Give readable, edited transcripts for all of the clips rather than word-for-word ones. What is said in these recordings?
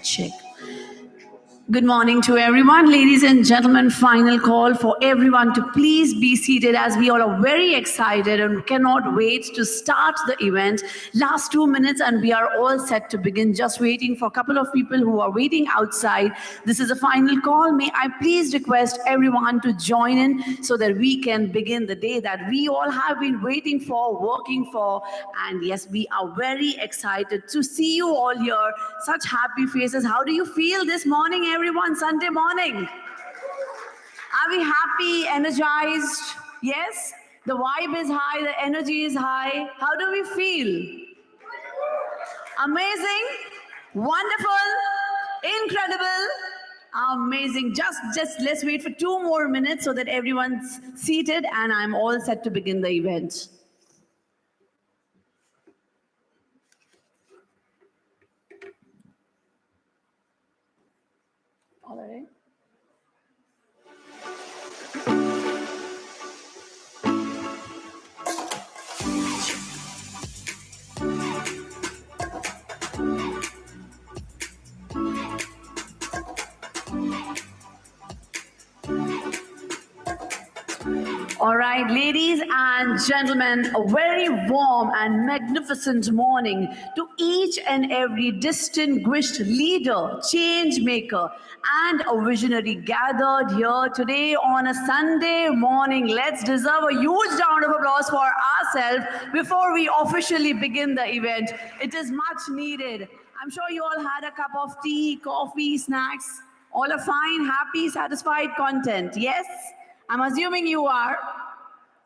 Check. Good morning to everyone. Ladies and gentlemen, final call for everyone to please be seated as we all are very excited and cannot wait to start the event. Last 2 minutes and we are all set to begin. Just waiting for a couple of people who are waiting outside. This is a final call. May I please request everyone to join in so that we can begin the day that we all have been waiting for, working for. And yes, we are very excited to see you all here. Such happy faces. How do you feel this morning, everyone? Sunday morning. Are we happy, energized? Yes? The vibe is high, the energy is high. How do we feel? Amazing? Wonderful? Incredible? Amazing. Just let's wait for 2 more minutes so that everyone's seated and I'm all set to begin the event. All right. All right, ladies and gentlemen, a very warm and magnificent morning to each and every distinguished leader, change maker, and a visionary gathered here today on a Sunday morning. Let's deserve a huge round of applause for ourselves before we officially begin the event. It is much needed. I'm sure you all had a cup of tea, coffee, snacks. All are fine, happy, satisfied, content. Yes? I'm assuming you are.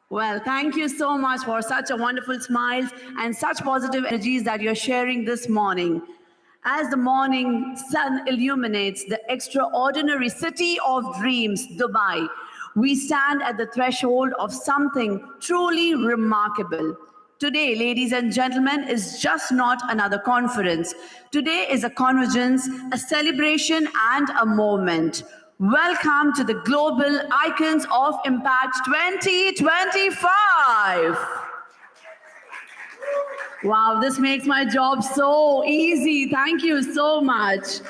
Well, thank you so much for such a wonderful smiles and such positive energies that you're sharing this morning. As the morning sun illuminates the extraordinary city of dreams, Dubai, we stand at the threshold of something truly remarkable. Today, ladies and gentlemen, is just not another conference. Today is a convergence, a celebration, and a moment. Welcome to the Global Icons of Impact 2025. Wow, this makes my job so easy. Thank you so much.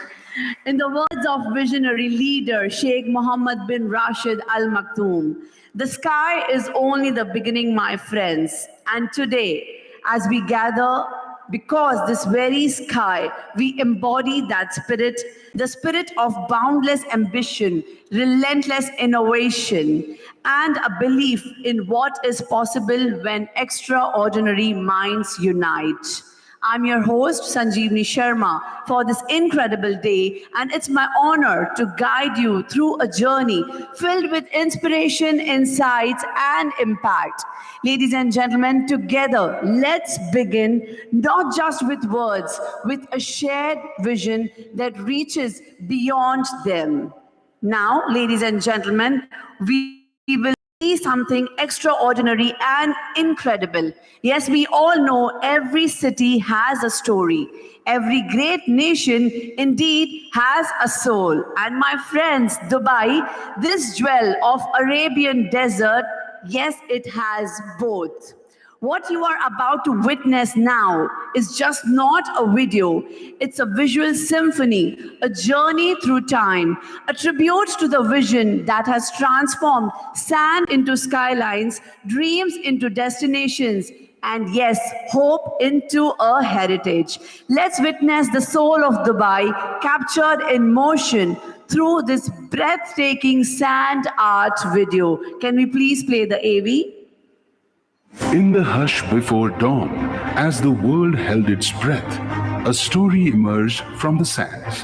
In the words of visionary leader Sheikh Mohammed bin Rashid Al Maktoum, the sky is only the beginning, my friends. And today, as we gather, because this very sky, we embody that spirit, the spirit of boundless ambition, relentless innovation, and a belief in what is possible when extraordinary minds unite. I'm your host, Sanjeevni Sharma, for this incredible day, and it's my honor to guide you through a journey filled with inspiration, insights, and impact. Ladies and gentlemen, together, let's begin not just with words, with a shared vision that reaches beyond them. Now, ladies and gentlemen, we will something extraordinary and incredible. Yes, we all know every city has a story. Every great nation indeed has a soul. And my friends, Dubai, this jewel of Arabian desert, yes, it has both. What you are about to witness now is just not a video. It's a visual symphony, a journey through time, a tribute to the vision that has transformed sand into skylines, dreams into destinations, and yes, hope into a heritage. Let's witness the soul of Dubai captured in motion through this breathtaking sand art video. Can we please play the AV? In the hush before dawn, as the world held its breath, a story emerged from the sands.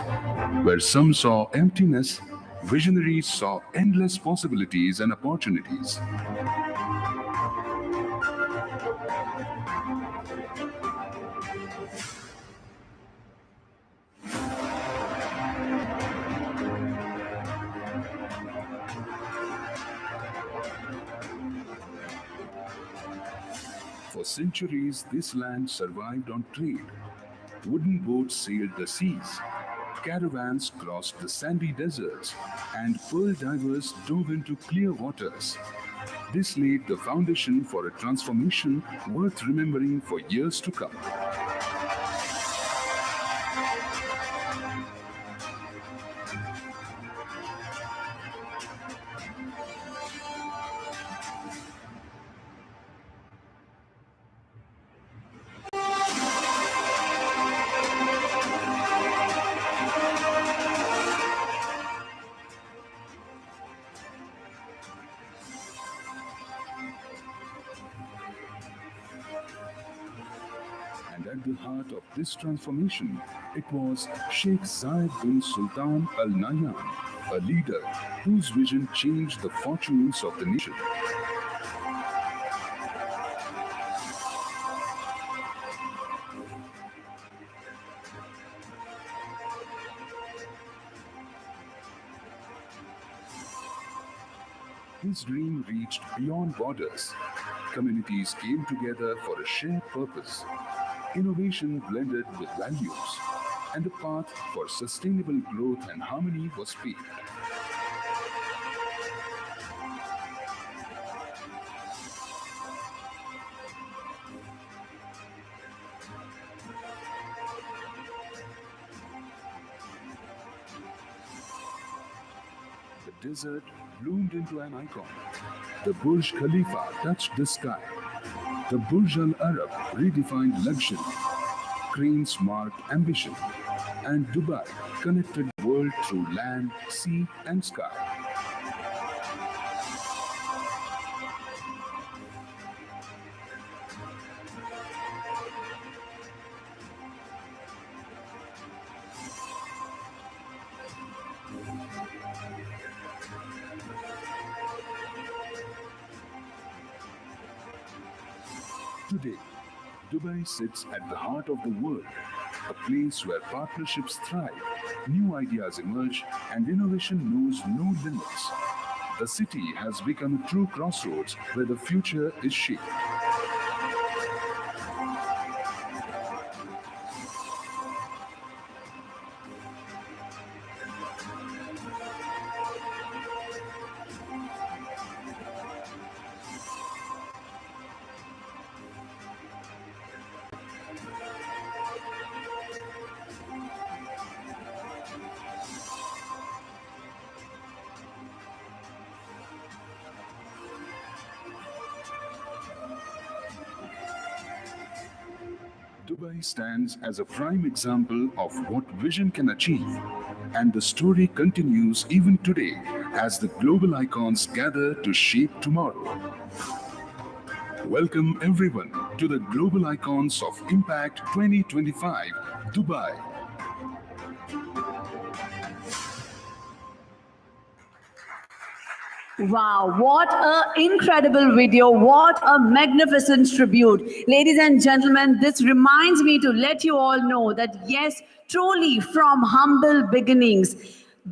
Where some saw emptiness, visionaries saw endless possibilities and opportunities. For centuries, this land survived on trade. Wooden boats sailed the seas, caravans crossed the sandy deserts, and pearl divers dove into clear waters. This laid the foundation for a transformation worth remembering for years to come. And at the heart of this transformation, it was Sheikh Zayed bin Sultan Al Nahyan, a leader whose vision changed the fortunes of the nation. His dream reached beyond borders. Communities came together for a shared purpose. Innovation blended with values, and a path for sustainable growth and harmony was paved. The desert bloomed into an icon. The Burj Khalifa touched the sky. The Burj Al Arab redefined luxury. Cranes marked ambition. And Dubai connected the world through land, sea, and sky. Today, Dubai sits at the heart of the world, a place where partnerships thrive, new ideas emerge, and innovation knows no limits. The city has become a true crossroads where the future is shaped. Dubai stands as a prime example of what vision can achieve, and the story continues even today as the global icons gather to shape tomorrow. Welcome everyone to the Global Icons of Impact 2025, Dubai. Wow, what an incredible video. What a magnificent tribute. Ladies and gentlemen, this reminds me to let you all know that yes, truly from humble beginnings,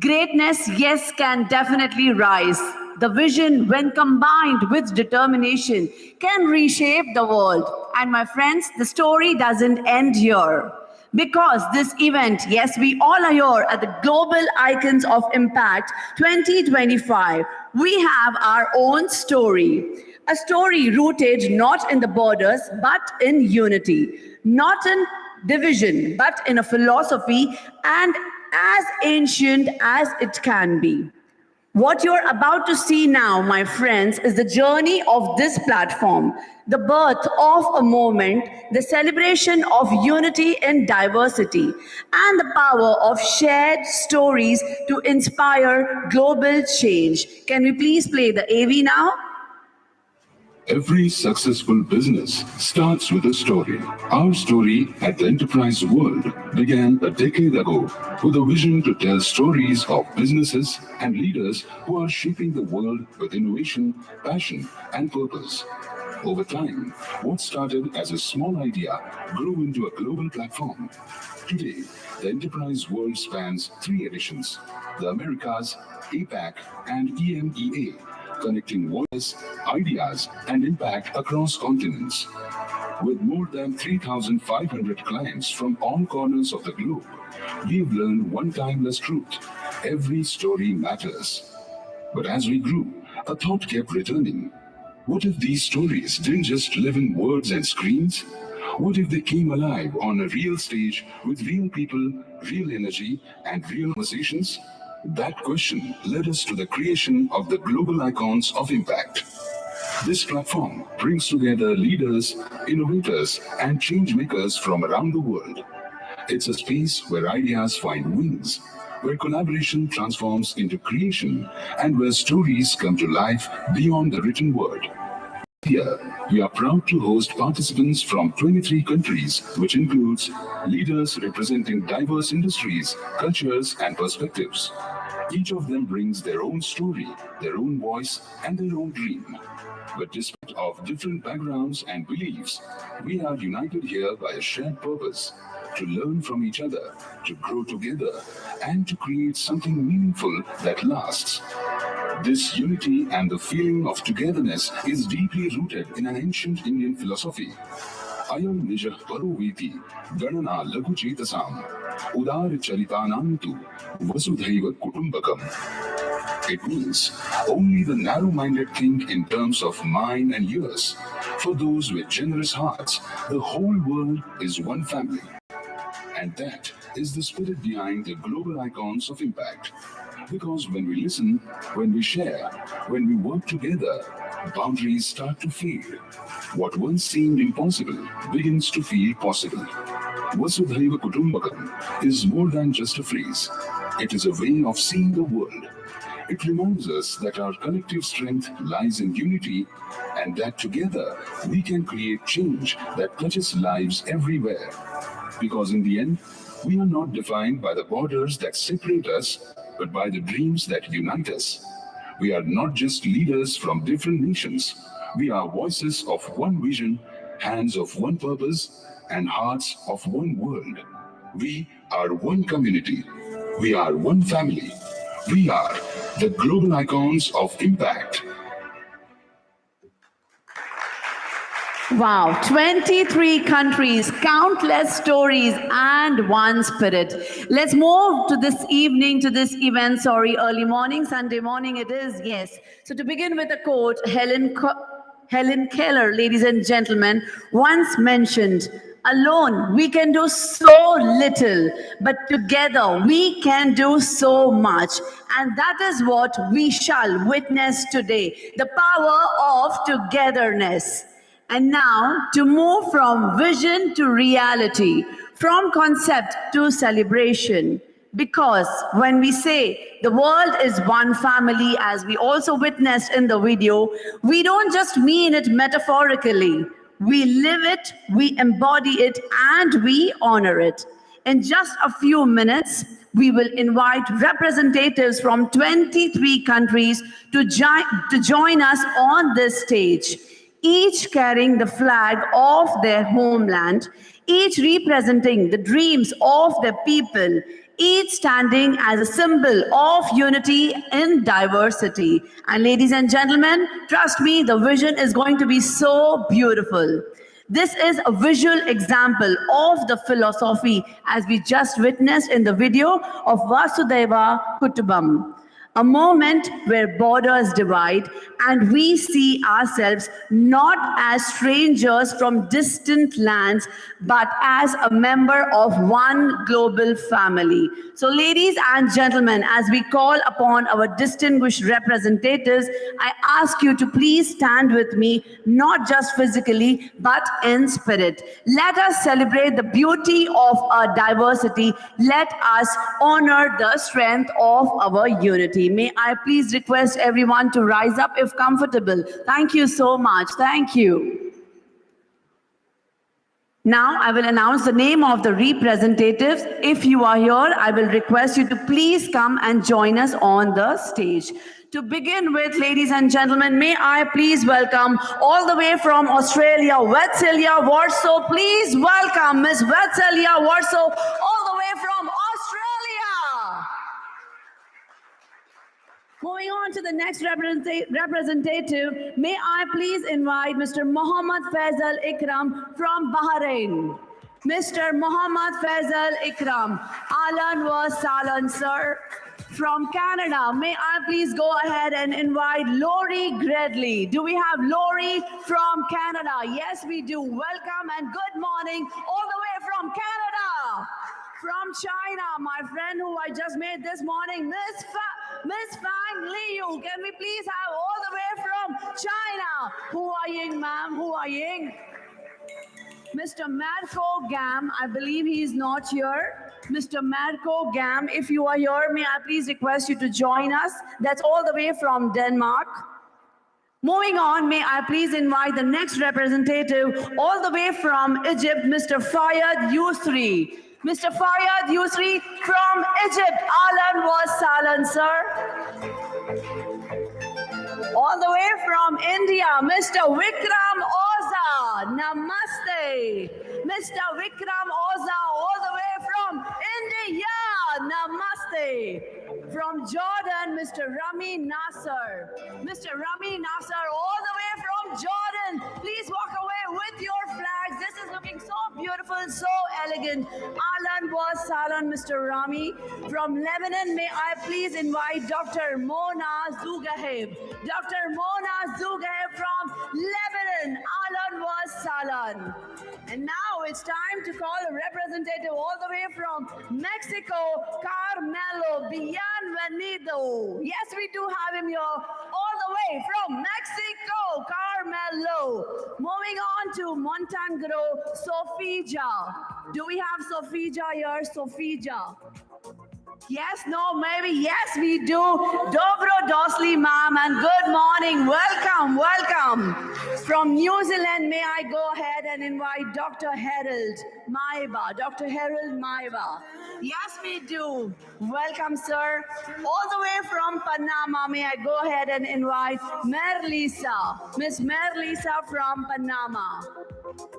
greatness, yes, can definitely rise. The vision, when combined with determination, can reshape the world. And my friends, the story doesn't end here. Because this event, yes, we all are here at the Global Icons of Impact 2025. We have our own story. A story rooted not in the borders, but in unity. Not in division, but in a philosophy and as ancient as it can be. What you're about to see now, my friends, is the journey of this platform, the birth of a moment, the celebration of unity in diversity, and the power of shared stories to inspire global change. Can we please play the AV now? Every successful business starts with a story. Our story at the enterprise world began a decade ago with a vision to tell stories of businesses and leaders who are shaping the world with innovation, passion, and purpose. Over time, what started as a small idea grew into a global platform. Today, the enterprise world spans three editions: the Americas, APAC, and EMEA, connecting voice, ideas, and impact across continents. With more than 3,500 clients from all corners of the globe, we've learned one timeless truth: every story matters. But as we grew, a thought kept returning. What if these stories didn't just live in words and screens? What if they came alive on a real stage with real people, real energy, and real conversations? That question led us to the creation of the Global Icons of Impact. This platform brings together leaders, innovators, and change makers from around the world. It's a space where ideas find wings, where collaboration transforms into creation, and where stories come to life beyond the written word. Here, we are proud to host participants from 23 countries, which includes leaders representing diverse industries, cultures, and perspectives. Each of them brings their own story, their own voice, and their own dream. But despite of different backgrounds and beliefs, we are united here by a shared purpose: to learn from each other, to grow together, and to create something meaningful that lasts. This unity and the feeling of togetherness is deeply rooted in an ancient Indian philosophy. Ayam nija paroveti ganana lagu chetasam udar charitanantu vasudhaiva kutumbakam. It means only the narrow-minded think in terms of mine and yours. For those with generous hearts, the whole world is one family. And that is the spirit behind the Global Icons of Impact. Because when we listen, when we share, when we work together, boundaries start to fade. What once seemed impossible begins to feel possible. Vasudhaiva Kutumbakam is more than just a phrase. It is a way of seeing the world. It reminds us that our collective strength lies in unity and that together we can create change that touches lives everywhere. Because in the end, we are not defined by the borders that separate us, but by the dreams that unite us. We are not just leaders from different nations. We are voices of one vision, hands of one purpose, and hearts of one world. We are one community. We are one family. We are the Global Icons of Impact. Wow, 23 countries, countless stories, and one spirit. Let's move to this evening, to this event. Sorry, early morning, Sunday morning it is, yes. So to begin with a quote, Helen Keller, ladies and gentlemen, once mentioned, alone we can do so little, but together we can do so much. And that is what we shall witness today, the power of togetherness. And now, to move from vision to reality, from concept to celebration. Because when we say the world is one family, as we also witnessed in the video, we don't just mean it metaphorically. We live it, we embody it, and we honor it. In just a few minutes, we will invite representatives from 23 countries to join us on this stage, each carrying the flag of their homeland, each representing the dreams of their people, each standing as a symbol of unity in diversity. And ladies and gentlemen, trust me, the vision is going to be so beautiful. This is a visual example of the philosophy as we just witnessed in the video of Vasudeva Kutubam. A moment where borders divide and we see ourselves not as strangers from distant lands, but as a member of one global family. So, ladies and gentlemen, as we call upon our distinguished representatives, I ask you to please stand with me, not just physically, but in spirit. Let us celebrate the beauty of our diversity. Let us honor the strength of our unity. May I please request everyone to rise up if comfortable. Thank you so much. Thank you. Now I will announce the name of the representatives. If you are here, I will request you to please come and join us on the stage. To begin with, ladies and gentlemen, may I please welcome all the way from Australia, Vetsilia Warsaw. Please welcome Miss Vetsilia Warsaw all the way from Australia. Moving on to the next representative, may I please invite Mr. Mohammad Faisal Ikram from Bahrain. Mr. Mohammad Faisal Ikram, Alan was Salan, sir. From Canada, may I please go ahead and invite Lori Gredley. Do we have Lori from Canada? Yes, we do. Welcome and good morning all the way from Canada. From China, my friend who I just met this morning, Miss Fang Liu. Can we please have all the way from China? Hu are Ying, ma'am? Hu are Ying? Mr. Marco Gam, I believe he is not here. Mr. Marco Gam, if you are here, may I please request you to join us? That's all the way from Denmark. Moving on, may I please invite the next representative all the way from Egypt, Mr. Fayed Yusri. Mr. Fayed Yusri from Egypt. Alan was Salan, sir. All the way from India, Mr. Vikram Oza. Namaste. Mr. Vikram Oza, all the way from India. Namaste. From Jordan, Mr. Rami Nasser. Mr. Rami Nasser, all the way from Jordan. Please walk away with your flags. This is looking so beautiful, so elegant. Alan was Salan, Mr. Rami. From Lebanon, may I please invite Dr. Mona Zugaheb. Dr. Mona Zugaheb from Lebanon. Alan was Salan. And now it's time to call a representative all the way from Mexico, Carmelo Bienvenido. Yes, we do have him here all the way from Mexico, Carmelo. Moving on to Montenegro, Sofija. Do we have Sofija here? Sofija. Yes, no, maybe, yes, we do. Dobro dosli, ma'am, and good morning. Welcome, welcome. From New Zealand, may I go ahead and invite Dr. Harold Maiba. Dr. Harold Maiba. Yes, we do. Welcome, sir. All the way from Panama, may I go ahead and invite Merlisa. Miss Merlisa from Panama.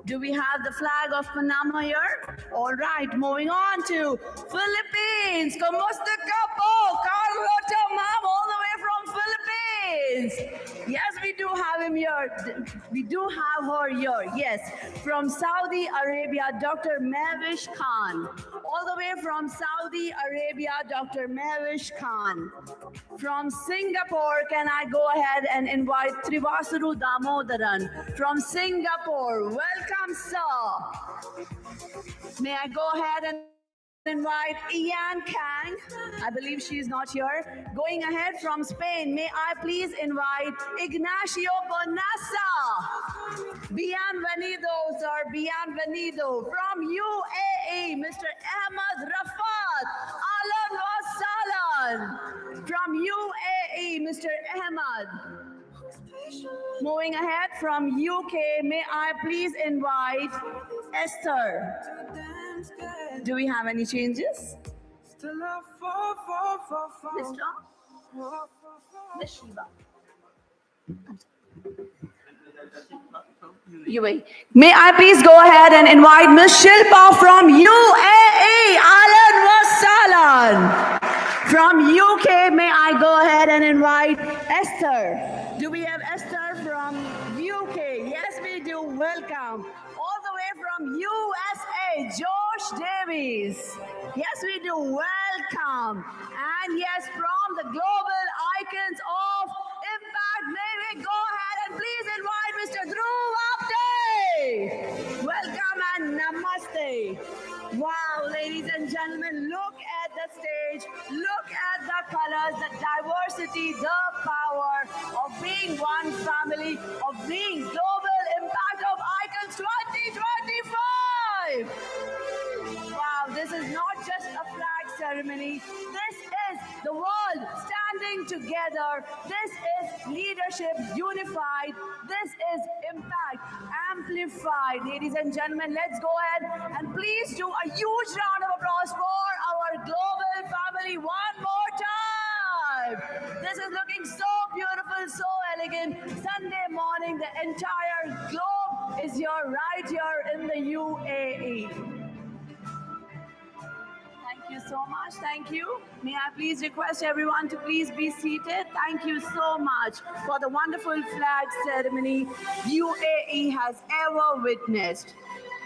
Do we have the flag of Panama here? All right, moving on to Philippines. ¿Cómo está capo? Carlota, ma'am, all the way from Philippines. Yes, we do have him here. We do have her here. Yes, from Saudi Arabia, Dr. Mavish Khan. All the way from Saudi Arabia, Dr. Mavish Khan. From Singapore, can I go ahead and invite Trivasuru Damodaran from Singapore? Welcome, sir. May I go ahead and invite Ian Kang? I believe she is not here. Going ahead from Spain, may I please invite Ignacio Bonassa? Bienvenido, sir. Bienvenido. From UAE, Mr. Ahmad Rafat. Alan Wasalan. From UAE, Mr. Ahmad. Moving ahead from UK, may I please invite Esther? Do we have any changes? Miss Shiva. May I please go ahead and invite Ms. Shilpa from UAE, Alan Wasalan. From UK, may I go ahead and invite Esther. Do we have Esther from UK? Yes, we do. Welcome. All the way from USA, Josh Davies. Yes, we do. Welcome. And yes, from the global icons of impact, may we go ahead and please invite Mr. Dhruv Apte. Welcome and namaste. Wow, ladies and gentlemen, look at the stage, look at the colors, the diversity, the power of being one family, of being global impact of Icons 2025. Wow, this is not just a flag ceremony. This is the world standing together. This is leadership unified. This is impact amplified. Ladies and gentlemen, let's go ahead and please do a huge round of applause for our global family one more time. This is looking so beautiful, so elegant. Sunday morning, the entire globe is here, right here in the UAE. Thank you so much. Thank you. May I please request everyone to please be seated? Thank you so much for the wonderful flag ceremony UAE has ever witnessed.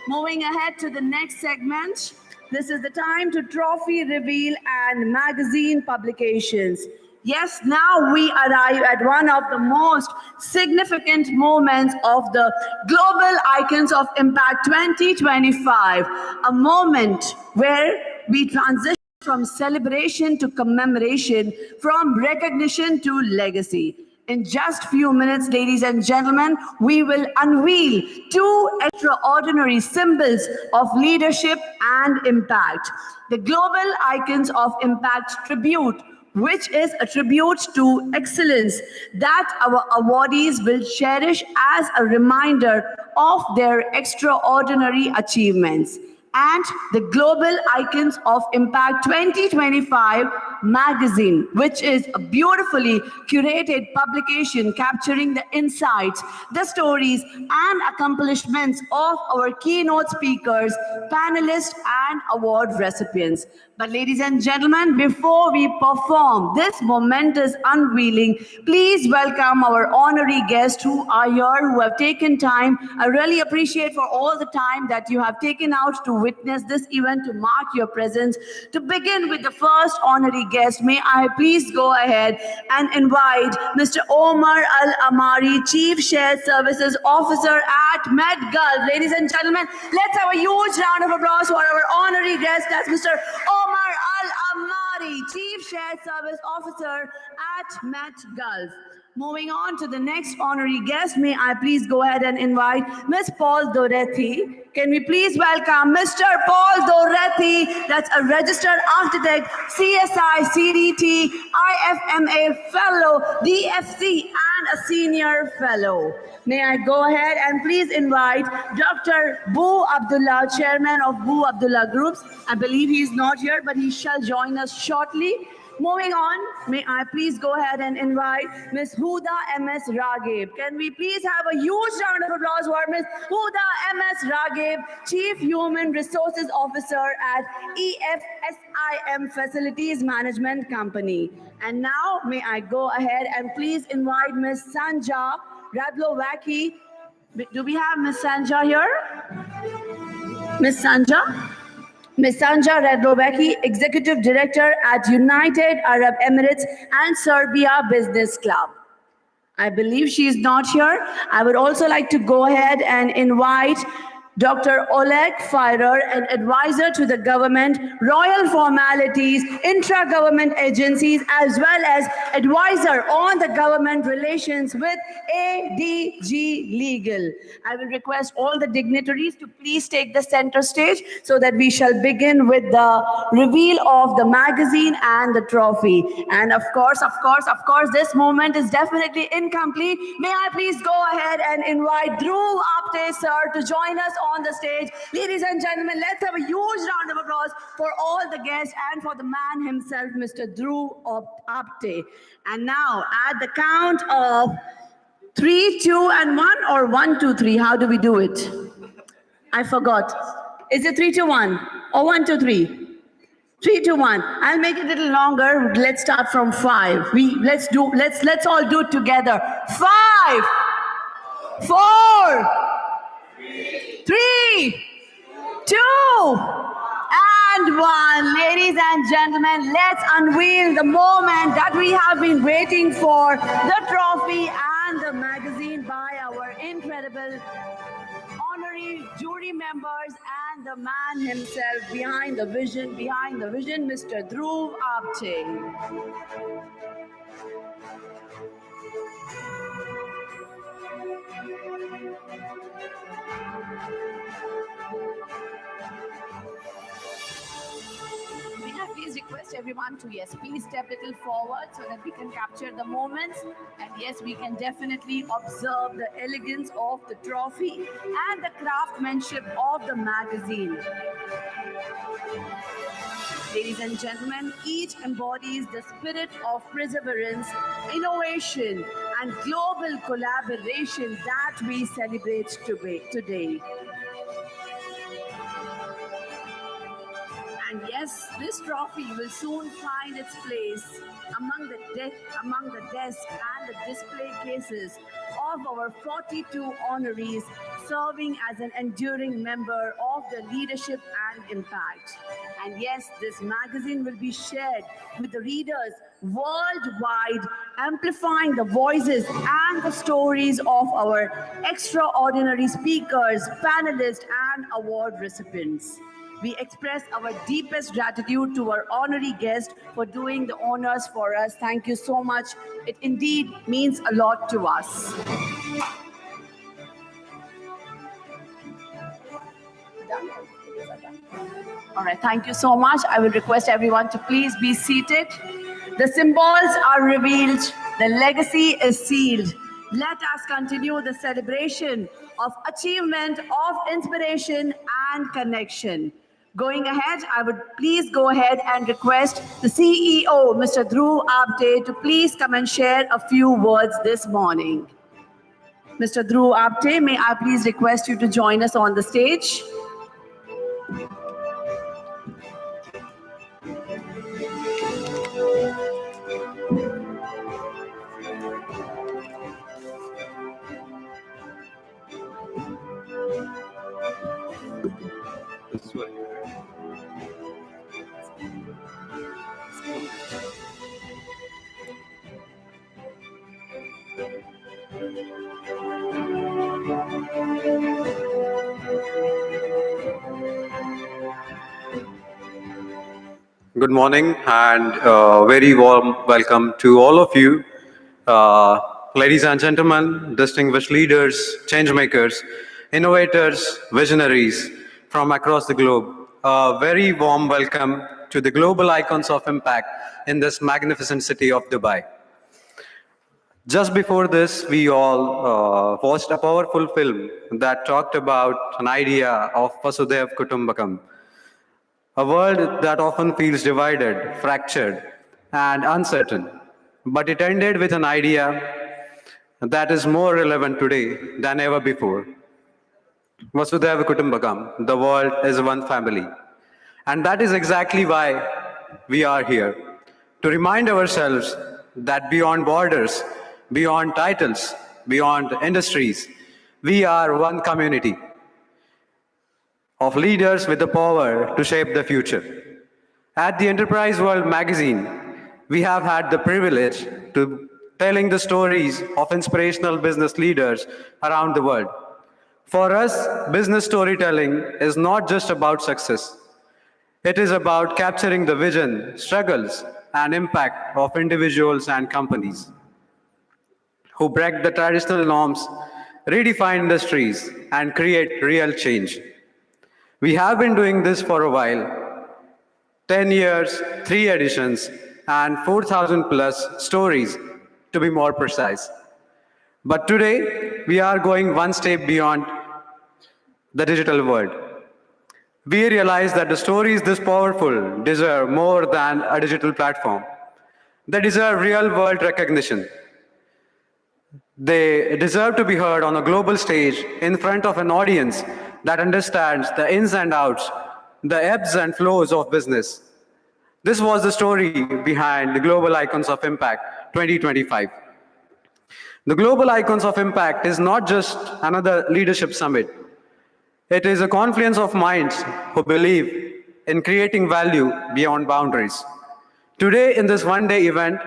Moving ahead to the next segment, this is the time to trophy reveal and magazine publications. Yes, now we arrive at one of the most significant moments of the Global Icons of Impact 2025, a moment where we transition from celebration to commemoration, from recognition to legacy. In just few minutes, ladies and gentlemen, we will unveil two extraordinary symbols of leadership and impact. The Global Icons of Impact Tribute, which is a tribute to excellence that our awardees will cherish as a reminder of their extraordinary achievements. And the Global Icons of Impact 2025 magazine, which is a beautifully curated publication capturing the insights, the stories, and accomplishments of our keynote speakers, panelists, and award recipients. But ladies and gentlemen, before we perform this momentous unveiling, please welcome our honorary guests who are here, who have taken time. I really appreciate for all the time that you have taken out to witness this event, to mark your presence. To begin with the first honorary guest, may I please go ahead and invite Mr. Omar Al-Amari, Chief Shared Services Officer at Med Gulf. Ladies and gentlemen, let's have a huge round of applause for our honorary guest, that's Mr. Omar Al-Amari, Chief Shared Service Officer at Met Gulf. Moving on to the next honorary guest, may I please go ahead and invite Ms. Paul Doretti. Can we please welcome Mr. Paul Doretti, that's a registered architect, CSI, CDT, IFMA fellow, DFC, and a senior fellow. May I go ahead and please invite Dr. Boo Abdullah, Chairman of Boo Abdullah Groups. I believe he is not here, but he shall join us shortly. Moving on, may I please go ahead and invite Ms. Huda M.S. Raghib. Can we please have a huge round of applause for Ms. Huda M.S. Raghib, Chief Human Resources Officer at EFSIM Facilities Management Company. And now, may I go ahead and please invite Ms. Sanja Radlovaki. Do we have Ms. Sanja here? Ms. Sanja? Ms. Sanja Radlovaki, Executive Director at United Arab Emirates and Serbia Business Club. I believe she is not here. I would also like to go ahead and invite Dr. Oleg, an advisor to the government, royal formalities, intra-government agencies, as well as advisor on the government relations with ADG Legal. I will request all the dignitaries to please take the center stage so that we shall begin with the reveal of the magazine and the trophy. And of course, this moment is definitely incomplete. May I please go ahead and invite Dhruv Apte, sir, to join us on the stage. Ladies and gentlemen, let's have a huge round of applause for all the guests and for the man himself, Mr. Dhruv Apte. And now, at the count of 3, 2, and 1, or 1, 2, 3? How do we do it? I forgot. Is it 3, 2, 1 or 1, 2, 3? 3, 2, 1. I'll make it a little longer. Let's start from 5. Let's all do it together. 5, 4, 3, 2, and 1. Ladies and gentlemen, let's unveil the moment that we have been waiting for, the trophy and the magazine by our incredible honorary jury members and the man himself behind the vision, Mr. Dhruv Apte. May I please request everyone to, yes, please step a little forward so that we can capture the moments. And yes, we can definitely observe the elegance of the trophy and the craftsmanship of the magazine. Ladies and gentlemen, each embodies the spirit of perseverance, innovation, and global collaboration that we celebrate today. And yes, this trophy will soon find its place among the desks and the display cases of our 42 honorees, serving as an enduring member of the leadership and impact. And yes, this magazine will be shared with the readers worldwide, amplifying the voices and the stories of our extraordinary speakers, panelists, and award recipients. We express our deepest gratitude to our honorary guest for doing the honors for us. Thank you so much. It indeed means a lot to us. All right, thank you so much. I will request everyone to please be seated. The symbols are revealed. The legacy is sealed. Let us continue the celebration of achievement, of inspiration, and connection. Going ahead, I would please go ahead and request the CEO, Mr. Dhruv Apte, to please come and share a few words this morning. Mr. Dhruv Apte, may I please request you to join us on the stage? Good morning and very warm welcome to all of you, ladies and gentlemen, distinguished leaders, change makers, innovators, visionaries from across the globe. A very warm welcome to the global icons of impact in this magnificent city of Dubai. Just before this, we all watched a powerful film that talked about an idea of Vasudhaiv Kutumbakam, a world that often feels divided, fractured, and uncertain. But it ended with an idea that is more relevant today than ever before. Vasudhaiva Kutumbakam, the world is one family. And that is exactly why we are here, to remind ourselves that beyond borders, beyond titles, beyond industries, we are one community of leaders with the power to shape the future. At the Enterprise World magazine, we have had the privilege to telling the stories of inspirational business leaders around the world. For us, business storytelling is not just about success. It is about capturing the vision, struggles, and impact of individuals and companies who break the traditional norms, redefine industries, and create real change. We have been doing this for a while, 10 years, 3 editions, and 4,000 plus stories to be more precise. But today, we are going one step beyond the digital world. We realize that the stories this powerful deserve more than a digital platform. They deserve real-world recognition. They deserve to be heard on a global stage in front of an audience that understands the ins and outs, the ebbs and flows of business. This was the story behind the Global Icons of Impact 2025. The Global Icons of Impact is not just another leadership summit. It is a confluence of minds who believe in creating value beyond boundaries. Today, in this one-day event,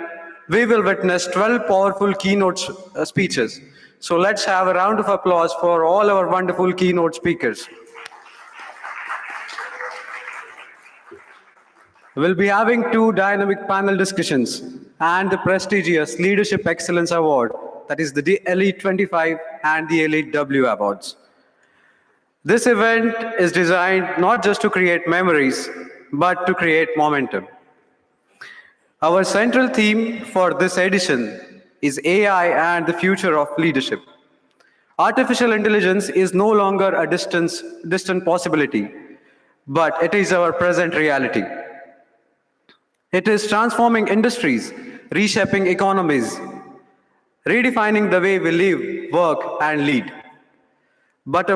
we will witness 12 powerful keynote speeches. So let's have a round of applause for all our wonderful keynote speakers. We'll be having 2 dynamic panel discussions and the prestigious Leadership Excellence Award, that is the Elite 25 and the Elite W Awards. This event is designed not just to create memories, but to create momentum. Our central theme for this edition is AI and the future of leadership. Artificial intelligence is no longer a distant possibility, but it is our present reality. It is transforming industries, reshaping economies, redefining the way we live, work, and lead. But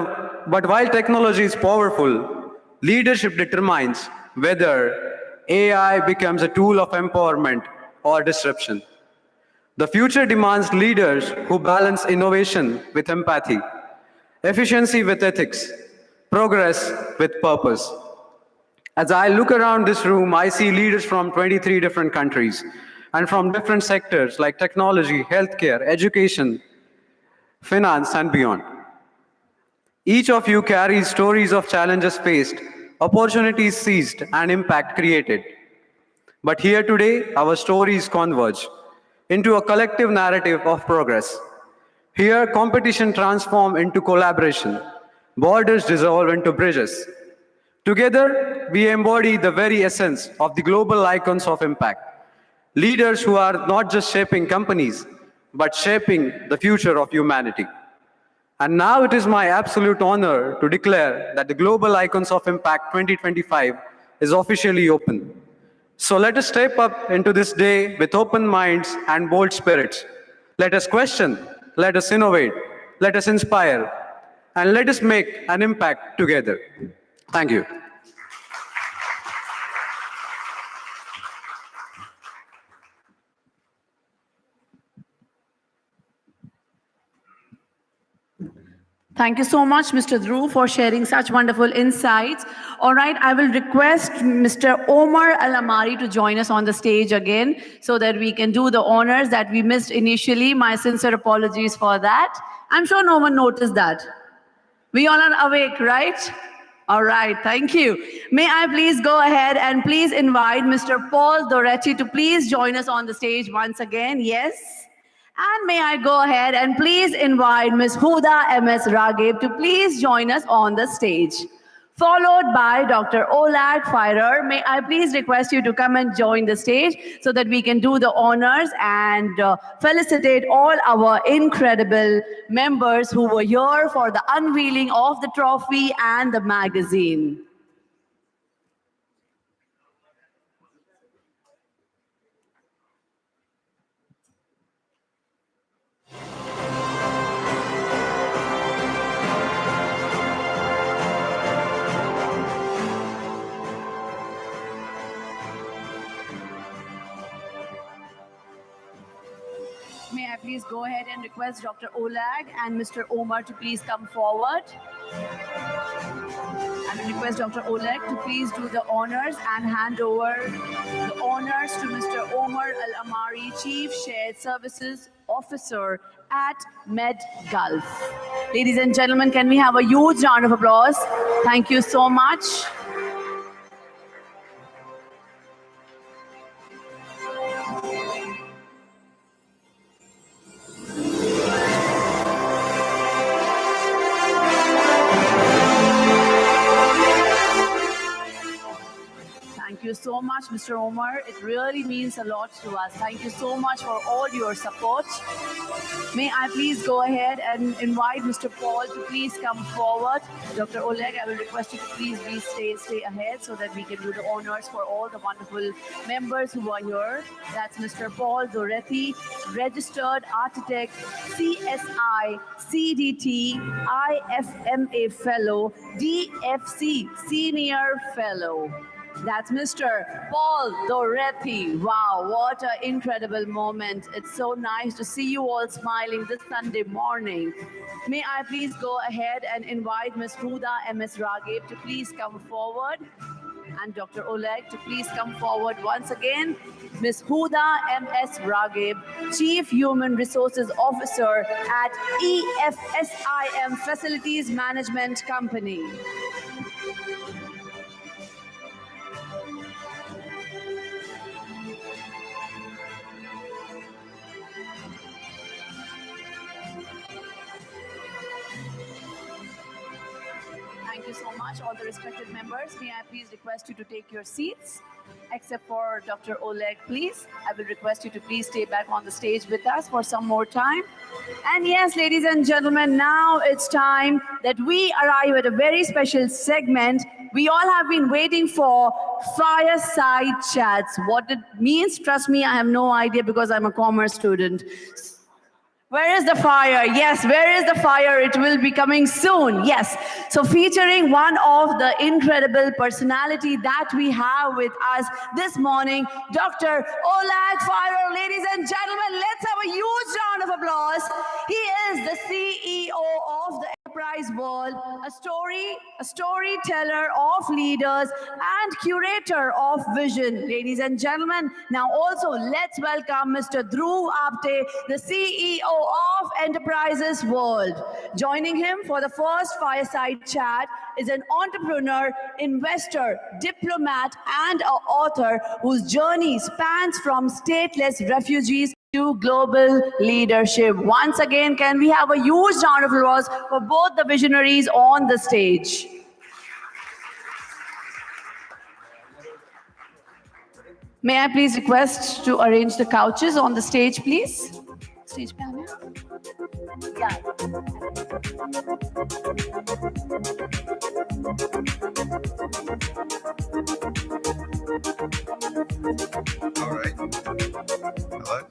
while technology is powerful, leadership determines whether AI becomes a tool of empowerment or disruption. The future demands leaders who balance innovation with empathy, efficiency with ethics, progress with purpose. As I look around this room, I see leaders from 23 different countries and from different sectors like technology, healthcare, education, finance, and beyond. Each of you carries stories of challenges faced, opportunities seized, and impact created. But here today, our stories converge into a collective narrative of progress. Here, competition transforms into collaboration, borders dissolve into bridges. Together, we embody the very essence of the global icons of impact. Leaders who are not just shaping companies, but shaping the future of humanity. And now it is my absolute honor to declare that the Global Icons of Impact 2025 is officially open. So let us step up into this day with open minds and bold spirits. Let us question, let us innovate, let us inspire, and let us make an impact together. Thank you. Thank you so much, Mr. Dhruv, for sharing such wonderful insights. All right, I will request Mr. Omar Al-Amari to join us on the stage again so that we can do the honors that we missed initially. My sincere apologies for that. I'm sure no one noticed that. We all are awake, right? All right, thank you. May I please go ahead and please invite Mr. Paul Doretti to please join us on the stage once again. Yes. And may I go ahead and please invite Ms. Huda M.S. Raghib to please join us on the stage. Followed by Dr. Oleg Firer. May I please request you to come and join the stage so that we can do the honors and felicitate all our incredible members who were here for the unveiling of the trophy and the magazine. May I please go ahead and request Dr. Oleg and Mr. Omar to please come forward. I will request Dr. Oleg to please do the honors and hand over the honors to Mr. Omar Al-Amari, Chief Shared Services Officer at Med Gulf. Ladies and gentlemen, can we have a huge round of applause? Thank you so much. Thank you so much, Mr. Omar. It really means a lot to us. Thank you so much for all your support. May I please go ahead and invite Mr. Paul to please come forward. Dr. Oleg, I will request you to please stay ahead so that we can do the honors for all the wonderful members who are here. That's Mr. Paul Doretti, registered architect, CSI, CDT, IFMA fellow, DFC senior fellow. That's Mr. Paul Doretti. Wow, what an incredible moment. It's so nice to see you all smiling this Sunday morning. May I please go ahead and invite Ms. Huda M.S. Raghib to please come forward, and Dr. Oleg to please come forward once again. Ms. Huda M.S. Raghib, Chief Human Resources Officer at EFSIM Facilities Management Company. Thank you so much, all the respected members. May I please request you to take your seats, except for Dr. Oleg, please. I will request you to please stay back on the stage with us for some more time. And yes, ladies and gentlemen, now it's time that we arrive at a very special segment we all have been waiting for, Fireside Chats. What it means, trust me, I have no idea because I'm a commerce student. Where is the fire? Yes, where is the fire? It will be coming soon. Yes. So featuring one of the incredible personality that we have with us this morning, Dr. Oleg Fire. Ladies and gentlemen, let's have a huge round of applause. He is the CEO of the enterprise world, a storyteller of leaders and curator of vision. Ladies and gentlemen, now also let's welcome Mr. Dhruv Apte, the CEO of Enterprises World. Joining him for the first Fireside Chat is an entrepreneur, investor, diplomat, and an author whose journey spans from stateless refugees to global leadership. Once again, can we have a huge round of applause for both the visionaries on the stage? May I please request to arrange the couches on the stage, please? Stage panel. Yeah. All right. Hello?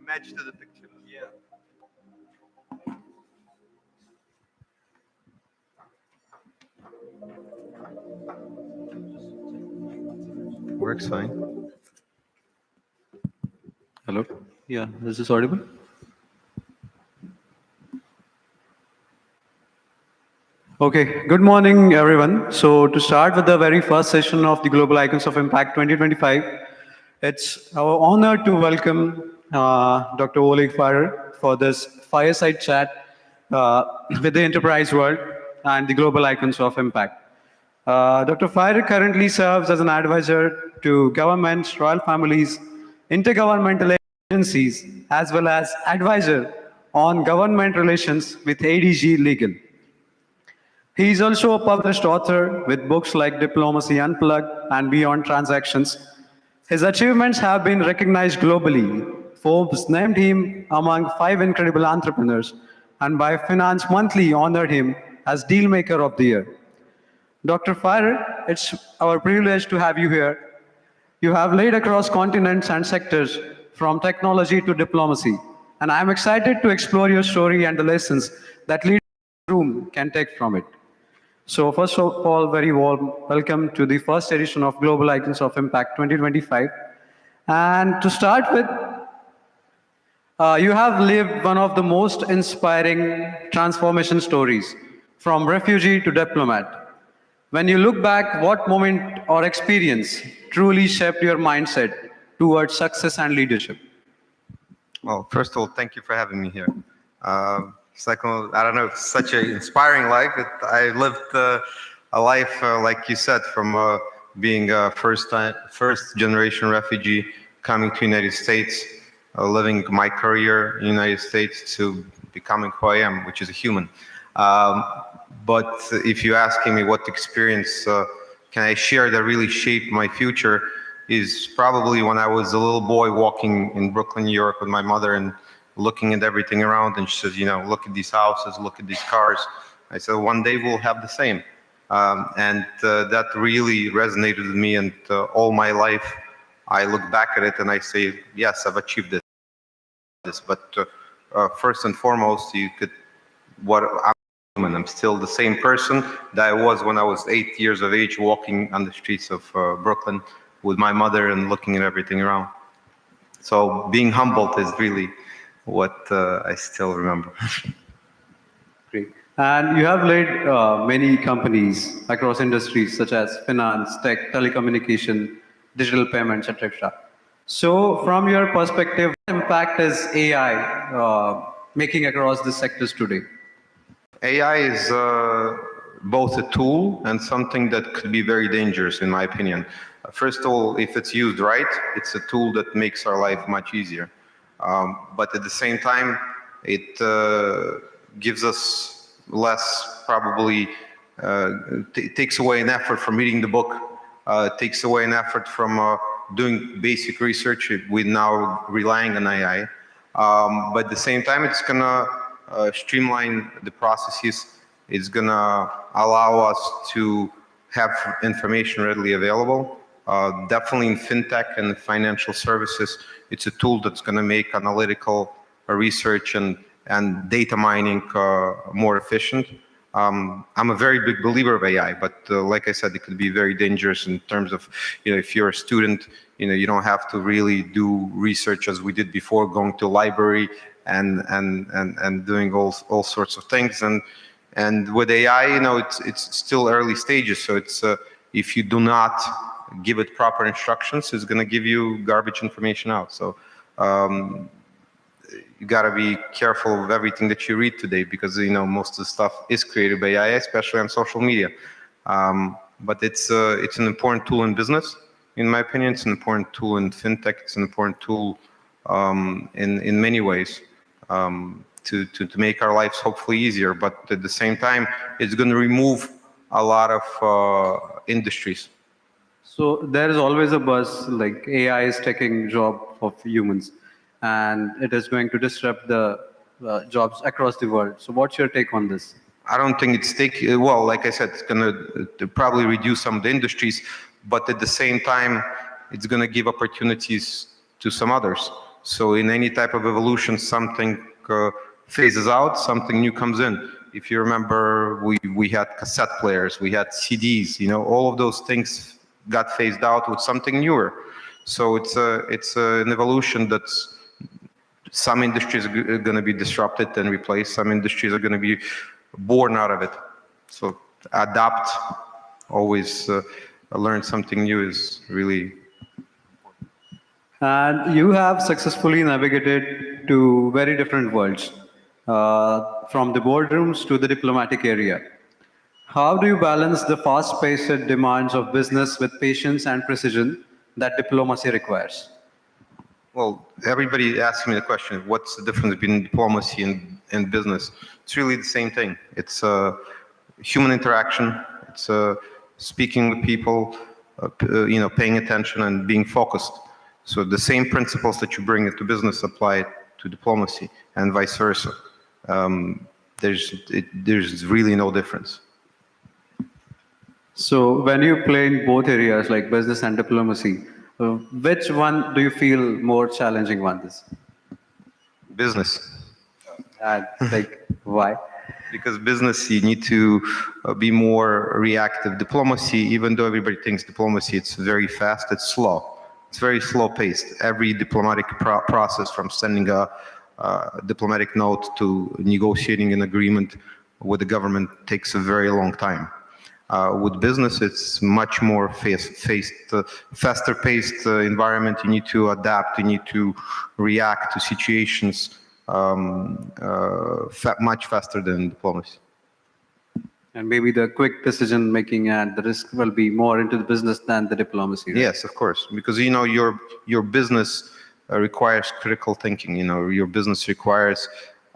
Match to the picture. Yeah. Works fine. Hello? Yeah, is this audible? Okay, good morning, everyone. So to start with the very first session of the Global Icons of Impact 2025, it's our honor to welcome Dr. Oleg Fire for this fireside chat with the enterprise world and the Global Icons of Impact. Dr. Fire currently serves as an advisor to governments, royal families, intergovernmental agencies, as well as advisor on government relations with ADG Legal. He is also a published author with books like Diplomacy Unplugged and Beyond Transactions. His achievements have been recognized globally. Forbes named him among 5 incredible entrepreneurs, and by Finance Monthly honored him as Dealmaker of the Year. Dr. Fire, it's our privilege to have you here. You have laid across continents and sectors from technology to diplomacy, and I'm excited to explore your story and the lessons that leaders in the room can take from it. So first of all, very warm welcome to the first edition of Global Icons of Impact 2025. And to start with, you have lived one of the most inspiring transformation stories, from refugee to diplomat. When you look back, what moment or experience truly shaped your mindset towards success and leadership? Well, first of all, thank you for having me here. Second, I don't know, it's such an inspiring life. I lived a life, like you said, from being a first generation refugee coming to United States, living my career in the United States to becoming who I am, which is a human. But if you're asking me what experience can I share that really shaped my future, is probably when I was a little boy walking in Brooklyn, New York with my mother and looking at everything around, and she says, you know, look at these houses, look at these cars. I said, one day we'll have the same. And that really resonated with me, and all my life I look back at it and I say, yes, I've achieved this. But first and foremost, I'm still the same person that I was when I was 8 years of age, walking on the streets of Brooklyn with my mother and looking at everything around. So being humbled is really what I still remember. Great. And you have led many companies across industries such as finance, tech, telecommunication, digital payments, etc. So from your perspective, what impact is AI making across the sectors today? AI is both a tool and something that could be very dangerous, in my opinion. First of all, if it's used right, it's a tool that makes our life much easier. But at the same time, it gives us less, probably, takes away an effort from reading the book, takes away an effort from doing basic research. We're now relying on AI. But at the same time, it's gonna streamline the processes. It's gonna allow us to have information readily available. Definitely in fintech and financial services, it's a tool that's gonna make analytical research and data mining more efficient. I'm a very big believer of AI, but like I said, it could be very dangerous in terms of, you know, if you're a student, you know, you don't have to really do research as we did before, going to library and doing all sorts of things. And with AI, you know, it's still early stages. So it's if you do not give it proper instructions, it's going to give you garbage information out. So you got to be careful of everything that you read today, because, you know, most of the stuff is created by AI, especially on social media. But it's an important tool in business, in my opinion. It's an important tool in fintech. It's an important tool in many ways to make our lives hopefully easier. But at the same time, it's going to remove a lot of industries. So there is always a buzz like AI is taking job of humans, and it is going to disrupt the jobs across the world. So what's your take on this? I don't think it's well, like I said, it's going to probably reduce some of the industries, but at the same time, it's going to give opportunities to some others. So in any type of evolution, something phases out, something new comes in. If you remember, we had cassette players, we had CDs, you know, all of those things got phased out with something newer. So it's an evolution that's, some industries are going to be disrupted and replaced. Some industries are going to be born out of it. So adapt, always learn something new is really. And you have successfully navigated to very different worlds, from the boardrooms to the diplomatic area. How do you balance the fast-paced demands of business with patience and precision that diplomacy requires? Well, everybody asks me the question, what's the difference between diplomacy and business? It's really the same thing. It's human interaction. It's speaking with people, you know, paying attention and being focused. So the same principles that you bring into business apply to diplomacy, and vice versa. There's really no difference. So when you play in both areas like business and diplomacy, which one do you feel more challenging one is? Business. And like why? Because business, you need to be more reactive. Diplomacy, even though everybody thinks diplomacy, it's very fast, it's slow. It's very slow paced. Every diplomatic process, from sending a diplomatic note to negotiating an agreement with the government, takes a very long time. With business, it's much more faster paced environment. You need to adapt, you need to react to situations much faster than diplomacy. And maybe the quick decision making and the risk will be more into the business than the diplomacy. Right? Yes, of course, because your business requires critical thinking. Your business requires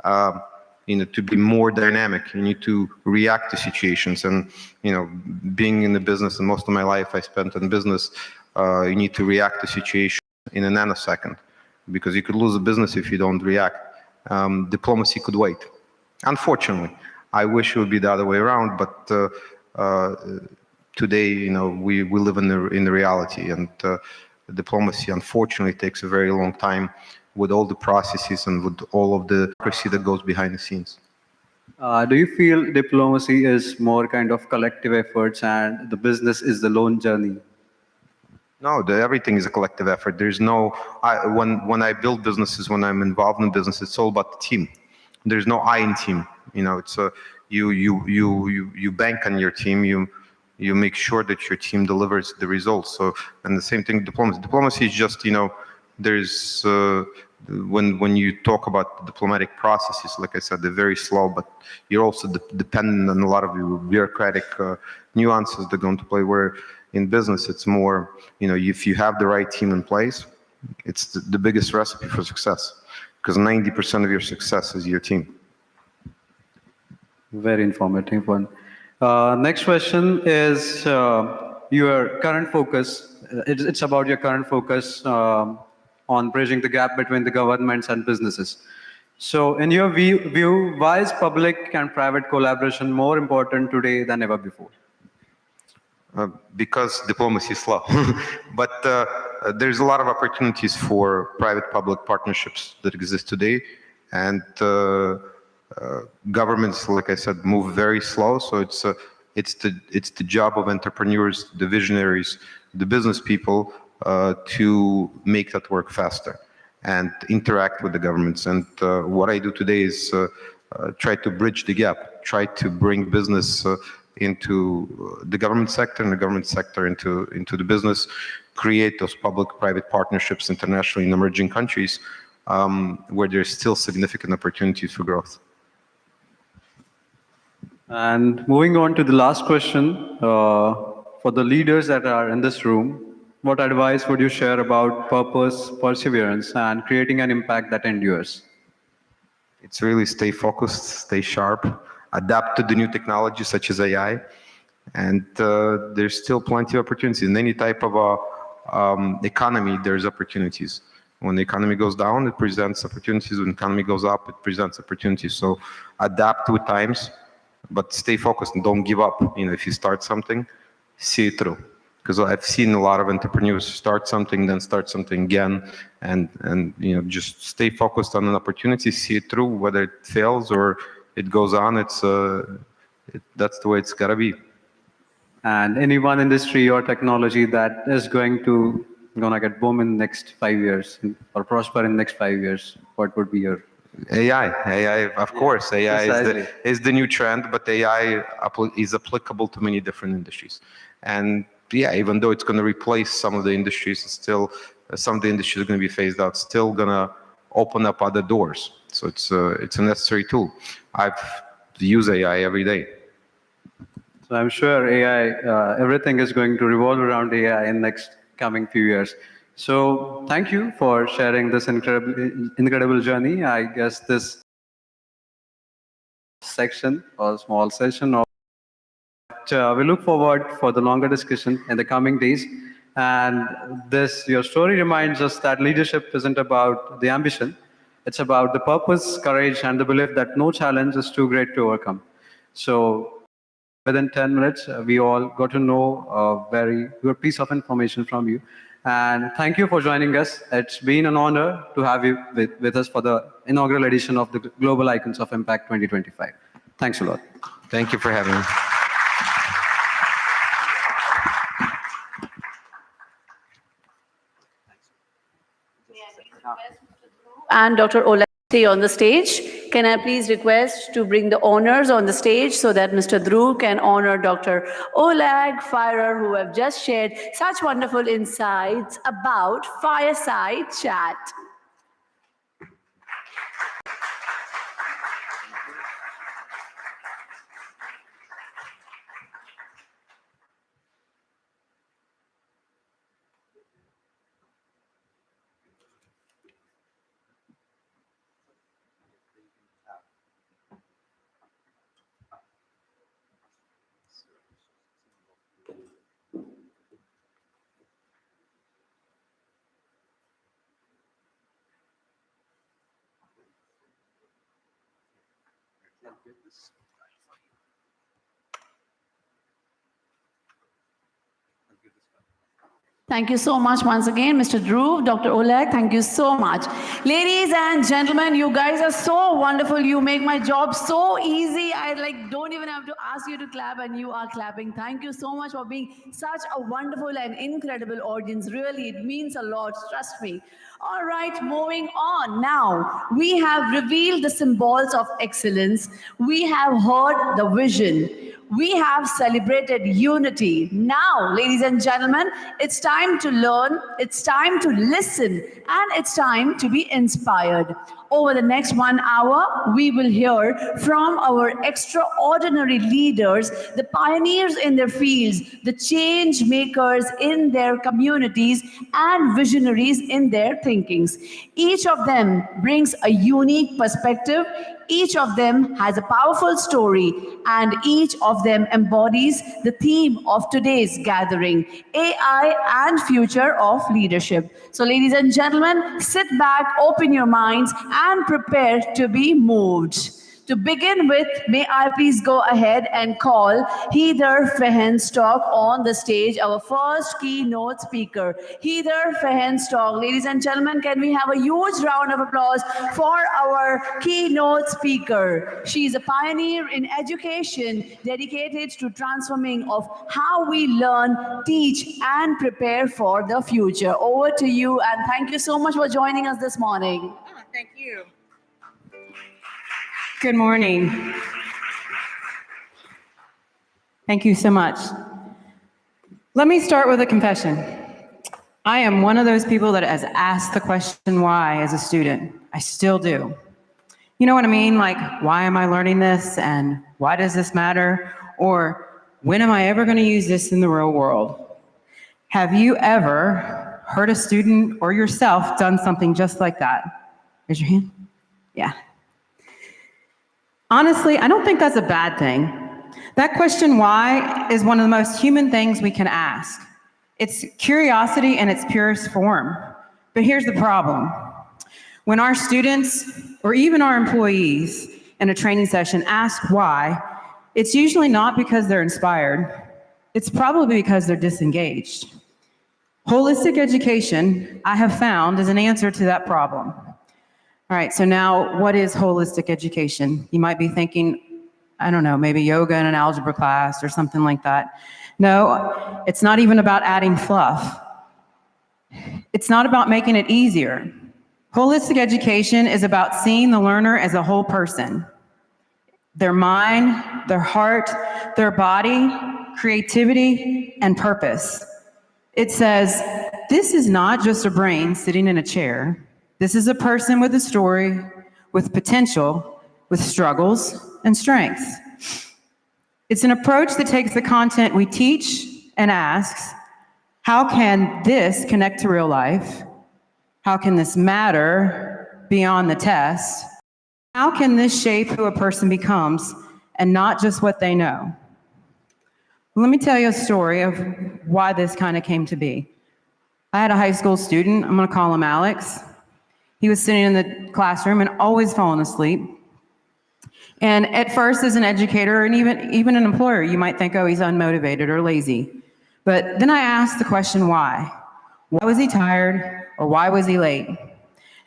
to be more dynamic. You need to react to situations, and being in the business, and most of my life I spent in business, you need to react to situations in a nanosecond, because you could lose a business if you don't react. Diplomacy could wait. Unfortunately, I wish it would be the other way around, but today, we live in the reality, and diplomacy, unfortunately, takes a very long time, with all the processes and with all of the bureaucracy that goes behind the scenes. Do you feel diplomacy is more kind of collective efforts and the business is the lone journey? No, everything is a collective effort. There's no, when I build businesses, when I'm involved in business, it's all about the team. There's no I in team. It's you bank on your team. You make sure that your team delivers the results. So, and the same thing, diplomacy. Diplomacy is just, there's when you talk about diplomatic processes, like I said, they're very slow, but you're also dependent on a lot of bureaucratic nuances that go into play. Where in business, it's more, if you have the right team in place, it's the biggest recipe for success, because 90% of your success is your team. Very informative one. Next question is your current focus. It's about your current focus on bridging the gap between the governments and businesses. So in your view, why is public and private collaboration more important today than ever before? Because diplomacy is slow. But there's a lot of opportunities for private-public partnerships that exist today. And governments, like I said, move very slow. So it's the job of entrepreneurs, the visionaries, the business people, to make that work faster and interact with the governments. And what I do today is try to bridge the gap, try to bring business into the government sector, and the government sector into the business, create those public-private partnerships internationally in emerging countries, where there's still significant opportunities for growth. And moving on to the last question, for the leaders that are in this room, what advice would you share about purpose, perseverance, and creating an impact that endures? It's really stay focused, stay sharp, adapt to the new technologies such as AI, and there's still plenty of opportunities. In any type of economy, there's opportunities. When the economy goes down, it presents opportunities. When the economy goes up, it presents opportunities. So adapt with times, but stay focused and don't give up. If you start something, see it through. Because I've seen a lot of entrepreneurs start something, then start something again, and just stay focused on an opportunity, see it through, whether it fails or it goes on. That's the way it's gotta be. And any one industry or technology that is gonna get boom in the next 5 years or prosper in the next 5 years, what would be your? AI, of course. AI Precisely. is the new trend, but AI is applicable to many different industries. And yeah, even though it's going to replace some of the industries, still some of the industries are going to be phased out. Still going to open up other doors. So it's a necessary tool. I've used AI every day. So I'm sure AI, everything is going to revolve around AI in next coming few years. So thank you for sharing this incredible journey. I guess this section or small session of we look forward for the longer discussion in the coming days. And your story reminds us that leadership isn't about the ambition. It's about the purpose, courage, and the belief that no challenge is too great to overcome. So within 10 minutes, we all got to know a very good piece of information from you. And thank you for joining us. It's been an honor to have you with us for the inaugural edition of the Global Icons of Impact 2025. Thanks a lot. Thank you for having me. And Dr. Oleg stay on the stage. Can I please request to bring the honors on the stage so that Mr. Dhruv can honor Dr. Oleg Firer, who have just shared such wonderful insights about Fireside Chat. Thank you so much once again, Mr. Dhruv, Dr. Oleg, thank you so much. Ladies and gentlemen, you guys are so wonderful. You make my job so easy. I don't even have to ask you to clap and you are clapping. Thank you so much for being such a wonderful and incredible audience. Really, it means a lot, trust me. All right, moving on. Now, we have revealed the symbols of excellence. We have heard the vision. We have celebrated unity. Now, ladies and gentlemen, it's time to learn, it's time to listen, and it's time to be inspired. Over the next 1 hour, we will hear from our extraordinary leaders, the pioneers in their fields, the change makers in their communities, and visionaries in their thinkings. Each of them brings a unique perspective. Each of them has a powerful story, and each of them embodies the theme of today's gathering, AI and future of leadership. So, ladies and gentlemen, sit back, open your minds, and prepare to be moved. To begin with, may I please go ahead and call Heather Fehenstock on the stage, our first keynote speaker. Heather Fehenstock, ladies and gentlemen, can we have a huge round of applause for our keynote speaker? She is a pioneer in education dedicated to transforming of how we learn, teach, and prepare for the future. Over to you, and thank you so much for joining us this morning. Oh, thank you. Good morning. Thank you so much. Let me start with a confession. I am one of those people that has asked the question why as a student. I still do. You know what I mean? Like, why am I learning this? And why does this matter? Or when am I ever going to use this in the real world? Have you ever heard a student or yourself done something just like that? Raise your hand. Yeah. Honestly, I don't think that's a bad thing. That question why is one of the most human things we can ask. It's curiosity in its purest form. But here's the problem. When our students or even our employees in a training session ask why, it's usually not because they're inspired. It's probably because they're disengaged. Holistic education, I have found, is an answer to that problem. All right, so now what is holistic education? You might be thinking, I don't know, maybe yoga in an algebra class or something like that. No, it's not even about adding fluff. It's not about making it easier. Holistic education is about seeing the learner as a whole person. Their mind, their heart, their body, creativity, and purpose. It says, this is not just a brain sitting in a chair. This is a person with a story, with potential, with struggles and strengths. It's an approach that takes the content we teach and asks, how can this connect to real life? How can this matter beyond the test? How can this shape who a person becomes and not just what they know? Let me tell you a story of why this kind of came to be. I had a high school student, I'm going to call him Alex. He was sitting in the classroom and always falling asleep. And at first, as an educator and even an employer, you might think, oh, he's unmotivated or lazy. But then I asked the question, why? Why was he tired, or why was he late?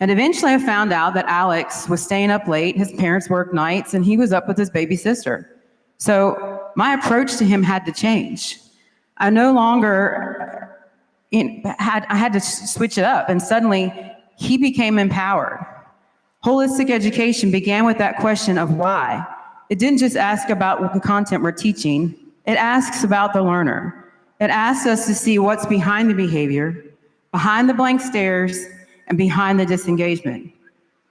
And eventually I found out that Alex was staying up late, his parents worked nights, and he was up with his baby sister. So my approach to him had to change. I no longer I had to switch it up, and suddenly he became empowered. Holistic education began with that question of why. It didn't just ask about the content we're teaching, it asks about the learner. It asks us to see what's behind the behavior, behind the blank stares, and behind the disengagement.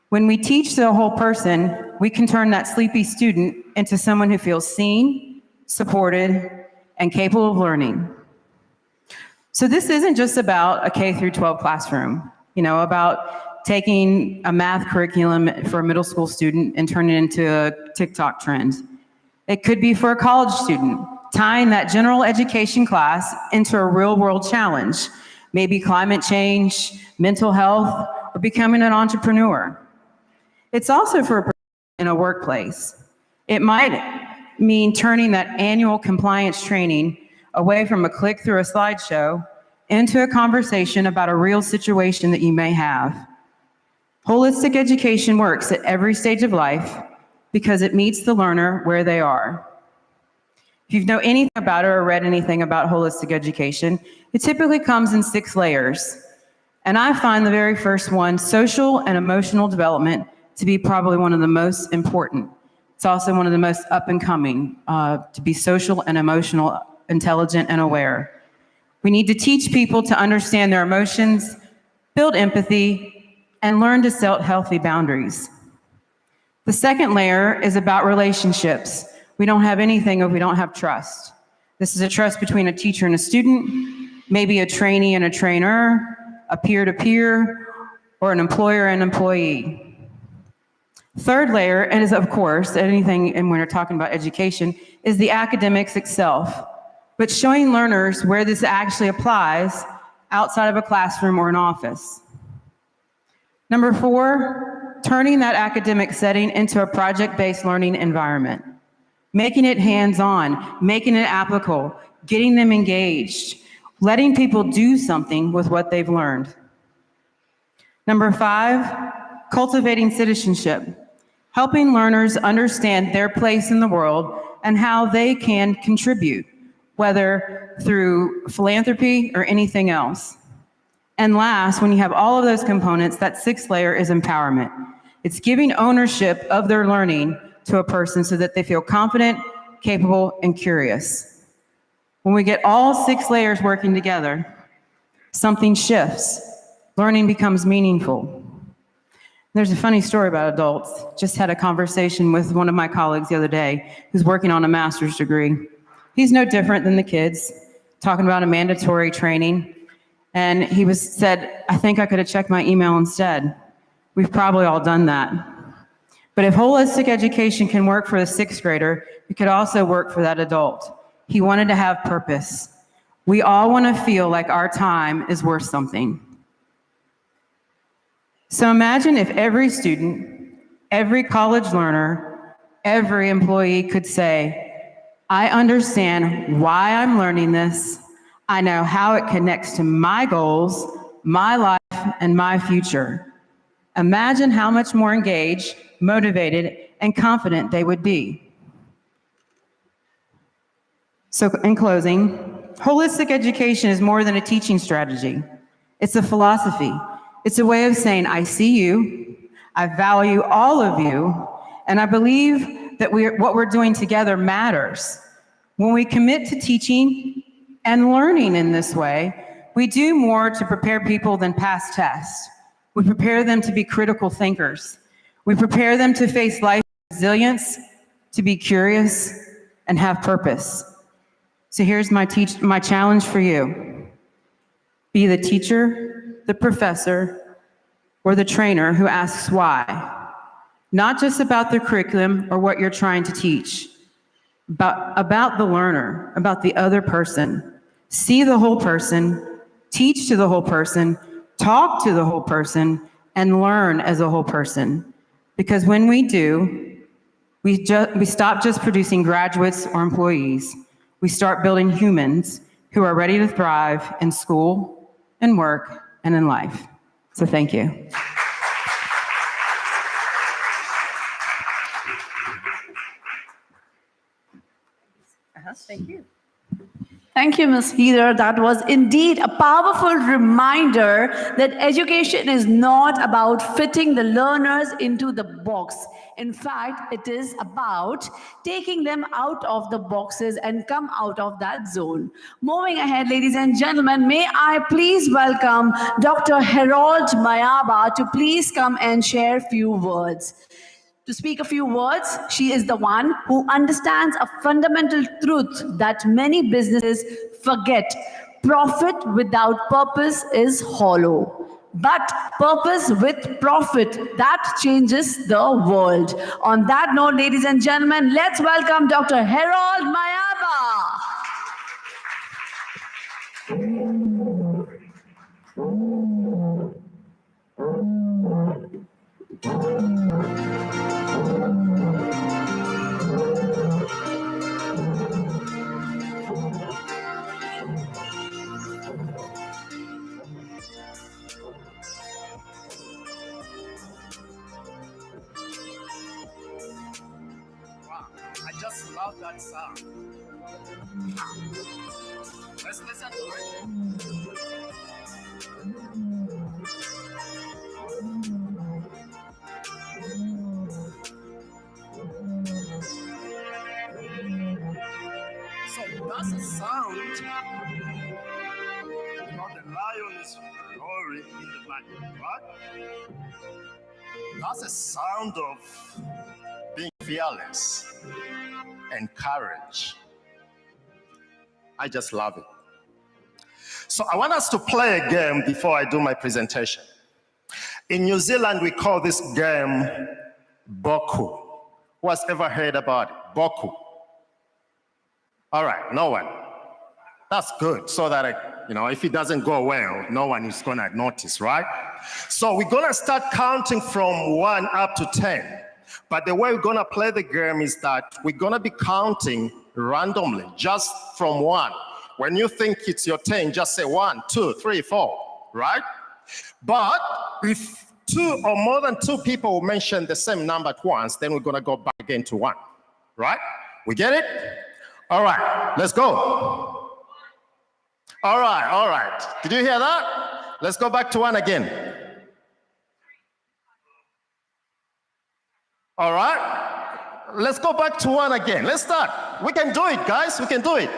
When we teach the whole person, we can turn that sleepy student into someone who feels seen, supported, and capable of learning. So this isn't just about a K through 12 classroom, about taking a math curriculum for a middle school student and turning it into a TikTok trend. It could be for a college student, tying that general education class into a real world challenge, maybe climate change, mental health, or becoming an entrepreneur. It's also for a person in a workplace. It might mean turning that annual compliance training away from a click through a slideshow into a conversation about a real situation that you may have. Holistic education works at every stage of life because it meets the learner where they are. If you know anything about it or read anything about holistic education, it typically comes in 6 layers. And I find the very first one, social and emotional development, to be probably one of the most important. It's also one of the most up and coming, to be social and emotional, intelligent and aware. We need to teach people to understand their emotions, build empathy, and learn to set healthy boundaries. The second layer is about relationships. We don't have anything if we don't have trust. This is a trust between a teacher and a student, maybe a trainee and a trainer, a peer-to-peer, or an employer and employee. Third layer, and is of course, anything, and when we're talking about education, is the academics itself, but showing learners where this actually applies outside of a classroom or an office. Number 4, turning that academic setting into a project-based learning environment, making it hands-on, making it applicable, getting them engaged, letting people do something with what they've learned. Number 5, cultivating citizenship, helping learners understand their place in the world and how they can contribute, whether through philanthropy or anything else. And last, when you have all of those components, that 6th layer is empowerment. It's giving ownership of their learning to a person so that they feel confident, capable, and curious. When we get all 6 layers working together, something shifts. Learning becomes meaningful. There's a funny story about adults. Just had a conversation with one of my colleagues the other day who's working on a master's degree. He's no different than the kids, talking about a mandatory training. And he said, I think I could have checked my email instead. We've probably all done that. But if holistic education can work for the 6th grader, it could also work for that adult. He wanted to have purpose. We all want to feel like our time is worth something. So imagine if every student, every college learner, every employee could say, I understand why I'm learning this. I know how it connects to my goals, my life, and my future. Imagine how much more engaged, motivated, and confident they would be. So in closing, holistic education is more than a teaching strategy. It's a philosophy. It's a way of saying, I see you, I value all of you, and I believe that what we're doing together matters. When we commit to teaching and learning in this way, we do more to prepare people than pass tests. We prepare them to be critical thinkers. We prepare them to face life with resilience, to be curious, and have purpose. So here's my challenge for you. Be the teacher, the professor, or the trainer who asks why. Not just about the curriculum or what you're trying to teach, but about the learner, about the other person. See the whole person, teach to the whole person, talk to the whole person, and learn as a whole person. Because when we do, We stop just producing graduates or employees. We start building humans who are ready to thrive in school, in work, and in life. So thank you. Thank you. Thank you, Ms. Heather. That was indeed a powerful reminder that education is not about fitting the learners into the box. In fact, it is about taking them out of the boxes and come out of that zone. Moving ahead, ladies and gentlemen, may I please welcome Dr. Harold Mayaba to please come and share a few words. To speak a few words, she is the one who understands a fundamental truth that many businesses forget. Profit without purpose is hollow. But purpose with profit, that changes the world. On that note, ladies and gentlemen, let's welcome Dr. Harold Mayaba. I just love that sound. Let's listen to it. So that's a sound. You know, the lion is roaring in the background, right? That's a sound of being fearless and courage. I just love it. So I want us to play a game before I do my presentation. In New Zealand, we call this game Boku. Who has ever heard about it? Boku. All right, no one. That's good, so that, if it doesn't go well, no one is gonna notice, right? So we're gonna start counting from 1 up to 10. But the way we're gonna play the game is that we're gonna be counting randomly, just from 1. When you think it's your turn, just say 1, 2, 3, 4, right? But if 2 or more than 2 people will mention the same number at once, then we're gonna go back again to 1, right? We get it? All right, let's go. All right. Did you hear that? Let's go back to 1 again. All right, let's go back to 1 again. Let's start. We can do it, guys. We can do it.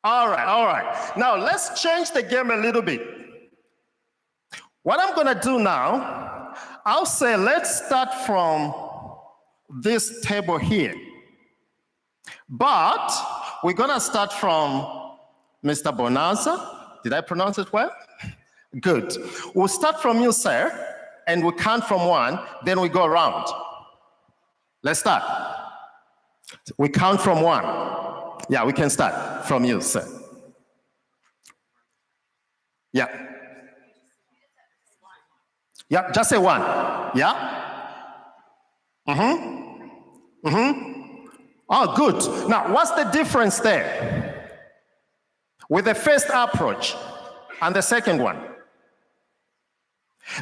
All right. Now, let's change the game a little bit. What I'm going to do now, I'll say let's start from this table here. But we're going to start from Mr. Bonanza. Did I pronounce it well? Good. We'll start from you, sir. And we count from 1, then we go around. Let's start. We count from 1. Yeah, we can start from you, sir. Yeah. Yeah, just say 1. Yeah? Oh, good. Now, what's the difference there with the first approach and the second one?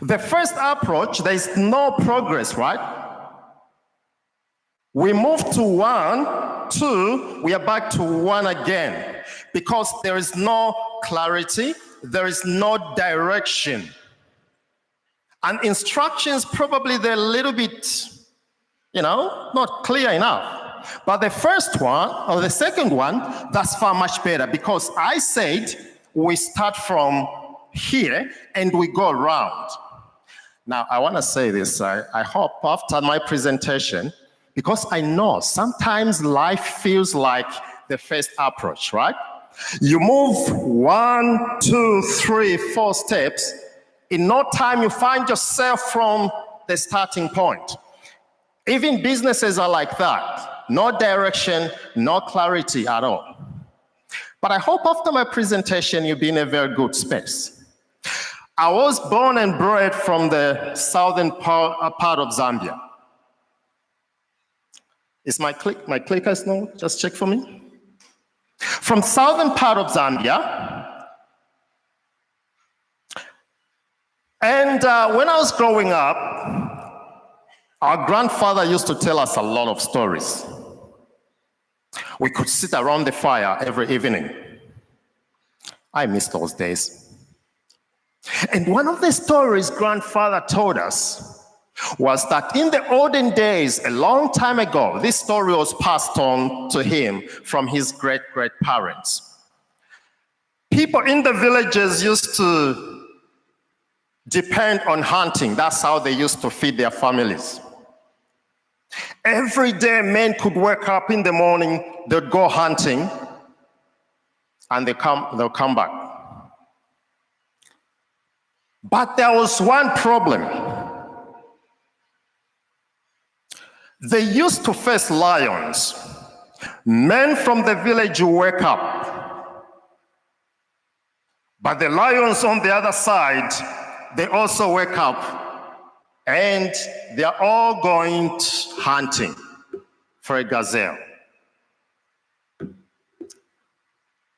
The first approach, there is no progress, right? We move to 1, 2, we are back to 1 again because there is no clarity, there is no direction. And instructions, probably they're a little bit, not clear enough. But the first one, or the second one, that's far much better because I said we start from here and we go around. Now, I want to say this. I hope after my presentation, because I know sometimes life feels like the first approach, right? You move 1, 2, 3, 4 steps. In no time, you find yourself from the starting point. Even businesses are like that. No direction, no clarity at all. But I hope after my presentation, you'll be in a very good space. I was born and bred from the southern part of Zambia. Is my clickers no? Just check for me. From southern part of Zambia. And when I was growing up, our grandfather used to tell us a lot of stories. We could sit around the fire every evening. I miss those days. And one of the stories grandfather told us was that in the olden days, a long time ago, this story was passed on to him from his great-great-parents. People in the villages used to depend on hunting. That's how they used to feed their families. Every day, men could wake up in the morning, they'd go hunting, and they'll come back. But there was one problem. They used to face lions. Men from the village would wake up. But the lions on the other side, they also wake up. And they're all going hunting for a gazelle.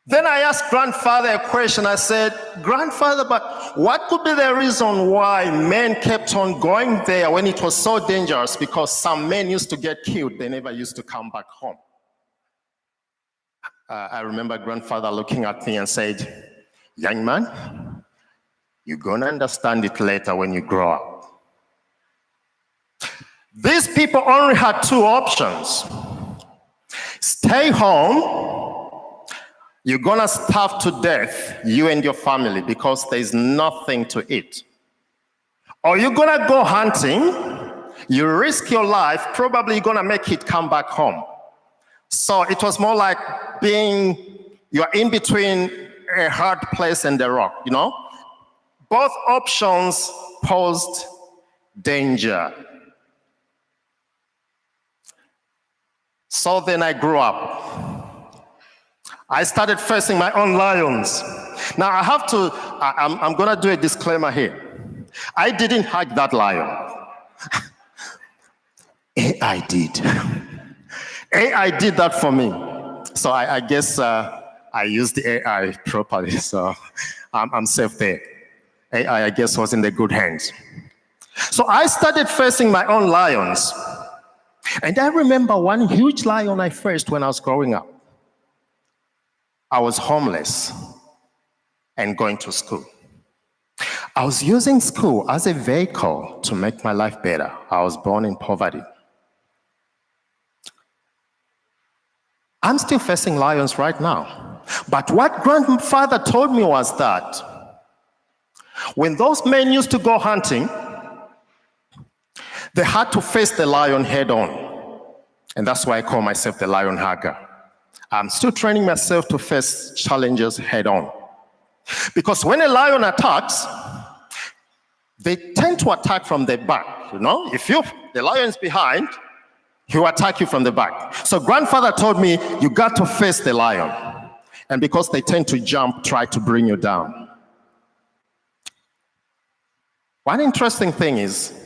Then I asked grandfather a question. I said, grandfather, but what could be the reason why men kept on going there when it was so dangerous? Because some men used to get killed. They never used to come back home. I remember grandfather looking at me and said, young man, you're going to understand it later when you grow up. These people only had two options. Stay home. You're gonna starve to death, you and your family, because there's nothing to eat. Or you're gonna go hunting, you risk your life, probably you're gonna make it come back home. So it was more like you're in between a hard place and a rock, you know? Both options posed danger. So then I grew up. I started facing my own lions. Now I'm gonna do a disclaimer here. I didn't hug that lion. AI did. AI did that for me. So I guess I used the AI properly, so I'm safe there. AI, I guess, was in the good hands. So I started facing my own lions. And I remember one huge lion I faced when I was growing up. I was homeless and going to school. I was using school as a vehicle to make my life better. I was born in poverty. I'm still facing lions right now. But what grandfather told me was that when those men used to go hunting, they had to face the lion head on. And that's why I call myself the lion hugger. I'm still training myself to face challenges head on. Because when a lion attacks, they tend to attack from the back, you know? If the lion's behind, he'll attack you from the back. So grandfather told me, you got to face the lion. And because they tend to jump, try to bring you down. One interesting thing is,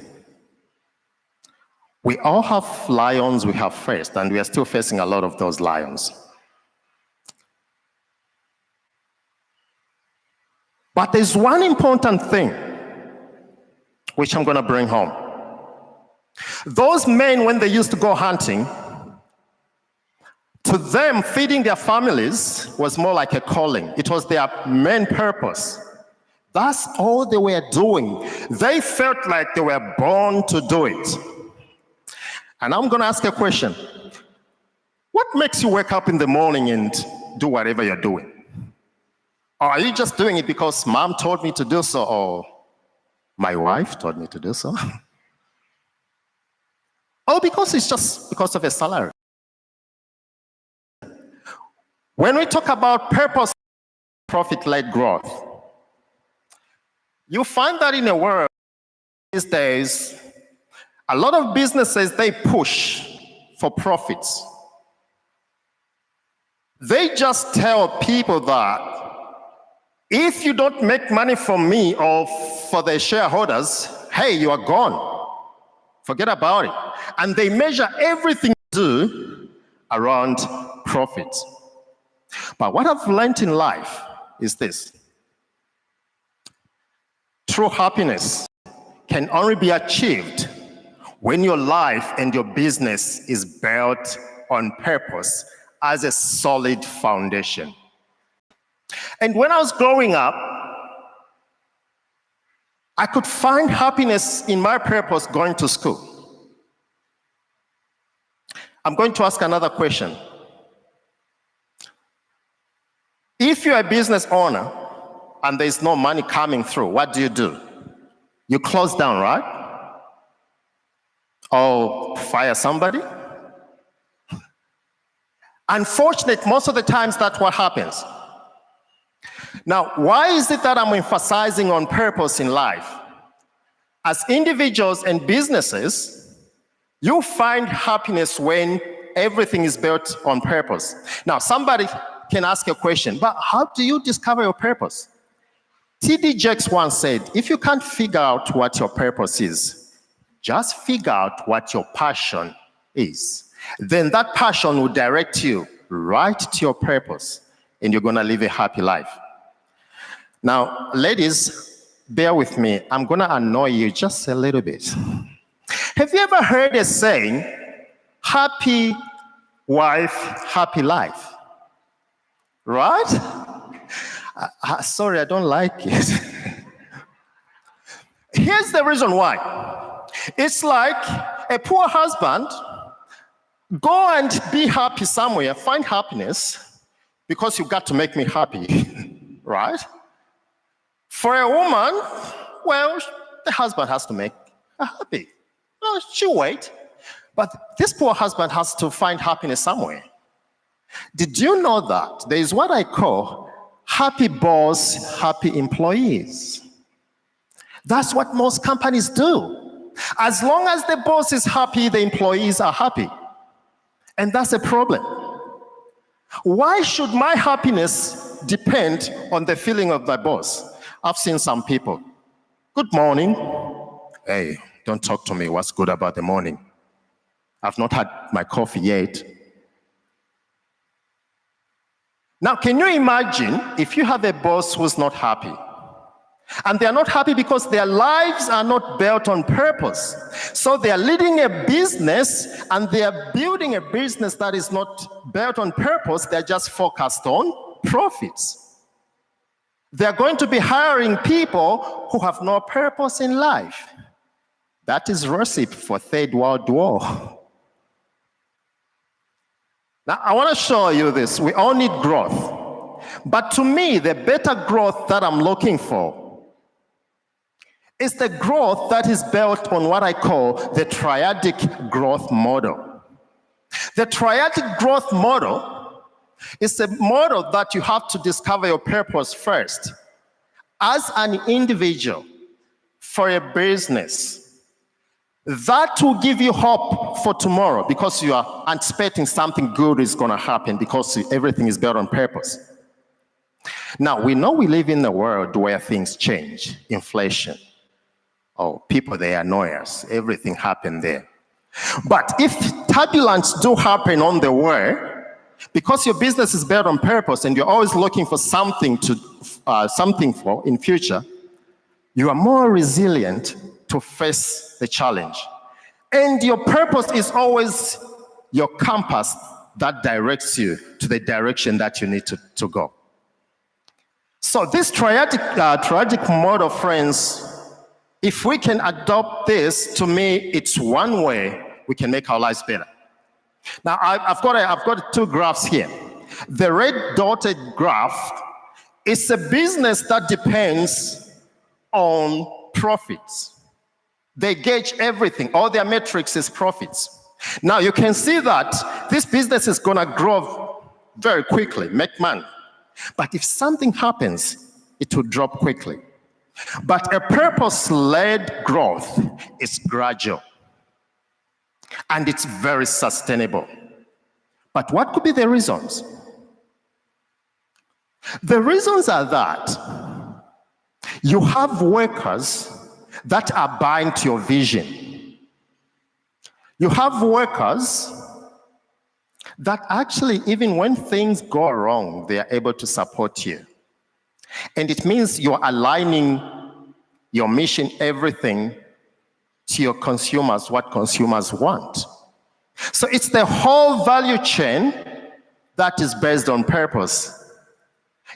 we all have lions we have faced, and we are still facing a lot of those lions. But there's one important thing which I'm going to bring home. Those men, when they used to go hunting, to them, feeding their families was more like a calling. It was their main purpose. That's all they were doing. They felt like they were born to do it. And I'm going to ask a question. What makes you wake up in the morning and do whatever you're doing? Or are you just doing it because mom told me to do so, or my wife told me to do so? Or because it's just because of a salary? When we talk about purpose, profit-led growth, you find that in a world these days, a lot of businesses, they push for profits. They just tell people that if you don't make money for me or for the shareholders, hey, you are gone. Forget about it. And they measure everything do around profits. But what I've learned in life is this. True happiness can only be achieved when your life and your business is built on purpose as a solid foundation. And when I was growing up, I could find happiness in my purpose going to school. I'm going to ask another question. If you're a business owner and there's no money coming through, what do? You close down, right? Or fire somebody? Unfortunately, most of the times that's what happens. Now, why is it that I'm emphasizing on purpose in life? As individuals and businesses, you find happiness when everything is built on purpose. Now, somebody can ask a question, but how do you discover your purpose? T.D. Jakes once said, if you can't figure out what your purpose is, just figure out what your passion is. Then that passion will direct you right to your purpose, and you're going to live a happy life. Now, ladies, bear with me. I'm going to annoy you just a little bit. Have you ever heard a saying, happy wife, happy life? Right? Sorry, I don't like it. Here's the reason why. It's like a poor husband, go and be happy somewhere, find happiness, because you've got to make me happy, right? For a woman, well, the husband has to make her happy. Well, she'll wait. But this poor husband has to find happiness somewhere. Did you know that there is what I call happy boss, happy employees? That's what most companies do. As long as the boss is happy, the employees are happy. And that's a problem. Why should my happiness depend on the feeling of my boss? I've seen some people. Good morning. Hey, don't talk to me. What's good about the morning? I've not had my coffee yet. Now, can you imagine if you have a boss who's not happy? And they're not happy because their lives are not built on purpose. So they're leading a business and they're building a business that is not built on purpose. They're just focused on profits. They're going to be hiring people who have no purpose in life. That is recipe for Third World War. Now, I want to show you this. We all need growth. But to me, the better growth that I'm looking for is the growth that is built on what I call the triadic growth model. The triadic growth model is a model that you have to discover your purpose first. As an individual, for a business, that will give you hope for tomorrow because you are anticipating something good is going to happen because everything is built on purpose. Now, we know we live in a world where things change, inflation. Oh, people, they annoy us. Everything happened there. But if turbulence do happen on the way, because your business is built on purpose and you're always looking for something for in future, you are more resilient to face the challenge. And your purpose is always your compass that directs you to the direction that you need to go. So this triadic model, friends, if we can adopt this, to me, it's one way we can make our lives better. Now, I've got two graphs here. The red dotted graph is a business that depends on profits. They gauge everything. All their metrics is profits. Now, you can see that this business is going to grow very quickly, make money. But if something happens, it will drop quickly. But a purpose-led growth is gradual. And it's very sustainable. But what could be the reasons? The reasons are that you have workers that are buying to your vision. You have workers that actually, even when things go wrong, they are able to support you. And it means you're aligning your mission, everything, to your consumers, what consumers want. So it's the whole value chain that is based on purpose.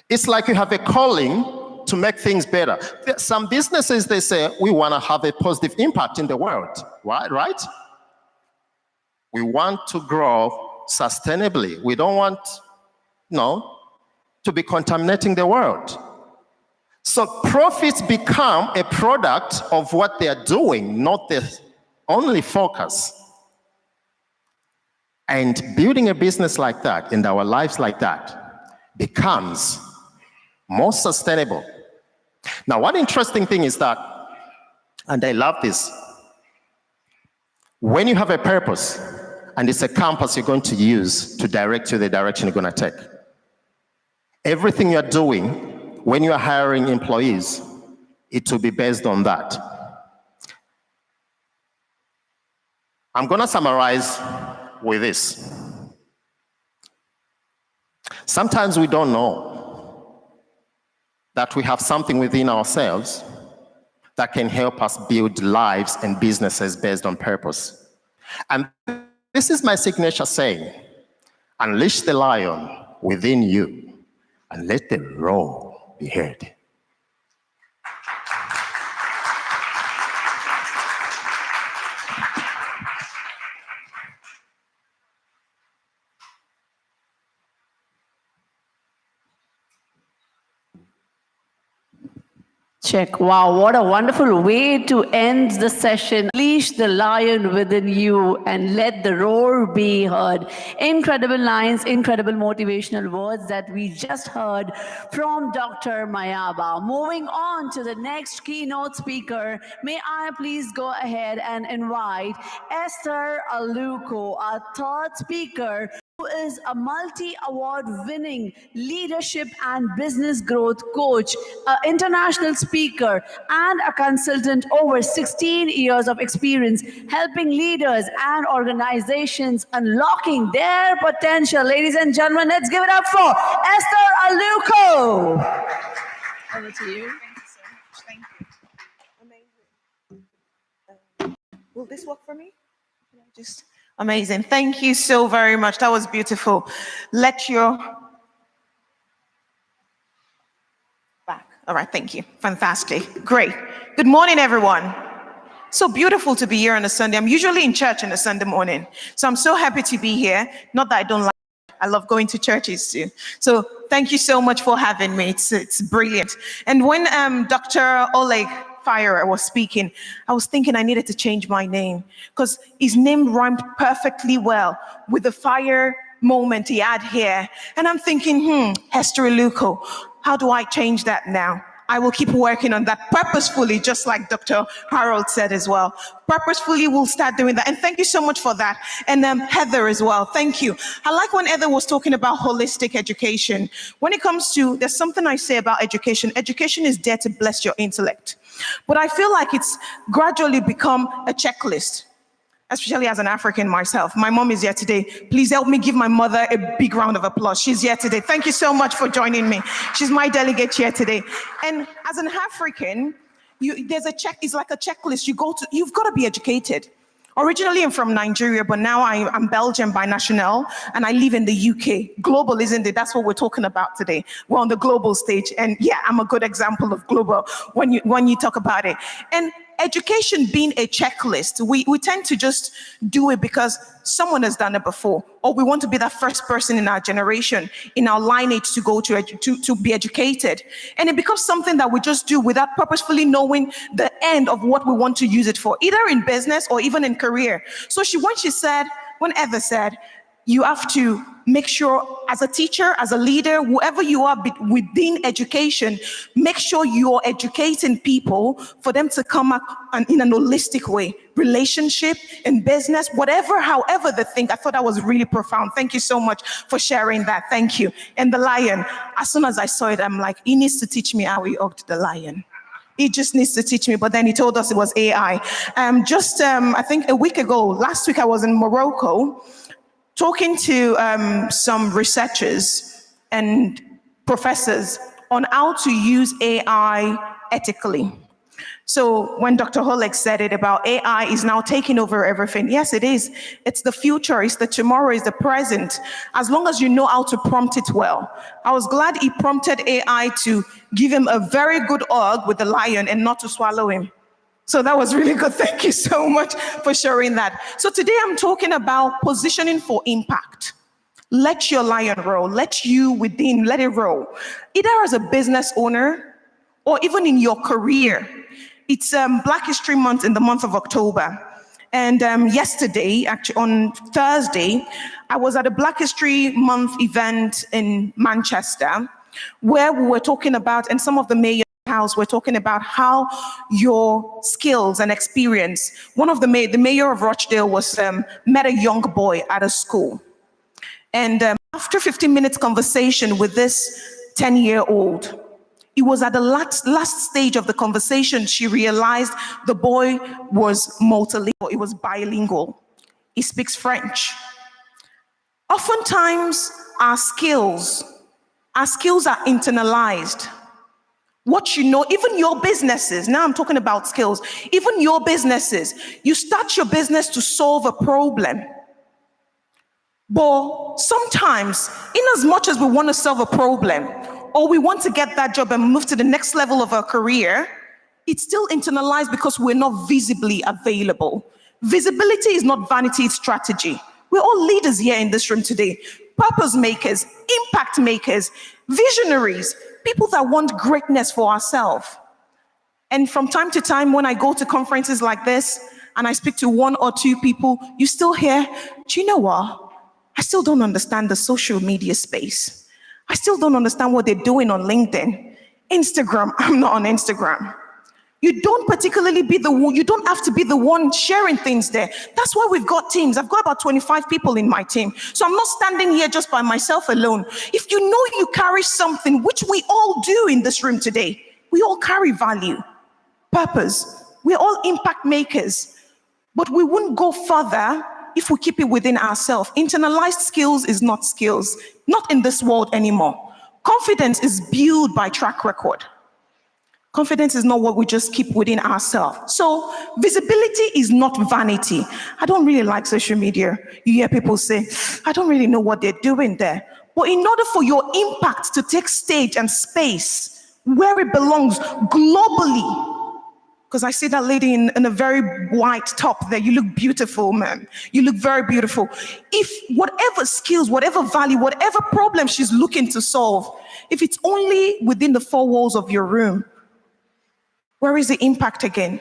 It's like you have a calling to make things better. Some businesses, they say, we want to have a positive impact in the world, right? We want to grow sustainably. We don't want, to be contaminating the world. So profits become a product of what they are doing, not the only focus. And building a business like that, in our lives like that, becomes more sustainable. Now, one interesting thing is that, and I love this, when you have a purpose, and it's a compass you're going to use to direct you the direction you're going to take, everything you're doing, when you're hiring employees, it will be based on that. I'm going to summarize with this. Sometimes we don't know that we have something within ourselves that can help us build lives and businesses based on purpose. And this is my signature saying: unleash the lion within you and let the roar be heard. Check. Wow, what a wonderful way to end the session. Unleash the lion within you and let the roar be heard. Incredible lines, incredible motivational words that we just heard from Dr. Mayaba. Moving on to the next keynote speaker, may I please go ahead and invite Esther Aluko, our third speaker, who is a multi-award winning leadership and business growth coach, an international speaker, and a consultant, over 16 years of experience helping leaders and organizations unlocking their potential. Ladies and gentlemen, let's give it up for Esther Aluko. Over to you. Thank you so much. Thank you. Amazing. Will this work for me? Just amazing. Thank you so very much. That was beautiful. Let your back. All right. Thank you. Fantastic. Great. Good morning, everyone. So beautiful to be here on a Sunday. I'm usually in church on a Sunday morning, so I'm so happy to be here. Not that I don't like it. I love going to churches too. So thank you so much for having me. It's brilliant. And when Dr. Oleg was speaking, I was thinking I needed to change my name because his name rhymed perfectly well with the fire moment he had here. And I'm thinking, Esther Aluko, how do I change that now? I will keep working on that purposefully, just like Dr. Harold said as well. Purposefully, we'll start doing that. And thank you so much for that. And Heather as well, thank you. I like when Heather was talking about holistic education. When it comes to, there's something I say about education. Education is there to bless your intellect. But I feel like it's gradually become a checklist, especially as an African myself. My mom is here today. Please help me give my mother a big round of applause. She's here today. Thank you so much for joining me. She's my delegate here today. And as an African, there's a check. It's like a checklist. You've got to be educated. Originally, I'm from Nigeria, but now I'm Belgian by national, and I live in the UK. Global, isn't it? That's what we're talking about today. We're on the global stage, and yeah, I'm a good example of global when you talk about it. And education being a checklist, we tend to just do it because someone has done it before, or we want to be that first person in our generation, in our lineage to go to be educated. And it becomes something that we just do without purposefully knowing the end of what we want to use it for, either in business or even in career. So when Heather said, you have to make sure as a teacher, as a leader, whoever you are within education, make sure you're educating people for them to come up in an holistic way, relationship, in business, however they think. I thought that was really profound. Thank you so much for sharing that. Thank you. And the lion, as soon as I saw it, I'm like, he needs to teach me how he hugged the lion. He just needs to teach me, but then he told us it was AI. I think a week ago, last week I was in Morocco, talking to some researchers and professors on how to use AI ethically. So when Dr. Oleg said it about AI is now taking over everything, yes, it is. It's the future, it's the tomorrow, it's the present, as long as you know how to prompt it well. I was glad he prompted AI to give him a very good hug with the lion and not to swallow him. So that was really good. Thank you so much for sharing that. So today I'm talking about positioning for impact. Let your lion roll. Let you within, let it roll. Either as a business owner or even in your career. It's Black History Month in the month of October. And yesterday, actually on Thursday, I was at a Black History Month event in Manchester where we were talking about, and some of the mayors house, we're talking about how your skills and experience. One of the mayor of Rochdale was met a young boy at a school. And after 15 minutes conversation with this 10-year-old, it was at the last stage of the conversation, she realized the boy was multilingual, he was bilingual. He speaks French. Oftentimes, our skills are internalized. What you know, even your businesses, now I'm talking about skills, even your businesses, you start your business to solve a problem. But sometimes, in as much as we want to solve a problem, or we want to get that job and move to the next level of our career, it's still internalized because we're not visibly available. Visibility is not vanity, it's strategy. We're all leaders here in this room today. Purpose makers, impact makers, visionaries, people that want greatness for ourselves. And from time to time, when I go to conferences like this, and I speak to one or two people, you still hear, do you know what? I still don't understand the social media space. I still don't understand what they're doing on LinkedIn. Instagram, I'm not on Instagram. You don't particularly be the one, you don't have to be the one sharing things there. That's why we've got teams. I've got about 25 people in my team. So I'm not standing here just by myself alone. If you know you carry something, which we all do in this room today, we all carry value, purpose. We're all impact makers, but we wouldn't go further if we keep it within ourselves. Internalized skills is not skills, not in this world anymore. Confidence is built by track record. Confidence is not what we just keep within ourselves. So visibility is not vanity. I don't really like social media. You hear people say, I don't really know what they're doing there. But in order for your impact to take stage and space where it belongs globally, because I see that lady in a very white top there. You look beautiful, ma'am. You look very beautiful. If whatever skills, whatever value, whatever problem she's looking to solve, if it's only within the four walls of your room, where is the impact again?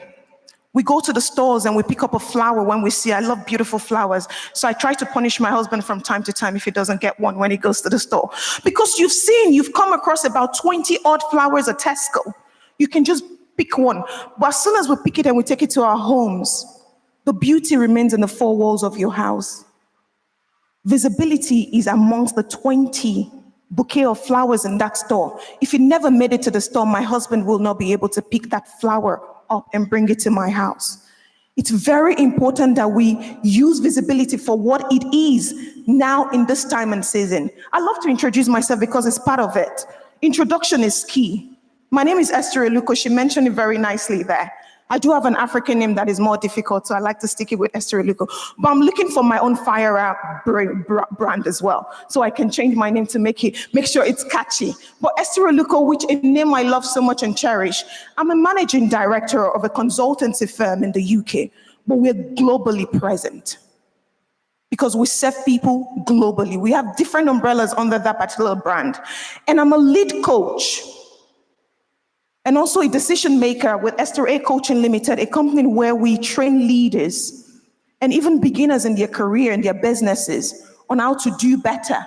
We go to the stores and we pick up a flower when we see, I love beautiful flowers. So I try to punish my husband from time to time if he doesn't get one when he goes to the store. Because you've come across about 20 odd flowers at Tesco. You can just pick one. But as soon as we pick it and we take it to our homes, the beauty remains in the four walls of your house. Visibility is amongst the 20 bouquet of flowers in that store. If it never made it to the store, my husband will not be able to pick that flower up and bring it to my house. It's very important that we use visibility for what it is now in this time and season. I love to introduce myself because it's part of it. Introduction is key. My name is Esther Eluko. She mentioned it very nicely there. I do have an African name that is more difficult, so I like to stick it with Esther Eluko. But I'm looking for my own fire brand as well, so I can change my name to make sure it's catchy. But Esther Eluko, which a name I love so much and cherish, I'm a managing director of a consultancy firm in the UK, but we're globally present because we serve people globally. We have different umbrellas under that particular brand. And I'm a lead coach and also a decision maker with Esther A Coaching Limited, a company where we train leaders and even beginners in their career and their businesses on how to do better.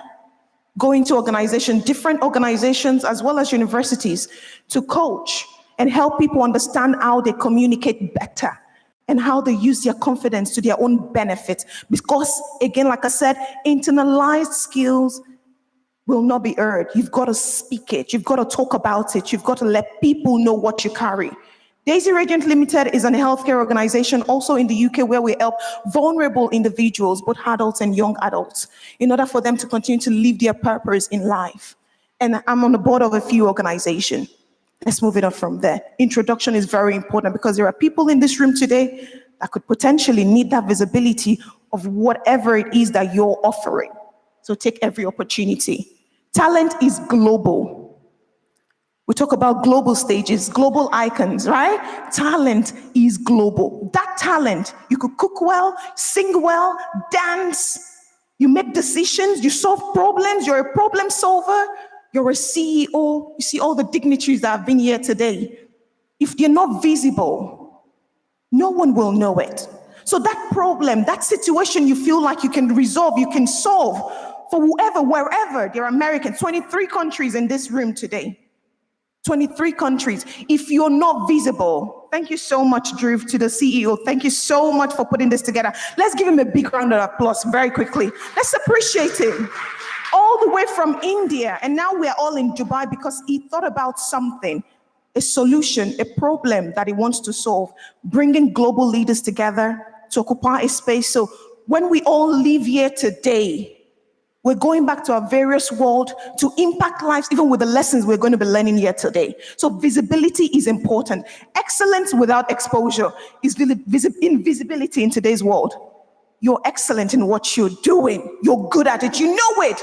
Going to organizations, different organizations, as well as universities, to coach and help people understand how they communicate better and how they use their confidence to their own benefit. Because, again, like I said, internalized skills will not be heard. You've got to speak it. You've got to talk about it. You've got to let people know what you carry. Daisy Radiant Limited is a healthcare organization also in the UK where we help vulnerable individuals, both adults and young adults, in order for them to continue to live their purpose in life. And I'm on the board of a few organizations. Let's move it on from there. Introduction is very important because there are people in this room today that could potentially need that visibility of whatever it is that you're offering. So take every opportunity. Talent is global. We talk about global stages, global icons, right? Talent is global. That talent, you could cook well, sing well, dance, you make decisions, you solve problems, you're a problem solver, you're a CEO. You see all the dignitaries that have been here today. If they're not visible, no one will know it. So that problem, that situation you feel like you can resolve, you can solve for whoever, wherever, they're Americans, 23 countries in this room today. 23 countries. If you're not visible, thank you so much, Drew, to the CEO. Thank you so much for putting this together. Let's give him a big round of applause very quickly. Let's appreciate him. All the way from India, and now we're all in Dubai because he thought about something, a solution, a problem that he wants to solve, bringing global leaders together to occupy a space. So when we all live here today, we're going back to our various world to impact lives, even with the lessons we're going to be learning here today. So visibility is important. Excellence without exposure is invisibility in today's world. You're excellent in what you're doing. You're good at it. You know it.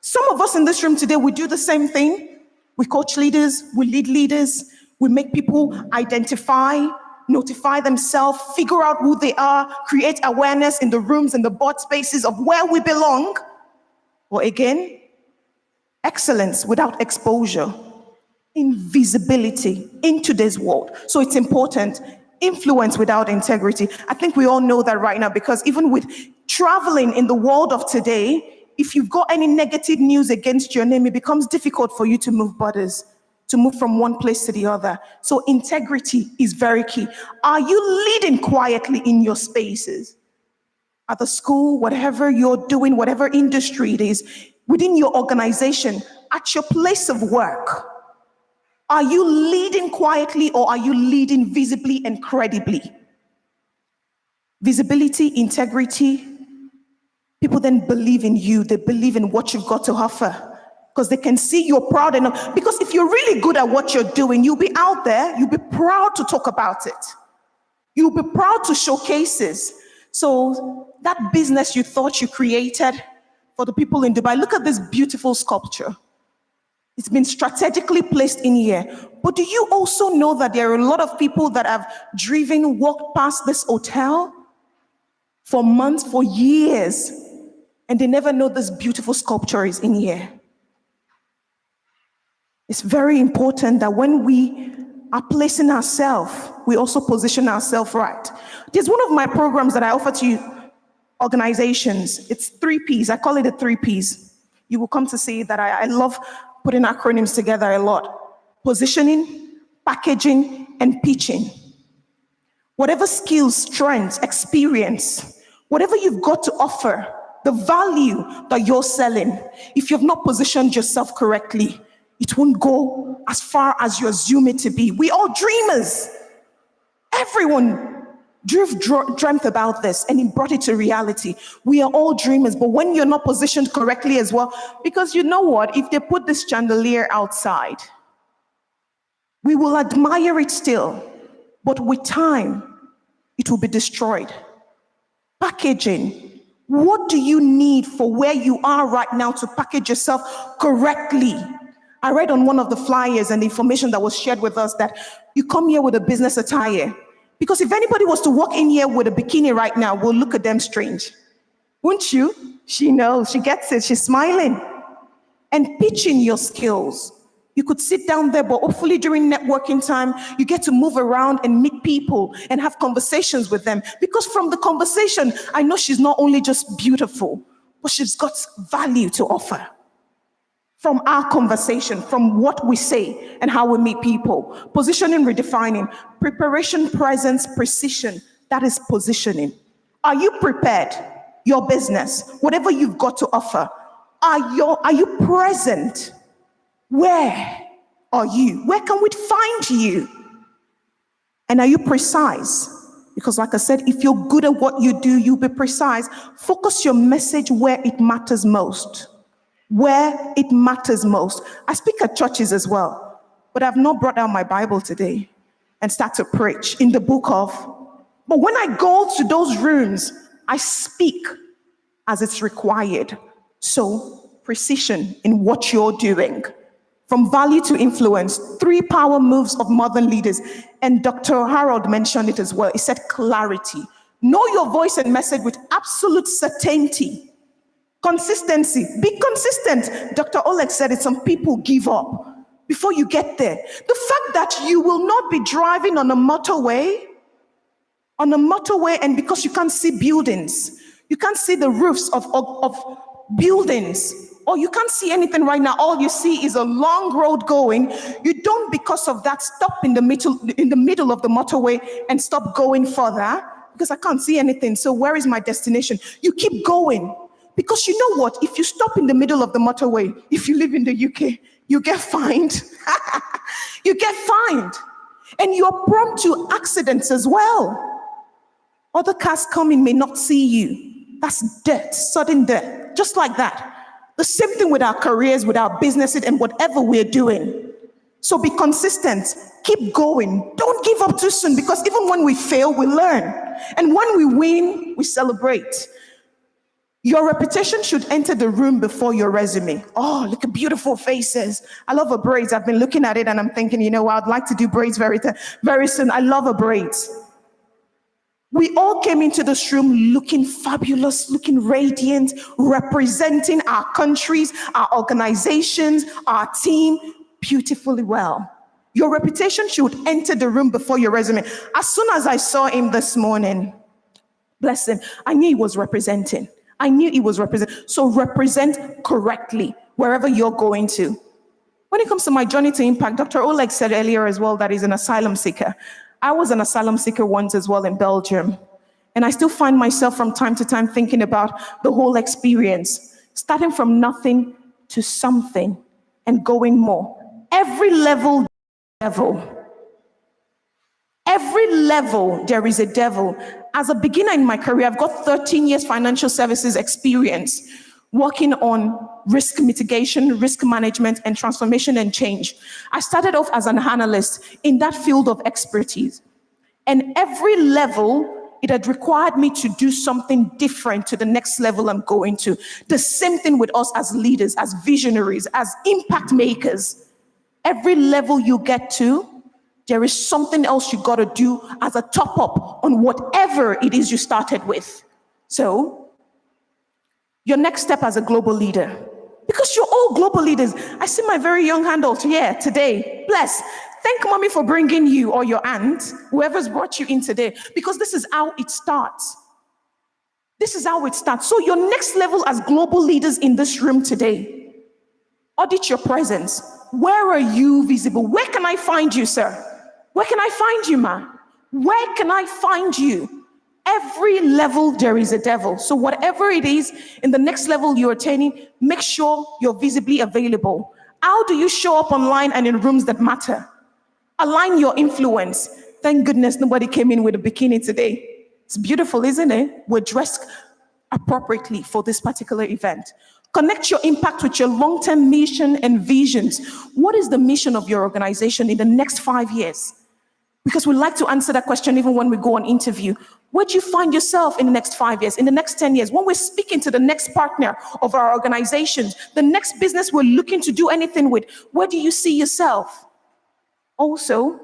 Some of us in this room today, we do the same thing. We coach leaders, we lead leaders, we make people identify, notify themselves, figure out who they are, create awareness in the rooms and the board spaces of where we belong. Or again, excellence without exposure, invisibility in today's world. So it's important. Influence without integrity. I think we all know that right now because even with traveling in the world of today, if you've got any negative news against your name, it becomes difficult for you to move borders, to move from one place to the other. So integrity is very key. Are you leading quietly in your spaces? At the school, whatever you're doing, whatever industry it is, within your organization, at your place of work, are you leading quietly or are you leading visibly and credibly? Visibility, integrity, people then believe in you, they believe in what you've got to offer because they can see you're proud enough. Because if you're really good at what you're doing, you'll be out there, you'll be proud to talk about it. You'll be proud to showcase it. So that business you thought you created for the people in Dubai, look at this beautiful sculpture. It's been strategically placed in here. But do you also know that there are a lot of people that have walked past this hotel for months, for years, and they never know this beautiful sculpture is in here? It's very important that when we are placing ourselves, we also position ourselves right. There's one of my programs that I offer to organizations. It's 3 Ps. I call it the 3 Ps. You will come to see that I love putting acronyms together a lot. Positioning, packaging, and pitching. Whatever skills, strengths, experience, whatever you've got to offer, the value that you're selling, if you've not positioned yourself correctly, it won't go as far as you assume it to be. We all dreamers. Everyone dreamt about this and he brought it to reality. We are all dreamers, but when you're not positioned correctly as well, because you know what, if they put this chandelier outside, we will admire it still, but with time, it will be destroyed. Packaging. What do you need for where you are right now to package yourself correctly? I read on one of the flyers and the information that was shared with us that you come here with a business attire. Because if anybody was to walk in here with a bikini right now, we'll look at them strange. Wouldn't you? She knows, she gets it, she's smiling. And pitching your skills. You could sit down there, but hopefully during networking time, you get to move around and meet people and have conversations with them. Because from the conversation, I know she's not only just beautiful, but she's got value to offer. From our conversation, from what we say and how we meet people. Positioning, redefining. Preparation, presence, precision. That is positioning. Are you prepared? Your business, whatever you've got to offer. Are you present? Where are you? Where can we find you? And are you precise? Because like I said, if you're good at what you do, you'll be precise. Focus your message where it matters most. Where it matters most. I speak at churches as well, but I've not brought out my Bible today and start to preach in the book of. But when I go to those rooms, I speak as it's required. So, precision in what you're doing. From value to influence, 3 power moves of modern leaders. And Dr. Harold mentioned it as well. He said clarity. Know your voice and message with absolute certainty. Consistency. Be consistent. Dr. Oleg said it. Some people give up before you get there. The fact that you will not be driving on a motorway, and because you can't see buildings, you can't see the roofs of buildings, or you can't see anything right now, all you see is a long road going, you don't because of that stop in the middle of the motorway and stop going further because I can't see anything. So where is my destination? You keep going because you know what? If you stop in the middle of the motorway, if you live in the UK, you get fined. You get fined. And you're prone to accidents as well. Other cars coming may not see you. That's death, sudden death, just like that. The same thing with our careers, with our businesses, and whatever we're doing. So be consistent. Keep going. Don't give up too soon, because even when we fail, we learn. And when we win, we celebrate. Your reputation should enter the room before your resume. Oh, look at beautiful faces. I love her braids. I've been looking at it and I'm thinking, I'd like to do braids very soon. I love her braids. We all came into this room looking fabulous, looking radiant, representing our countries, our organizations, our team beautifully well. Your reputation should enter the room before your resume. As soon as I saw him this morning, bless him, I knew he was representing. So represent correctly wherever you're going to. When it comes to my journey to impact, Dr. Oleg said earlier as well that he's an asylum seeker. I was an asylum seeker once as well in Belgium. And I still find myself from time to time thinking about the whole experience, starting from nothing to something and going more. Every level, devil. Every level, there is a devil. As a beginner in my career, I've got 13 years financial services experience working on risk mitigation, risk management, and transformation and change. I started off as an analyst in that field of expertise. And every level, it had required me to do something different to the next level I'm going to. The same thing with us as leaders, as visionaries, as impact makers. Every level you get to, there is something else you got to do as a top up on whatever it is you started with. So, your next step as a global leader, because you're all global leaders. I see my very young hand out here today. Bless. Thank mommy for bringing you, or your aunt, whoever's brought you in today, because this is how it starts. This is how it starts. So your next level as global leaders in this room today, audit your presence. Where are you visible? Where can I find you, sir? Where can I find you, ma? Where can I find you? Every level, there is a devil. So whatever it is, in the next level you're attaining, make sure you're visibly available. How do you show up online and in rooms that matter? Align your influence. Thank goodness nobody came in with a bikini today. It's beautiful, isn't it? We're dressed appropriately for this particular event. Connect your impact with your long-term mission and visions. What is the mission of your organization in the next 5 years? Because we like to answer that question even when we go on interview. Where do you find yourself in the next 5 years, in the next 10 years? When we're speaking to the next partner of our organizations, the next business we're looking to do anything with, where do you see yourself? Also,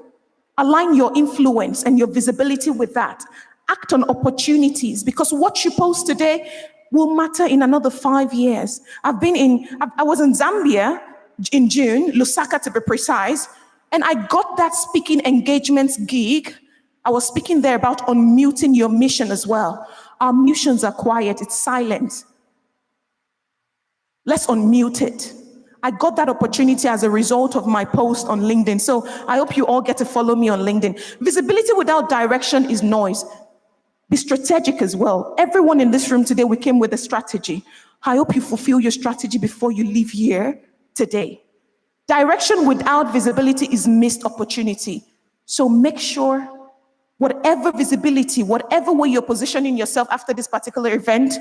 align your influence and your visibility with that. Act on opportunities, because what you post today will matter in another 5 years. I was in Zambia in June, Lusaka to be precise, and I got that speaking engagements gig. I was speaking there about unmuting your mission as well. Our missions are quiet, it's silent. Let's unmute it. I got that opportunity as a result of my post on LinkedIn. So I hope you all get to follow me on LinkedIn. Visibility without direction is noise. Be strategic as well. Everyone in this room today, we came with a strategy. I hope you fulfill your strategy before you leave here today. Direction without visibility is missed opportunity. So make sure whatever visibility, whatever way you're positioning yourself after this particular event,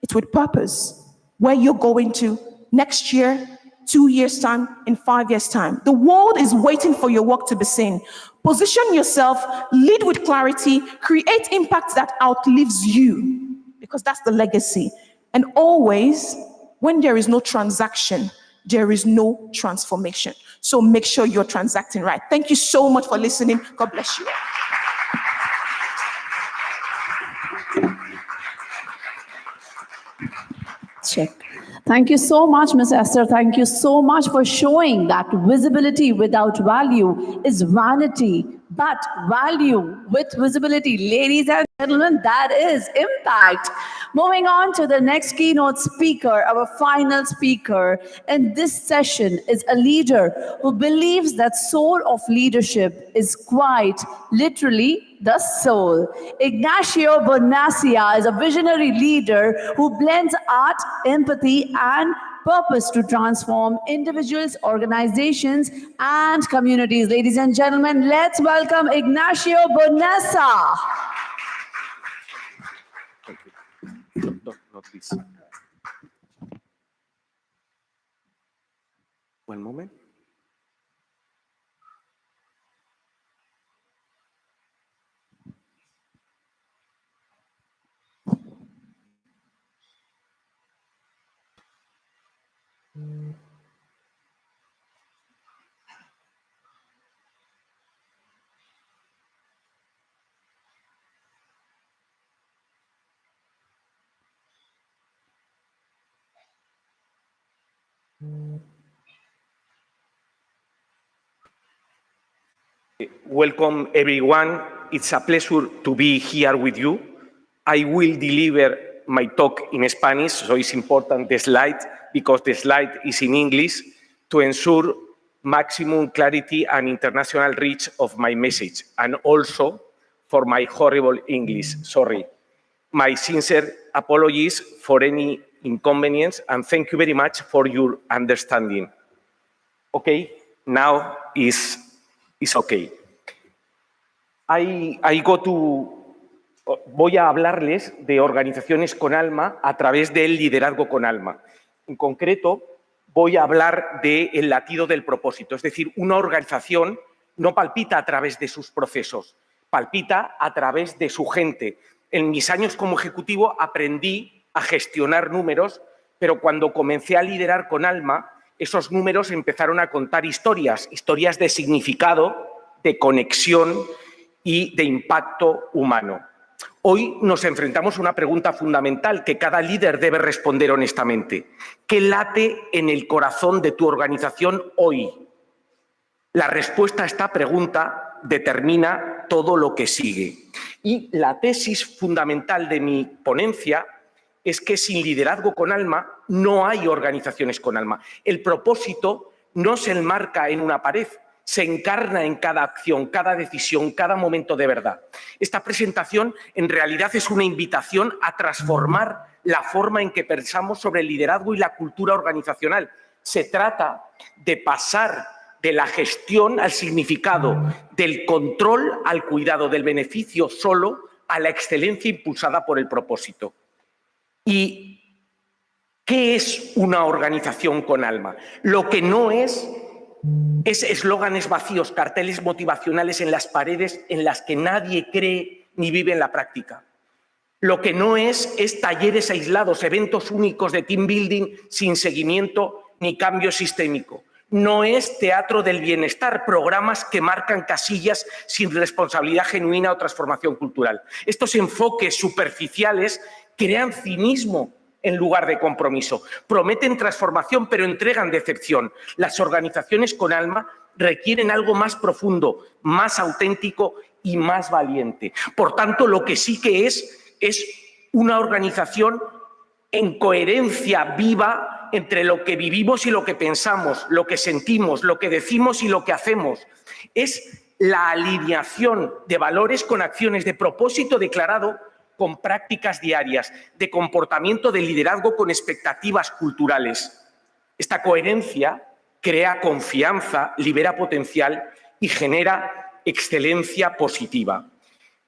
it's with purpose. Where you're going to next year, 2 years' time, in 5 years' time. The world is waiting for your work to be seen. Position yourself, lead with clarity, create impact that outlives you, because that's the legacy. And always, when there is no transaction, there is no transformation. So make sure you're transacting right. Thank you so much for listening. God bless you. Check. Thank you so much, Ms. Esther. Thank you so much for showing that visibility without value is vanity, but value with visibility. Ladies and gentlemen, that is impact. Moving on to the next keynote speaker, our final speaker in this session is a leader who believes that soul of leadership is quite literally the soul. Ignacio Bonacia is a visionary leader who blends art, empathy, and purpose to transform individuals, organizations, and communities. Ladies and gentlemen, let's welcome Ignacio Bonacia. Not this. One moment. Welcome, everyone. It's a pleasure to be here with you. I will deliver my talk in Spanish, so it's important the slide, because the slide is in English, to ensure maximum clarity and international reach of my message, and also for my horrible English. Sorry. My sincere apologies for any inconvenience, and thank you very much for your understanding. Okay, now is okay. Voy a hablarles de organizaciones con alma a través del liderazgo con alma. En concreto, voy a hablar del latido del propósito. Es decir, una organización no palpita a través de sus procesos, palpita a través de su gente. En mis años como ejecutivo aprendí a gestionar números, pero cuando comencé a liderar con alma, esos números empezaron a contar historias de significado, de conexión y de impacto humano. Hoy nos enfrentamos a una pregunta fundamental que cada líder debe responder honestamente. ¿Qué late en el corazón de tu organización hoy? La respuesta a esta pregunta determina todo lo que sigue. Y la tesis fundamental de mi ponencia es que sin liderazgo con alma no hay organizaciones con alma. El propósito no se enmarca en una pared, se encarna en cada acción, cada decisión, cada momento de verdad. Esta presentación en realidad es una invitación a transformar la forma en que pensamos sobre el liderazgo y la cultura organizacional. Se trata de pasar de la gestión al significado, del control al cuidado, del beneficio solo a la excelencia impulsada por el propósito. ¿Y qué es una organización con alma? Lo que no es eslóganes vacíos, carteles motivacionales en las paredes en las que nadie cree ni vive en la práctica. Lo que no es talleres aislados, eventos únicos de team building sin seguimiento ni cambio sistémico. No es teatro del bienestar, programas que marcan casillas sin responsabilidad genuina o transformación cultural. Estos enfoques superficiales crean cinismo en lugar de compromiso. Prometen transformación, pero entregan decepción. Las organizaciones con alma requieren algo más profundo, más auténtico y más valiente. Por tanto, lo que sí que es una organización en coherencia viva entre lo que vivimos y lo que pensamos, lo que sentimos, lo que decimos y lo que hacemos. Es la alineación de valores con acciones de propósito declarado, con prácticas diarias, de comportamiento de liderazgo con expectativas culturales. Esta coherencia crea confianza, libera potencial y genera excelencia positiva.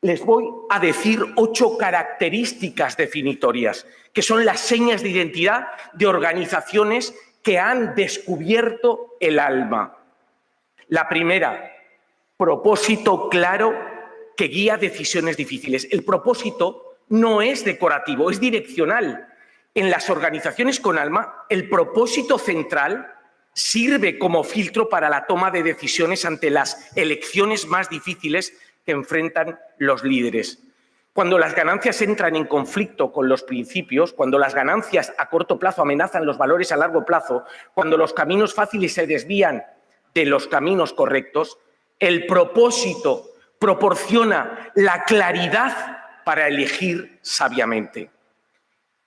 les voy a decir 8 características definitorias, que son las señas de identidad de organizaciones que han descubierto el alma. La primera, propósito claro que guía decisiones difíciles. El propósito no es decorativo, es direccional. En las organizaciones con alma, el propósito central sirve como filtro para la toma de decisiones ante las elecciones más difíciles que enfrentan los líderes. Cuando las ganancias entran en conflicto con los principios, cuando las ganancias a corto plazo amenazan los valores a largo plazo, cuando los caminos fáciles se desvían de los caminos correctos, el propósito proporciona la claridad para elegir sabiamente.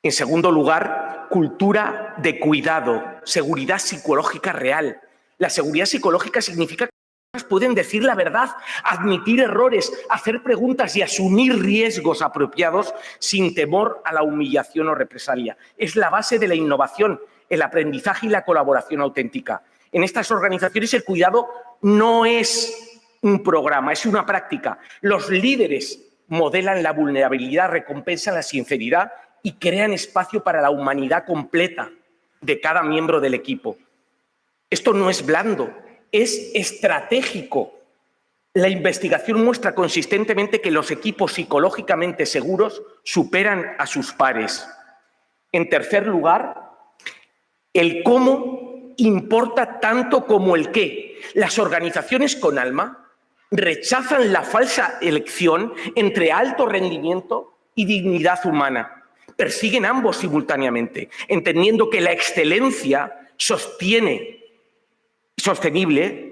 En segundo lugar, cultura de cuidado, seguridad psicológica real. La seguridad psicológica significa que las personas pueden decir la verdad, admitir errores, hacer preguntas y asumir riesgos apropiados sin temor a la humillación o represalia. Es la base de la innovación, el aprendizaje y la colaboración auténtica. En estas organizaciones el cuidado no es un programa, es una práctica. Los líderes modelan la vulnerabilidad, recompensan la sinceridad y crean espacio para la humanidad completa de cada miembro del equipo. Esto no es blando, es estratégico. La investigación muestra consistentemente que los equipos psicológicamente seguros superan a sus pares. En tercer lugar, el cómo importa tanto como el qué. Las organizaciones con alma rechazan la falsa elección entre alto rendimiento y dignidad humana. Persiguen ambos simultáneamente, entendiendo que la excelencia sostenible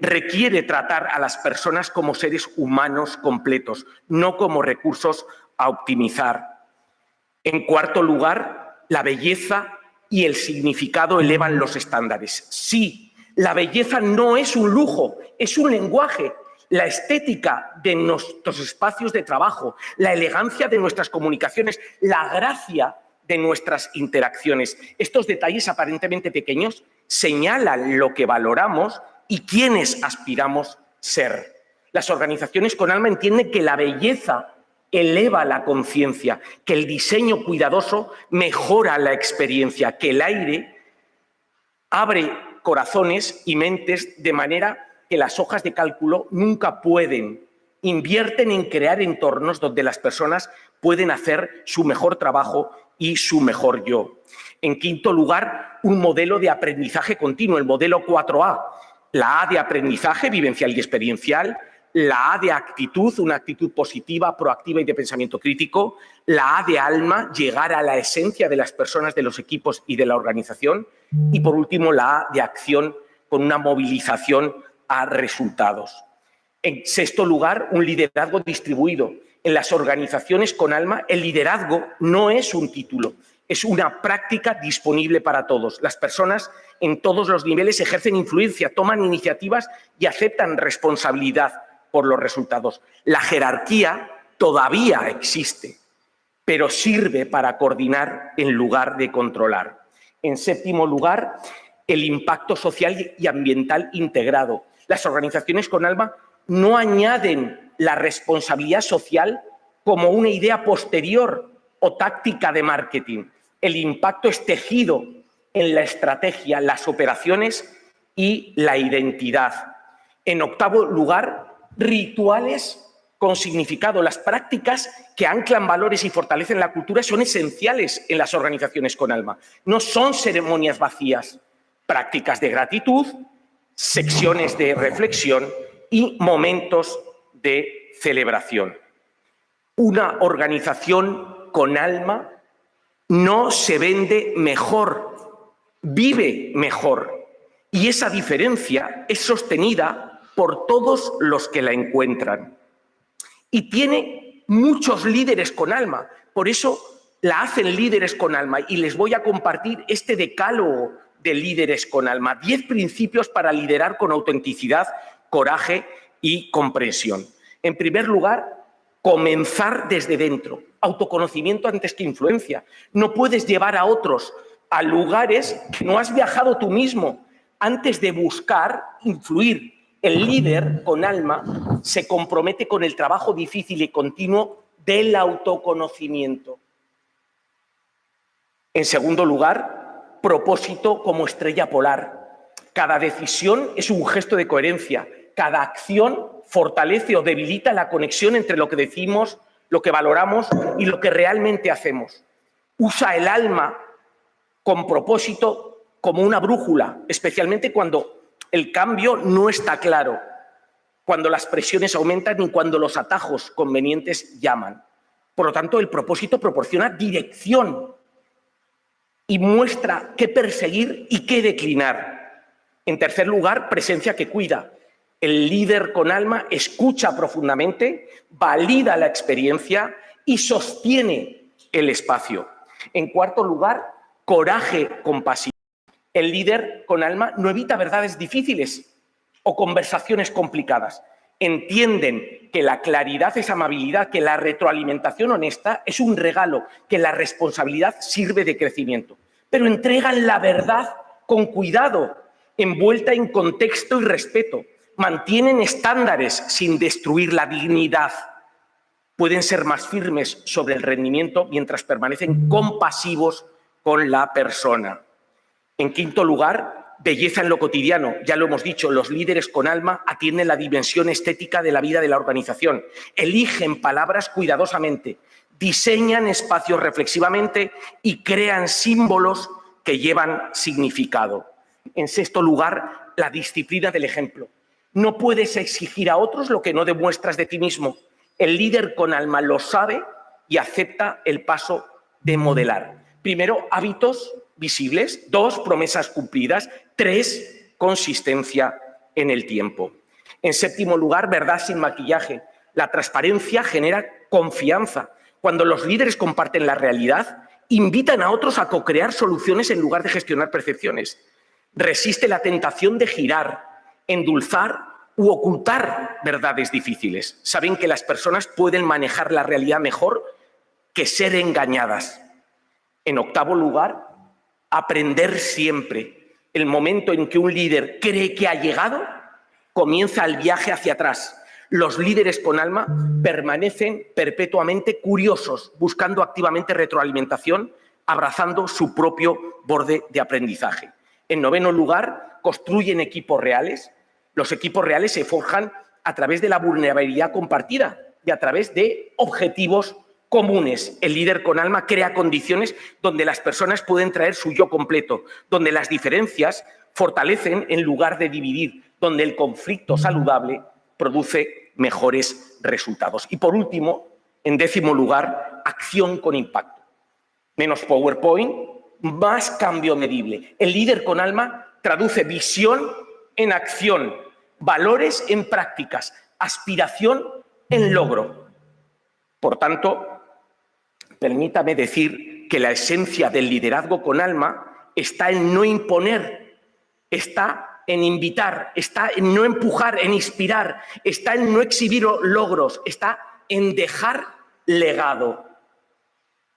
requiere tratar a las personas como seres humanos completos, no como recursos a optimizar. En cuarto lugar, la belleza y el significado elevan los estándares. Sí, la belleza no es un lujo, es un lenguaje. La estética de nuestros espacios de trabajo, la elegancia de nuestras comunicaciones, la gracia de nuestras interacciones. Estos detalles aparentemente pequeños señalan lo que valoramos y quiénes aspiramos ser. Las organizaciones con alma entienden que la belleza eleva la conciencia, que el diseño cuidadoso mejora la experiencia, que el aire abre corazones y mentes de manera que las hojas de cálculo nunca pueden. Invierten en crear entornos donde las personas pueden hacer su mejor trabajo y su mejor yo. En quinto lugar, un modelo de aprendizaje continuo, el modelo 4A. La A de aprendizaje, vivencial y experiencial. La A de actitud, una actitud positiva, proactiva y de pensamiento crítico. La A de alma, llegar a la esencia de las personas, de los equipos y de la organización. Y por último, la A de acción, con una movilización a resultados. En sexto lugar, un liderazgo distribuido. En las organizaciones con alma, el liderazgo no es un título, es una práctica disponible para todos. Las personas en todos los niveles ejercen influencia, toman iniciativas y aceptan responsabilidad por los resultados. La jerarquía todavía existe, pero sirve para coordinar en lugar de controlar. En séptimo lugar, el impacto social y ambiental integrado. Las organizaciones con alma no añaden la responsabilidad social como una idea posterior o táctica de marketing. El impacto es tejido en la estrategia, las operaciones y la identidad. En octavo lugar, rituales con significado. Las prácticas que anclan valores y fortalecen la cultura son esenciales en las organizaciones con alma. No son ceremonias vacías, prácticas de gratitud, secciones de reflexión y momentos de celebración. Una organización con alma no se vende mejor, vive mejor. Y esa diferencia es sostenida por todos los que la encuentran. Y tiene muchos líderes con alma, por eso la hacen líderes con alma. Y les voy a compartir este decálogo de líderes con alma. 10 principios para liderar con autenticidad, coraje y comprensión. En primer lugar, comenzar desde dentro. Autoconocimiento antes que influencia. No puedes llevar a otros a lugares que no has viajado tú mismo antes de buscar influir El líder con alma se compromete con el trabajo difícil y continuo del autoconocimiento. En segundo lugar, propósito como estrella polar. Cada decisión es un gesto de coherencia. Cada acción fortalece o debilita la conexión entre lo que decimos, lo que valoramos y lo que realmente hacemos. Usa el alma con propósito como una brújula, especialmente cuando el cambio no está claro, cuando las presiones aumentan y cuando los atajos convenientes llaman. Por lo tanto, el propósito proporciona dirección y muestra qué perseguir y qué declinar. En tercer lugar, presencia que cuida. El líder con alma escucha profundamente, valida la experiencia y sostiene el espacio. En cuarto lugar, coraje compasivo. El líder con alma no evita verdades difíciles o conversaciones complicadas. Entienden que la claridad es amabilidad, que la retroalimentación honesta es un regalo, que la responsabilidad sirve de crecimiento. Pero entregan la verdad con cuidado, envuelta en contexto y respeto. Mantienen estándares sin destruir la dignidad. Pueden ser más firmes sobre el rendimiento mientras permanecen compasivos con la persona. En quinto lugar, belleza en lo cotidiano. Ya lo hemos dicho, los líderes con alma atienden la dimensión estética de la vida de la organización. Eligen palabras cuidadosamente, diseñan espacios reflexivamente y crean símbolos que llevan significado. En sexto lugar, la disciplina del ejemplo. No puedes exigir a otros lo que no demuestras de ti mismo. El líder con alma lo sabe y acepta el paso de modelar. Primero, hábitos visibles. 2, promesas cumplidas. 3, consistencia en el tiempo. En séptimo lugar, verdad sin maquillaje. La transparencia genera confianza. Cuando los líderes comparten la realidad, invitan a otros a co-crear soluciones en lugar de gestionar percepciones. Resiste la tentación de girar, endulzar u ocultar verdades difíciles. Saben que las personas pueden manejar la realidad mejor que ser engañadas. En octavo lugar, aprender siempre. El momento en que un líder cree que ha llegado, comienza el viaje hacia atrás. Los líderes con alma permanecen perpetuamente curiosos, buscando activamente retroalimentación, abrazando su propio borde de aprendizaje. En noveno lugar, construyen equipos reales. Los equipos reales se forjan a través de la vulnerabilidad compartida y a través de objetivos comunes. El líder con alma crea condiciones donde las personas pueden traer su yo completo, donde las diferencias fortalecen en lugar de dividir, donde el conflicto saludable produce mejores resultados. Y por último, en décimo lugar, acción con impacto. Menos PowerPoint, más cambio medible. El líder con alma traduce visión en acción, valores en prácticas, aspiración en logro. Por tanto, permítame decir que la esencia del liderazgo con alma está en no imponer, está en invitar, está en no empujar, en inspirar, está en no exhibir logros, está en dejar legado.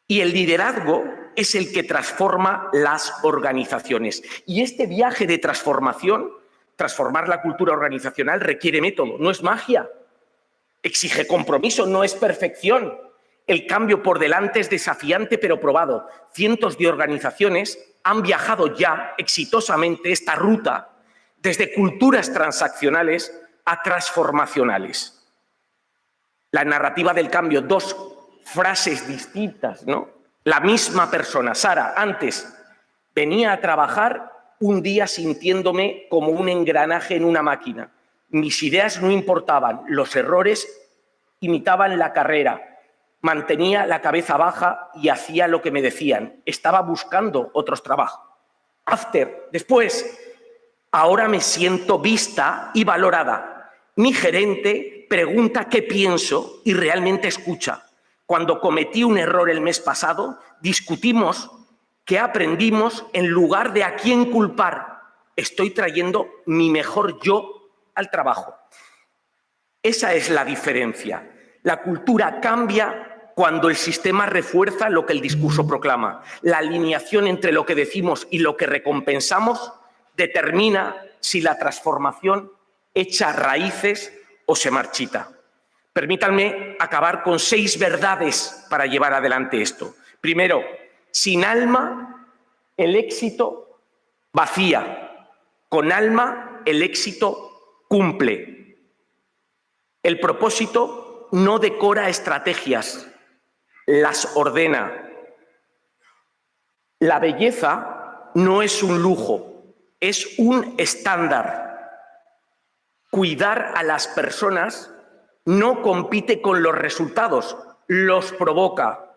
Y el liderazgo es el que transforma las organizaciones. Y este viaje de transformación, transformar la cultura organizacional, requiere método, no es magia. Exige compromiso, no es perfección. El cambio por delante es desafiante pero probado. Cientos de organizaciones han viajado ya exitosamente esta ruta desde culturas transaccionales a transformacionales. La narrativa del cambio, 2 frases distintas, ¿no? La misma persona, Sara, antes venía a trabajar un día sintiéndome como un engranaje en una máquina. Mis ideas no importaban, los errores imitaban la carrera. Mantenía la cabeza baja y hacía lo que me decían. Estaba buscando otros trabajos. Después, ahora me siento vista y valorada. Mi gerente pregunta qué pienso y realmente escucha. Cuando cometí un error el mes pasado, discutimos qué aprendimos en lugar de a quién culpar. Estoy trayendo mi mejor yo al trabajo. Esa es la diferencia. La cultura cambia cuando el sistema refuerza lo que el discurso proclama. La alineación entre lo que decimos y lo que recompensamos determina si la transformación echa raíces o se marchita. Permítanme acabar con 6 verdades para llevar adelante esto. Primero, sin alma, el éxito vacía. Con alma, el éxito cumple. El propósito no decora estrategias, las ordena. La belleza no es un lujo, es un estándar. Cuidar a las personas no compite con los resultados, los provoca.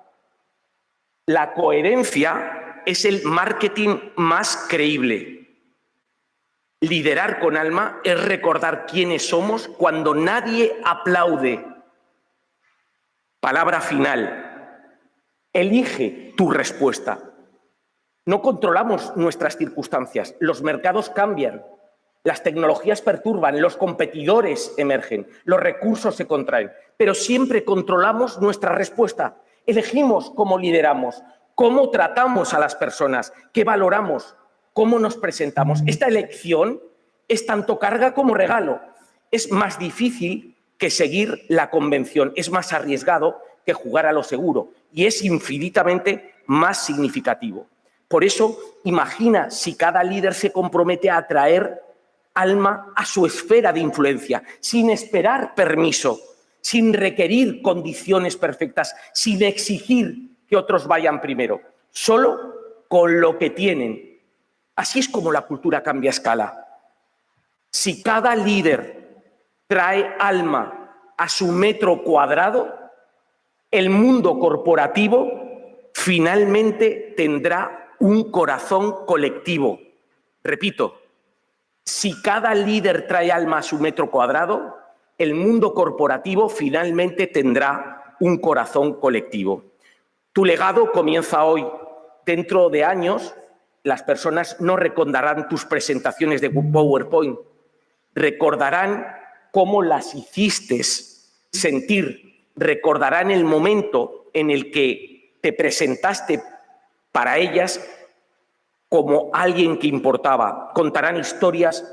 La coherencia es el marketing más creíble. Liderar con alma es recordar quiénes somos cuando nadie aplaude. Palabra final. Elige tu respuesta. No controlamos nuestras circunstancias. Los mercados cambian. Las tecnologías perturban, los competidores emergen, los recursos se contraen, pero siempre controlamos nuestra respuesta. Elegimos cómo lideramos, cómo tratamos a las personas, qué valoramos, cómo nos presentamos. Esta elección es tanto carga como regalo. Es más difícil que seguir la convención, es más arriesgado que jugar a lo seguro y es infinitamente más significativo. Por eso, imagina si cada líder se compromete a atraer alma a su esfera de influencia, sin esperar permiso, sin requerir condiciones perfectas, sin exigir que otros vayan primero, solo con lo que tienen. Así es como la cultura cambia a escala. Si cada líder trae alma a su metro cuadrado, el mundo corporativo finalmente tendrá un corazón colectivo. Repito, si cada líder trae alma a su metro cuadrado, el mundo corporativo finalmente tendrá un corazón colectivo. Tu legado comienza hoy. Dentro de años, las personas no recordarán tus presentaciones de PowerPoint, recordarán cómo las hiciste sentir, recordarán el momento en el que te presentaste para ellas como alguien que importaba. Contarán historias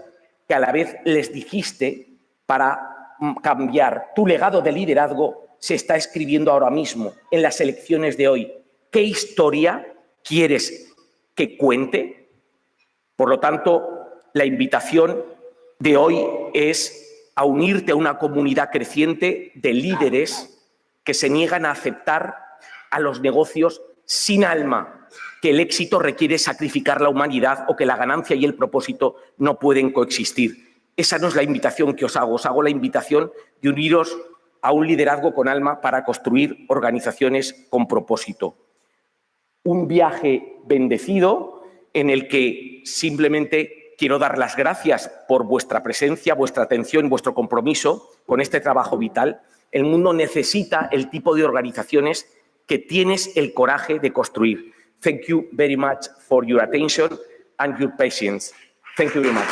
que a la vez les dijiste para cambiar. Tu legado de liderazgo se está escribiendo ahora mismo en las elecciones de hoy. ¿Qué historia quieres que cuente? Por lo tanto, la invitación de hoy es a unirte a una comunidad creciente de líderes que se niegan a aceptar a los negocios sin alma, que el éxito requiere sacrificar la humanidad o que la ganancia y el propósito no pueden coexistir. Esa no es la invitación que os hago la invitación de uniros a un liderazgo con alma para construir organizaciones con propósito. Un viaje bendecido en el que simplemente quiero dar las gracias por vuestra presencia, vuestra atención, vuestro compromiso con este trabajo vital. El mundo necesita el tipo de organizaciones que tienes el coraje de construir. Thank you very much for your attention and your patience. Thank you very much.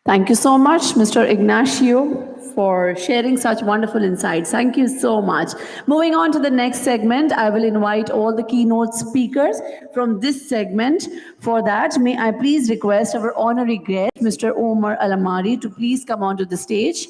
Thank you so much, Mr. Ignacio, for sharing such wonderful insights. Thank you so much. Moving on to the next segment, I will invite all the keynote speakers from this segment. For that, may I please request our honorary guest, Mr. Omar Alamari, to please come onto the stage.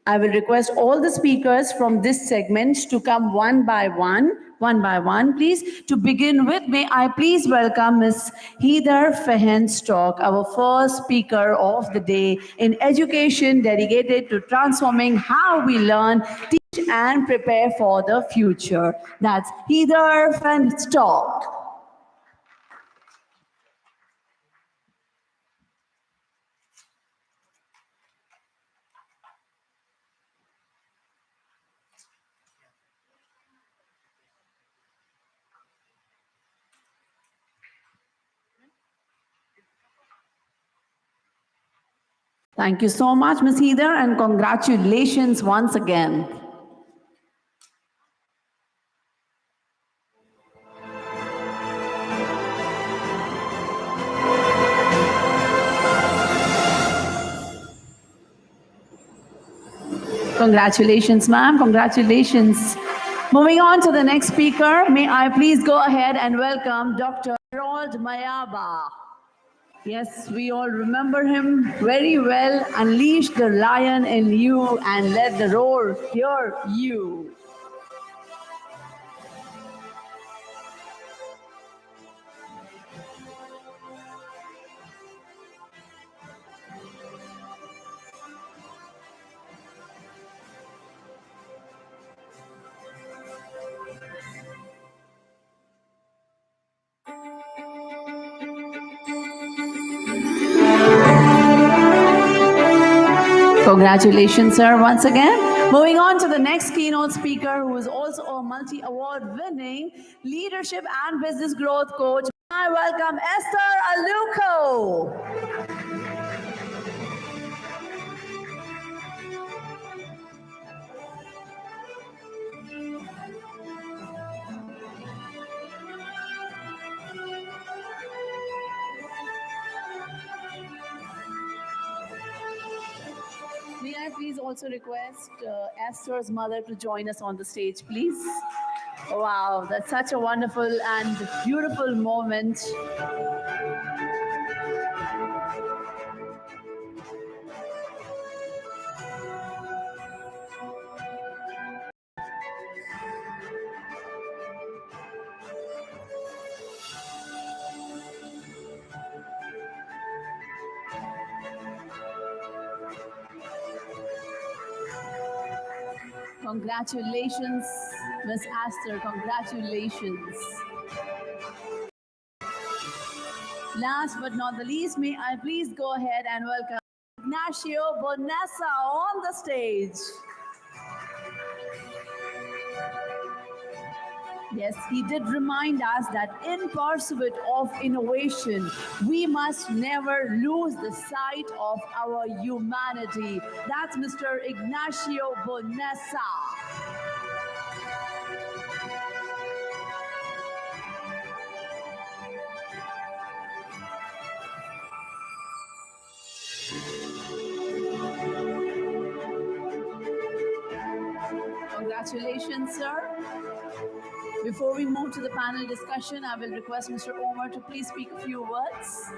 I will request all the speakers from this segment to come one by one, please. To begin with, may I please welcome Ms. Heather Fehrenstock, our first speaker of the day in education dedicated to transforming how we learn, teach, and prepare for the future. That's Heather Fehrenstock. Thank you so much, Ms. Heather, and congratulations once again. Congratulations, ma'am. Congratulations. Moving on to the next speaker, may I please go ahead and welcome Dr. Harold Mayaba. Yes, we all remember him very well. Unleash the lion in you and let the roar hear you. Congratulations, sir, once again. Moving on to the next keynote speaker, who is also a multi-award winning leadership and business growth coach. I welcome Esther Aluko. May I please also request Esther's mother to join us on the stage, please? Wow, that's such a wonderful and beautiful moment. Congratulations, Miss Esther, congratulations. Last but not the least, may I please go ahead and welcome Ignacio Bonessa on the stage. Yes, he did remind us that in pursuit of innovation, we must never lose the sight of our humanity. That's Mr. Ignacio Bonessa. Congratulations, sir. Before we move to the panel discussion, I will request Mr. Omar to please speak a few words.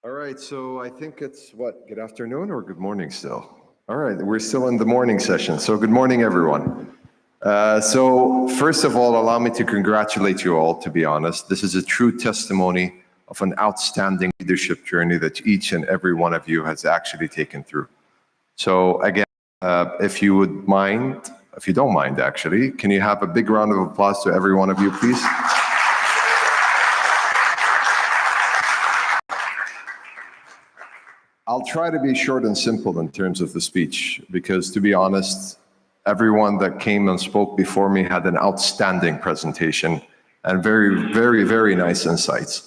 All right, so I think it's what, good afternoon or good morning still? All right, we're still in the morning session, so good morning, everyone. So first of all, allow me to congratulate you all, to be honest. This is a true testimony of an outstanding leadership journey that each and every one of you has actually taken through. So again, if you would mind, if you don't mind actually, can you have a big round of applause to every one of you, please? I'll try to be short and simple in terms of the speech, because to be honest, everyone that came and spoke before me had an outstanding presentation and very, very, very nice insights.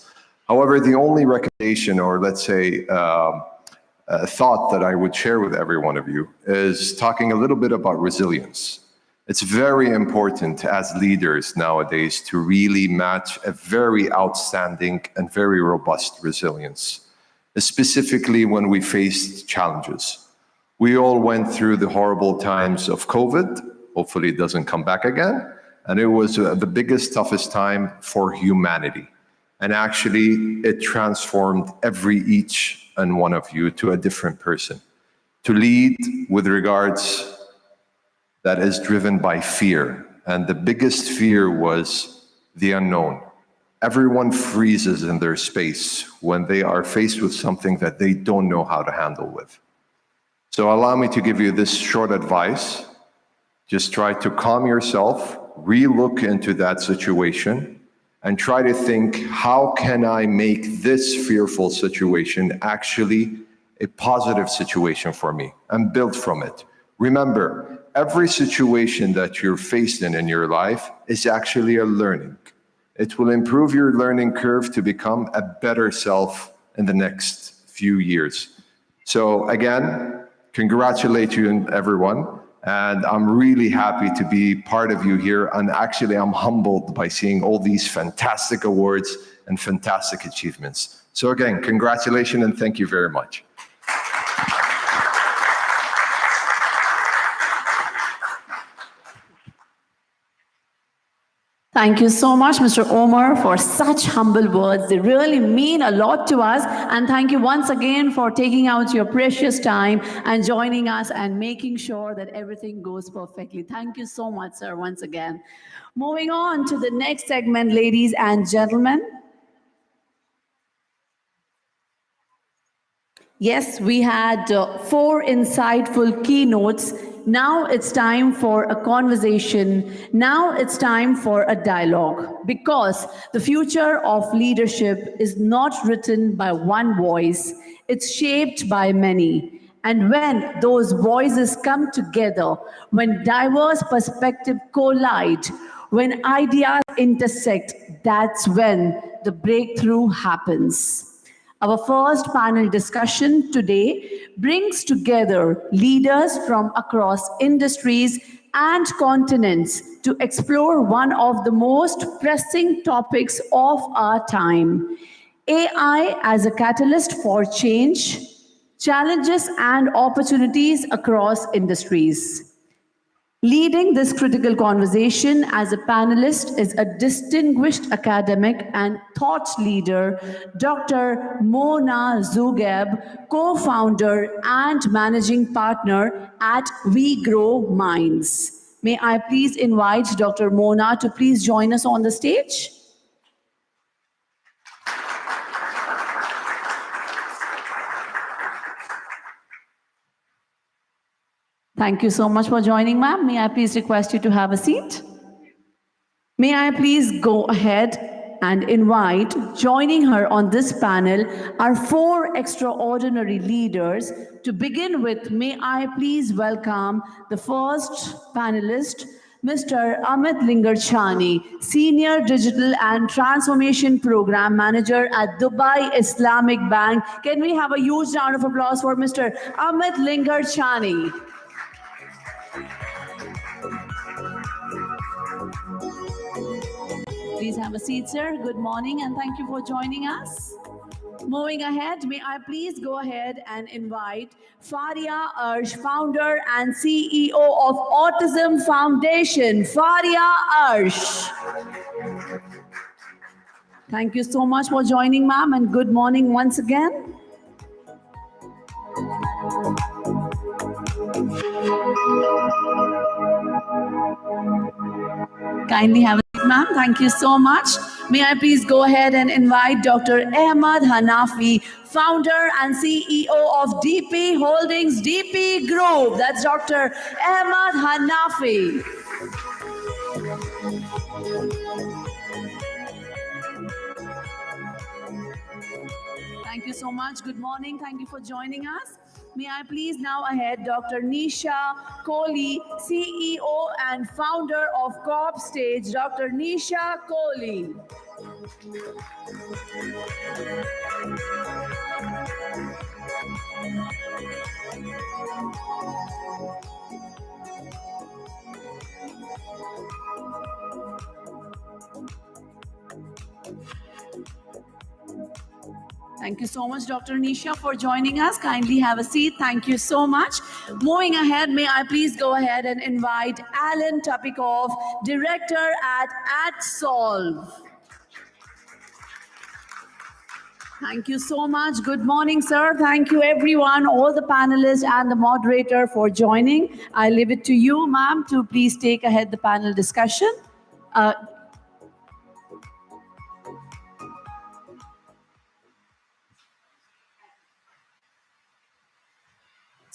However, the only recommendation, or let's say a thought that I would share with every one of you is talking a little bit about resilience. It's very important as leaders nowadays to really match a very outstanding and very robust resilience, specifically when we faced challenges. We all went through the horrible times of COVID. Hopefully it doesn't come back again. And it was the biggest, toughest time for humanity. And actually, it transformed each and one of you to a different person. To lead with regards that is driven by fear. And the biggest fear was the unknown. Everyone freezes in their space when they are faced with something that they don't know how to handle with. So allow me to give you this short advice. Just try to calm yourself, re-look into that situation, and try to think, how can I make this fearful situation actually a positive situation for me, and build from it. Remember, every situation that you're faced in your life is actually a learning. It will improve your learning curve to become a better self in the next few years. So again, congratulate you everyone. And I'm really happy to be part of you here. And actually, I'm humbled by seeing all these fantastic awards and fantastic achievements. So again, congratulations and thank you very much. Thank you so much, Mr. Omar, for such humble words. They really mean a lot to us. And thank you once again for taking out your precious time and joining us and making sure that everything goes perfectly. Thank you so much, sir, once again. Moving on to the next segment, ladies and gentlemen. Yes, we had 4 insightful keynotes. Now it's time for a conversation. Now it's time for a dialogue, because the future of leadership is not written by one voice. It's shaped by many. And when those voices come together, when diverse perspectives collide, when ideas intersect, that's when the breakthrough happens. Our first panel discussion today brings together leaders from across industries and continents to explore one of the most pressing topics of our time: AI as a catalyst for change, challenges and opportunities across industries. Leading this critical conversation as a panelist is a distinguished academic and thought leader, Dr. Mona Zougeb, co-founder and managing partner at We Grow Minds. May I please invite Dr. Mona to please join us on the stage? Thank you so much for joining, ma'am. May I please request you to have a seat? May I please go ahead and invite, joining her on this panel, our 4 extraordinary leaders. To begin with, may I please welcome the first panelist, Mr. Amit Lingarchani, Senior Digital and Transformation Program Manager at Dubai Islamic Bank. Can we have a huge round of applause for Mr. Amit Lingarchani? Please have a seat, sir. Good morning and thank you for joining us. Moving ahead, may I please go ahead and invite Faria Arsh, founder and CEO of Autism Foundation. Faria Arsh. Thank you so much for joining, ma'am, and good morning once again. Kindly have a seat, ma'am. Thank you so much. May I please go ahead and invite Dr. Ahmad Hanafi, founder and CEO of DP Holdings, DP Group. That's Dr. Ahmad Hanafi. Thank you so much. Good morning. Thank you for joining us. May I please now ahead Dr. Nisha Kohli, CEO and founder of Corp Stage. Dr. Nisha Kohli. Thank you so much, Dr. Nisha, for joining us. Kindly have a seat. Thank you so much. Moving ahead, may I please go ahead and invite Alan Topikov, Director at AdSolve. Thank you so much. Good morning, sir. Thank you, everyone, all the panelists and the moderator for joining. I leave it to you, ma'am, to please take ahead the panel discussion.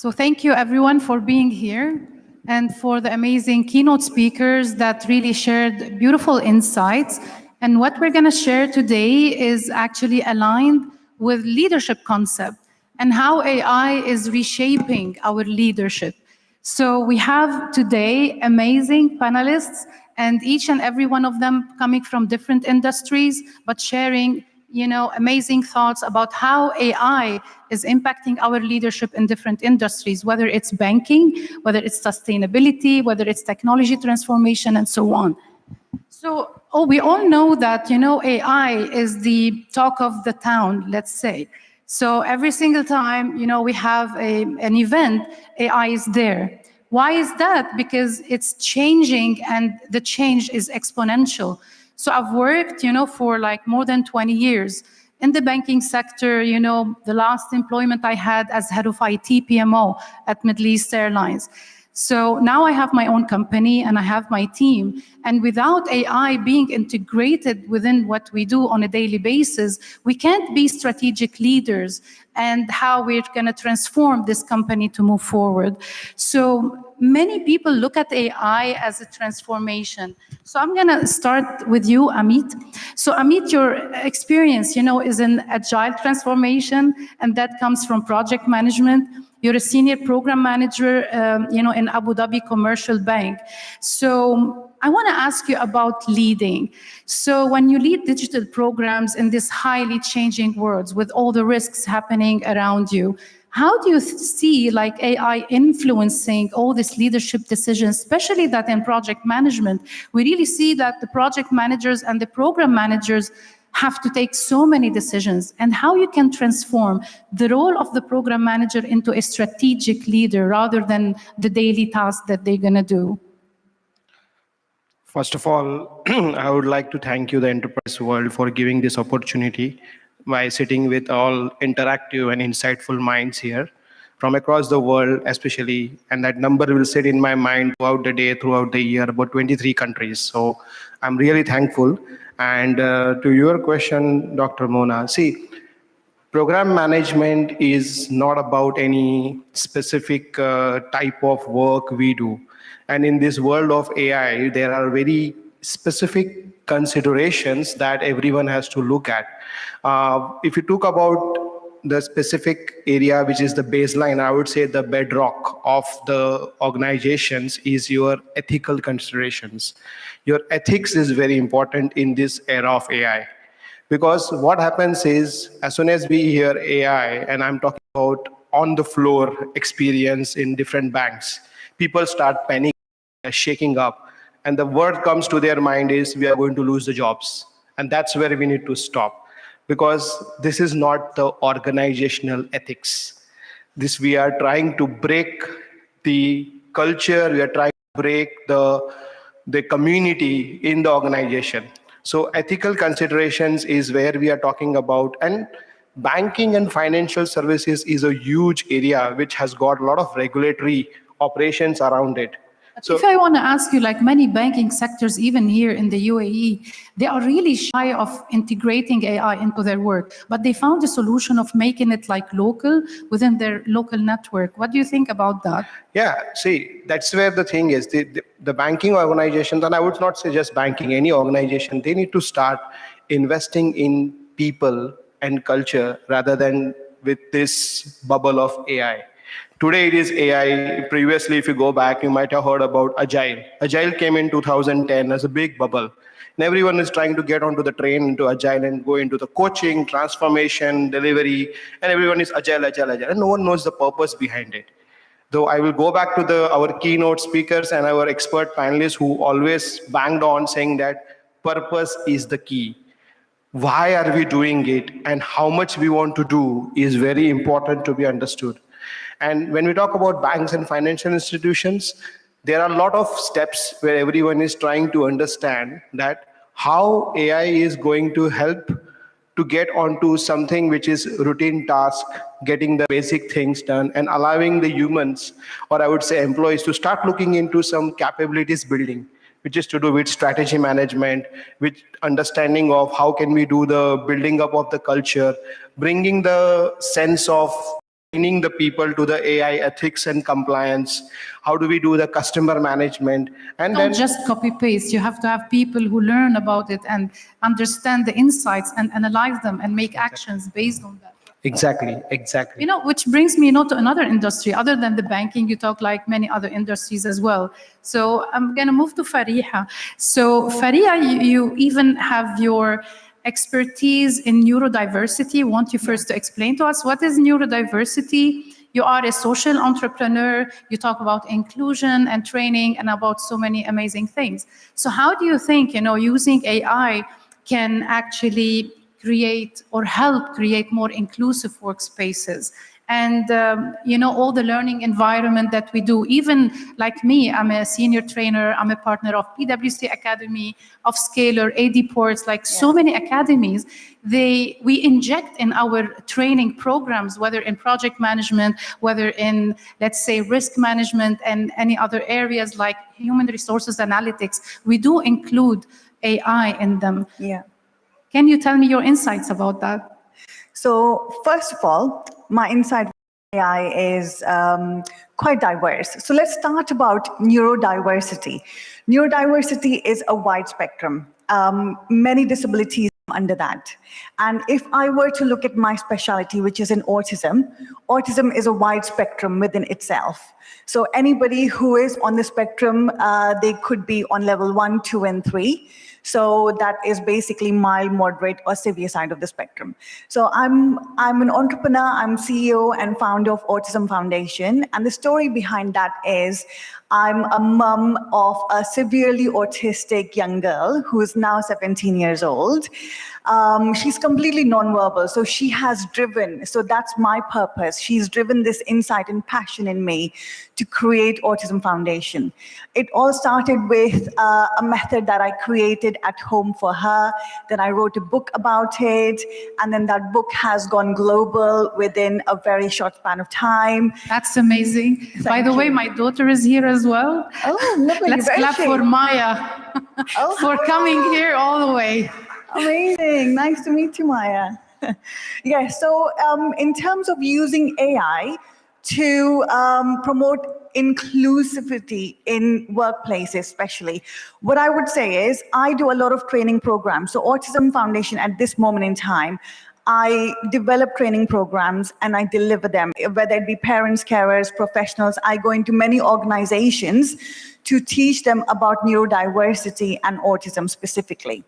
So thank you everyone for being here and for the amazing keynote speakers that really shared beautiful insights. And what we're going to share today is actually aligned with leadership concept and how AI is reshaping our leadership. So we have today amazing panelists, and each and every one of them coming from different industries, but sharing amazing thoughts about how AI is impacting our leadership in different industries, whether it's banking, whether it's sustainability, whether it's technology transformation, and so on. So, we all know that, AI is the talk of the town, let's say. So every single time, we have an event, AI is there. Why is that? Because it's changing and the change is exponential. So I've worked, for like more than 20 years in the banking sector. The last employment I had as head of IT PMO at Middle East Airlines. So now I have my own company and I have my team. And without AI being integrated within what we do on a daily basis, we can't be strategic leaders and how we're going to transform this company to move forward. So many people look at AI as a transformation. So I'm going to start with you, Amit. So Amit, your experience, is an agile transformation, and that comes from project management. You're a senior program manager, in Abu Dhabi Commercial Bank. So I want to ask you about leading. So when you lead digital programs in this highly changing world with all the risks happening around you, how do you see like AI influencing all these leadership decisions, especially that in project management, we really see that the project managers and the program managers have to take so many decisions, and how you can transform the role of the program manager into a strategic leader rather than the daily task that they're going to do? First of all, I would like to thank you, the enterprise world, for giving this opportunity by sitting with all interactive and insightful minds here from across the world, especially, and that number will sit in my mind throughout the day, throughout the year, about 23 countries. So I'm really thankful. And to your question, Dr. Mona, see, program management is not about any specific type of work we do. And in this world of AI, there are very specific considerations that everyone has to look at. If you talk about the specific area, which is the baseline, I would say the bedrock of the organizations is your ethical considerations. Your ethics is very important in this era of AI. Because what happens is, as soon as we hear AI, and I'm talking about on the floor experience in different banks, people start panicking, shaking up. And the word comes to their mind is, we are going to lose the jobs. And that's where we need to stop. Because this is not the organizational ethics. This, we are trying to break the culture, we are trying to break the community in the organization. So ethical considerations is where we are talking about, and banking and financial services is a huge area which has got a lot of regulatory operations around it. So if I want to ask you, like many banking sectors, even here in the UAE, they are really shy of integrating AI into their work, but they found a solution of making it like local within their local network. What do you think about that? Yeah, see, that's where the thing is. The banking organizations, and I would not say just banking, any organization, they need to start investing in people and culture rather than with this bubble of AI. Today it is AI. Previously, if you go back, you might have heard about Agile. Agile came in 2010 as a big bubble. And everyone is trying to get onto the train into Agile and go into the coaching, transformation, delivery, and everyone is Agile, Agile, Agile. And no one knows the purpose behind it. Though I will go back to our keynote speakers and our expert panelists who always banged on saying that purpose is the key. Why are we doing it and how much we want to do is very important to be understood. And when we talk about banks and financial institutions, there are a lot of steps where everyone is trying to understand that how AI is going to help to get onto something which is routine task, getting the basic things done, and allowing the humans, or I would say employees, to start looking into some capabilities building, which is to do with strategy management, with understanding of how can we do the building up of the culture, bringing the sense of training the people to the AI ethics and compliance. How do we do the customer management? And Don't then just copy paste. You have to have people who learn about it and understand the insights and analyze them and make actions based on that. exactly. Which brings me to another industry other than the banking. You talk like many other industries as well. So I'm going to move to Fariha. So Fariha, you even have your expertise in neurodiversity. I want you first to explain to us what is neurodiversity, you are a social entrepreneur. You talk about inclusion and training and about so many amazing things. So how do you think, using AI can actually create or help create more inclusive workspaces? And, all the learning environment that we do, even like me, I'm a senior trainer, I'm a partner of PwC Academy, of Scalar, AD Ports, like so many academies, we inject in our training programs, whether in project management, whether in, let's say, risk management and any other areas like human resources analytics, we do include AI in them. Yeah. Can you tell me your insights about that? So first of all, my insight with AI is quite diverse. So let's start about neurodiversity. Neurodiversity is a wide spectrum. Many disabilities under that. And if I were to look at my specialty, which is in autism, autism is a wide spectrum within itself. So anybody who is on the spectrum, they could be on level 1, 2, and 3. So that is basically mild, moderate, or severe side of the spectrum. So I'm an entrepreneur, I'm CEO and founder of Autism Foundation. And the story behind that is I'm a mom of a severely autistic young girl who is now 17 years old. She's completely nonverbal, so she has driven, so that's my purpose. She's driven this insight and passion in me to create Autism Foundation. It all started with a method that I created at home for her. Then I wrote a book about it, and then that book has gone global within a very short span of time. That's amazing. By the way, my daughter is here as well. Oh, lovely. Let's clap for Maya for coming here all the way. Amazing. Nice to meet you, Maya. Yeah, so in terms of using AI to promote inclusivity in workplaces especially, what I would say is I do a lot of training programs. So Autism Foundation at this moment in time, I develop training programs and I deliver them, whether it be parents, carers, professionals. I go into many organizations to teach them about neurodiversity and autism specifically.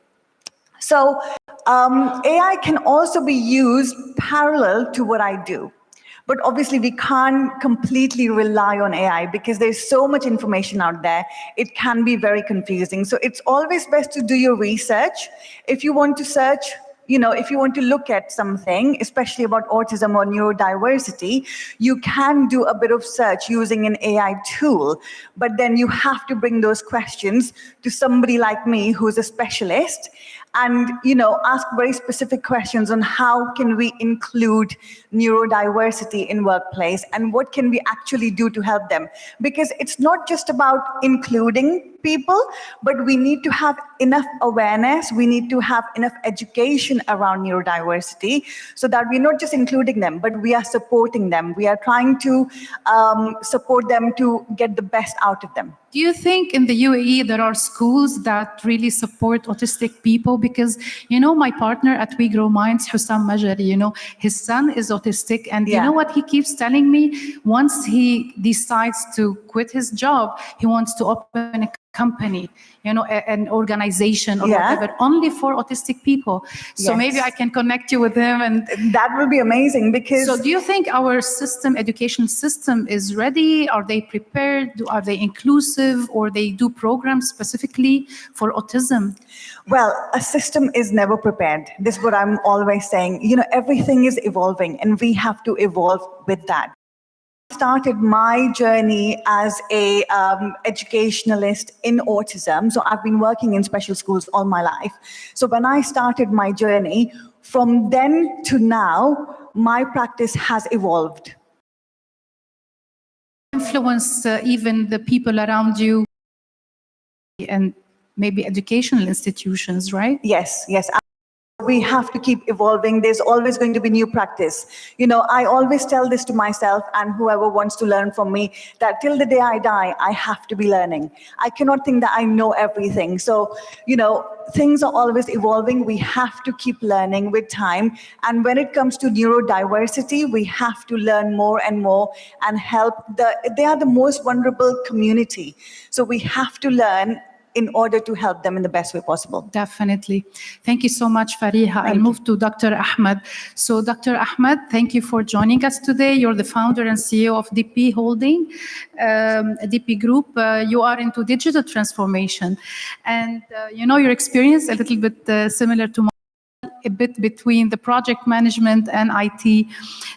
So AI can also be used parallel to what I do. But obviously, we can't completely rely on AI because there's so much information out there. It can be very confusing. So it's always best to do your research. If you want to search, if you want to look at something, especially about autism or neurodiversity, you can do a bit of search using an AI tool. But then you have to bring those questions to somebody like me who's a specialist and ask very specific questions on how can we include neurodiversity in workplace and what can we actually do to help them, because it's not just about including people, but we need to have enough awareness, we need to have enough education around neurodiversity so that we're not just including them, but we are supporting them. We are trying to support them to get the best out of them. Do you think in the UAE there are schools that really support autistic people? Because, my partner at We Grow Minds, Hussam Majari, his son is autistic. And you know what he keeps telling me? Once he decides to quit his job, he wants to open a company, an organization or whatever, only for autistic people. So maybe I can connect you with him. And that will be amazing because... So do you think our education system is ready? Are they prepared? Are they inclusive, or they do programs specifically for autism? Well, a system is never prepared. This is what I'm always saying. Everything is evolving and we have to evolve with that. Started my journey as a educationalist in autism. So I've been working in special schools all my life. So when I started my journey, from then to now, my practice has evolved. Influence even the people around you and maybe educational institutions, right? Yes. We have to keep evolving. There's always going to be new practice. I always tell this to myself and whoever wants to learn from me, that till the day I die, I have to be learning. I cannot think that I know everything. So, things are always evolving. We have to keep learning with time. And when it comes to neurodiversity, we have to learn more and more and help. They are the most vulnerable community. So we have to learn in order to help them in the best way possible. Definitely. Thank you so much, Fariha. I'll move to Dr. Ahmed. So Dr. Ahmed, thank you for joining us today. You're the founder and CEO of DP Holding, DP Group. You are into digital transformation. And your experience a little bit similar to a bit between the project management and IT.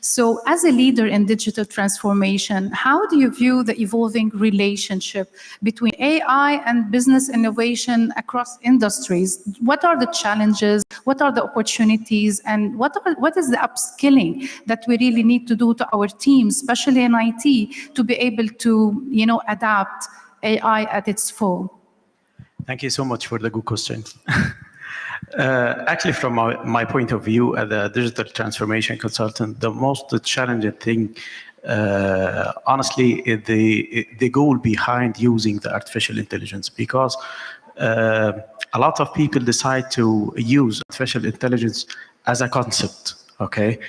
So as a leader in digital transformation, how do you view the evolving relationship between AI and business innovation across industries? What are the challenges? What are the opportunities? And what is the upskilling that we really need to do to our teams, especially in IT, to be able to, adapt AI at its full? Thank you so much for the good questions. Actually, from my point of view as a digital transformation consultant, the most challenging thing, honestly, is the goal behind using the artificial intelligence, because a lot of people decide to use artificial intelligence as a concept, okay?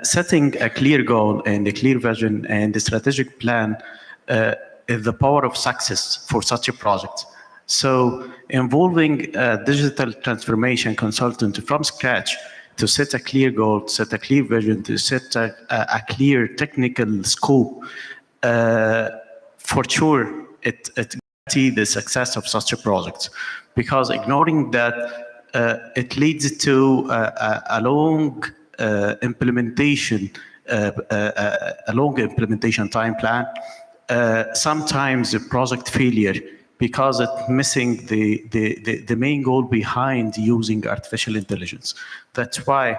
Setting a clear goal and a clear vision and a strategic plan is the power of success for such a project. So involving a digital transformation consultant from scratch to set a clear goal, to set a clear vision, to set a clear technical scope, for sure it guarantees the success of such a project. Because ignoring that, it leads to a long implementation time plan, sometimes a project failure, because it's missing the main goal behind using artificial intelligence. That's why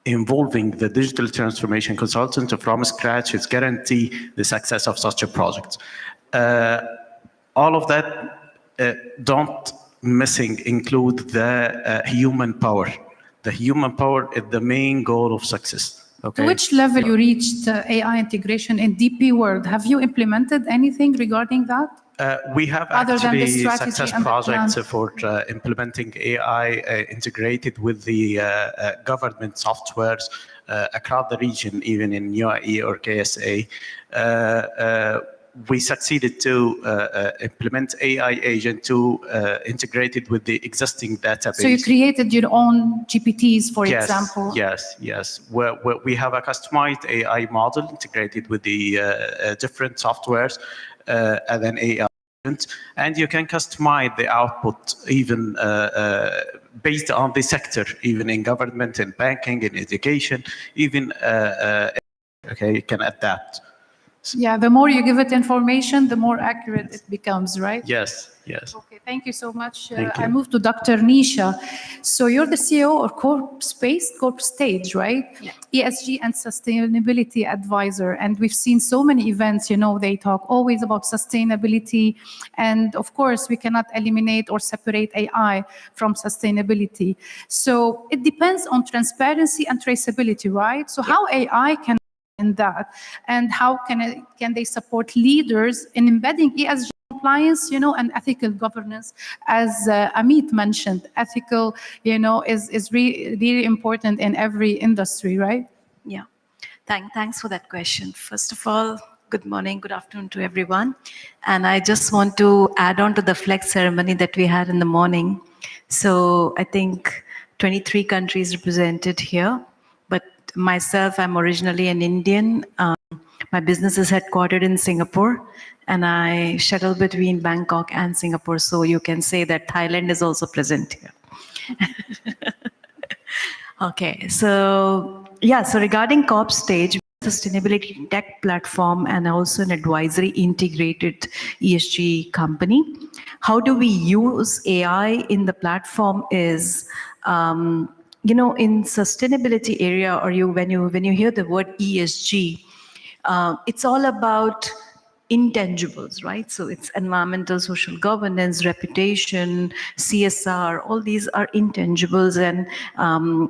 involving the digital transformation consultant from scratch is guarantee the success of such a project. All of that don't include the human power. The human power is the main goal of success. Okay. To which level you reached AI integration in DP world? Have you implemented anything regarding that? We have Other than the actually strategy success and the projects plan? for implementing AI integrated with the government softwares across the region, even in UAE or KSA. We succeeded to implement AI agent to integrate it with the existing database. So you created your own GPTs, for example? Yes. We have a customized AI model integrated with the different softwares and then AI agent, and you can customize the output even based on the sector, even in government, in banking, in education, even you can adapt. Yeah, the more you give it information, the more accurate it becomes, right? Yes. Okay, thank you so much. Thank you. I move to Dr. Nisha. So you're the CEO of Corp Stage, right? Yeah. ESG and sustainability advisor. And we've seen so many events, they talk always about sustainability. And of course, we cannot eliminate or separate AI from sustainability. So it depends on transparency and traceability, right? So how AI can in that, and how can they support leaders in embedding ESG compliance, and ethical governance? As Amit mentioned, ethical, is really important in every industry, right? Yeah. Thanks for that question. First of all, good morning, good afternoon to everyone. And I just want to add on to the flag ceremony that we had in the morning. So I think 23 countries represented here. Myself, I'm originally an Indian. My business is headquartered in Singapore, and I shuttle between Bangkok and Singapore. So you can say that Thailand is also present here. Okay, so regarding Corp Stage, sustainability tech platform and also an advisory integrated ESG company. How do we use AI in the platform is, in sustainability area, or when you hear the word ESG, it's all about intangibles, right? So it's environmental, social governance, reputation, CSR, all these are intangibles and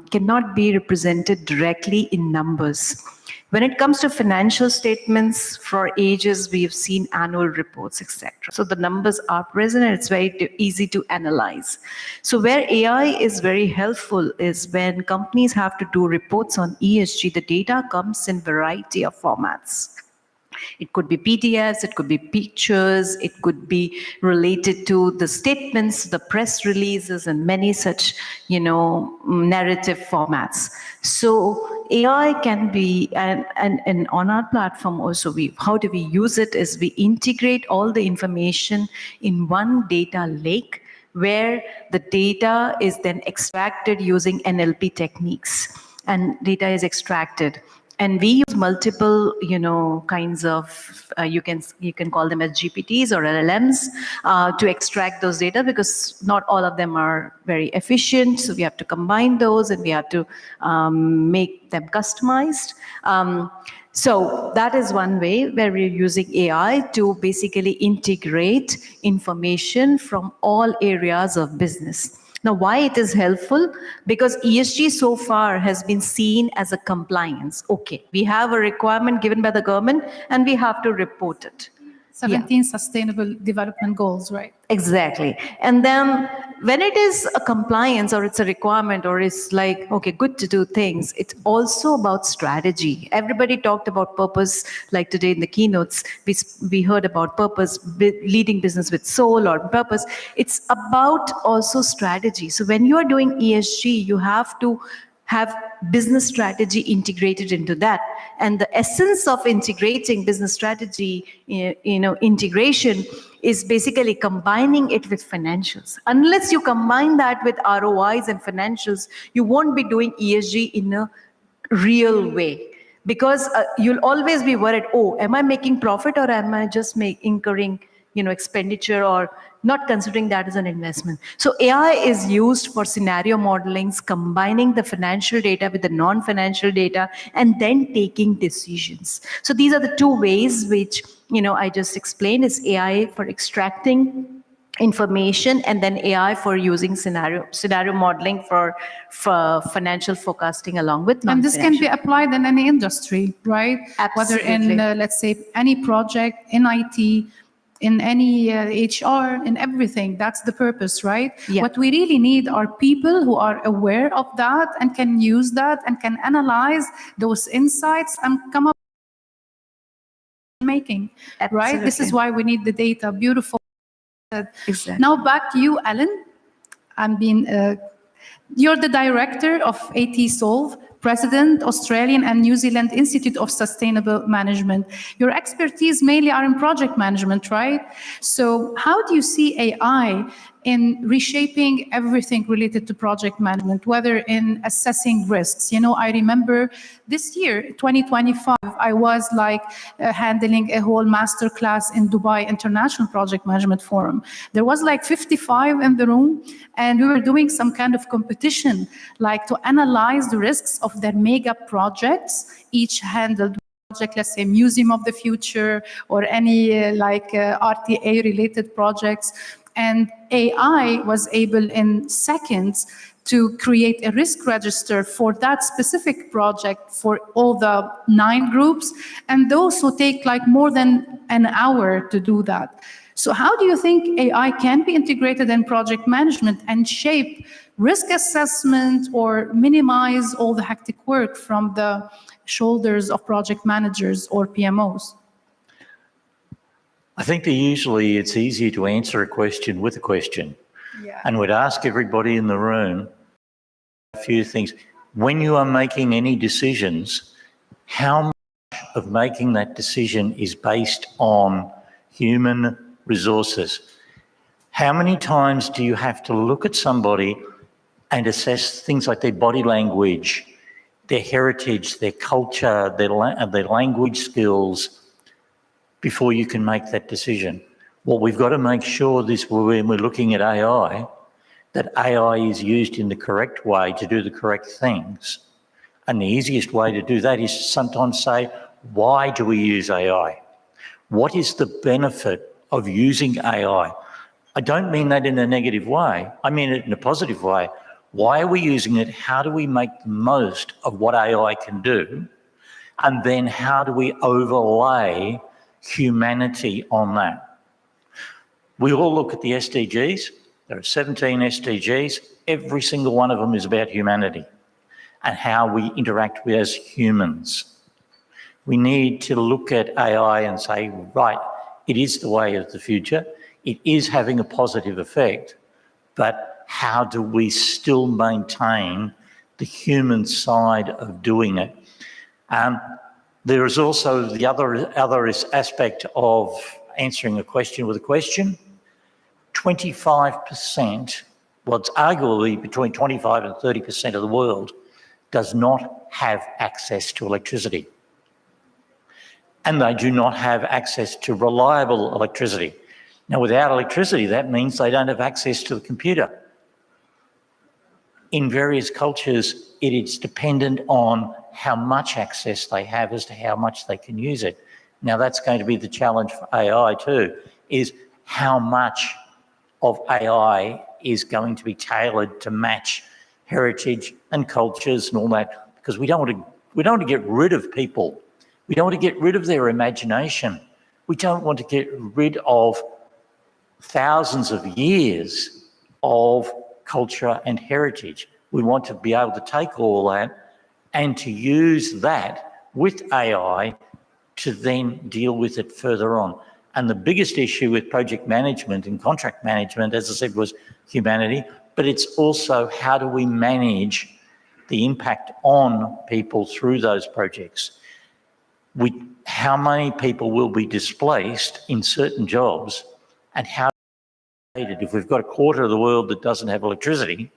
cannot be represented directly in numbers. When it comes to financial statements, for ages, we've seen annual reports, etc. So the numbers are present and it's very easy to analyze. So where AI is very helpful is when companies have to do reports on ESG, the data comes in variety of formats. It could be PDFs, it could be pictures, it could be related to the statements, the press releases, and many such, narrative formats. So AI can be, and on our platform also, how do we use it is we integrate all the information in one data lake where the data is then extracted using NLP techniques, and data is extracted. And we use multiple, kinds of, you can call them as GPTs or LLMs to extract those data, because not all of them are very efficient. So we have to combine those, and we have to make them customized. So that is one way where we're using AI to basically integrate information from all areas of business. Now, why it is helpful? Because ESG so far has been seen as a compliance. Okay, we have a requirement given by the government and we have to report it. 17 Sustainable Development Goals, right? Exactly. And then when it is a compliance or it's a requirement or it's like, okay, good to do things, it's also about strategy. Everybody talked about purpose, like today in the keynotes, we heard about purpose, leading business with soul or purpose. It's about also strategy. So when you are doing ESG, you have to have business strategy integrated into that. And the essence of integrating business strategy, integration is basically combining it with financials. Unless you combine that with ROIs and financials, you won't be doing ESG in a real way. Because you'll always be worried, oh, am I making profit or am I just incurring expenditure or not considering that as an investment? So AI is used for scenario modelings, combining the financial data with the non-financial data, and then taking decisions. So these are the two ways which, I just explained, is AI for extracting information, and then AI for using scenario modeling for financial forecasting along with non-financial. And this can be applied in any industry, right? Absolutely. Whether in, let's say, any project, in IT, in any HR, in everything. That's the purpose, right? Yeah. What we really need are people who are aware of that and can use that and can analyze those insights and come up with making, right? This is why we need the data. Beautiful. Exactly. Now back to you, Ellen. You're the director of AT Solve, President, Australian and New Zealand Institute of Sustainable Management. Your expertise mainly are in project management, right? So how do you see AI in reshaping everything related to project management, whether in assessing risks? I remember this year, 2025, I was handling a whole masterclass in Dubai International Project Management Forum. There was 55 in the room, and we were doing some kind of competition, to analyze the risks of their mega projects, each handled project, let's say Museum of the Future or any RTA related projects. And AI was able in seconds to create a risk register for that specific project for all the 9 groups. And those who take more than an hour to do that. So how do you think AI can be integrated in project management and shape risk assessment or minimize all the hectic work from the shoulders of project managers or PMOs? I think that usually it's easier to answer a question with a question. Yeah. And we'd ask everybody in the room a few things. When you are making any decisions, how much of making that decision is based on human resources? How many times do you have to look at somebody and assess things like their body language, their heritage, their culture, their language skills, before you can make that decision? Well, we've got to make sure when we're looking at AI, that AI is used in the correct way to do the correct things. And the easiest way to do that is sometimes say, why do we use AI? What is the benefit of using AI? I don't mean that in a negative way. I mean it in a positive way. Why are we using it? How do we make the most of what AI can do? And then how do we overlay humanity on that? We all look at the SDGs. There are 17 SDGs. Every single one of them is about humanity and how we interact with as humans. We need to look at AI and say, right, it is the way of the future. It is having a positive effect, but how do we still maintain the human side of doing it? There is also the other aspect of answering a question with a question. 25%, well, it's arguably between 25 and 30% of the world does not have access to electricity. And they do not have access to reliable electricity. Now, without electricity, that means they don't have access to the computer. In various cultures, it is dependent on how much access they have as to how much they can use it. Now, that's going to be the challenge for AI too, is how much of AI is going to be tailored to match heritage and cultures and all that, because we don't want to get rid of people. We don't want to get rid of their imagination. We don't want to get rid of thousands of years of culture and heritage. We want to be able to take all that and to use that with AI to then deal with it further on. And the biggest issue with project management and contract management, as I said, was humanity, but it's also how do we manage the impact on people through those projects. How many people will be displaced in certain jobs, and how if we've got a quarter of the world that doesn't have electricity,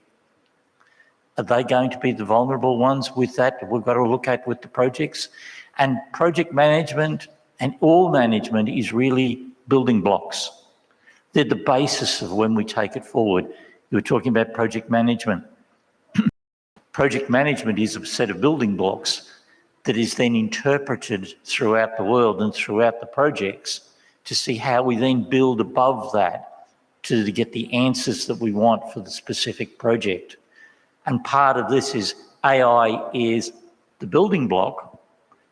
are they going to be the vulnerable ones with that? We've got to look at with the projects. And project management and all management is really building blocks. They're the basis of when we take it forward. You were talking about project management. Project management is a set of building blocks that is then interpreted throughout the world and throughout the projects to see how we then build above that to get the answers that we want for the specific project. And part of this is AI is the building block,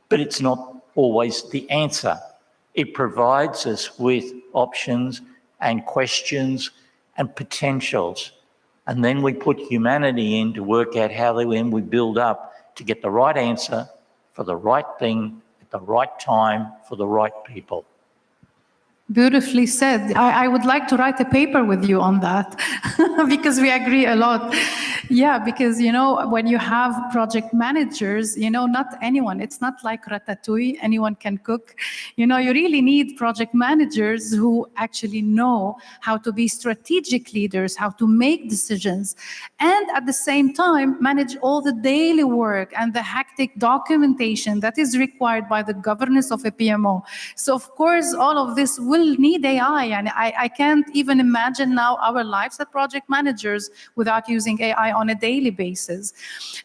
but it's not always the answer. It provides us with options and questions and potentials. And then we put humanity in to work out how when we build up to get the right answer for the right thing at the right time for the right people. Beautifully said. I would like to write a paper with you on that because we agree a lot. Yeah, because, when you have project managers, not anyone, it's not like ratatouille, anyone can cook. You really need project managers who actually know how to be strategic leaders, how to make decisions, and at the same time, manage all the daily work and the hectic documentation that is required by the governance of a PMO. So, of course, all of this will need AI, and I can't even imagine now our lives as project managers without using AI on a daily basis.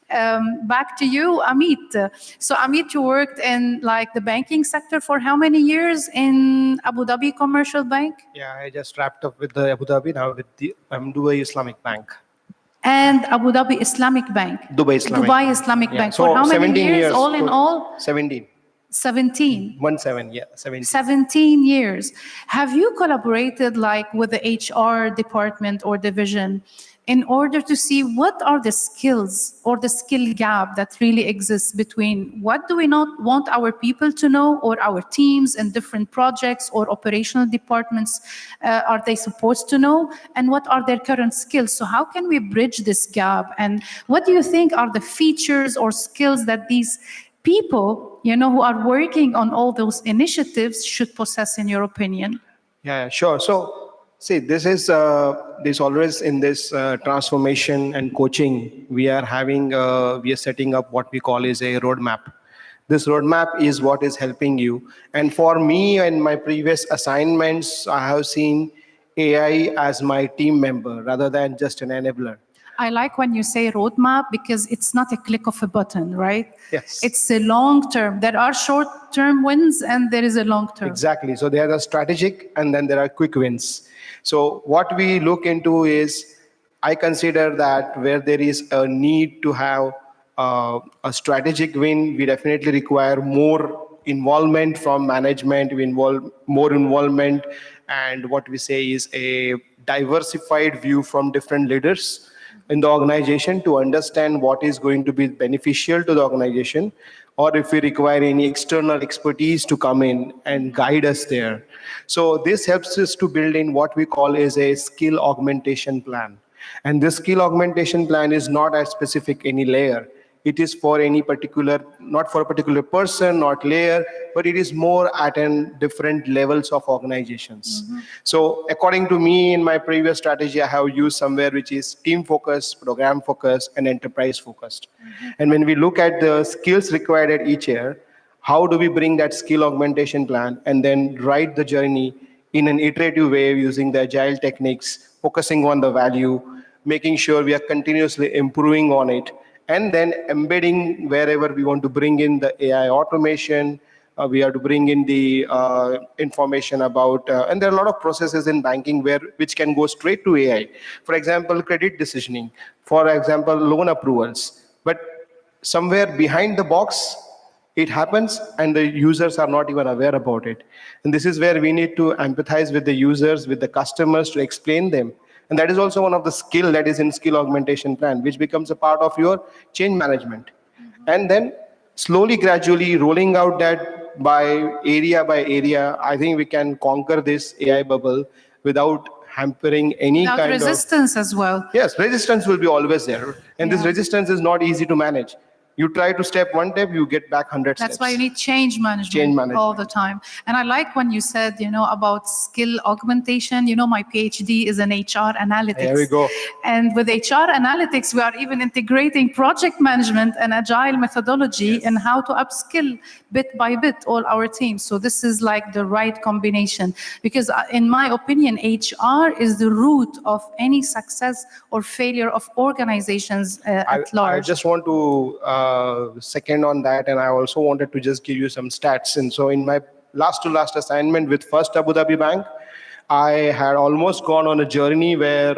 Back to you, Amit. So Amit, you worked in the banking sector for how many years in Abu Dhabi Commercial Bank? Yeah, I just wrapped up with the Abu Dhabi, now with the Dubai Islamic Bank. And Abu Dhabi Islamic Bank. Dubai Islamic Bank. So for how many 17 years all in all? 17. 17. 17. 17 years. Have you collaborated with the HR department or division in order to see what are the skills or the skill gap that really exists between what do we not want our people to know or our teams in different projects or operational departments are they supposed to know, and what are their current skills? So how can we bridge this gap, and what do you think are the features or skills that these people, who are working on all those initiatives should possess, in your opinion? Yeah, sure. So, see, this is this always in this transformation and coaching, we are setting up what we call is a roadmap. This roadmap is what is helping you. And for me and my previous assignments, I have seen AI as my team member rather than just an enabler. I like when you say roadmap because it's not a click of a button, right? Yes. It's a long term. There are short-term wins and there is a long term. Exactly. So there are strategic and then there are quick wins. So what we look into is, I consider that where there is a need to have a strategic win, we definitely require more involvement from management, more involvement, and what we say is a diversified view from different leaders in the organization to understand what is going to be beneficial to the organization. or if we require any external expertise to come in and guide us there. So this helps us to build in what we call as a skill augmentation plan. And this skill augmentation plan is not as specific any layer. It is for any particular, not for a particular person, not layer, but it is more at different levels of organizations. So according to me, in my previous strategy, I have used somewhere which is team focused, program focused, and enterprise focused. And when we look at the skills required at each year, how do we bring that skill augmentation plan and then write the journey in an iterative way using the agile techniques, focusing on the value, making sure we are continuously improving on it, and then embedding wherever we want to bring in the AI automation, we have to bring in the information about, and there are a lot of processes in banking which can go straight to AI. For example, credit decisioning, for example, loan approvals. But somewhere behind the box, it happens and the users are not even aware about it. And this is where we need to empathize with the users, with the customers to explain them. And that is also one of the skill that is in skill augmentation plan, which becomes a part of your change management. And then slowly, gradually rolling out that by area, I think we can conquer this AI bubble without hampering any Without kind resistance as well. Yes, resistance will be always there. And this resistance is not easy to manage. You try to step one step, you get back 100 steps. That's why you need change management all the time. And I like when you said, about skill augmentation. My PhD is in HR analytics. There we go. And with HR analytics, we are even integrating project management and agile methodology and how to upskill bit by bit all our teams. So this is like the right combination. Because in my opinion, HR is the root of any success or failure of organizations at large. I just want to second on that, and I also wanted to just give you some stats. And so in my last assignment with First Abu Dhabi Bank, I had almost gone on a journey where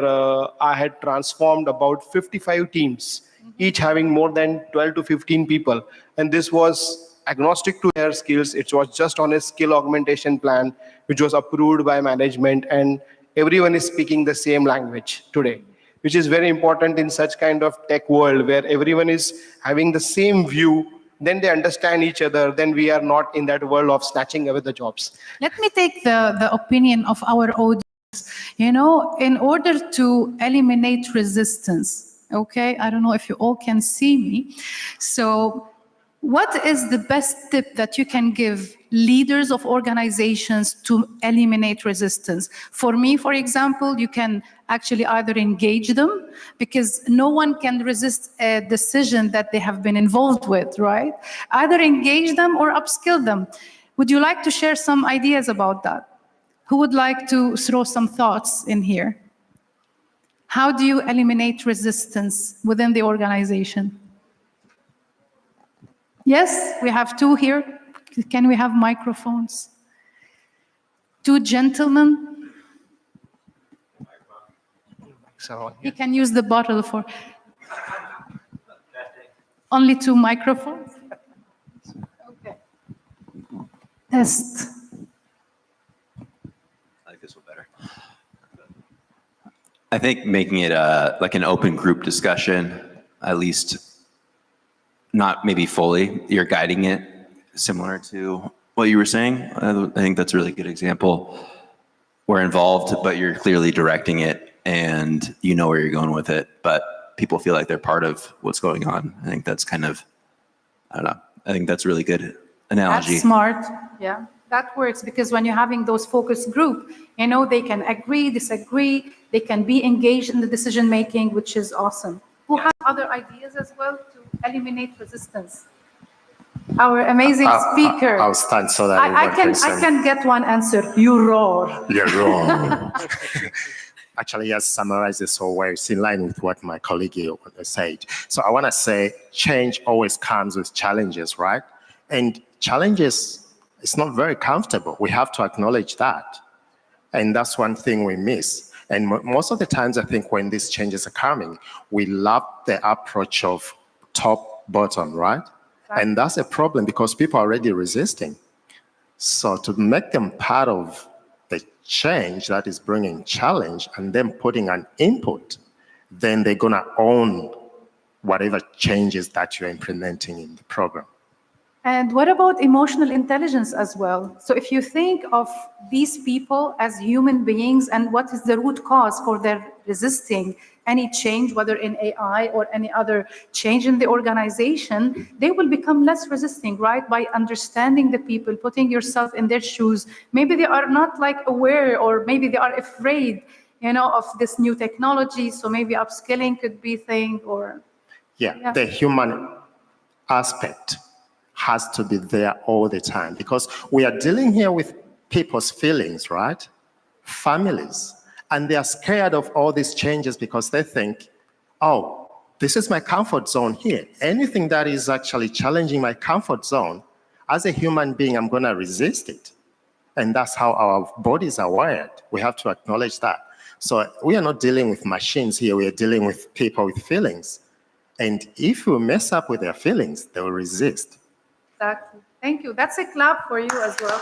I had transformed about 55 teams, each having more than 12 to 15 people. And this was agnostic to their skills. It was just on a skill augmentation plan, which was approved by management, and everyone is speaking the same language today, which is very important in such kind of tech world where everyone is having the same view, then they understand each other, then we are not in that world of snatching away the jobs. Let me take the opinion of our audience. In order to eliminate resistance, okay? I don't know if you all can see me. So what is the best tip that you can give leaders of organizations to eliminate resistance? For me, for example, you can actually either engage them, because no one can resist a decision that they have been involved with, right? Either engage them or upskill them. Would you like to share some ideas about that? Who would like to throw some thoughts in here? How do you eliminate resistance within the organization? Yes, we have two here. Can we have microphones? Two gentlemen. So you can use the bottle for only two microphones. Okay. Test. I like this one better. I think making it like an open group discussion, at least not maybe fully, you're guiding it similar to what you were saying. I think that's a really good example. We're involved, but you're clearly directing it and you know where you're going with it, but people feel like they're part of what's going on. I think that's kind of, I don't know, I think that's a really good analogy. That's smart, yeah. That works because when you're having those focus group, they can agree, disagree, they can be engaged in the decision making, which is awesome. Who have other ideas as well to eliminate resistance? Our amazing speaker. I'll stand so that I can get one answer. You roar. You roar. Actually, yes, summarize this whole way. It's in line with what my colleague here said. So I want to say change always comes with challenges, right? And challenges, it's not very comfortable. We have to acknowledge that. And that's one thing we miss. And most of the times, I think when these changes are coming, we love the approach of top bottom, right? And that's a problem because people are already resisting. So to make them part of the change that is bringing challenge and then putting an input, then they're going to own whatever changes that you're implementing in the program. And what about emotional intelligence as well? So if you think of these people as human beings and what is the root cause for their resisting any change, whether in AI or any other change in the organization, they will become less resisting, right? By understanding the people, putting yourself in their shoes. Maybe they are not like aware, or maybe they are afraid, of this new technology. So maybe upskilling could be a thing, or the human aspect has to be there all the time, because we are dealing here with people's feelings, right? Families. And they are scared of all these changes because they think, oh, this is my comfort zone here. Anything that is actually challenging my comfort zone, as a human being, I'm going to resist it. And that's how our bodies are wired. We have to acknowledge that. So we are not dealing with machines here. We are dealing with people with feelings. And if you mess up with their feelings, they will resist. Exactly. Thank you. That's a clap for you as well.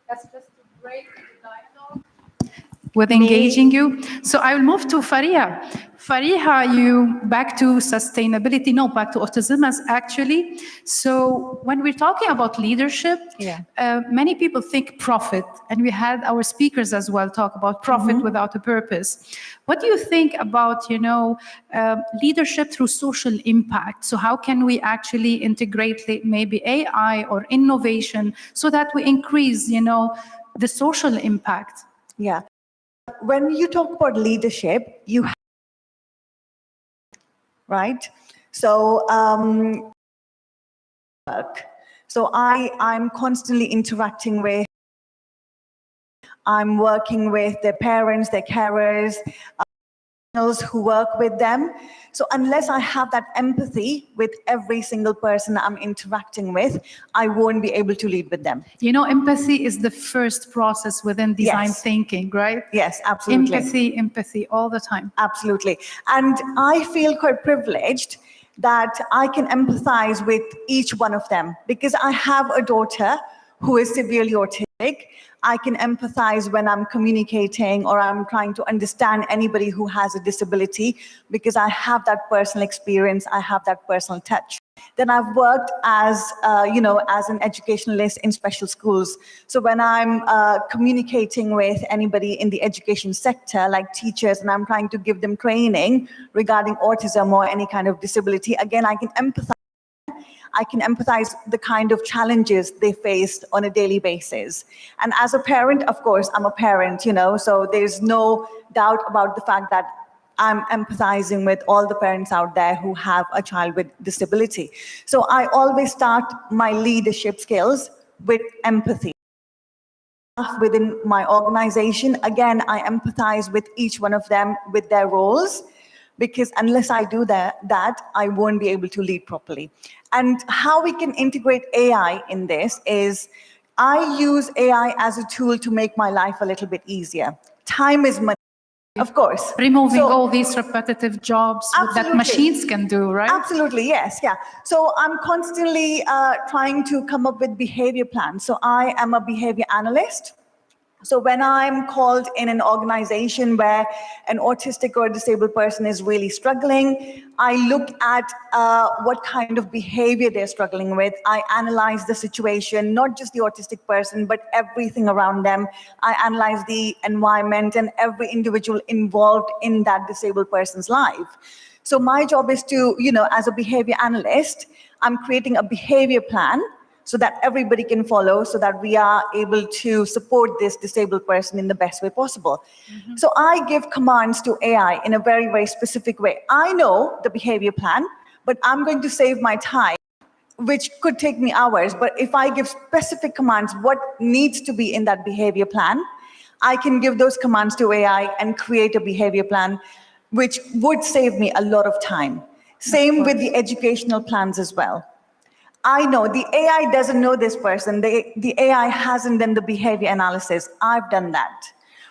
That's just to break the dialogue with engaging you. So I will move to Fariha. Fariha, you back to sustainability, no, back to autism actually. So when we're talking about leadership, many people think profit, and we had our speakers as well talk about profit without a purpose. What do you think about, leadership through social impact? So how can we actually integrate maybe AI or innovation so that we increase, the social impact? Yeah. When you talk about leadership, you have, right? So, I'm constantly interacting with, I'm working with their parents, their carers, who work with them. So unless I have that empathy with every single person I'm interacting with, I won't be able to lead with them. Empathy is the first process within design thinking, right? Yes, absolutely. Empathy all the time. Absolutely. And I feel quite privileged that I can empathize with each one of them, because I have a daughter who is severely autistic. I can empathize when I'm communicating or I'm trying to understand anybody who has a disability, because I have that personal experience, I have that personal touch. Then I've worked as an educationalist in special schools. So when I'm communicating with anybody in the education sector, like teachers, and I'm trying to give them training regarding autism or any kind of disability, again, I can empathize. I can empathize the kind of challenges they face on a daily basis. And as a parent, of course, I'm a parent, so there's no doubt about the fact that I'm empathizing with all the parents out there who have a child with disability. So I always start my leadership skills with empathy. Within my organization, again, I empathize with each one of them with their roles, because unless I do that, I won't be able to lead properly. And how we can integrate AI in this is, I use AI as a tool to make my life a little bit easier. Time is money, of course. Removing all these repetitive jobs that machines can do, right? Absolutely, yes, yeah. So I'm constantly trying to come up with behavior plans. So I am a behavior analyst. So when I'm called in an organization where an autistic or disabled person is really struggling, I look at what kind of behavior they're struggling with. I analyze the situation, not just the autistic person, but everything around them. I analyze the environment and every individual involved in that disabled person's life. So my job is to, as a behavior analyst, I'm creating a behavior plan so that everybody can follow, so that we are able to support this disabled person in the best way possible. So I give commands to AI in a very, very specific way. I know the behavior plan, but I'm going to save my time, which could take me hours. But if I give specific commands, what needs to be in that behavior plan, I can give those commands to AI and create a behavior plan, which would save me a lot of time. Same with the educational plans as well. I know the AI doesn't know this person. The AI hasn't done the behavior analysis. I've done that.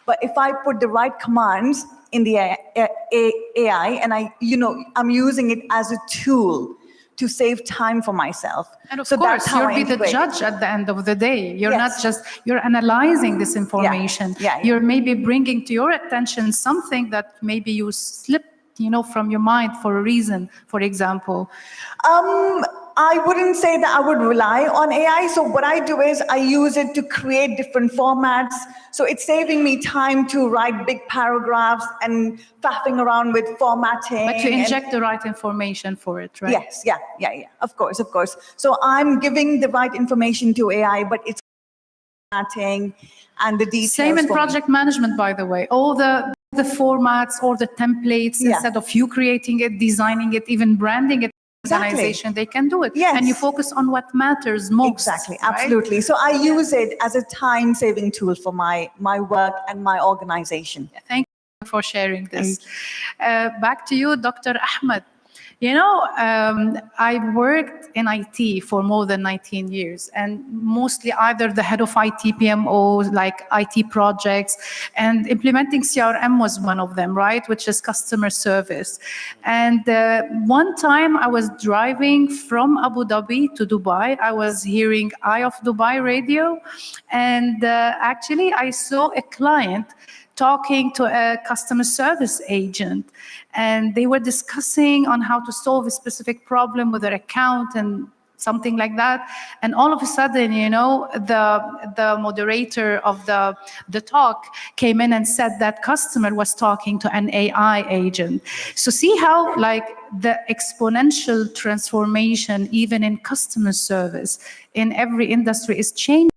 But if I put the right commands in the AI and I'm using it as a tool to save time for myself. And of course, you'll be the judge at the end of the day. You're not just, you're analyzing this information. You're maybe bringing to your attention something that maybe you slipped from your mind for a reason, for example? I wouldn't say that I would rely on AI. So what I do is I use it to create different formats. So it's saving me time to write big paragraphs and faffing around with formatting. But to inject the right information for it, right? Yes, yeah. Of course. So I'm giving the right information to AI, but it's formatting and the details. Same in project management, by the way. All the formats or the templates, instead of you creating it, designing it, even branding it, organization, they can do it. Yes. And you focus on what matters most. Exactly, right? absolutely. So I use it as a time-saving tool for my work and my organization. Thank you for sharing this. Back to you, Dr. Ahmed. I worked in IT for more than 19 years, and mostly either the head of IT PMO, like IT projects, and implementing CRM was one of them, right? Which is customer service. And one time I was driving from Abu Dhabi to Dubai. I was hearing Eye of Dubai radio, and actually I saw a client talking to a customer service agent, and they were discussing on how to solve a specific problem with their account and something like that. And all of a sudden, the moderator of the talk came in and said that customer was talking to an AI agent. So see how the exponential transformation, even in customer service, in every industry is changing.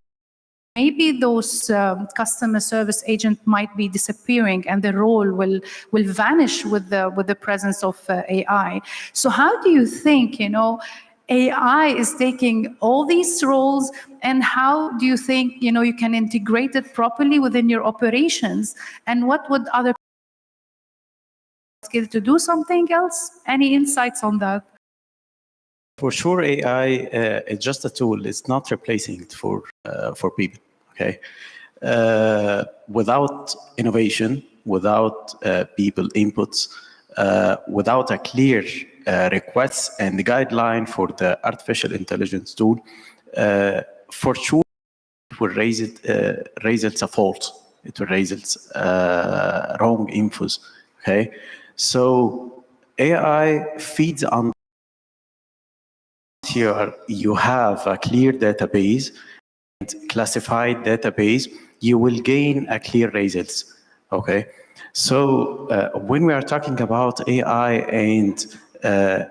Maybe those customer service agents might be disappearing, and the role will vanish with the presence of AI. So how do you think AI is taking all these roles, and how do you think you can integrate it properly within your operations? And what would other skills to do something else? Any insights on that? For sure, AI is just a tool. It's not replacing it for people. Okay, without innovation, without people inputs, without a clear requests and guideline for the artificial intelligence tool, for sure it will raise its a fault. It will raise its wrong infos. Okay, so AI feeds on. Here you have a clear database, and classified database, you will gain a clear results. Okay, so when we are talking about AI and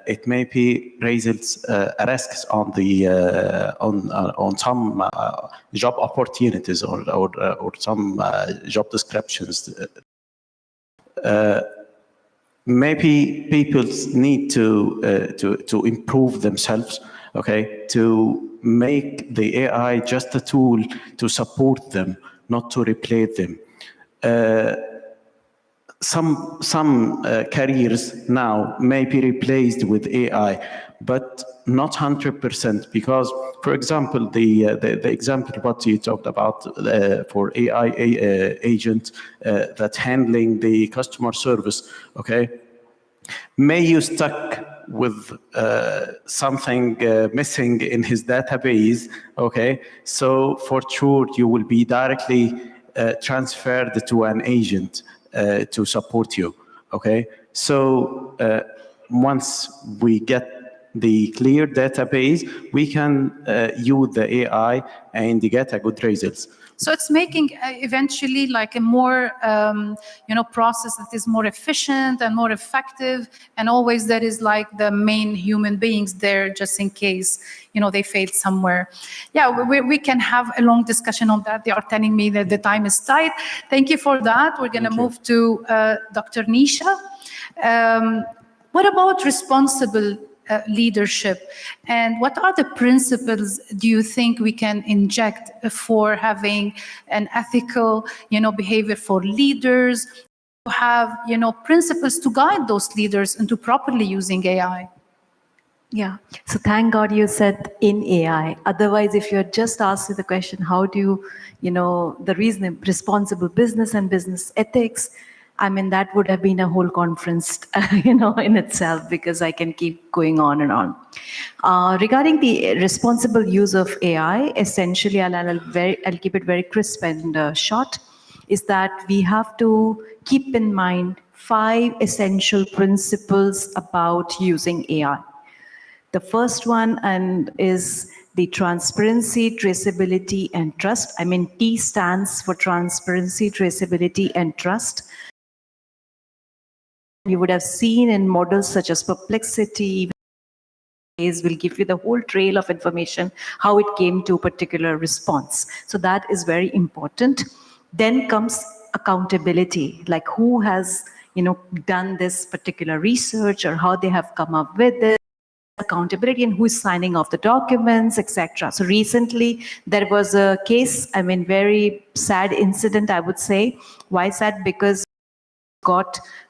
it may be results risks on the on some job opportunities or some job descriptions. Maybe people need to improve themselves, okay, to make the AI just a tool to support them, not to replace them. Some careers now may be replaced with AI, but not 100%, because, for example, the example what you talked about for AI agent that handling the customer service, okay, may you stuck with something missing in his database, okay, so for sure you will be directly transferred to an agent to support you, okay? So once we get the clear database, we can use the AI and get a good results. So it's making eventually like a more, process that is more efficient and more effective, and always there is like the main human beings there just in case, they failed somewhere. Yeah, we can have a long discussion on that. They are telling me that the time is tight. Thank you for that. We're going to move to Dr. Nisha. What about responsible leadership, and what are the principles do you think we can inject for having an ethical behavior for leaders, to have principles to guide those leaders into properly using AI? Yeah, so thank God you said in AI. Otherwise, if you're just asked the question, how do the reason responsible business and business ethics, I mean, that would have been a whole conference, in itself, because I can keep going on and on. Regarding the responsible use of AI, essentially, I'll keep it very crisp and short. is that we have to keep in mind 5 essential principles about using AI. The first one is the transparency, traceability, and trust. I mean, T stands for transparency, traceability, and trust. You would have seen in models such as Perplexity, will give you the whole trail of information, how it came to a particular response. So that is very important. Then comes accountability, like who has done this particular research or how they have come up with it. Accountability and who is signing off the documents, etc. So recently there was a case, very sad incident, I would say. Why sad? Because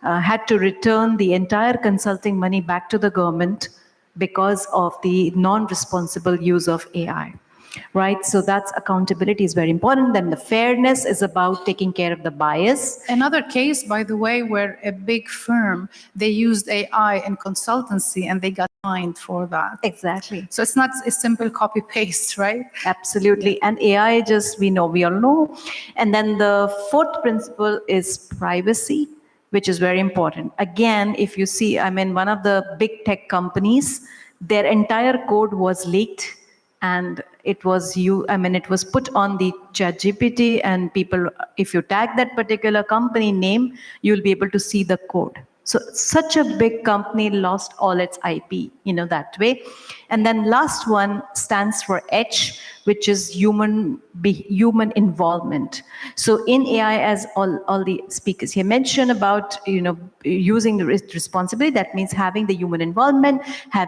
had to return the entire consulting money back to the government because of the non-responsible use of AI. Right, so that's accountability is very important. Then the fairness is about taking care of the bias. Another case, by the way, where a big firm, they used AI in consultancy and they got fined for that. Exactly. So it's not a simple copy paste, right? Absolutely. And AI we all know. And then the 4th principle is privacy, which is very important. Again, if you see, one of the big tech companies, their entire code was leaked. And it was put on the ChatGPT, and people, if you tag that particular company name, you'll be able to see the code. So such a big company lost all its IP, that way. And then last one stands for H, which is human involvement. So in AI, as all the speakers here mentioned about, using the responsibility, that means having the human involvement,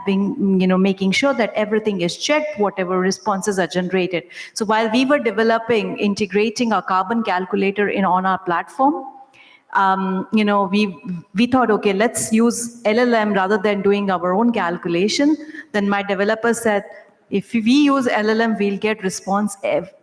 making sure that everything is checked, whatever responses are generated. So while we were integrating our carbon calculator on our platform, we thought, okay, let's use LLM rather than doing our own calculation. Then my developer said, if we use LLM, we'll get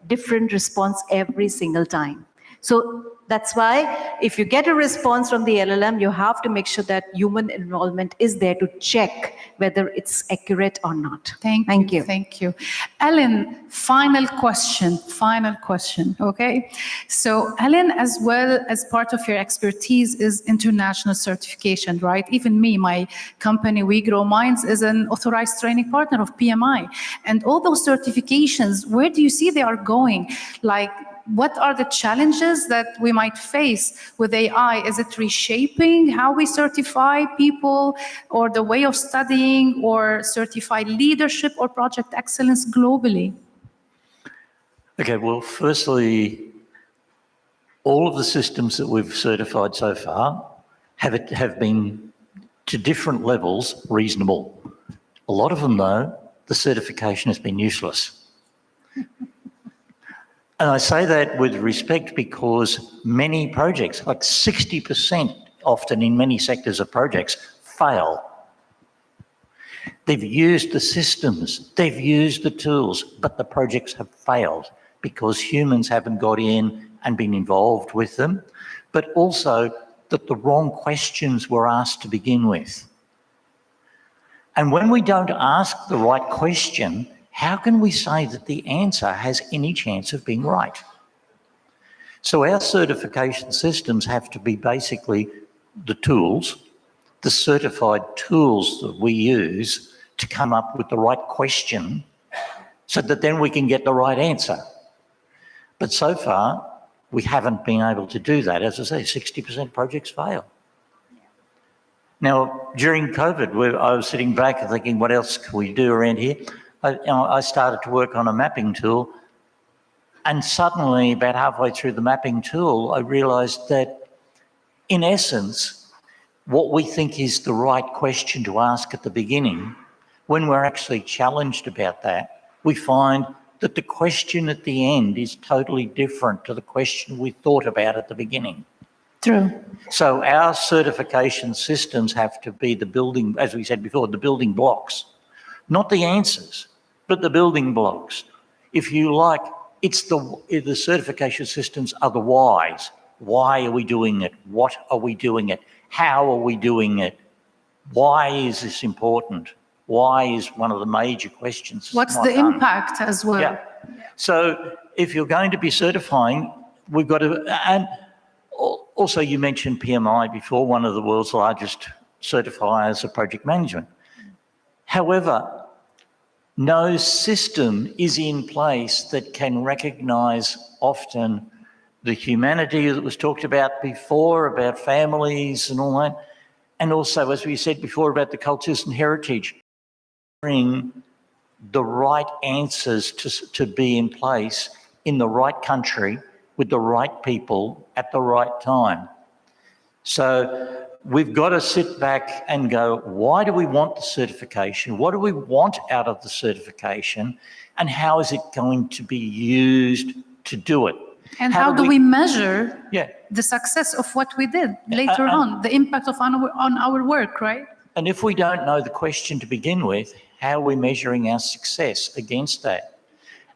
different response every single time. So that's why if you get a response from the LLM, you have to make sure that human involvement is there to check whether it's accurate or not. Thank you. Thank you. Ellen, final question, okay? So Ellen, as well as part of your expertise is international certification, right? Even me, my company, We Grow Minds, is an authorized training partner of PMI. And all those certifications, where do you see they are going? Like, what are the challenges that we might face with AI? Is it reshaping how we certify people, or the way of studying, or certify leadership or project excellence globally? Okay, well, firstly, all of the systems that we've certified so far have been, to different levels, reasonable. A lot of them, though, the certification has been useless. And I say that with respect because many projects, like 60% often in many sectors of projects, fail. They've used the systems, they've used the tools, but the projects have failed because humans haven't got in and been involved with them, but also that the wrong questions were asked to begin with. And when we don't ask the right question, how can we say that the answer has any chance of being right? So our certification systems have to be basically the tools, the certified tools that we use to come up with the right question so that then we can get the right answer. But so far, we haven't been able to do that. As I say, 60% of projects fail. Now, during COVID, I was sitting back and thinking, what else can we do around here? I started to work on a mapping tool, and suddenly, about halfway through the mapping tool, I realised that, in essence, what we think is the right question to ask at the beginning, when we're actually challenged about that, we find that the question at the end is totally different to the question we thought about at the beginning. True. So our certification systems have to be the building, as we said before, the building blocks, not the answers, but the building blocks. If you like, it's the certification systems are the whys. Why are we doing it? What are we doing it? How are we doing it? Why is this important? Why is one of the major questions. What's the impact as well? Yeah. So if you're going to be certifying, we've got to, and also you mentioned PMI before, one of the world's largest certifiers of project management. However, no system is in place that can recognise often the humanity that was talked about before, about families and all that, and also, as we said before, about the cultures and heritage. Bring the right answers to be in place in the right country with the right people at the right time. So we've got to sit back and go, why do we want the certification? What do we want out of the certification? And how is it going to be used to do it? And how do we measure Yeah. the success of what we did later on, the impact of on our work, right? And if we don't know the question to begin with, how are we measuring our success against that?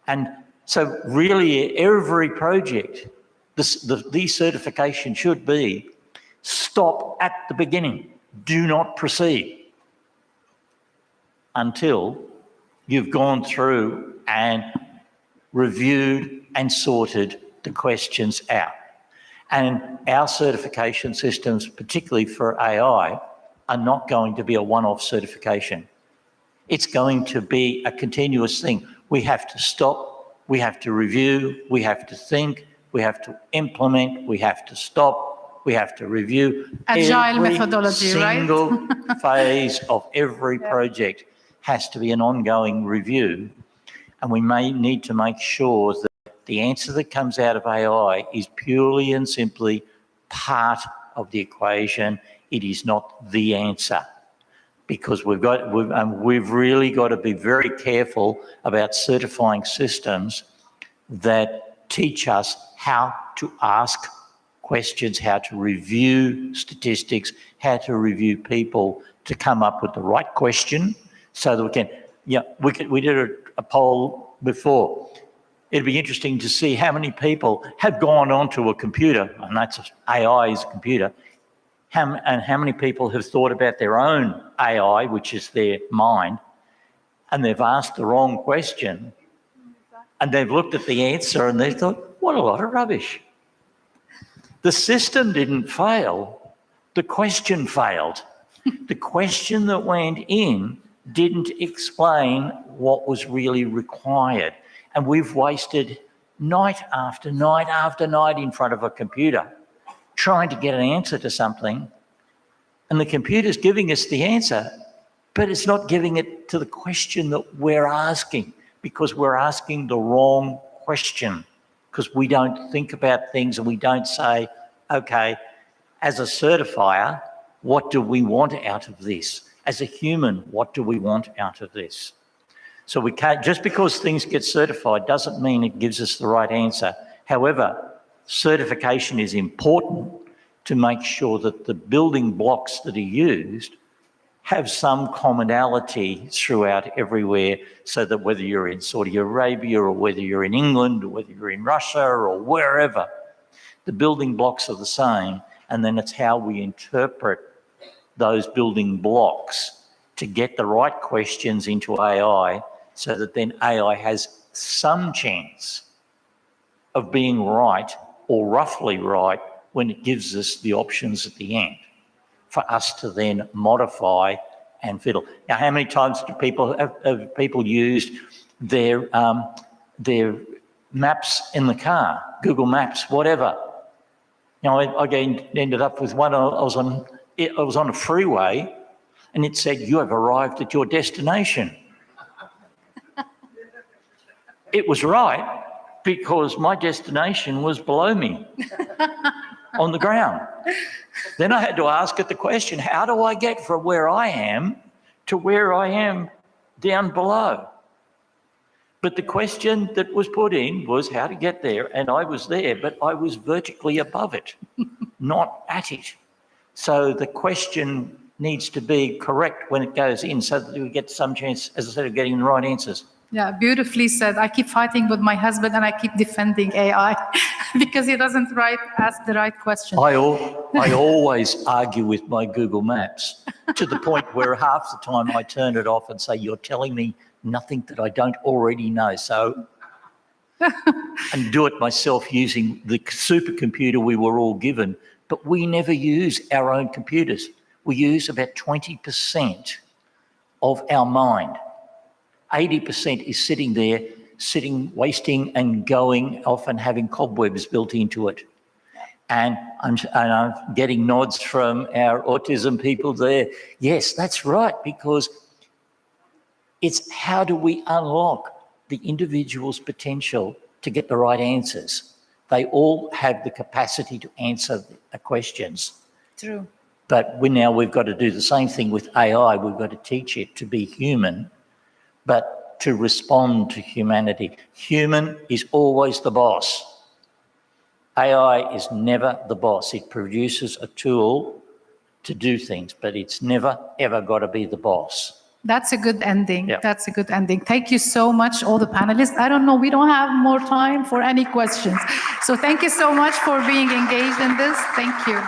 And so really every project, the certification should be stop at the beginning. Do not proceed until you've gone through and reviewed and sorted the questions out. And our certification systems, particularly for AI, are not going to be a one-off certification. It's going to be a continuous thing. We have to stop, we have to review, we have to think, we have to implement, we have to stop, we have to review. Agile methodology, right? Every single phase of every project has to be an ongoing review. And we may need to make sure that the answer that comes out of AI is purely and simply part of the equation. It is not the answer, because we've really got to be very careful about certifying systems that teach us how to ask questions, how to review statistics, how to review people to come up with the right question so that we can, we did a poll before. It'd be interesting to see how many people have gone onto a computer, and that's AI is a computer, and how many people have thought about their own AI, which is their mind, and they've asked the wrong question, and they've looked at the answer and they thought, what a lot of rubbish. The system didn't fail, the question failed. The question that went in didn't explain what was really required. And we've wasted night after night after night in front of a computer trying to get an answer to something, and the computer's giving us the answer, but it's not giving it to the question that we're asking, because we're asking the wrong question, because we don't think about things and we don't say, okay, as a certifier, what do we want out of this? As a human, what do we want out of this? So we can't, just because things get certified doesn't mean it gives us the right answer. However, certification is important to make sure that the building blocks that are used have some commonality throughout everywhere, so that whether you're in Saudi Arabia or whether you're in England or whether you're in Russia or wherever, the building blocks are the same, and then it's how we interpret those building blocks to get the right questions into AI, so that then AI has some chance of being right or roughly right when it gives us the options at the end for us to then modify and fiddle. Now, how many times do have people used their maps in the car, Google Maps, whatever? You know, I ended up with one. I was on a freeway, and it said, "You have arrived at your destination." It was right, because my destination was below me on the ground. Then I had to ask it the question, how do I get from where I am to where I am down below? But the question that was put in was how to get there, and I was there, but I was vertically above it, not at it. So the question needs to be correct when it goes in, so that we get some chance, as I said, of getting the right answers. Yeah, beautifully said. I keep fighting with my husband and I keep defending AI because he doesn't ask the right question. I always argue with my Google Maps to the point where half the time I turn it off and say, you're telling me nothing that I don't already know. So and do it myself using the supercomputer we were all given. But we never use our own computers. We use about 20% of our mind. 80% is sitting there, wasting and going off and having cobwebs built into it. And I'm getting nods from our autism people there. Yes, that's right, because it's how do we unlock the individual's potential to get the right answers? They all have the capacity to answer the questions. True. But we've got to do the same thing with AI. We've got to teach it to be human, but to respond to humanity. Human is always the boss. AI is never the boss. It produces a tool to do things, but it's never, ever got to be the boss. That's a good ending. Yeah. That's a good ending. Thank you so much, all the panelists. I don't know, we don't have more time for any questions. So thank you so much for being engaged in this. Thank you.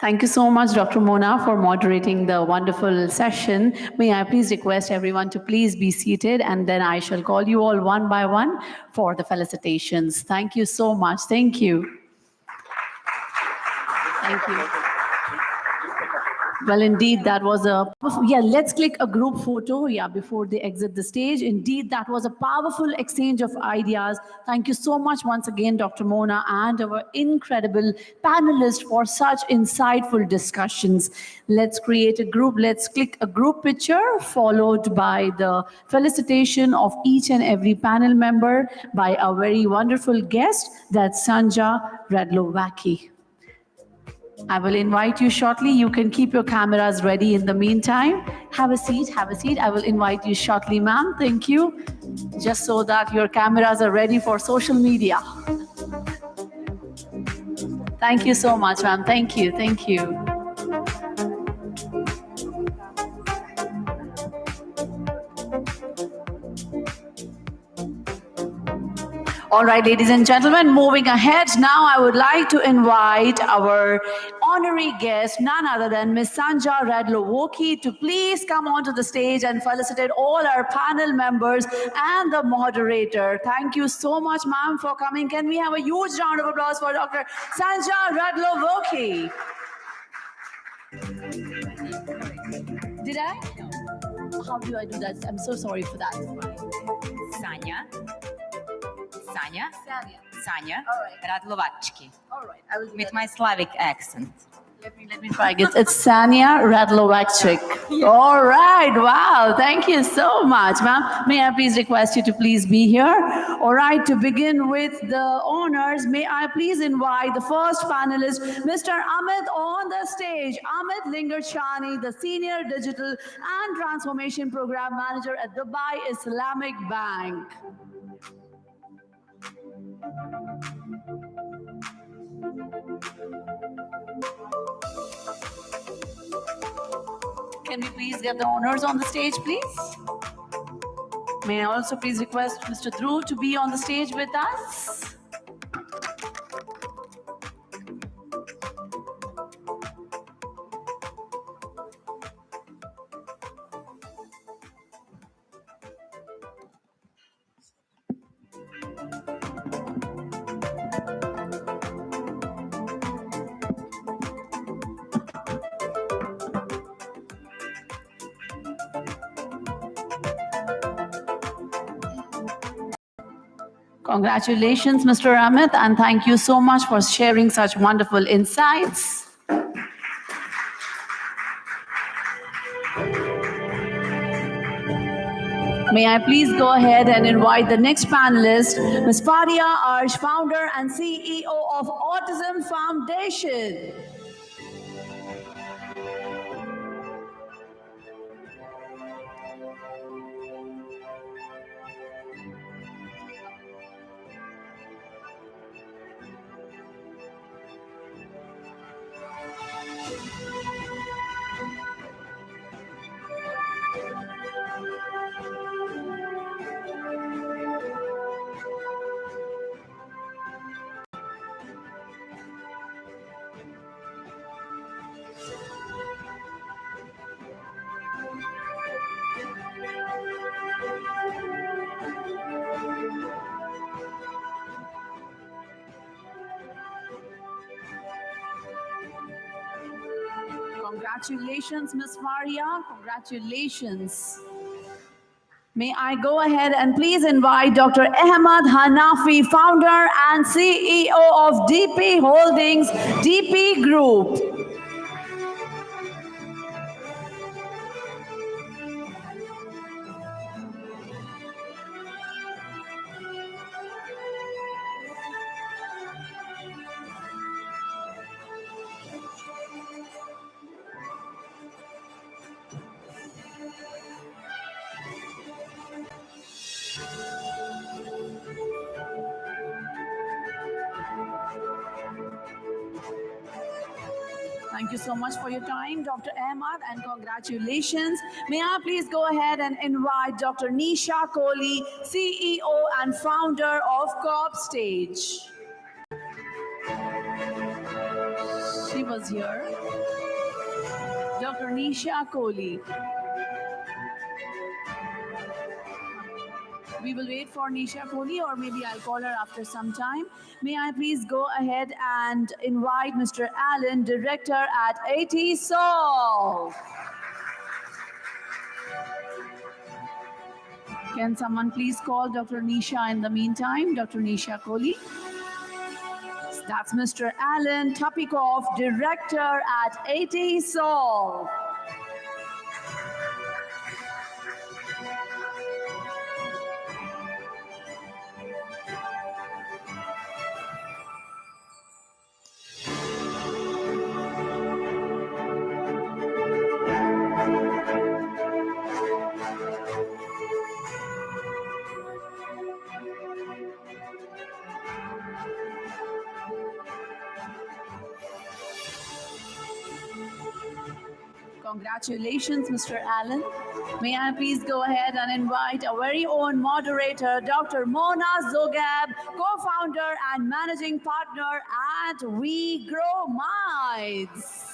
Thank you so much, Dr. Mona, for moderating the wonderful session. May I please request everyone to please be seated, and then I shall call you all one by one for the felicitations. Thank you so much. Thank you. Thank you. Well, indeed, that was let's click a group photo, before they exit the stage. Indeed, that was a powerful exchange of ideas. Thank you so much once again, Dr. Mona, and our incredible panelists for such insightful discussions. Let's create a group. Let's click a group picture, followed by the felicitation of each and every panel member by our very wonderful guest, that's Sanja Radlovacki. I will invite you shortly. You can keep your cameras ready in the meantime. Have a seat, have a seat. I will invite you shortly, ma'am. Thank you. Just so that your cameras are ready for social media. Thank you so much, ma'am. Thank you, thank you. All right, ladies and gentlemen, moving ahead, now I would like to invite our honorary guest, none other than Ms. Sanja Radlovacki, to please come onto the stage and felicitate all our panel members and the moderator. Thank you so much, ma'am, for coming. Can we have a huge round of applause for Dr. Sanja Radlovacki? Did I? How do I do that? I'm so sorry for that. Sanja Radlovacki. All right, I will with my Slavic accent. Let me try. It's Sanja Radlovacki. All right. Wow. Thank you so much, ma'am. May I please request you to please be here? All right. To begin with the honors, may I please invite the first panelist, Mr. Amit, on the stage. Amit Lingarchani, the Senior Digital and Transformation Program Manager at Dubai Islamic Bank. Can we please get the honors on the stage, please? May I also please request Mr. Dhruv to be on the stage with us? Congratulations, Mr. Amit, and thank you so much for sharing such wonderful insights. May I please go ahead and invite the next panelist, Ms. Faria Arsh, founder and CEO of Autism Foundation. Congratulations, Ms. Faria. Congratulations. May I go ahead and please invite Dr. Ahmad Hanafi, founder and CEO of DP Holdings, DP Group. Thank you so much for your time, Dr. Ahmad, and congratulations. May I please go ahead and invite Dr. Nisha Kohli, CEO and founder of Corp Stage. She was here. Dr. Nisha Kohli. We will wait for Nisha Kohli, or maybe I'll call her after some time. May I please go ahead and invite Mr. Allen, director at AT Solve. Can someone please call Dr. Nisha in the meantime? Dr. Nisha Kohli. That's Mr. Allen Topikov, director at AT Solve. Congratulations, Mr. Allen. May I please go ahead and invite our very own moderator, Dr. Mona Zogab, co-founder and managing partner at We Grow Minds.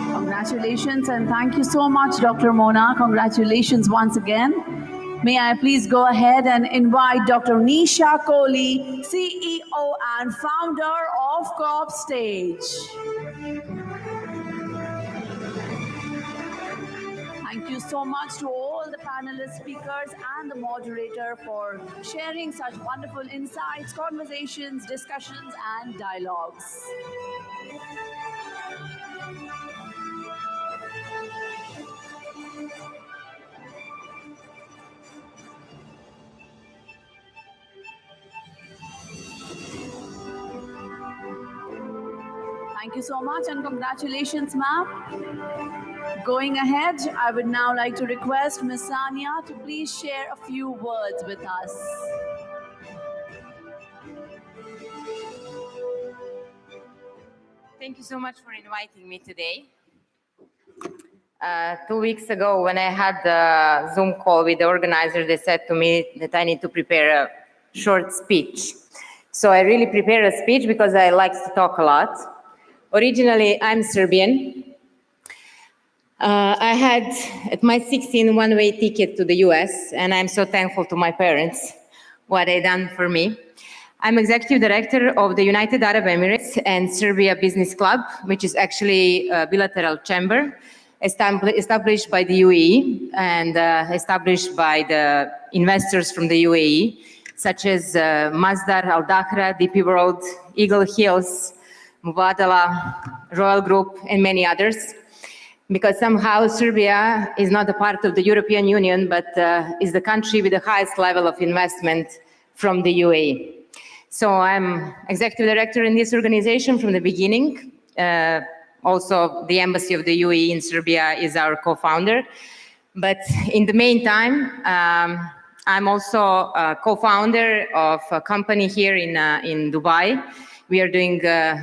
Congratulations and thank you so much, Dr. Mona. Congratulations once again. May I please go ahead and invite Dr. Nisha Kohli, CEO and founder of Corp Stage. Thank you so much to all the panelist speakers and the moderator for sharing such wonderful insights, conversations, discussions, and dialogues. Thank you so much and congratulations, ma'am. Going ahead, I would now like to request Ms. Sania to please share a few words with us. Thank you so much for inviting me today. 2 weeks ago, when I had the Zoom call with the organizers, they said to me that I need to prepare a short speech. So I really prepared a speech because I like to talk a lot. Originally, I'm Serbian. I had at my 16 one-way ticket to the US, and I'm so thankful to my parents, what they done for me. I'm executive director of the United Arab Emirates and Serbia Business Club, which is actually a bilateral chamber established by the UAE and established by the investors from the UAE, such as Masdar, Al Dahra, DP World, Eagle Hills, Mubadala, Royal Group, and many others. Because somehow Serbia is not a part of the European Union, but is the country with the highest level of investment from the UAE. So I'm executive director in this organization from the beginning. Also, the Embassy of the UAE in Serbia is our co-founder. But in the meantime, I'm also a co-founder of a company here in Dubai. We are doing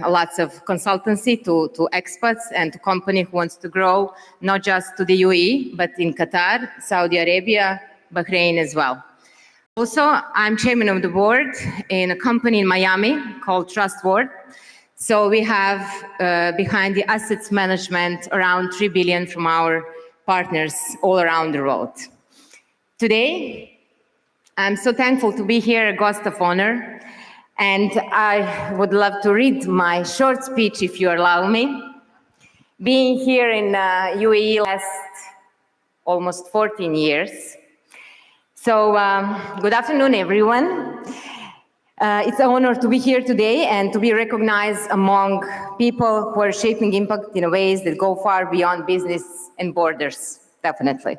lots of consultancy to expats and to company who wants to grow, not just to the UAE, but in Qatar, Saudi Arabia, Bahrain as well. Also, I'm chairman of the board in a company in Miami called Trustword. So we have behind the assets management around 3 billion from our partners all around the world. Today, I'm so thankful to be here, a guest of honor, and I would love to read my short speech if you allow me. Being here in UAE last almost 14 years. So good afternoon, everyone. It's an honor to be here today and to be recognized among people who are shaping impact in ways that go far beyond business and borders, definitely.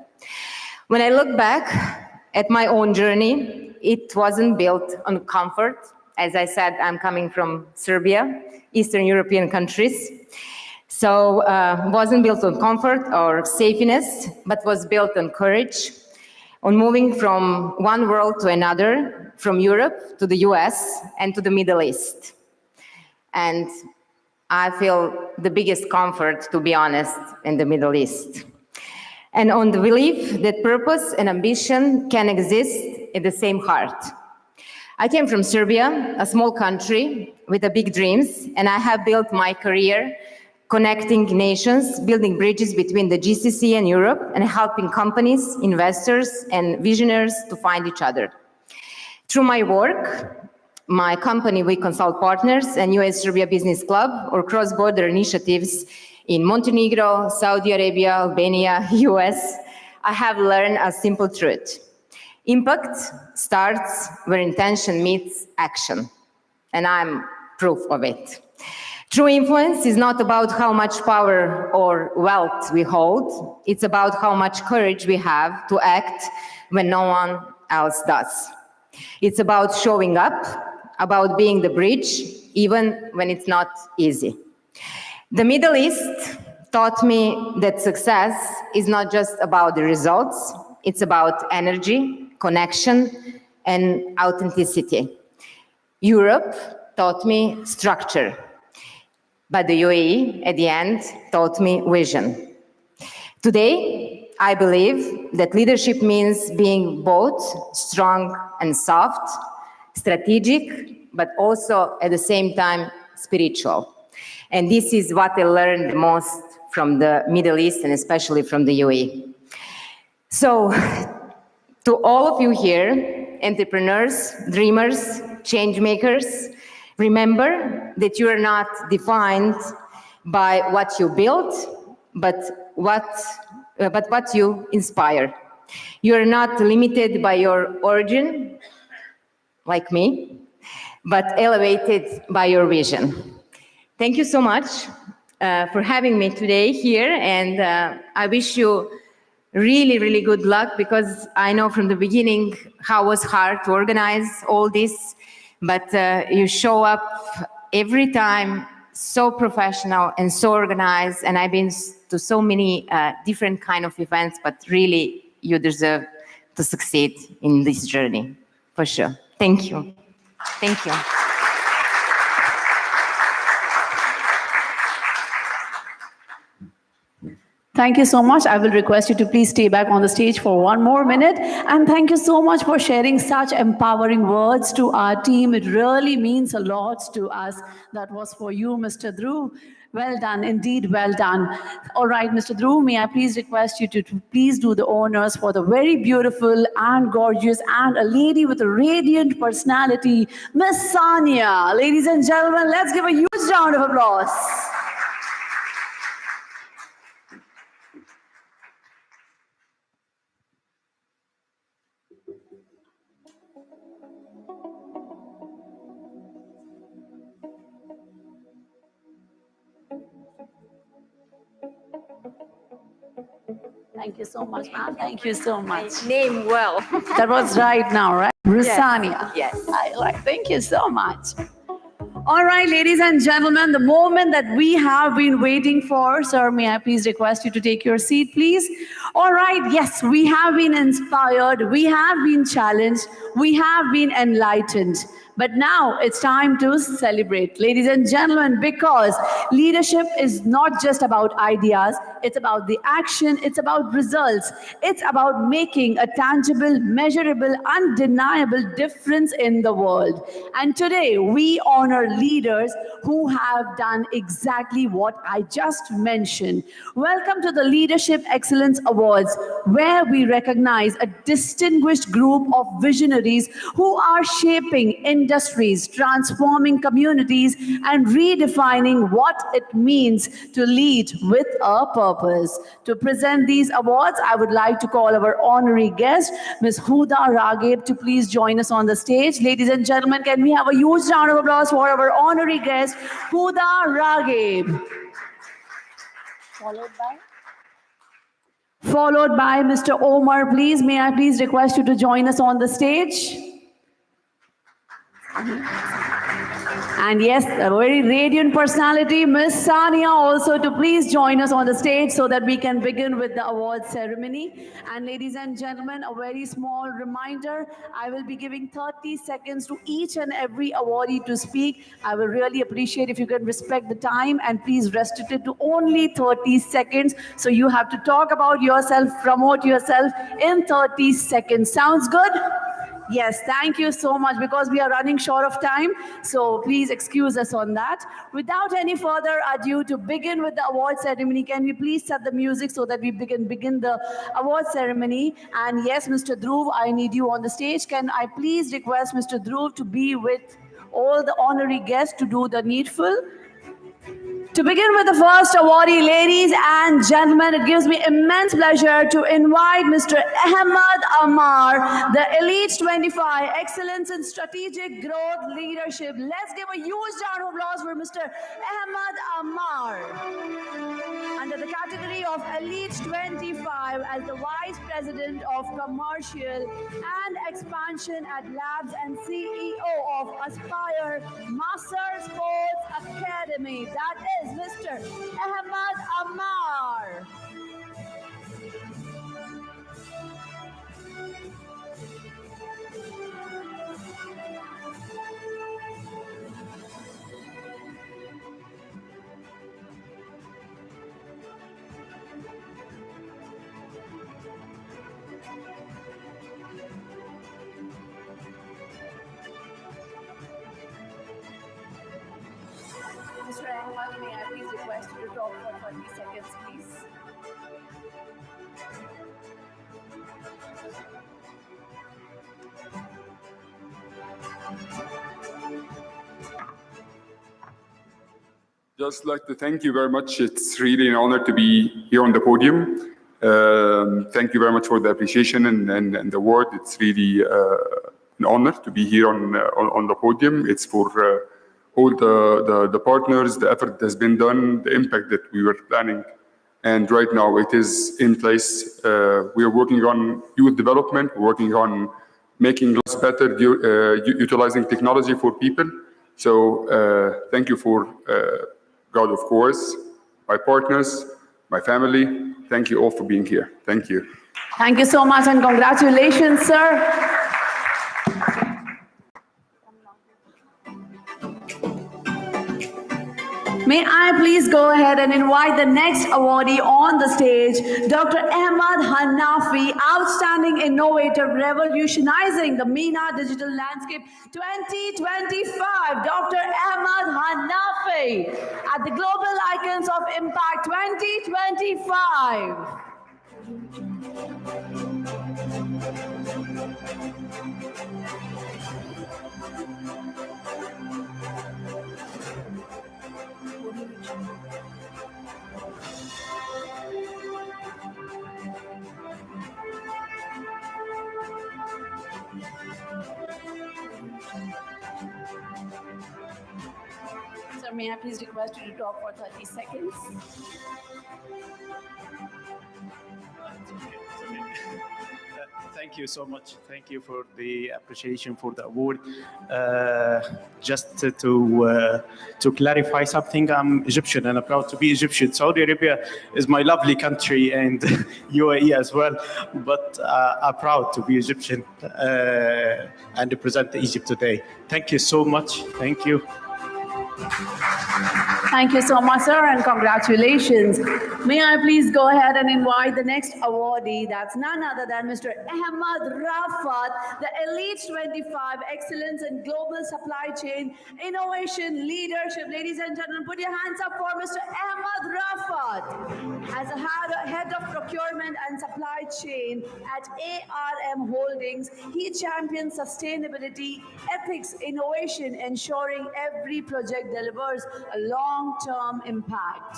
When I look back at my own journey, it wasn't built on comfort. As I said, I'm coming from Serbia, Eastern European countries. So wasn't built on comfort or safeness, but was built on courage, on moving from one world to another, from Europe to the US and to the Middle East. And I feel the biggest comfort, to be honest, in the Middle East. And on the belief that purpose and ambition can exist in the same heart. I came from Serbia, a small country with big dreams, and I have built my career connecting nations, building bridges between the GCC and Europe, and helping companies, investors, and visionaries to find each other. Through my work, my company, we consult partners and US-Serbia Business Club or cross-border initiatives in Montenegro, Saudi Arabia, Albania, US, I have learned a simple truth. Impact starts where intention meets action, and I'm proof of it. True influence is not about how much power or wealth we hold. It's about how much courage we have to act when no one else does. It's about showing up, about being the bridge, even when it's not easy. The Middle East taught me that success is not just about the results. It's about energy, connection, and authenticity. Europe taught me structure. But the UAE, at the end, taught me vision. Today, I believe that leadership means being both strong and soft, strategic, but also at the same time spiritual. And this is what I learned the most from the Middle East and especially from the UAE. So, to all of you here, entrepreneurs, dreamers, change makers, remember that you are not defined by what you build, but what you inspire. You are not limited by your origin, like me, but elevated by your vision. Thank you so much for having me today here, and I wish you really, really good luck, because I know from the beginning how it was hard to organize all this, but you show up every time so professional and so organized, and I've been to so many different kind of events, but really you deserve to succeed in this journey, for sure. Thank you. Thank you. Thank you so much. I will request you to please stay back on the stage for 1 more minute. And thank you so much for sharing such empowering words to our team. It really means a lot to us. That was for you, Mr. Dhruv. Well done, indeed, well done. All right, Mr. Dhruv, may I please request you to please do the honors for the very beautiful and gorgeous and a lady with a radiant personality, Miss Sania. Ladies and gentlemen, let's give a huge round of applause. Thank you so much, ma'am. Thank you so much. Name well. That was right now, right? Rusania. Yes. Right. Thank you so much. All right, ladies and gentlemen, the moment that we have been waiting for. Sir, may I please request you to take your seat, please? All right, yes, we have been inspired, we have been challenged, we have been enlightened. But now it's time to celebrate, ladies and gentlemen, because leadership is not just about ideas, it's about the action, it's about results, it's about making a tangible, measurable, undeniable difference in the world. And today we honor leaders who have done exactly what I just mentioned. Welcome to the Leadership Excellence Awards, where we recognize a distinguished group of visionaries who are shaping industries, transforming communities, and redefining what it means to lead with a purpose. To present these awards, I would like to call our honorary guest, Ms. Huda Raghib, to please join us on the stage. Ladies and gentlemen, can we have a huge round of applause for our honorary guest, Huda Raghib? Followed by Mr. Omar, please. May I please request you to join us on the stage? And yes, a very radiant personality, Miss Sania, also to please join us on the stage so that we can begin with the award ceremony. And ladies and gentlemen, a very small reminder, I will be giving 30 seconds to each and every awardee to speak. I will really appreciate if you can respect the time and please restrict it to only 30 seconds. So you have to talk about yourself, promote yourself in 30 seconds. Sounds good? Yes, thank you so much, because we are running short of time. So please excuse us on that. Without any further ado, to begin with the award ceremony, can we please set the music so that we begin the award ceremony? And yes, Mr. Dhruv, I need you on the stage. Can I please request Mr. Dhruv to be with all the honorary guests to do the needful? To begin with the first awardee, ladies and gentlemen, it gives me immense pleasure to invite Mr. Ahmed Amar, the Elite 25, Excellence in Strategic Growth Leadership. Let's give a huge round of applause for Mr. Ahmed Amar. Under the category of Elite 25 as the Vice President of Commercial and Expansion at Labs and CEO of Aspire Master Sports Academy. That is Mr. Ahmed Amar. Mr. Ahmed, may I please request you to talk for 30 seconds, please? Just like to thank you very much. It's really an honor to be here on the podium. Thank you very much for the appreciation and the award. It's really an honor to be here on the podium. It's for all the partners, the effort that has been done, the impact that we were planning. And right now it is in place. We are working on youth development, we're working on making us better, utilizing technology for people. So thank you for God, of course, my partners, my family. Thank you all for being here. Thank you. Thank you so much and congratulations, sir. May I please go ahead and invite the next awardee on the stage, Dr. Ahmed Hanafi, Outstanding Innovator Revolutionizing the MENA Digital Landscape 2025. Dr. Ahmed Hanafi at the Global Icons of Impact 2025. Sir, may I please request you to talk for 30 seconds? Thank you so much. Thank you for the appreciation for the award. Just to clarify something, I'm Egyptian and I'm proud to be Egyptian. Saudi Arabia is my lovely country and UAE as well, but I'm proud to be Egyptian and represent Egypt today. Thank you so much. Thank you. Thank you so much, sir, and congratulations. May I please go ahead and invite the next awardee? That's none other than Mr. Ahmad Rafat, the Elite 25 Excellence in Global Supply Chain Innovation Leadership. Ladies and gentlemen, put your hands up for Mr. Ahmad Rafat. As a head of procurement and supply chain at ARM Holdings, he champions sustainability, ethics, innovation, ensuring every project delivers a long-term impact.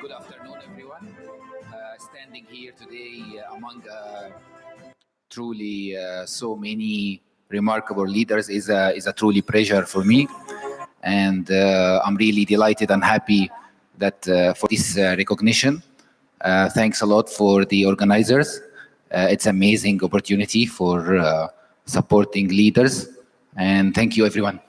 Good afternoon, everyone. Standing here today among truly so many remarkable leaders is a truly pleasure for me, and I'm really delighted and happy that for this recognition. Thanks a lot for the organizers. It's an amazing opportunity for supporting leaders, and thank you, everyone.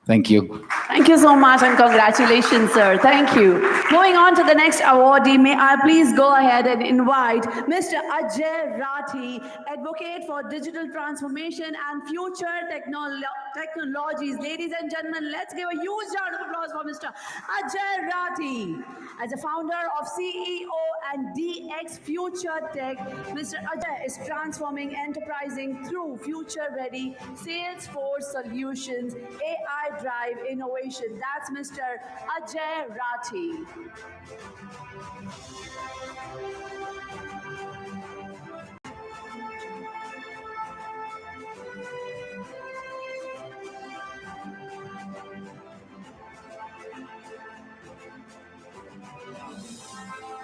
Thank you. Thank you so much and congratulations, sir. Thank you. Moving on to the next awardee, may I please go ahead and invite Mr. Ajay Rathi, Advocate for Digital Transformation and Future Technologies. Ladies and gentlemen, let's give a huge round of applause for Mr. Ajay Rathi. As a founder of CEO and DX Future Tech, Mr. Ajay is transforming enterprising through future-ready Salesforce solutions, AI drive innovation. That's Mr. Ajay Rathi.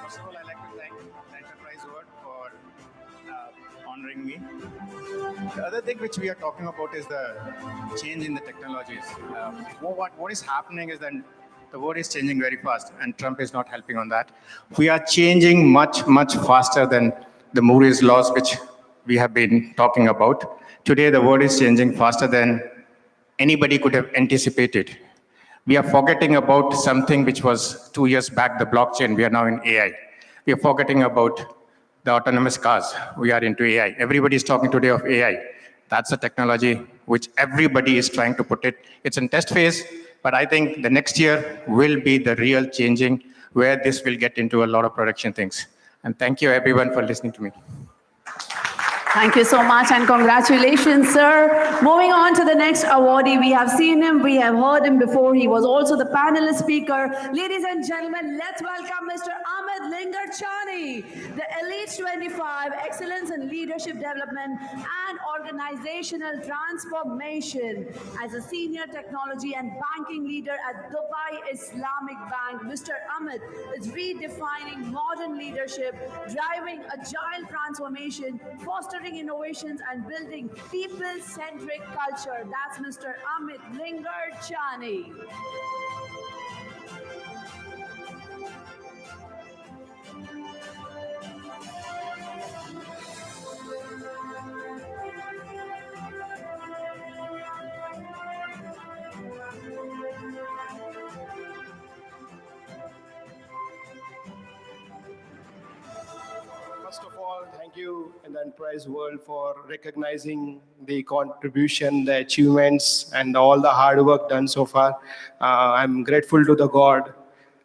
First of all, I'd like to thank the Enterprise World for honoring me. The other thing which we are talking about is the change in the technologies. What is happening is that the world is changing very fast, and Trump is not helping on that. We are changing much, much faster than the Moore's laws, which we have been talking about. Today, the world is changing faster than anybody could have anticipated. We are forgetting about something which was 2 years back, the blockchain. We are now in AI. We are forgetting about the autonomous cars. We are into AI. Everybody is talking today of AI. That's a technology which everybody is trying to put it. It's in test phase, but I think the next year will be the real changing where this will get into a lot of production things. And thank you everyone for listening to me. Thank you so much and congratulations, sir. Moving on to the next awardee. We have seen him, we have heard him before. He was also the panelist speaker. Ladies and gentlemen, let's welcome Mr. Amit Lingarchani, the Elite 25 Excellence in Leadership Development and Organizational Transformation. As a senior technology and banking leader at Dubai Islamic Bank, Mr. Amit is redefining modern leadership, driving agile transformation, fostering innovations and building people-centric culture. That's Mr. Amit Lingarchani. First of all, thank you in the Enterprise World for recognizing the contribution, the achievements, and all the hard work done so far. I'm grateful to the God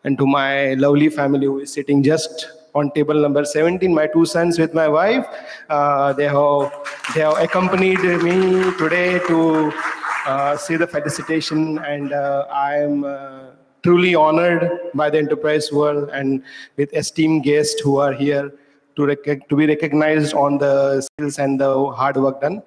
and to my lovely family who is sitting just on table number 17, my two sons with my wife. They have accompanied me today to see the felicitation, and I am truly honored by the Enterprise World and with esteemed guests who are here to be recognized on the skills and the hard work done.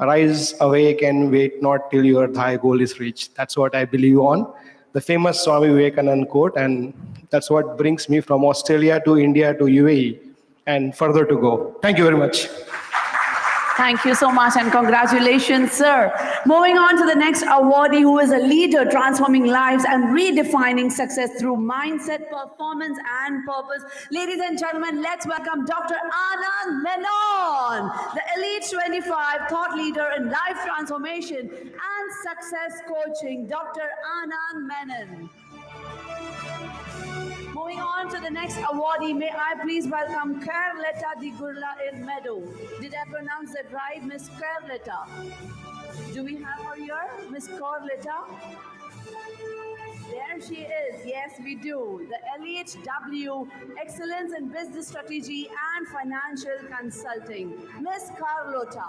Rise, awake, and wait not till your thy goal is reached. That's what I believe on. The famous Swami Vivekananda quote, and that's what brings me from Australia to India to UAE and further to go. Thank you very much. Thank you so much and congratulations, sir. Moving on to the next awardee, who is a leader transforming lives and redefining success through mindset, performance, and purpose. Ladies and gentlemen, let's welcome Dr. Anand Menon, the Elite 25 thought leader in life transformation and success coaching, Dr. Anand Menon. Moving on to the next awardee, may I please welcome Carletta Di Gurla in Meadow. Did I pronounce that right, Miss Carletta? Do we have her here, Miss Carletta? There she is. Yes, we do. The Elite W, Excellence in Business Strategy and Financial Consulting, Miss Carlota.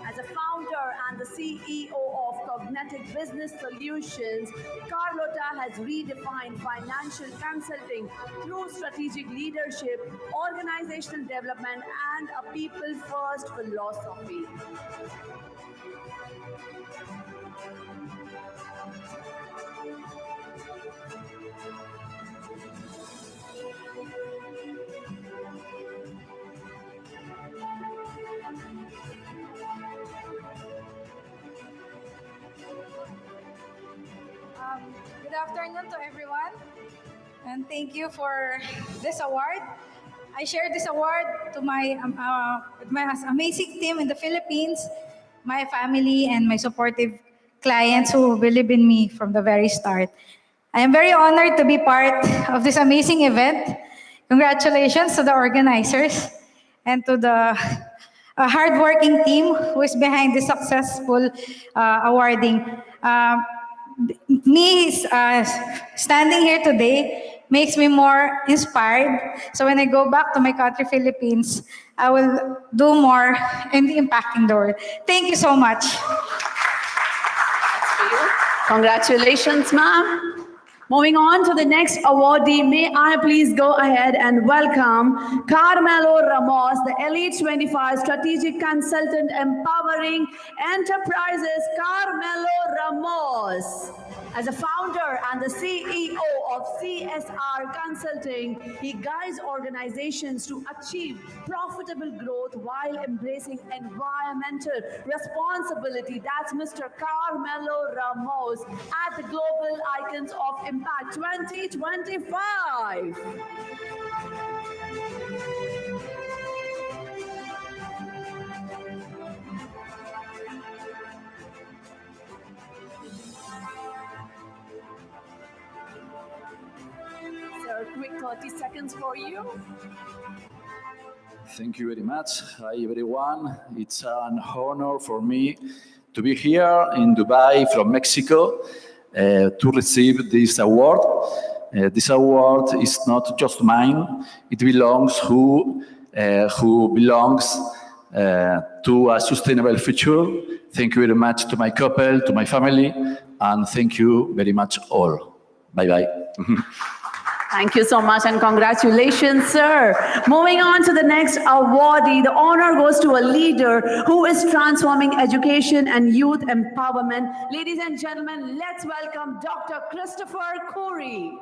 As a founder and the CEO of Cognitive Business Solutions, Carlota has redefined financial consulting through strategic leadership, organizational development, and a people-first philosophy. Good afternoon to everyone, and thank you for this award. I share this award to my amazing team in the Philippines, my family, and my supportive clients who believe in me from the very start. I am very honored to be part of this amazing event. Congratulations to the organizers and to the hardworking team who is behind this successful awarding. Me standing here today makes me more inspired. So when I go back to my country, Philippines, I will do more in the impacting the world. Thank you so much. Congratulations, ma'am. Moving on to the next awardee, may I please go ahead and welcome Carmelo Ramos, the Elite 25 Strategic Consultant Empowering Enterprises, Carmelo Ramos. As a founder and the CEO of CSR Consulting, he guides organizations to achieve profitable growth while embracing environmental responsibility. That's Mr. Carmelo Ramos at the Global Icons of Impact 2025. Sir, quick 30 seconds for you. Thank you very much. Hi, everyone. It's an honor for me to be here in Dubai from Mexico to receive this award. This award is not just mine. It belongs who belongs to a sustainable future. Thank you very much to my couple, to my family, and thank you very much all. Bye-bye. Thank you so much and congratulations, sir. Moving on to the next awardee, the honor goes to a leader who is transforming education and youth empowerment. Ladies and gentlemen, let's welcome Dr. Christopher Khoury,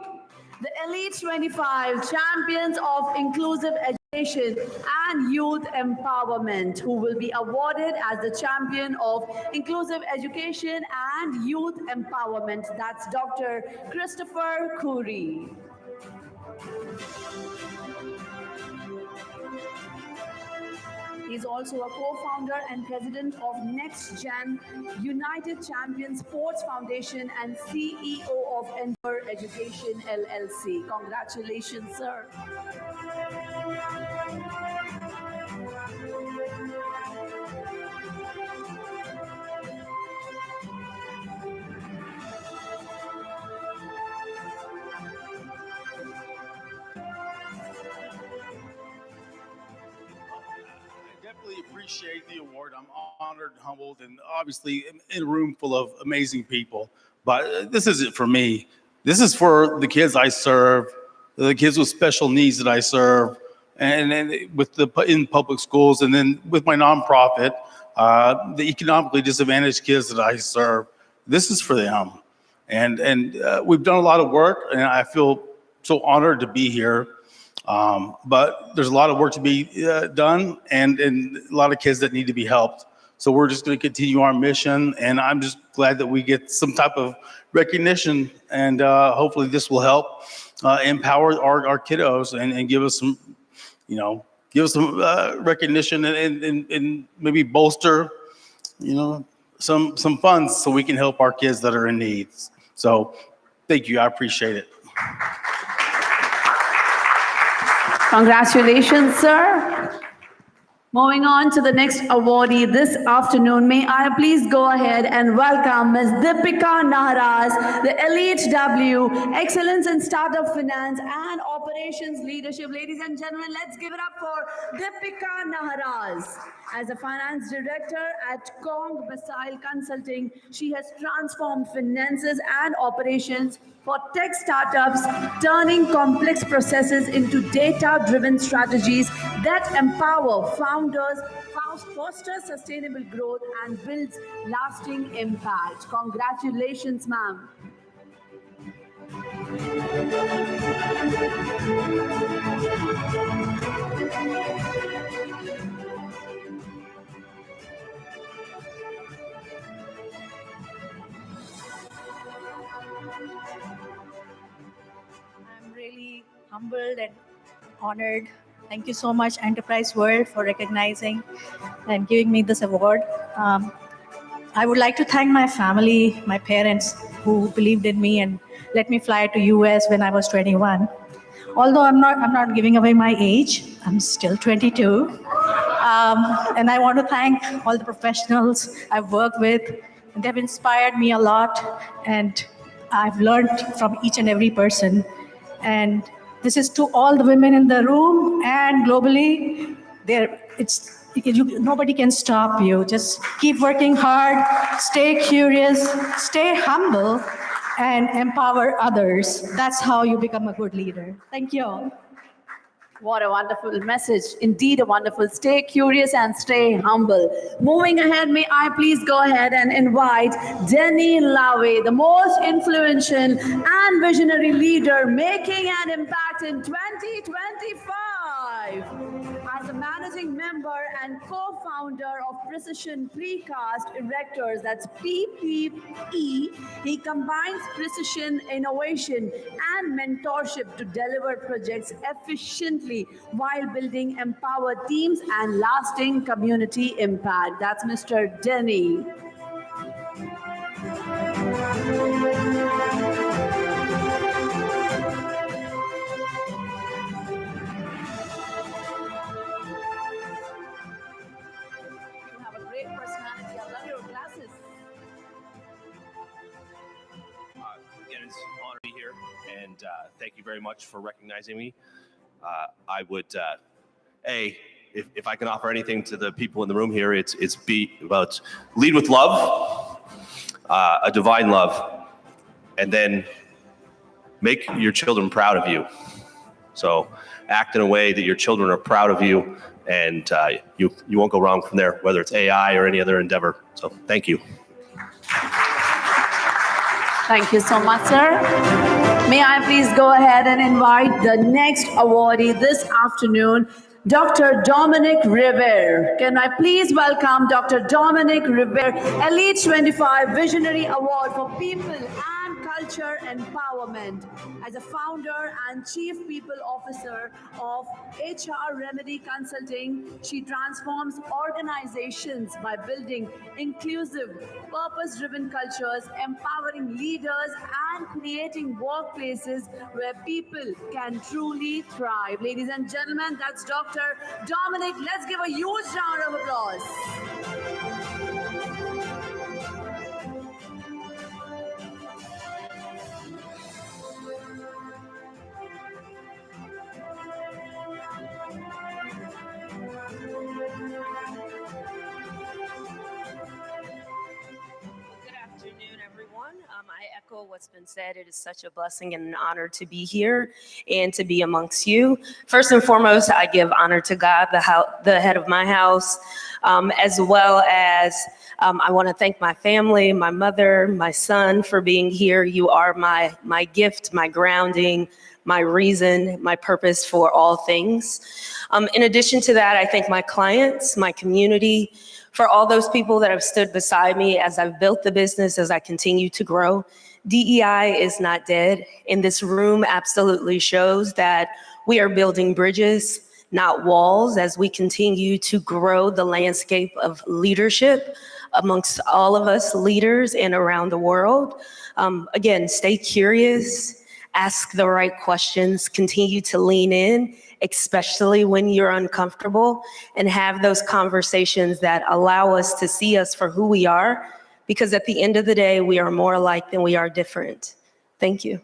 the Elite 25 Champions of Inclusive Education and Youth Empowerment, who will be awarded as the Champion of Inclusive Education and Youth Empowerment. That's Dr. Christopher Khoury. He's also a co-founder and president of Next Gen United Champions Sports Foundation and CEO of Endeavor Education LLC. Congratulations, sir. Appreciate the award. I'm honored, humbled, and obviously in a room full of amazing people. But this isn't for me. This is for the kids I serve, the kids with special needs that I serve, and with in public schools, and then with my nonprofit, the economically disadvantaged kids that I serve. This is for them, and we've done a lot of work, and I feel so honored to be here. But there's a lot of work to be done, and a lot of kids that need to be helped. So we're just going to continue our mission, and I'm just glad that we get some type of recognition, and hopefully this will help empower our kiddos and give us some, recognition and maybe bolster, some funds so we can help our kids that are in need. So thank you. I appreciate it. Congratulations, sir. Moving on to the next awardee this afternoon, may I please go ahead and welcome Ms. Deepika Naharaj, the Elite W, Excellence in Startup Finance and Operations Leadership. Ladies and gentlemen, let's give it up for Deepika Naharaj. As a finance director at Kong Basil Consulting, she has transformed finances and operations for tech startups, turning complex processes into data-driven strategies that empower founders, foster sustainable growth, and builds lasting impact. Congratulations, ma'am. I'm really humbled and honored. Thank you so much, Enterprise World, for recognizing and giving me this award. I would like to thank my family, my parents, who believed in me and let me fly to US when I was 21. Although I'm not giving away my age, I'm still 22. And I want to thank all the professionals I've worked with. They've inspired me a lot, and I've learned from each and every person. And this is to all the women in the room and globally. Nobody can stop you. Just keep working hard, stay curious, stay humble, and empower others. That's how you become a good leader. Thank you all. What a wonderful message. Indeed, a wonderful. Stay curious and stay humble. Moving ahead, may I please go ahead and invite Denny Lawe, the most influential and visionary leader making an impact in 2025. As a managing member and co-founder of Precision Precast Erectors, that's PPE, he combines precision, innovation, and mentorship to deliver projects efficiently while building empowered teams and lasting community impact. That's Mr. Denny. You have a great personality. I love your glasses. Again, it's an honor to be here, and thank you very much for recognizing me. I would, if I can offer anything to the people in the room here, it's be about lead with love, a divine love, and then make your children proud of you. So act in a way that your children are proud of you, and you won't go wrong from there, whether it's AI or any other endeavor. So thank you. Thank you so much, sir. May I please go ahead and invite the next awardee this afternoon, Dr. Dominic Rivera. Can I please welcome Dr. Dominic Rivera, Elite 25 Visionary Award for People and Culture Empowerment. As a founder and Chief People Officer of HR Remedy Consulting, she transforms organizations by building inclusive, purpose-driven cultures, empowering leaders, and creating workplaces where people can truly thrive. Ladies and gentlemen, that's Dr. Dominic. Let's give a huge round of applause. Good afternoon, everyone. I echo what's been said. It is such a blessing and an honor to be here and to be amongst you. First and foremost, I give honor to God, the head of my house, as well as I want to thank my family, my mother, my son for being here. You are my gift, my grounding, my reason, my purpose for all things. In addition to that, I thank my clients, my community, for all those people that have stood beside me as I've built the business, as I continue to grow. DEI is not dead, and this room absolutely shows that we are building bridges, not walls, as we continue to grow the landscape of leadership amongst all of us leaders and around the world. Again, stay curious, ask the right questions, continue to lean in, especially when you're uncomfortable, and have those conversations that allow us to see us for who we are, because at the end of the day, we are more alike than we are different. Thank you.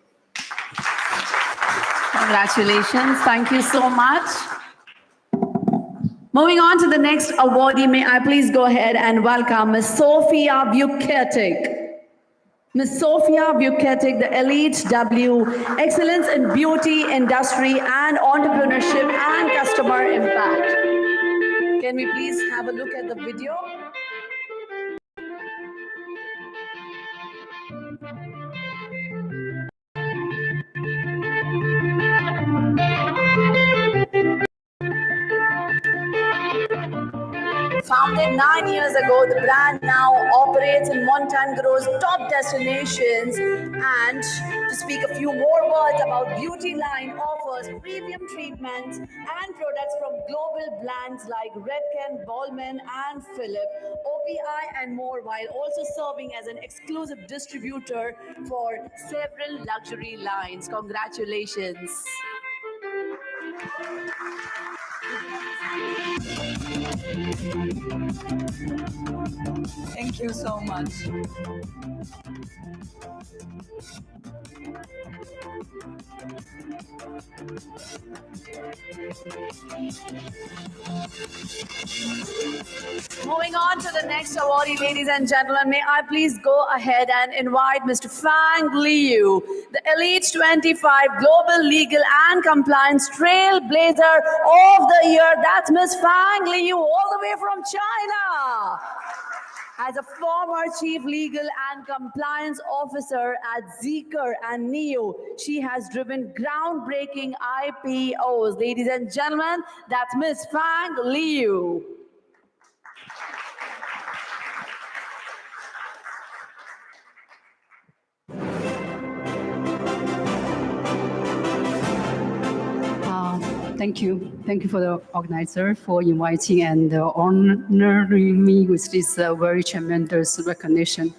Congratulations. Thank you so much. Moving on to the next awardee, may I please go ahead and welcome Ms. Sophia Buketic. Ms. Sophia Buketic, the Elite W, Excellence in Beauty, Industry, and Entrepreneurship and Customer Impact. Can we please have a look at the video? Founded 9 years ago, the brand now operates in Montenegro's top destinations. And to speak a few more words about Beauty line, offers premium treatments and products from global brands like Redken, Ballman, and Philip, OPI, and more, while also serving as an exclusive distributor for several luxury lines. Congratulations. Thank you so much. Moving on to the next awardee, ladies and gentlemen, may I please go ahead and invite Mr. Fang Liu, the Elite 25 Global Legal and Compliance Trailblazer of the Year. That's Ms. Fang Liu, all the way from China. As a former Chief Legal and Compliance Officer at Zeekr and NEO, she has driven groundbreaking IPOs. Ladies and gentlemen, that's Ms. Fang Liu. Thank you. Thank you for the organizer for inviting and honoring me with this very tremendous recognition.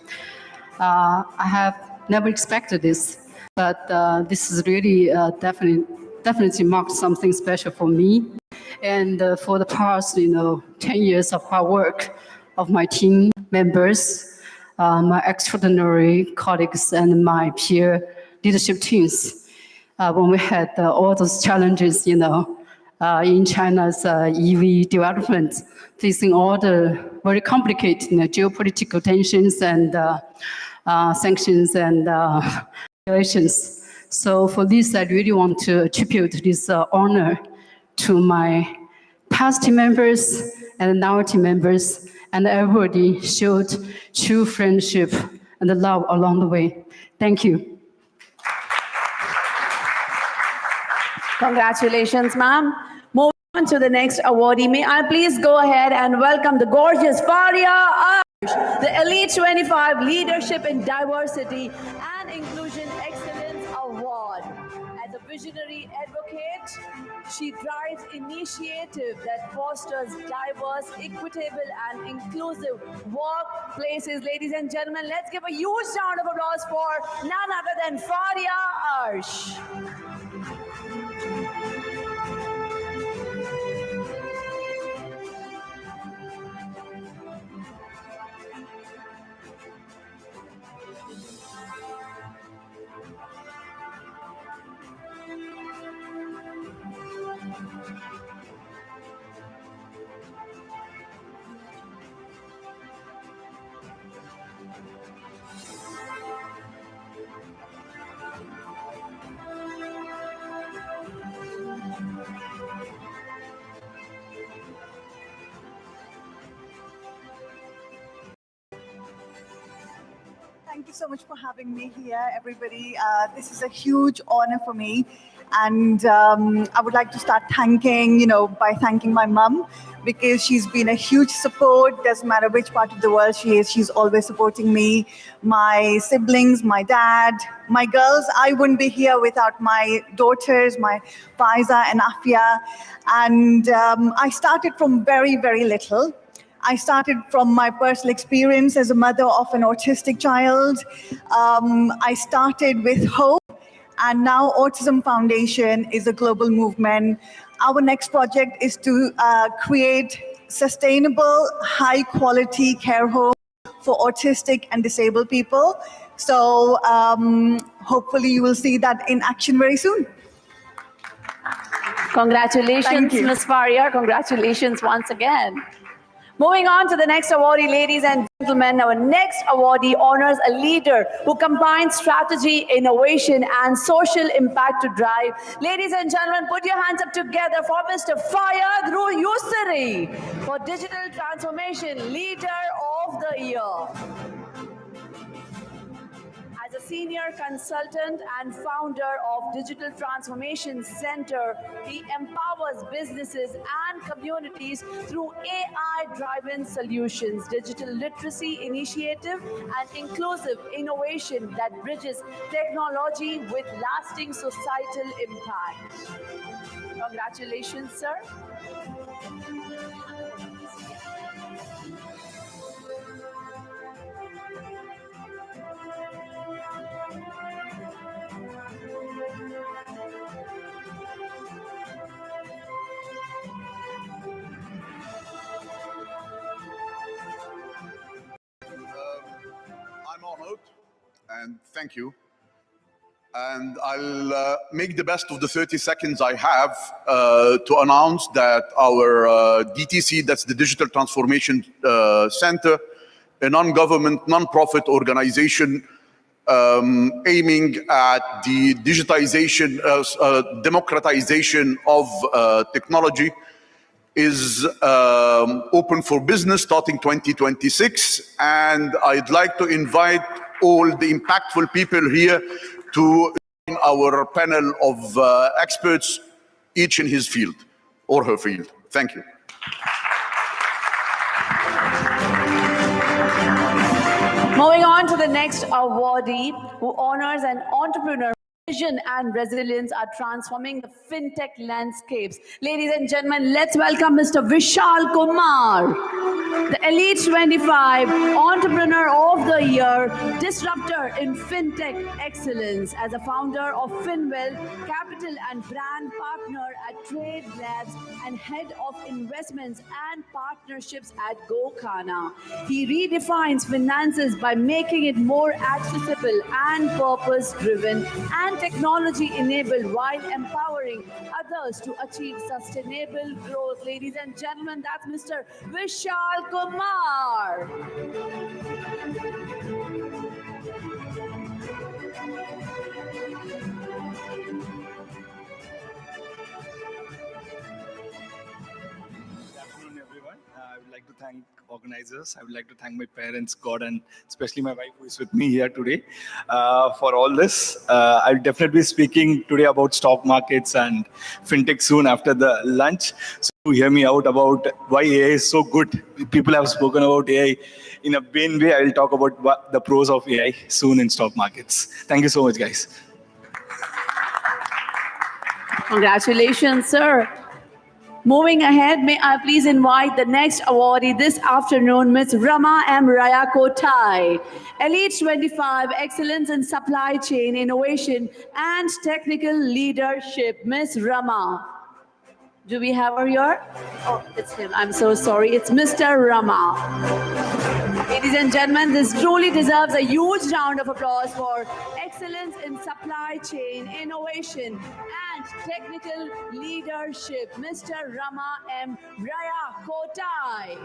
I have never expected this, but this is really definitely marked something special for me. And for the past, 10 years of hard work of my team members, my extraordinary colleagues, and my peer leadership teams. When we had all those challenges, in China's EV development, facing all the very complicated geopolitical tensions and sanctions and regulations. So for this, I really want to attribute this honor to my past team members and now team members, and everybody showed true friendship and love along the way. Thank you. Congratulations, ma'am. Moving on to the next awardee, may I please go ahead and welcome the gorgeous Faria Arsh, the Elite 25 Leadership in Diversity and Inclusion Excellence Award. As a visionary advocate, she drives initiative that fosters diverse, equitable, and inclusive workplaces. Ladies and gentlemen, let's give a huge round of applause for none other than Faria Arsh. Thank you so much for having me here, everybody. This is a huge honor for me. And I would like to start by thanking my mum, because she's been a huge support. Doesn't matter which part of the world she is, she's always supporting me. My siblings, my dad, my girls. I wouldn't be here without my daughters, my Faiza and Afia. And I started from very, very little. I started from my personal experience as a mother of an autistic child. I started with hope, and now Autism Foundation is a global movement. Our next project is to create sustainable, high-quality care homes for autistic and disabled people. So hopefully you will see that in action very soon. Congratulations, Ms. Faria. Congratulations once again. Moving on to the next awardee, ladies and gentlemen. Our next awardee honors a leader who combines strategy, innovation, and social impact to drive. Ladies and gentlemen, put your hands up together for Mr. Fayad Yusri for Digital Transformation Leader of the Year. As a senior consultant and founder of Digital Transformation Center, he empowers businesses and communities through AI-driven solutions, digital literacy initiative, and inclusive innovation that bridges technology with lasting societal impact. Congratulations, sir. I'm honored, and thank you. And I'll make the best of the 30 seconds I have to announce that our DTC, that's the Digital Transformation Center, a non-government, non-profit organization aiming at the digitization, democratization of technology, is open for business starting 2026. And I'd like to invite all the impactful people here to join our panel of experts, each in his field or her field. Thank you. Moving on to the next awardee, who honors an entrepreneur. Vision and resilience are transforming the fintech landscapes. Ladies and gentlemen, let's welcome Mr. Vishal Kumar, the Elite 25 Entrepreneur of the Year, disruptor in fintech excellence. As a founder of Finwell, capital and brand partner at Trade Labs, and head of investments and partnerships at GoKana. He redefines finances by making it more accessible and purpose-driven and technology-enabled, while empowering others to achieve sustainable growth. Ladies and gentlemen, that's Mr. Vishal Kumar. Good afternoon, everyone. I would like to thank organizers. I would like to thank my parents, God, and especially my wife who is with me here today for all this. I'll definitely be speaking today about stock markets and fintech soon after the lunch. So to hear me out about why AI is so good. People have spoken about AI in a vain way. I'll talk about the pros of AI soon in stock markets. Thank you so much, guys. Congratulations, sir. Moving ahead, may I please invite the next awardee this afternoon, Ms. Rama M. Raya Kotai, Elite 25, Excellence in Supply Chain Innovation and Technical Leadership. Ms. Rama. Do we have her here? Oh, it's him. I'm so sorry. It's Mr. Rama. Ladies and gentlemen, this truly deserves a huge round of applause for excellence in supply chain innovation and technical leadership, Mr. Rama M. Raya Kotai.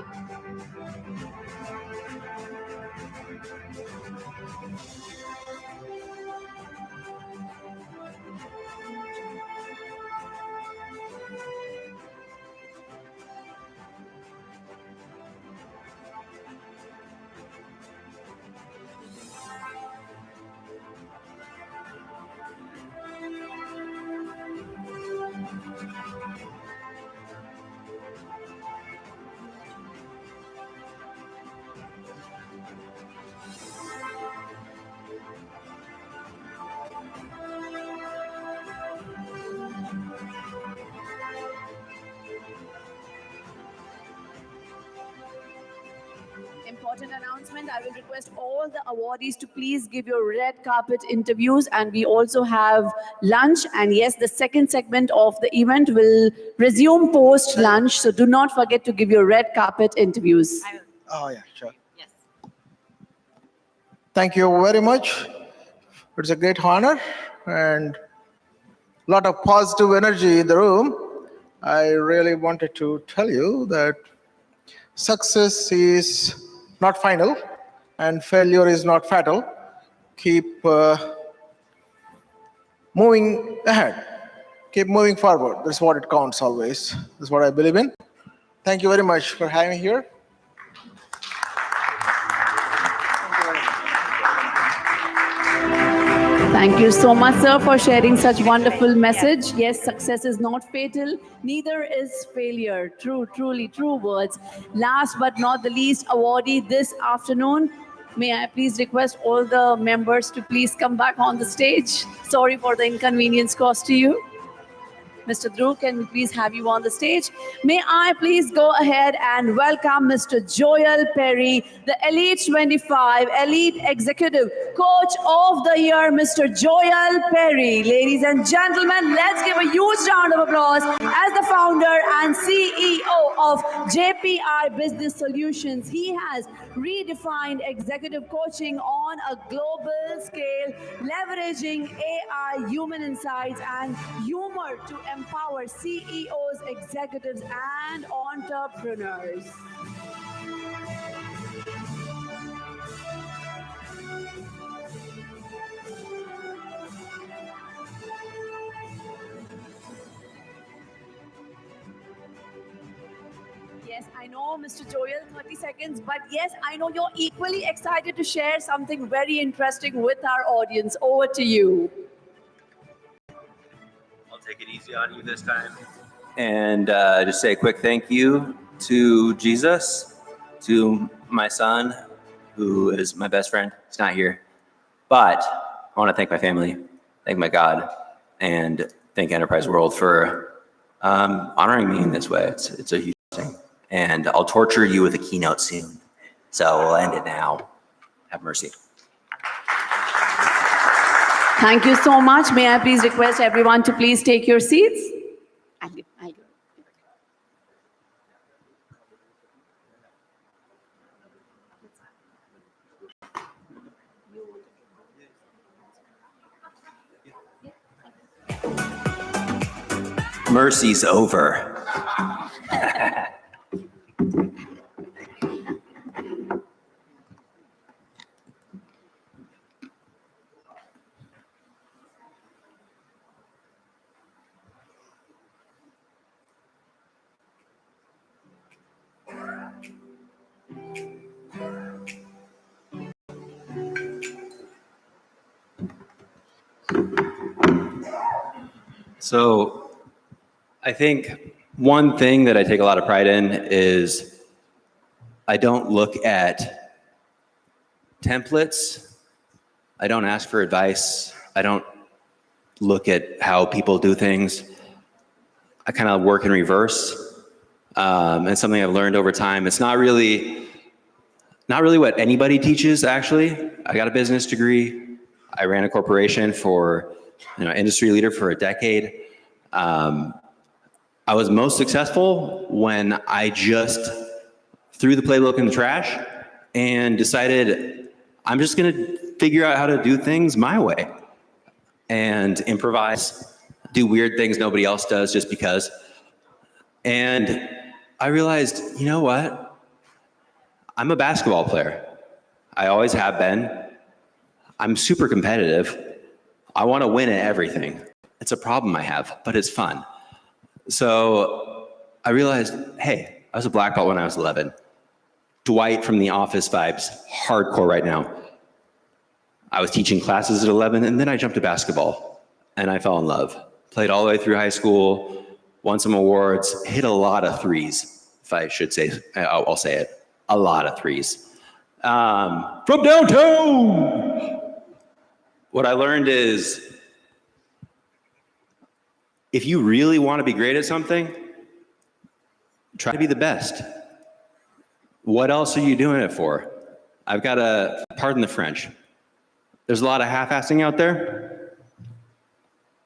important announcement. I will request all the awardees to please give your red carpet interviews, and we also have lunch. And yes, the second segment of the event will resume post lunch, so do not forget to give your red carpet interviews. Oh, yeah, sure. Yes. Thank you very much. It's a great honor and a lot of positive energy in the room. I really wanted to tell you that success is not final and failure is not fatal. Keep moving ahead. Keep moving forward. That's what it counts always. That's what I believe in. Thank you very much for having me here. Thank you so much, sir, for sharing such wonderful message. Yes, success is not fatal, neither is failure. True, truly, true words. Last but not the least, awardee this afternoon. May I please request all the members to please come back on the stage. Sorry for the inconvenience caused to you. Mr. Dhruv, can we please have you on the stage? May I please go ahead and welcome Mr. Joel Perry, the Elite 25 Elite Executive Coach of the Year, Mr. Joel Perry. Ladies and gentlemen, let's give a huge round of applause as the founder and CEO of JPI Business Solutions. He has redefined executive coaching on a global scale, leveraging AI, human insights, and humor to empower CEOs, executives, and entrepreneurs. Yes, I know, Mr. Joel, 30 seconds, but yes, I know you're equally excited to share something very interesting with our audience. Over to you. I'll take it easy on you this time. And just say a quick thank you to Jesus, to my son, who is my best friend. He's not here. But I want to thank my family, thank my God, and thank Enterprise World for honoring me in this way. It's a huge thing. And I'll torture you with a keynote soon. So we'll end it now. Have mercy. Thank you so much. May I please request everyone to please take your seats? Mercy's over. So I think one thing that I take a lot of pride in is I don't look at templates. I don't ask for advice. I don't look at how people do things. I kind of work in reverse. And something I've learned over time, it's not really what anybody teaches, actually. I got a business degree. I ran a corporation for, industry leader for a decade. I was most successful when I just threw the playbook in the trash and decided I'm just going to figure out how to do things my way and improvise, do weird things nobody else does just because. And I realized, you know what? I'm a basketball player. I always have been. I'm super competitive. I want to win at everything. It's a problem I have, but it's fun. So I realized, hey, I was a black belt when I was 11. Dwight from The Office vibes, hardcore right now. I was teaching classes at 11, and then I jumped to basketball, and I fell in love. Played all the way through high school, won some awards, hit a lot of threes, if I should say, I'll say it, a lot of threes. From downtown! What I learned is, if you really want to be great at something, try to be the best. What else are you doing it for? I've got a, pardon the French, there's a lot of half-assing out there.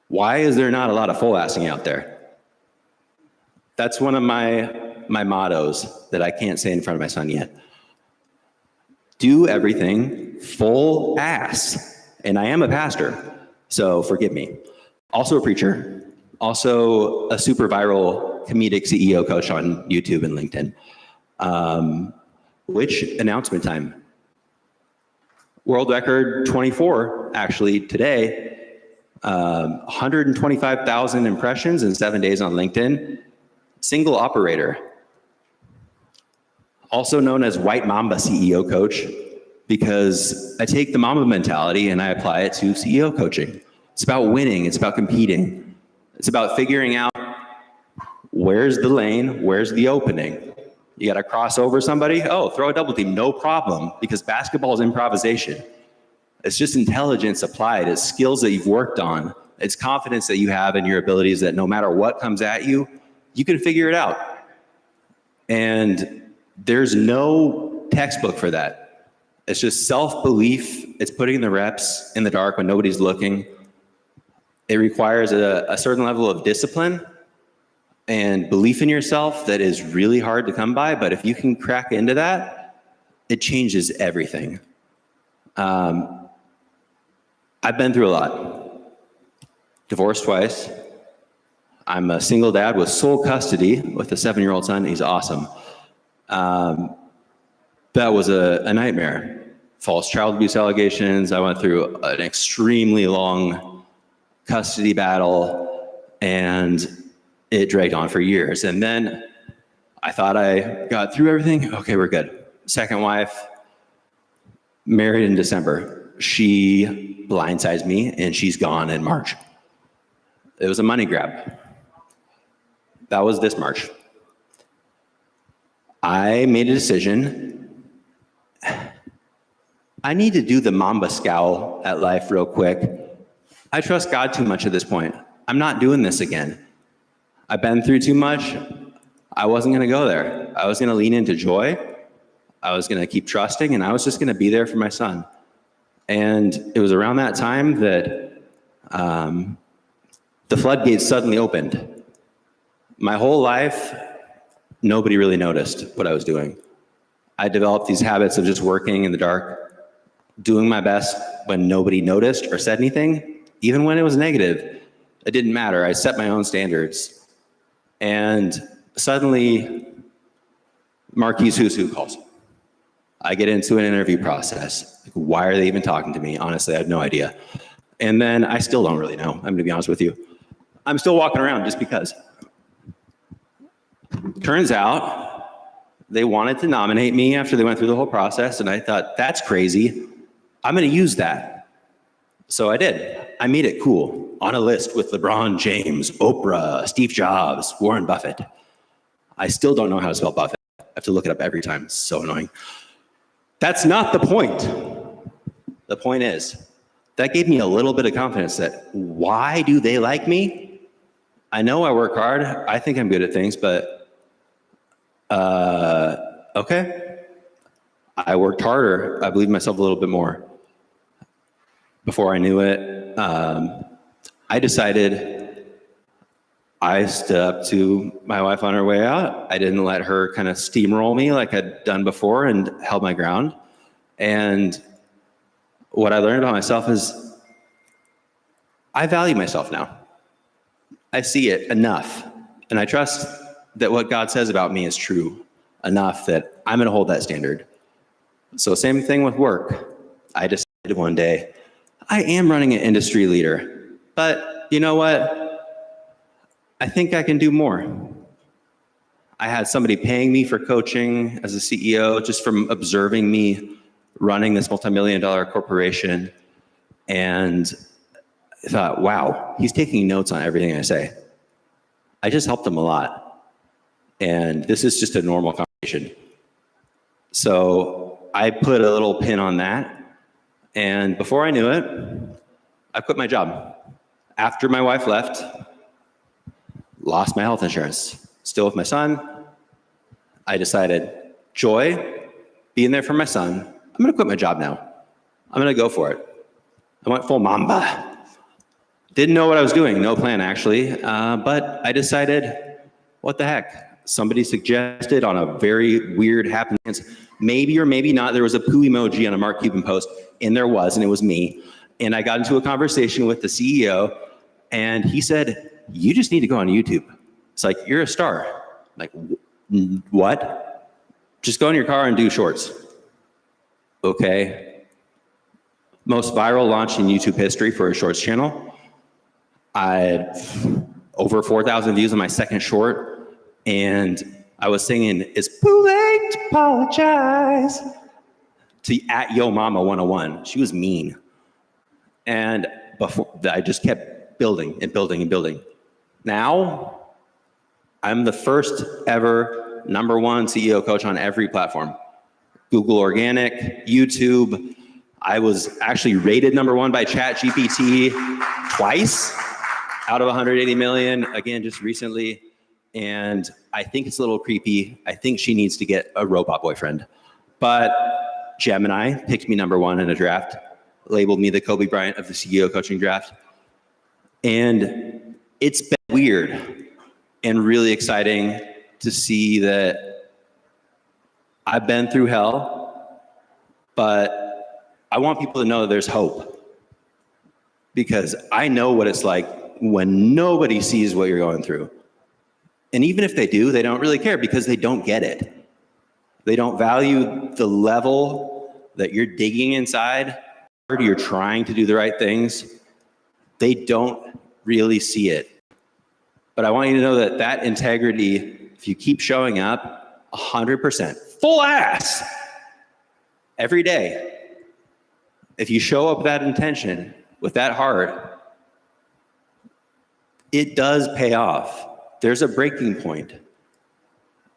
Why is there not a lot of full-assing out there? That's one of my mottos that I can't say in front of my son yet. Do everything full ass. And I am a pastor, so forgive me. Also a preacher, also a super viral comedic CEO coach on YouTube and LinkedIn. Which announcement time? World record 24, actually, today. 125,000 impressions in 7 days on LinkedIn. Single operator. Also known as White Mamba CEO coach, because I take the Mamba mentality and I apply it to CEO coaching. It's about winning, it's about competing. It's about figuring out where's the lane, where's the opening. You gotta cross over somebody, oh, throw a double team, no problem, because basketball is improvisation. It's just intelligence applied, it's skills that you've worked on, it's confidence that you have in your abilities that no matter what comes at you, you can figure it out. And there's no textbook for that. It's just self-belief, it's putting in the reps in the dark when nobody's looking. It requires a certain level of discipline and belief in yourself that is really hard to come by, but if you can crack into that, it changes everything. I've been through a lot. Divorced twice. I'm a single dad with sole custody with a 7-year-old son. He's awesome. That was a nightmare. False child abuse allegations. I went through an extremely long custody battle, and it dragged on for years. And then I thought I got through everything. Okay, we're good. Second wife, married in December. She blindsides me, and she's gone in March. It was a money grab. That was this March. I made a decision. I need to do the Mamba scowl at life real quick. I trust God too much at this point. I'm not doing this again. I've been through too much. I wasn't gonna go there. I was gonna lean into joy. I was gonna keep trusting, and I was just gonna be there for my son. And it was around that time that the floodgates suddenly opened. My whole life, nobody really noticed what I was doing. I developed these habits of just working in the dark, doing my best when nobody noticed or said anything, even when it was negative. It didn't matter. I set my own standards. And suddenly, Marquise Who calls. I get into an interview process. Like, why are they even talking to me? Honestly, I have no idea. And then I still don't really know. I'm gonna be honest with you. I'm still walking around just because. Turns out they wanted to nominate me after they went through the whole process, and I thought, that's crazy. I'm gonna use that. So I did. I made it cool on a list with LeBron James, Oprah, Steve Jobs, Warren Buffett. I still don't know how to spell Buffett. I have to look it up every time. It's so annoying. That's not the point. The point is, that gave me a little bit of confidence that why do they like me? I know I work hard. I think I'm good at things, but okay. I worked harder. I believed myself a little bit more. Before I knew it, I decided I stood up to my wife on her way out. I didn't let her kind of steamroll me like I'd done before and held my ground. And what I learned about myself is I value myself now. I see it enough. And I trust that what God says about me is true enough that I'm gonna hold that standard. So same thing with work. I decided one day, I am running an industry leader, but you know what? I think I can do more. I had somebody paying me for coaching as a CEO just from observing me running this multi-million-dollar corporation, and I thought, wow, he's taking notes on everything I say. I just helped him a lot. And this is just a normal conversation. So I put a little pin on that. And before I knew it, I quit my job. After my wife left, lost my health insurance. Still with my son, I decided, joy, being there for my son. I'm gonna quit my job now. I'm gonna go for it. I went full Mamba. Didn't know what I was doing, no plan actually, but I decided, what the heck? Somebody suggested on a very weird happenstance, maybe or maybe not, there was a poo emoji on a Mark Cuban post, and there was, and it was me. And I got into a conversation with the CEO, and he said, you just need to go on YouTube. It's like, you're a star. I'm like, what? Just go in your car and do shorts. Okay. Most viral launch in YouTube history for a shorts channel. I had over 4,000 views on my second short, and I was singing, it's too late to apologize, to at Yo Mama 101. She was mean. And before I just kept building and building and building. Now, I'm the first ever #1 CEO coach on every platform. Google Organic, YouTube. I was actually rated #1 by ChatGPT twice out of 180 million, again, just recently. And I think it's a little creepy. I think she needs to get a robot boyfriend. But Gemini picked me #1 in a draft, labeled me the Kobe Bryant of the CEO coaching draft. And it's been weird and really exciting to see that I've been through hell, but I want people to know that there's hope, because I know what it's like when nobody sees what you're going through. And even if they do, they don't really care because they don't get it. They don't value the level that you're digging inside, or you're trying to do the right things. They don't really see it. But I want you to know that that integrity, if you keep showing up 100%, full ass, every day, if you show up with that intention, with that heart, it does pay off. There's a breaking point.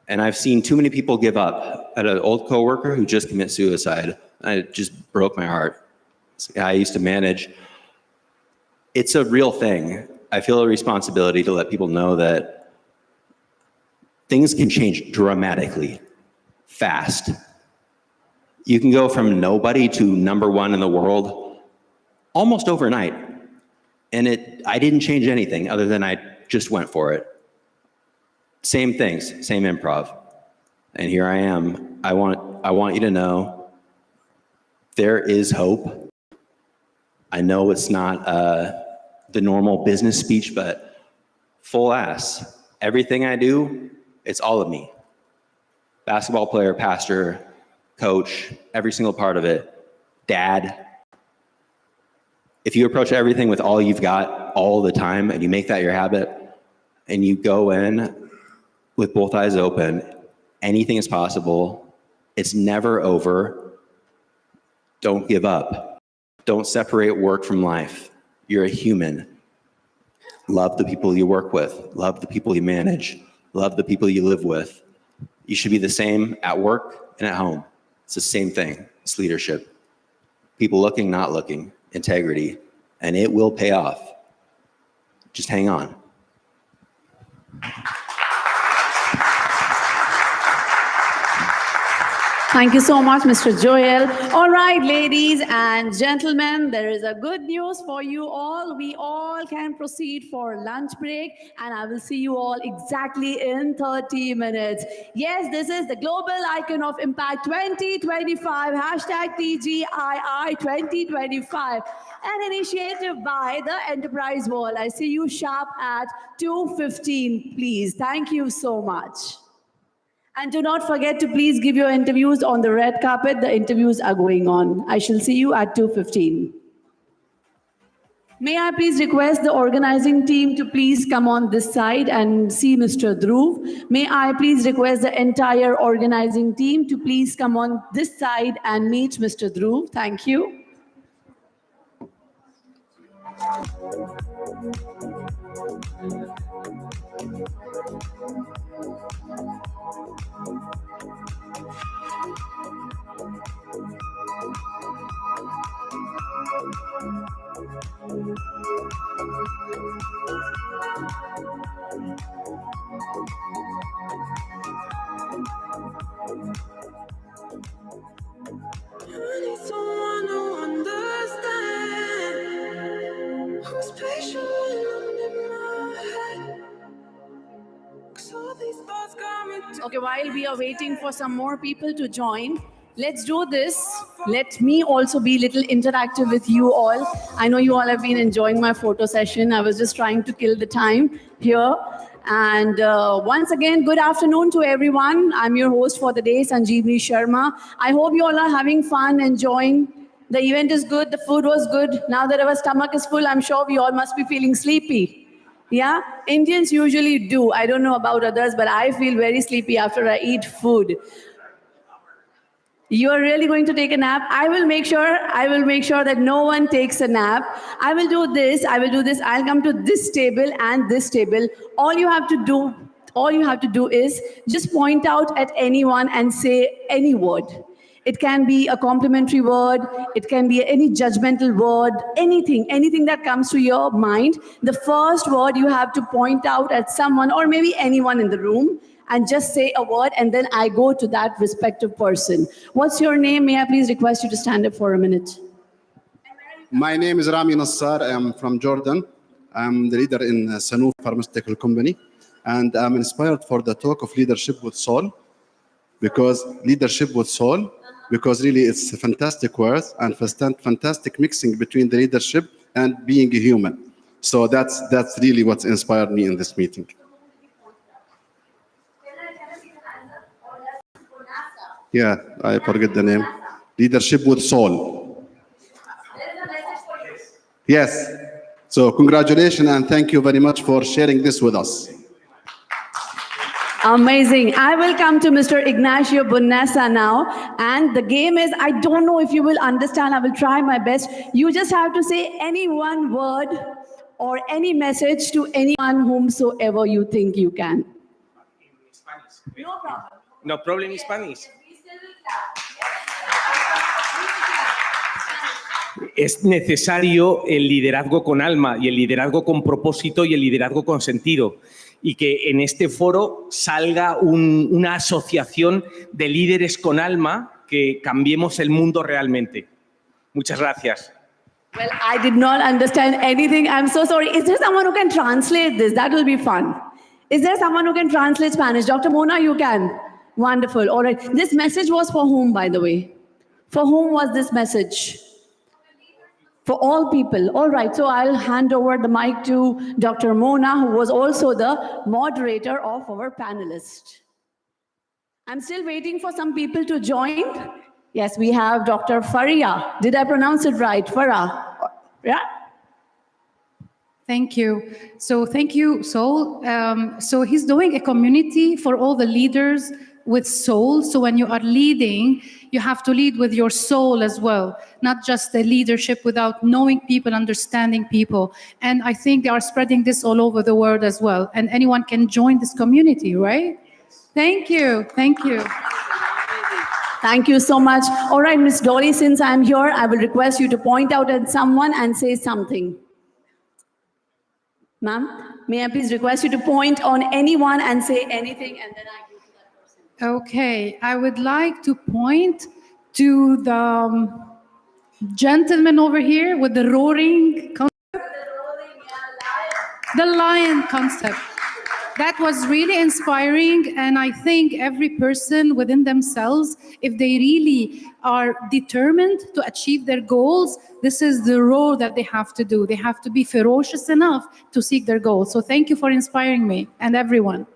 And I've seen too many people give up. I had an old coworker who just committed suicide. It just broke my heart. I used to manage. It's a real thing. I feel a responsibility to let people know that things can change dramatically, fast. You can go from nobody to #1 in the world almost overnight. And I didn't change anything other than I just went for it. Same things, same improv. And here I am. I want you to know there is hope. I know it's not the normal business speech, but full ass. Everything I do, it's all of me. Basketball player, pastor, coach, every single part of it. Dad. If you approach everything with all you've got all the time and you make that your habit and you go in with both eyes open, anything is possible. It's never over. Don't give up. Don't separate work from life. You're a human. Love the people you work with. Love the people you manage. Love the people you live with. You should be the same at work and at home. It's the same thing. It's leadership. People looking, not looking. Integrity. And it will pay off. Just hang on. Thank you so much, Mr. Joel. All right, ladies and gentlemen, there is a good news for you all. We all can proceed for lunch break, and I will see you all exactly in 30 minutes. Yes, this is the Global Icon of Impact 2025, hashtag TGII 2025, an initiative by the Enterprise World. I see you sharp at 2:15, please. Thank you so much. And do not forget to please give your interviews on the red carpet. The interviews are going on. I shall see you at 2:15. May I please request the organizing team to please come on this side and see Mr. Dhruv. May I please request the entire organizing team to please come on this side and meet Mr. Dhruv. Thank you. Okay, while we are waiting for some more people to join, let's do this. Let me also be a little interactive with you all. I know you all have been enjoying my photo session. I was just trying to kill the time here. And once again, good afternoon to everyone. I'm your host for the day, Sanjeevani Sharma. I hope you all are having fun, enjoying. The event is good, the food was good. Now that our stomach is full, I'm sure we all must be feeling sleepy. Yeah, Indians usually do. I don't know about others, but I feel very sleepy after I eat food. You are really going to take a nap? I will make sure that no one takes a nap. I will do this. I'll come to this table and this table. All you have to do is just point out at anyone and say any word. It can be a complimentary word, it can be any judgmental word, anything that comes to your mind. The first word you have to point out at someone or maybe anyone in the room and just say a word, and then I go to that respective person. What's your name? May I please request you to stand up for a minute? My name is Rami Nassar. I'm from Jordan. I'm the leader in Sanofi Pharmaceutical Company, and I'm inspired for the talk of leadership with soul, because really it's a fantastic word and fantastic mixing between the leadership and being a human. So that's really what inspired me in this meeting. Yeah, I forget the name. Leadership with soul. Yes. So congratulations and thank you very much for sharing this with us. Amazing. I will come to Mr. Ignacio Bonessa now. And the game is, I don't know if you will understand. I will try my best. You just have to say any one word or any message to anyone whomsoever you think you can. No problem. No problem in Spanish. Es necesario el liderazgo con alma y el liderazgo con propósito y el liderazgo con sentido. Y que en este foro salga una asociación de líderes con alma que cambiemos el mundo realmente. Muchas gracias. Well, I did not understand anything. I'm so sorry. Is there someone who can translate this? That will be fun. Is there someone who can translate Spanish? Dr. Mona, you can. Wonderful. All right. This message was for whom, by the way? For whom was this message? For all people. All right, so I'll hand over the mic to Dr. Mona, who was also the moderator of our panelist. I'm still waiting for some people to join. Yes, we have Dr. Faria. Did I pronounce it right? Farah. Yeah? Thank you. So thank you, Soul. So he's doing a community for all the leaders with soul. So when you are leading, you have to lead with your soul as well, not just the leadership without knowing people, understanding people. And I think they are spreading this all over the world as well. And anyone can join this community, right? Thank you. Thank you. Thank you so much. All right, Miss Dolly, since I'm here, I will request you to point out at someone and say something. Ma'am, may I please request you to point on anyone and say anything, and then I go to that person. Okay, I would like to point to the gentleman over here with the roaring concept. The lion concept. That was really inspiring, and I think every person within themselves, if they really are determined to achieve their goals, this is the role that they have to do. They have to be ferocious enough to seek their goals. So thank you for inspiring me and everyone.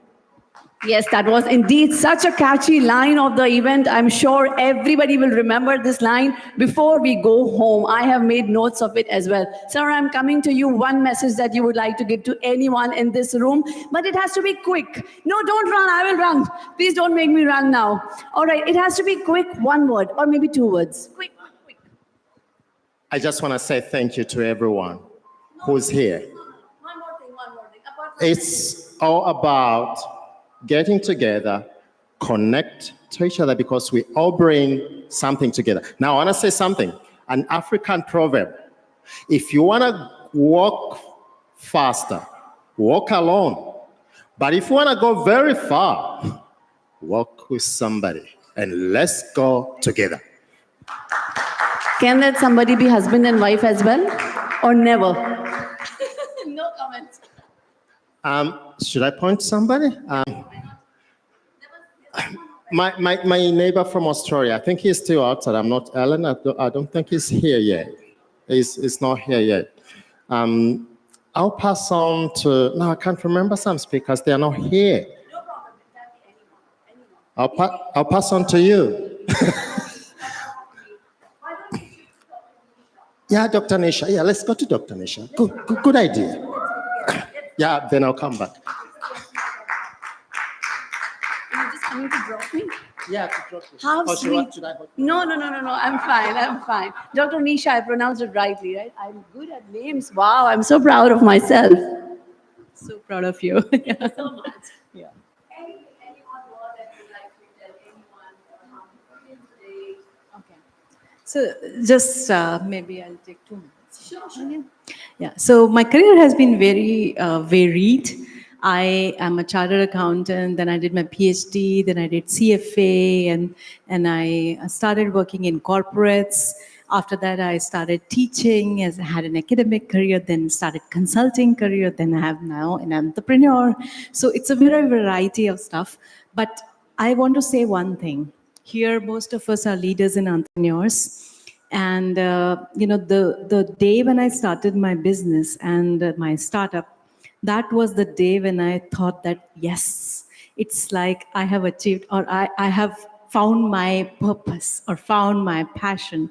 Yes, that was indeed such a catchy line of the event. I'm sure everybody will remember this line before we go home. I have made notes of it as well. Sir, I'm coming to you. One message that you would like to give to anyone in this room, but it has to be quick. No, don't run. I will run. Please don't make me run now. All right, it has to be quick, one word or maybe two words. Quick. I just want to say thank you to everyone who's here. One more thing. It's all about getting together, connect to each other because we all bring something together. Now, I want to say something, an African proverb. If you want to walk faster, walk alone. But if you want to go very far, walk with somebody and let's go together. Can that somebody be husband and wife as well or never? No comments. Should I point to somebody? my neighbor from Australia, I think he's still outside. I'm not, Alan, I don't think he's here yet. He's not here yet. I'll pass on to, no, I can't remember some speakers. They are not here. I'll pass on to you. Yeah, Dr. Nisha. Yeah, let's go to Dr. Nisha. Good idea. Yeah, then I'll come back. You're just coming to drop me? Yeah, to drop you. How Or sweet. should I No. I'm fine. Dr. Nisha, I pronounced it rightly, right? I'm good at names. Wow, I'm so proud of myself. So proud of you. Thank you so much. Yeah. Any one word that you'd like to tell anyone today? Okay. So just maybe I'll take 2 minutes. Sure. Yeah. So my career has been very varied. I am a chartered accountant. Then I did my PhD. Then I did CFA, and I started working in corporates. After that, I started teaching. As I had an academic career, then started consulting career. Then I have now an entrepreneur. So it's a very variety of stuff. But I want to say one thing. Here, most of us are leaders and entrepreneurs. And the day when I started my business and my startup, that was the day when I thought that, yes, it's like I have achieved, or I have found my purpose or found my passion,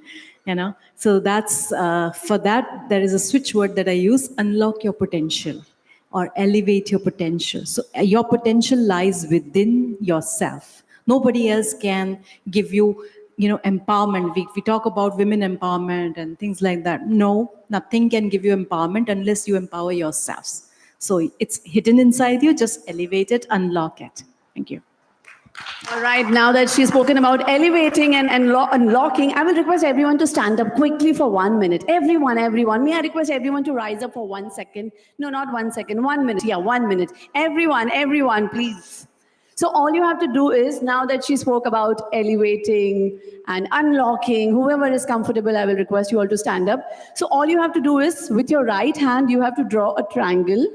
So that's, for that, there is a switch word that I use, unlock your potential or elevate your potential. So your potential lies within yourself. Nobody else can give you, empowerment. We talk about women empowerment and things like that. No, nothing can give you empowerment unless you empower yourselves. So it's hidden inside you, just elevate it, unlock it. Thank you. All right, now that she's spoken about elevating and unlocking, I will request everyone to stand up quickly for 1 minute. Everyone. May I request everyone to rise up for 1 second? No, not 1 second, 1 minute. Yeah, 1 minute. Everyone, please. So all you have to do is, now that she spoke about elevating and unlocking, whoever is comfortable, I will request you all to stand up. So all you have to do is, with your right hand, you have to draw a triangle.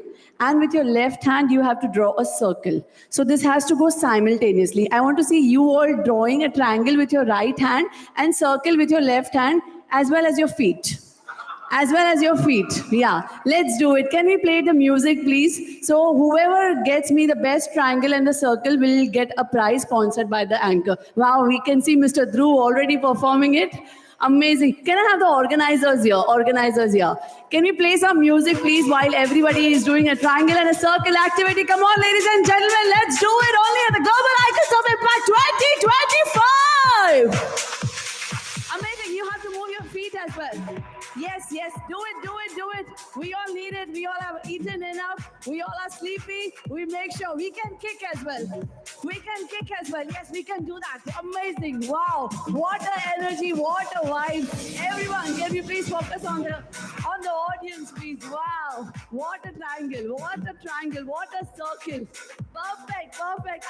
And with your left hand, you have to draw a circle. So this has to go simultaneously. I want to see you all drawing a triangle with your right hand and circle with your left hand, as well as your feet. Yeah, let's do it. Can we play the music, please? So whoever gets me the best triangle and the circle will get a prize sponsored by the anchor. Wow, we can see Mr. Dhruv already performing it. Amazing. Can I have the organizers here? Can we play some music, please, while everybody is doing a triangle and a circle activity? Come on, ladies and gentlemen, let's do it only at the Global Icons of Impact 2025. Amazing. You have to move your feet as well. Yes, do it. We all need it. We all have eaten enough. We all are sleepy. We make sure we can kick as well. Yes, we can do that. Amazing. Wow. What an energy. What a vibe. Everyone, can you please focus on the audience, please? Wow. What a triangle. What a circle. Perfect.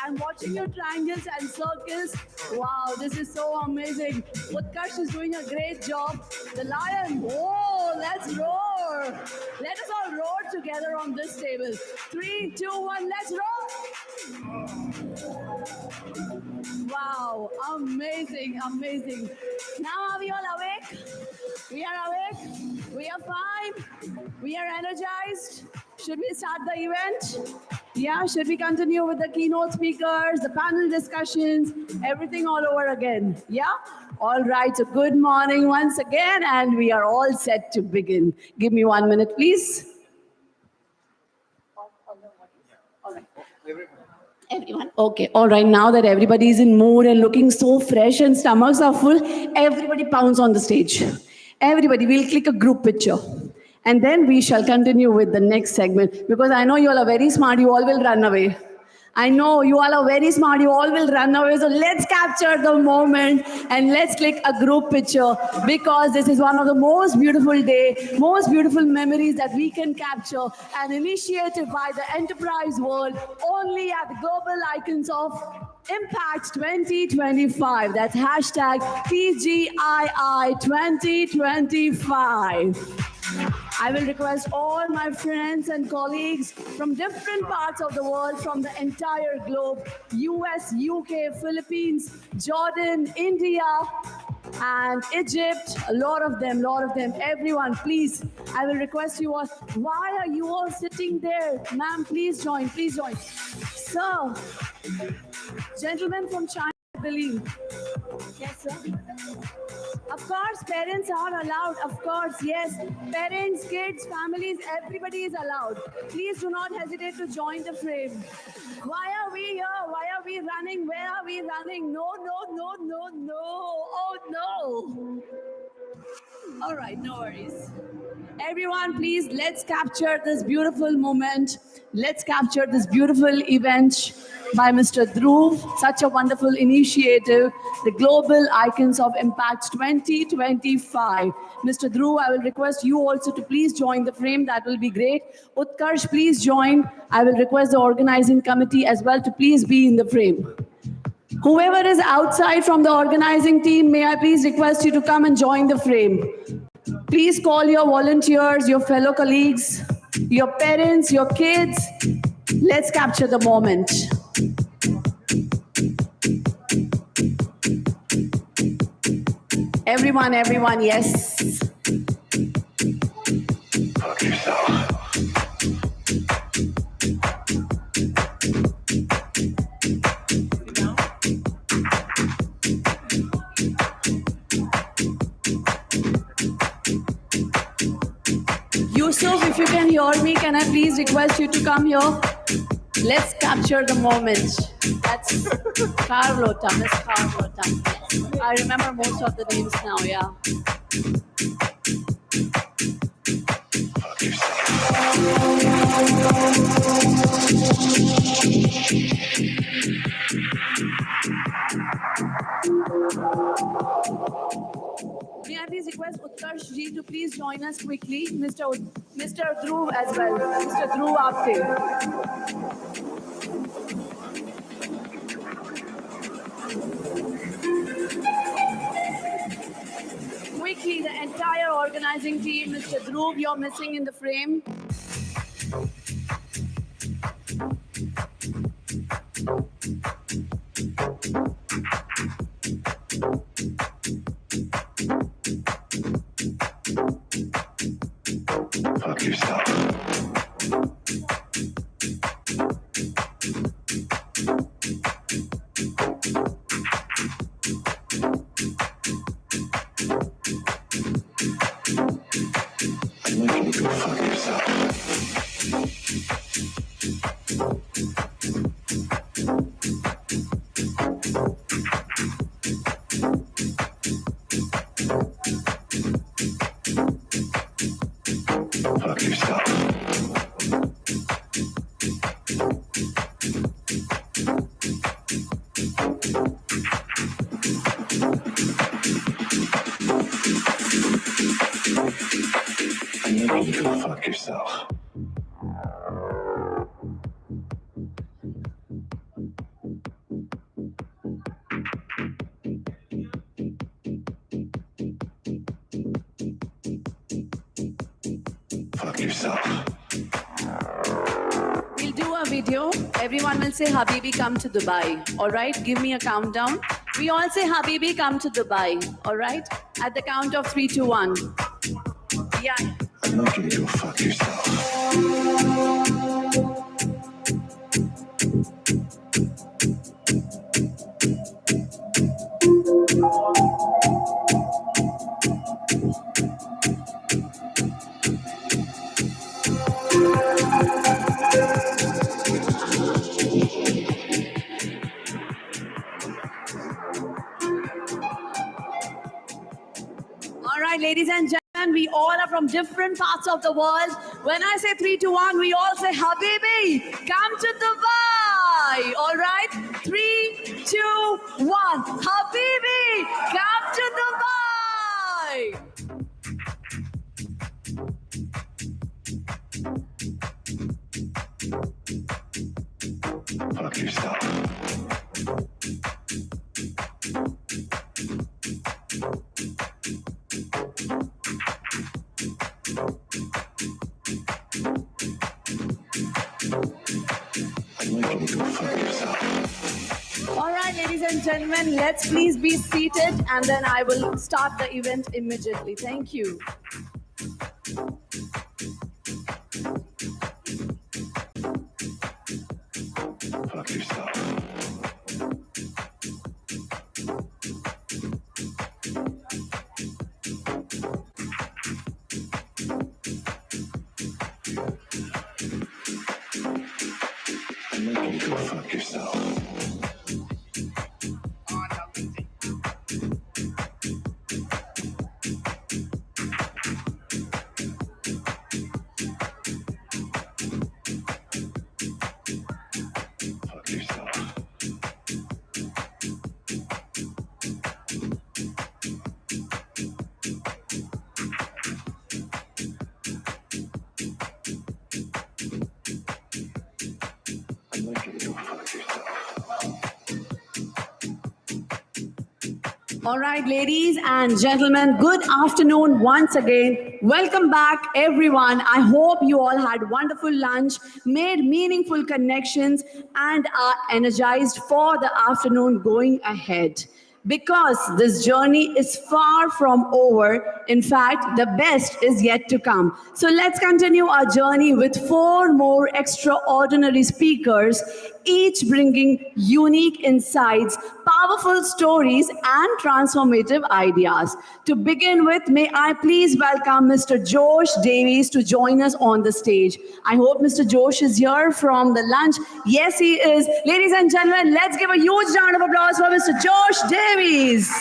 I'm watching your triangles and circles. Wow, this is so amazing. Utkarsh is doing a great job. The lion. Whoa, let's roar. Let us all roar together on this table. 3, 2, 1, let's roar. Wow, amazing. Now are we all awake? We are awake. We are fine. We are energized. Should we start the event? Yeah, should we continue with the keynote speakers, the panel discussions, everything all over again? Yeah? All right, so good morning once again, and we are all set to begin. Give me 1 minute, please. All right. Everyone? Okay, all right, now that everybody is in mood and looking so fresh and stomachs are full, everybody pounce on the stage. Everybody, we'll click a group picture. And then we shall continue with the next segment, because I know you all are very smart, you all will run away. I know you all are very smart, you all will run away. So let's capture the moment and let's click a group picture, because this is one of the most beautiful days, most beautiful memories that we can capture. An initiative by the enterprise world, only at the Global Icons of Impact 2025. That's hashtag TGII 2025. I will request all my friends and colleagues from different parts of the world, from the entire globe, US, UK, Philippines, Jordan, India, and Egypt, a lot of them, everyone, please, I will request you all, why are you all sitting there? Ma'am, please join, Sir, gentlemen from China, I believe. Yes, sir. Of course, parents are allowed. Of course, yes. Parents, kids, families, everybody is allowed. Please do not hesitate to join the frame. Why are we here? Why are we running? Where are we running? No. Oh, no. All right, no worries. Everyone, please, let's capture this beautiful moment. Let's capture this beautiful event by Mr. Dhruv. Such a wonderful initiative, the Global Icons of Impact 2025. Mr. Dhruv, I will request you also to please join the frame. That will be great. Utkarsh, please join. I will request the organizing committee as well to please be in the frame. Whoever is outside from the organizing team, may I please request you to come and join the frame. Please call your volunteers, your fellow colleagues, your parents, your kids. Let's capture the moment. Everyone, yes. Fuck yourself. Yusuf, if you can hear me, can I please request you to come here? Let's capture the moment. That's Carlota, Miss Carlota. I remember most of the names now, yeah. May I please request Utkarsh ji to please join us quickly? Mr. Dhruv as well. Mr. Dhruv Apte. Quickly, the entire organizing team. Mr. Dhruv, you're missing in the frame. Fuck yourself. I'm making you go fuck yourself. Fuck yourself. I'm making you go fuck yourself. Fuck yourself. We'll do a video. Everyone will say, Habibi, come to Dubai. All right? Give me a countdown. We all say, Habibi, come to Dubai. All right? At the count of 3, 2, 1. Yeah. I'm making you go fuck yourself. All right, ladies and gentlemen, we all are from different parts of the world. When I say 3, 2, 1, we all say, Habibi, come to Dubai. All right? 3, 2, 1. Habibi, come to Dubai. Fuck yourself. ladies and gentlemen, let's please be seated and then I will start the event immediately. Thank you. Fuck yourself. I'm making you go fuck yourself. Fuck yourself. I'm making you go fuck yourself. All right, ladies and gentlemen, good afternoon once again. Welcome back, everyone. I hope you all had wonderful lunch, made meaningful connections, and are energized for the afternoon going ahead. Because this journey is far from over. In fact, the best is yet to come. So let's continue our journey with 4 more extraordinary speakers, each bringing unique insights, powerful stories, and transformative ideas. To begin with, may I please welcome Mr. Josh Davies to join us on the stage. I hope Mr. Josh is here from the lunch. Yes, he is. Ladies and gentlemen, let's give a huge round of applause for Mr. Josh Davies.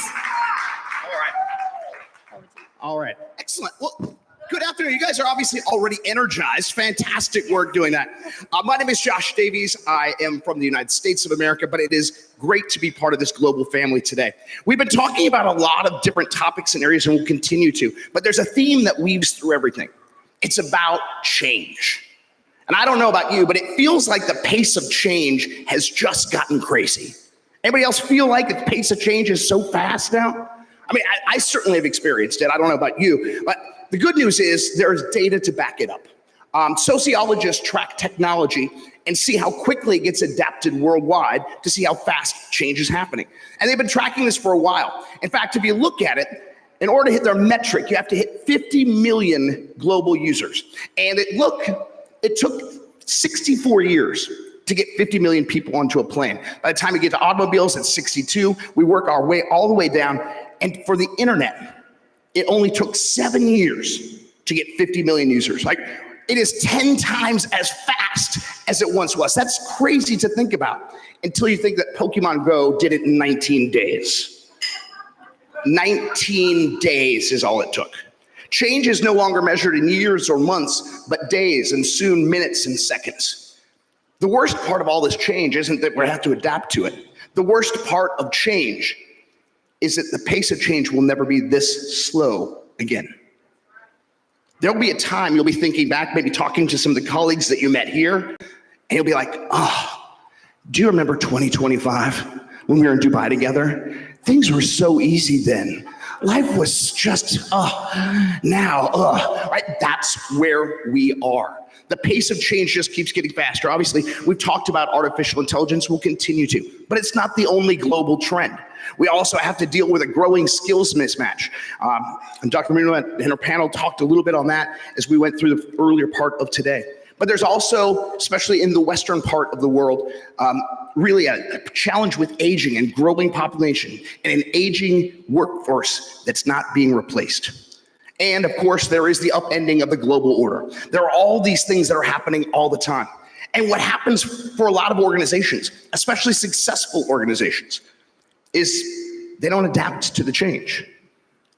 All right. Excellent. Well, good afternoon. You guys are obviously already energized. Fantastic work doing that. My name is Josh Davies. I am from the United States of America, but it is great to be part of this global family today. We've been talking about a lot of different topics and areas, and we'll continue to, but there's a theme that weaves through everything. It's about change. And I don't know about you, but it feels like the pace of change has just gotten crazy. Anybody else feel like the pace of change is so fast now? I mean, I certainly have experienced it. I don't know about you, but the good news is there's data to back it up. Sociologists track technology and see how quickly it gets adapted worldwide to see how fast change is happening. And they've been tracking this for a while. In fact, if you look at it, in order to hit their metric, you have to hit 50 million global users. And it took 64 years to get 50 million people onto a plane. By the time we get to automobiles, it's 62. We work our way all the way down. And for the internet, it only took 7 years to get 50 million users. Like, it is 10 times as fast as it once was. That's crazy to think about until you think that Pokemon Go did it in 19 days. 19 days is all it took. Change is no longer measured in years or months, but days and soon minutes and seconds. The worst part of all this change isn't that we have to adapt to it. The worst part of change is that the pace of change will never be this slow again. There'll be a time you'll be thinking back, maybe talking to some of the colleagues that you met here, and you'll be like, oh, do you remember 2025 when we were in Dubai together? Things were so easy then. Life was just, right? That's where we are. The pace of change just keeps getting faster. Obviously, we've talked about artificial intelligence, we'll continue to, but it's not the only global trend. We also have to deal with a growing skills mismatch. And Dr. Marino and her panel talked a little bit on that as we went through the earlier part of today. But there's also, especially in the Western part of the world, really a challenge with aging and growing population and an aging workforce that's not being replaced. And of course, there is the upending of the global order. There are all these things that are happening all the time. And what happens for a lot of organizations, especially successful organizations, is they don't adapt to the change.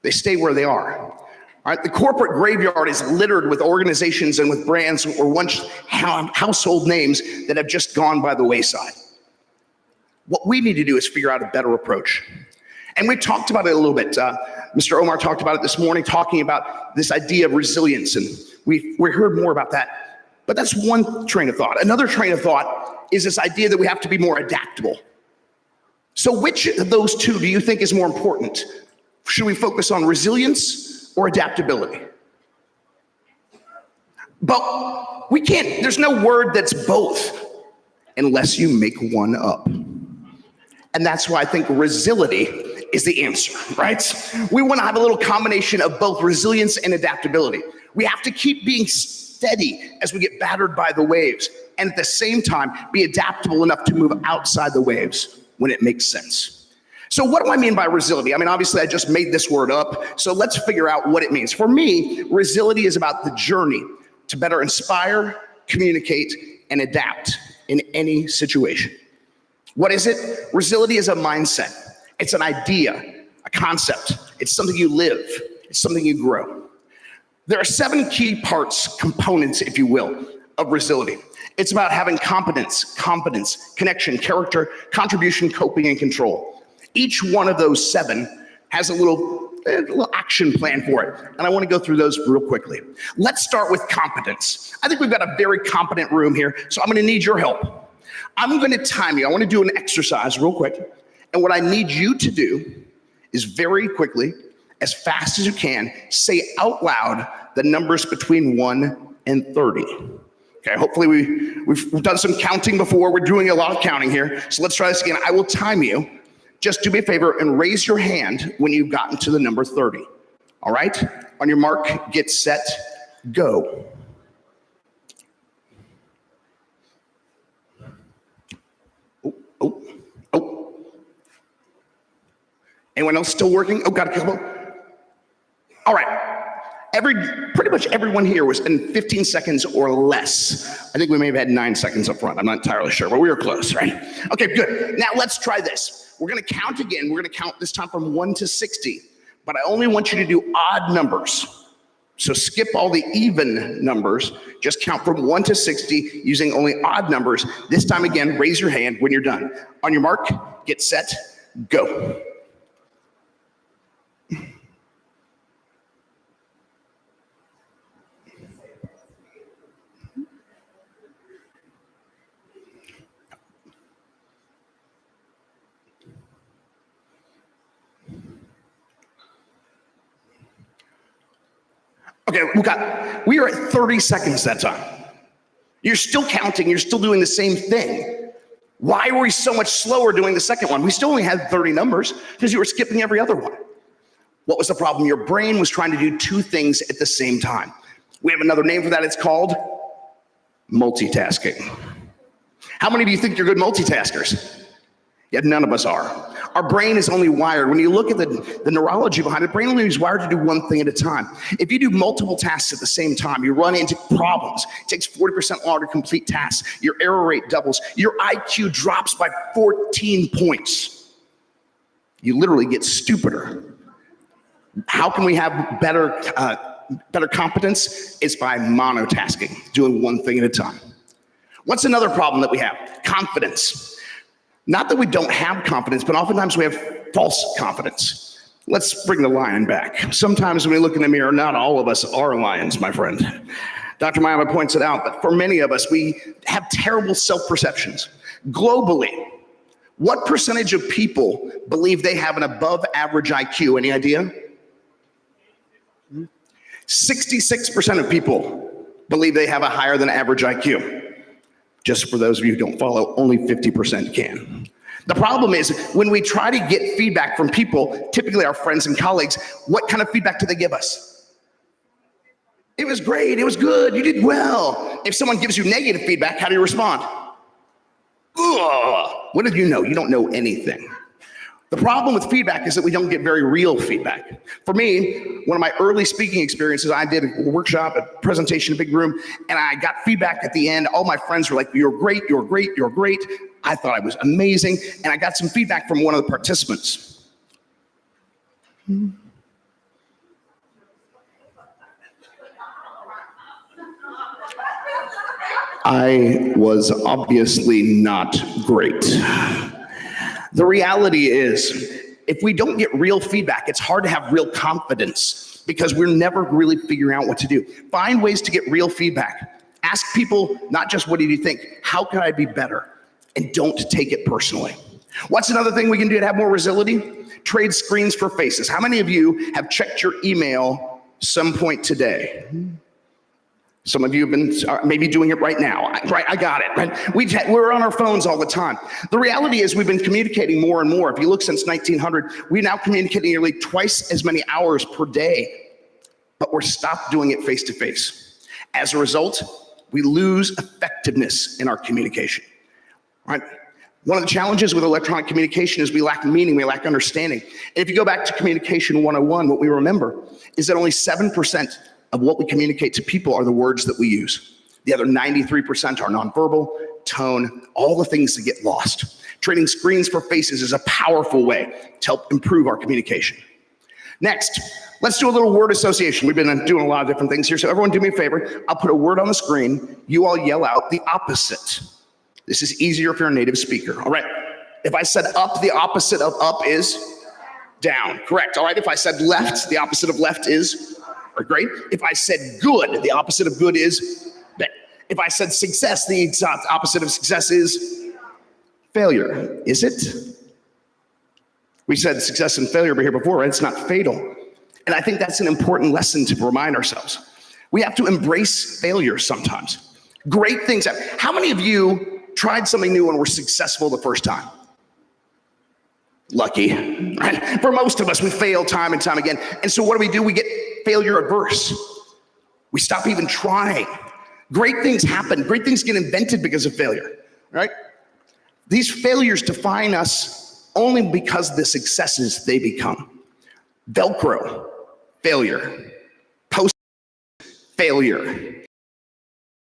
They stay where they are. All right, the corporate graveyard is littered with organizations and with brands or once household names that have just gone by the wayside. What we need to do is figure out a better approach. And we talked about it a little bit. Mr. Omar talked about it this morning, talking about this idea of resilience, and we heard more about that. But that's one train of thought. Another train of thought is this idea that we have to be more adaptable. So which of those two do you think is more important? Should we focus on resilience or adaptability? But we can't, there's no word that's both unless you make one up. And that's why I think Resility is the answer, right? We want to have a little combination of both resilience and adaptability. We have to keep being steady as we get battered by the waves, and at the same time, be adaptable enough to move outside the waves when it makes sense. So what do I mean by Resility? I mean, obviously I just made this word up, so let's figure out what it means. For me, Resility is about the journey to better inspire, communicate, and adapt in any situation. What is it? Resility is a mindset. It's an idea, a concept. It's something you live. It's something you grow. There are 7 key parts, components, if you will, of Resility. It's about having competence, confidence, connection, character, contribution, coping, and control. Each one of those 7 has a little action plan for it. And I want to go through those real quickly. Let's start with competence. I think we've got a very competent room here, so I'm going to need your help. I'm going to time you. I want to do an exercise real quick. And what I need you to do is very quickly, as fast as you can, say out loud the numbers between 1 and 30. Okay, hopefully we've done some counting before. We're doing a lot of counting here. So let's try this again. I will time you. Just do me a favor and raise your hand when you've gotten to the number 30. All right? On your mark, get set, go. Oh. Anyone else still working? Oh, got a couple. All right. Pretty much everyone here was in 15 seconds or less. I think we may have had 9 seconds up front. I'm not entirely sure, but we were close, right? Okay, good. Now let's try this. We're going to count again. We're going to count this time from 1 to 60, but I only want you to do odd numbers. So skip all the even numbers. Just count from 1 to 60 using only odd numbers. This time again, raise your hand when you're done. On your mark, get set, go. Okay, we are at 30 seconds that time. You're still counting, you're still doing the same thing. Why were we so much slower doing the second one? We still only had 30 numbers because you were skipping every other one. What was the problem? Your brain was trying to do 2 things at the same time. We have another name for that. It's called multitasking. How many of you think you're good multitaskers? Yet none of us are. Our brain is only wired. When you look at the neurology behind it, the brain only is wired to do one thing at a time. If you do multiple tasks at the same time, you run into problems. It takes 40% longer to complete tasks. Your error rate doubles. Your IQ drops by 14 points. You literally get stupider. How can we have better competence? It's by monotasking, doing one thing at a time. What's another problem that we have? Confidence. Not that we don't have confidence, but oftentimes we have false confidence. Let's bring the lion back. Sometimes when we look in the mirror, not all of us are lions, my friend. Dr. Mayama points it out, but for many of us, we have terrible self-perceptions. Globally, what percentage of people believe they have an above average IQ? Any idea? 66% of people believe they have a higher than average IQ. Just for those of you who don't follow, only 50% can. The problem is when we try to get feedback from people, typically our friends and colleagues, what kind of feedback do they give us? It was great, it was good, you did well. If someone gives you negative feedback, how do you respond? Ugh. What did you know? You don't know anything. The problem with feedback is that we don't get very real feedback. For me, one of my early speaking experiences, I did a workshop, a presentation, a big room, and I got feedback at the end. All my friends were like, "You're great, you're great, you're great." I thought I was amazing, and I got some feedback from one of the participants. I was obviously not great. The reality is, if we don't get real feedback, it's hard to have real confidence because we're never really figuring out what to do. Find ways to get real feedback. Ask people, not just what do you think, how can I be better? And don't take it personally. What's another thing we can do to have more resiliency? Trade screens for faces. How many of you have checked your email some point today? Some of you have been maybe doing it right now. Right, I got it, right? We're on our phones all the time. The reality is we've been communicating more and more. If you look since 1900, we're now communicating nearly twice as many hours per day, but we're stopped doing it face to face. As a result, we lose effectiveness in our communication, right? One of the challenges with electronic communication is we lack meaning, we lack understanding. And if you go back to Communication 101, what we remember is that only 7% of what we communicate to people are the words that we use. The other 93% are nonverbal, tone, all the things that get lost. Trading screens for faces is a powerful way to help improve our communication. Next, let's do a little word association. We've been doing a lot of different things here, so everyone do me a favor. I'll put a word on the screen. You all yell out the opposite. This is easier if you're a native speaker. All right, if I said up, the opposite of up is down. Correct. All right, if I said left, the opposite of left is great. If I said good, the opposite of good is bad. If I said success, the opposite of success is failure. Is it? We said success and failure here before, right? It's not fatal. And I think that's an important lesson to remind ourselves. We have to embrace failure sometimes. Great things happen. How many of you tried something new and were successful the first time? Lucky, right? For most of us, we fail time and time again. And so what do? We get failure averse. We stop even trying. Great things happen. Great things get invented because of failure, right? These failures define us only because of the successes they become. Velcro, failure. Post, failure.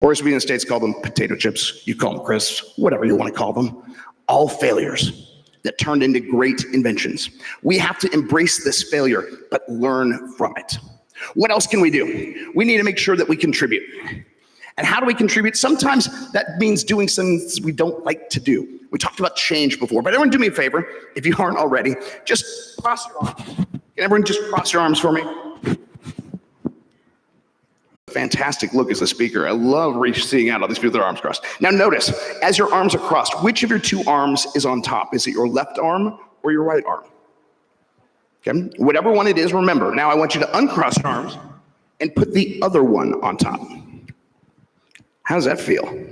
Or as we in the States call them, potato chips. You call them crisps, whatever you want to call them. All failures that turned into great inventions. We have to embrace this failure, but learn from it. What else can we do? We need to make sure that we contribute. And how do we contribute? Sometimes that means doing things we don't like to do. We talked about change before, but everyone do me a favor, if you aren't already, just cross your arms. Can everyone just cross your arms for me? Fantastic look as a speaker. I love seeing out all these people with their arms crossed. Now notice, as your arms are crossed, which of your two arms is on top? Is it your left arm or your right arm? Okay, whatever one it is, remember. Now I want you to uncross your arms and put the other one on top. How does that feel?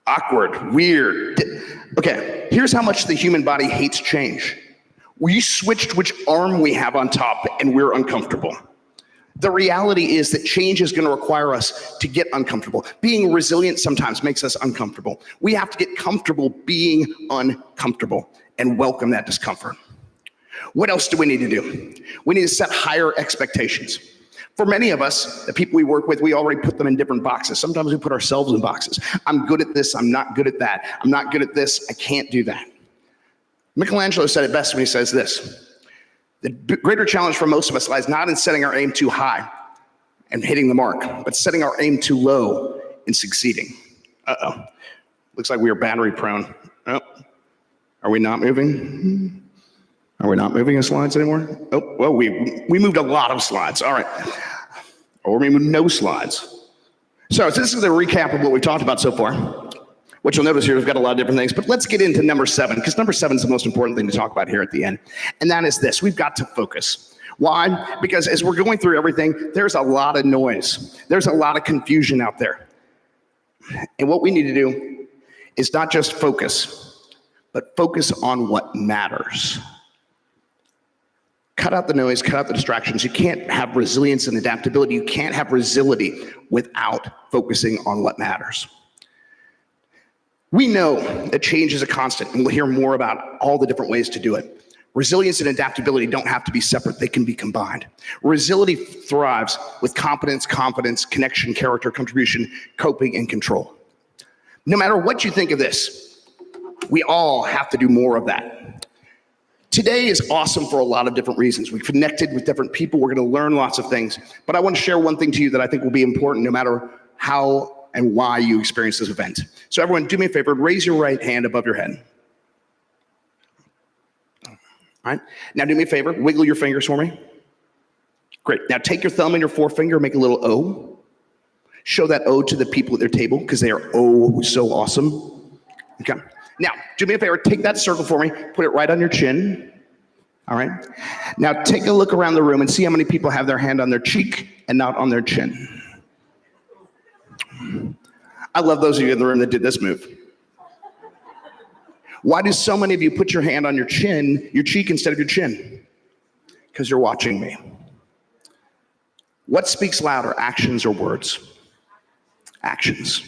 Awkward, weird. Okay, here's how much the human body hates change. We switched which arm we have on top and we're uncomfortable. The reality is that change is going to require us to get uncomfortable. Being resilient sometimes makes us uncomfortable. We have to get comfortable being uncomfortable and welcome that discomfort. What else do we need to do? We need to set higher expectations. For many of us, the people we work with, we already put them in different boxes. Sometimes we put ourselves in boxes. I'm good at this, I'm not good at that. I'm not good at this, I can't do that. Michelangelo said it best when he says this: the greater challenge for most of us lies not in setting our aim too high and hitting the mark, but setting our aim too low and succeeding. Uh-oh. Looks like we are battery prone. Oh, are we not moving? Are we not moving the slides anymore? Oh, well, we moved a lot of slides. All right. Or we moved no slides. So this is the recap of what we talked about so far. What you'll notice here, we've got a lot of different things, but let's get into number 7, because number 7 is the most important thing to talk about here at the end. And that is this: we've got to focus. Why? Because as we're going through everything, there's a lot of noise. There's a lot of confusion out there. And what we need to do is not just focus, but focus on what matters. Cut out the noise, cut out the distractions. You can't have resilience and adaptability. You can't have resility without focusing on what matters. We know that change is a constant, and we'll hear more about all the different ways to do it. Resilience and adaptability don't have to be separate. They can be combined. Resiliency thrives with competence, confidence, connection, character, contribution, coping, and control. No matter what you think of this, we all have to do more of that. Today is awesome for a lot of different reasons. We've connected with different people. We're going to learn lots of things. But I want to share one thing to you that I think will be important no matter how and why you experience this event. So everyone, do me a favor, raise your right hand above your head. All right, now do me a favor, wiggle your fingers for me. Great, now take your thumb and your forefinger, make a little O. Show that O to the people at their table, because they are oh so awesome. Okay, now do me a favor, take that circle for me, put it right on your chin. All right, now take a look around the room and see how many people have their hand on their cheek and not on their chin. I love those of you in the room that did this move. Why do so many of you put your hand on your chin, your cheek instead of your chin? Because you're watching me. What speaks louder, actions or words? Actions.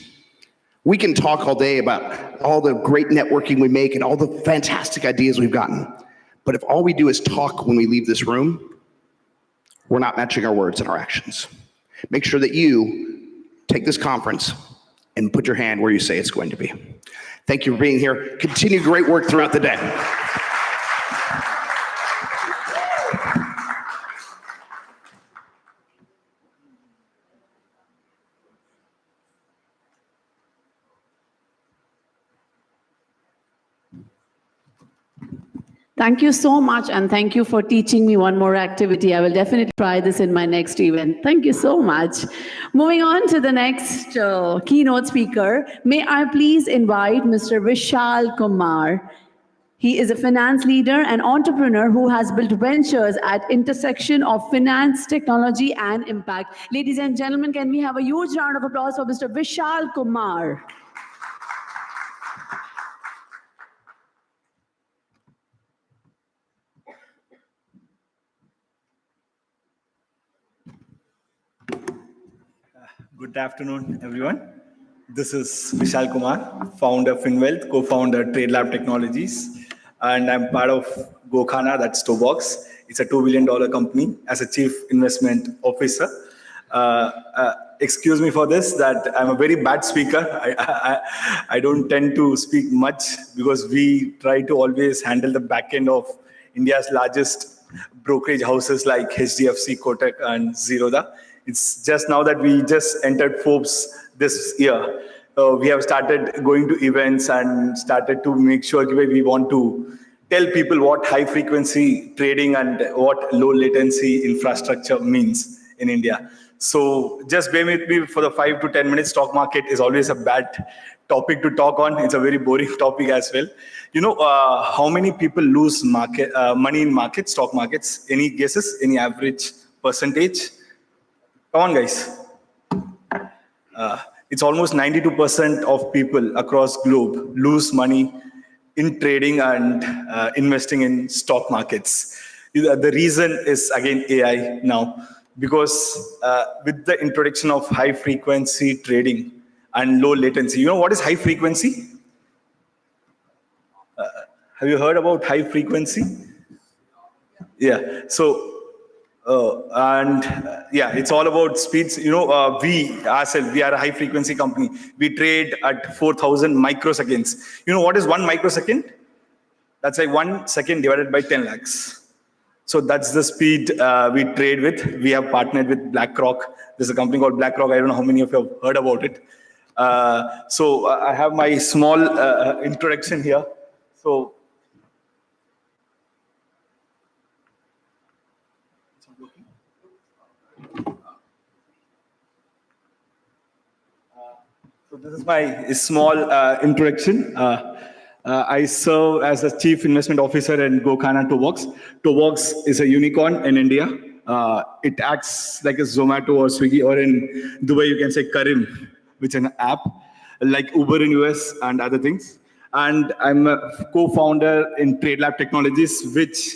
We can talk all day about all the great networking we make and all the fantastic ideas we've gotten. But if all we do is talk when we leave this room, we're not matching our words and our actions. Make sure that you take this conference and put your hand where you say it's going to be. Thank you for being here. Continue great work throughout the day. Thank you so much, and thank you for teaching me one more activity. I will definitely try this in my next event. Thank you so much. Moving on to the next keynote speaker, may I please invite Mr. Vishal Kumar. He is a finance leader and entrepreneur who has built ventures at intersection of finance, technology, and impact. Ladies and gentlemen, can we have a huge round of applause for Mr. Vishal Kumar? Good afternoon, everyone. This is Vishal Kumar, founder of FinWealth, co-founder TradeLab Technologies, and I'm part of Gokhana, that's Tobox. It's a $2 billion company as a chief investment officer. Excuse me for this, that I'm a very bad speaker. I don't tend to speak much because we try to always handle the back end of India's largest brokerage houses like HDFC, Kotak, and Zerodha. It's just now that we just entered Forbes this year. We have started going to events and started to make sure we want to tell people what high frequency trading and what low latency infrastructure means in India. So just bear with me for the 5 to 10 minutes. Stock market is always a bad topic to talk on. It's a very boring topic as well. You know, how many people lose money in markets, stock markets? Any guesses? Any average percentage? Come on, guys. It's almost 92% of people across globe lose money in trading and investing in stock markets. The reason is, again, AI now. Because with the introduction of high frequency trading and low latency, you know what is high frequency? Have you heard about high frequency? Yeah. So, it's all about speeds. You know, we ourselves, we are a high frequency company. We trade at 4,000 microseconds. You know what is 1 microsecond? That's like 1 second divided by 10 lakhs. So that's the speed we trade with. We have partnered with BlackRock. There's a company called BlackRock. I don't know how many of you have heard about it. So I have my small introduction here. So this is my small introduction. I serve as a chief investment officer in Gokhana Tobox. Tobox is a unicorn in India. It acts like a Zomato or Swiggy, or in Dubai you can say Karim, which is an app like Uber in US and other things. And I'm a co-founder in TradeLab Technologies, which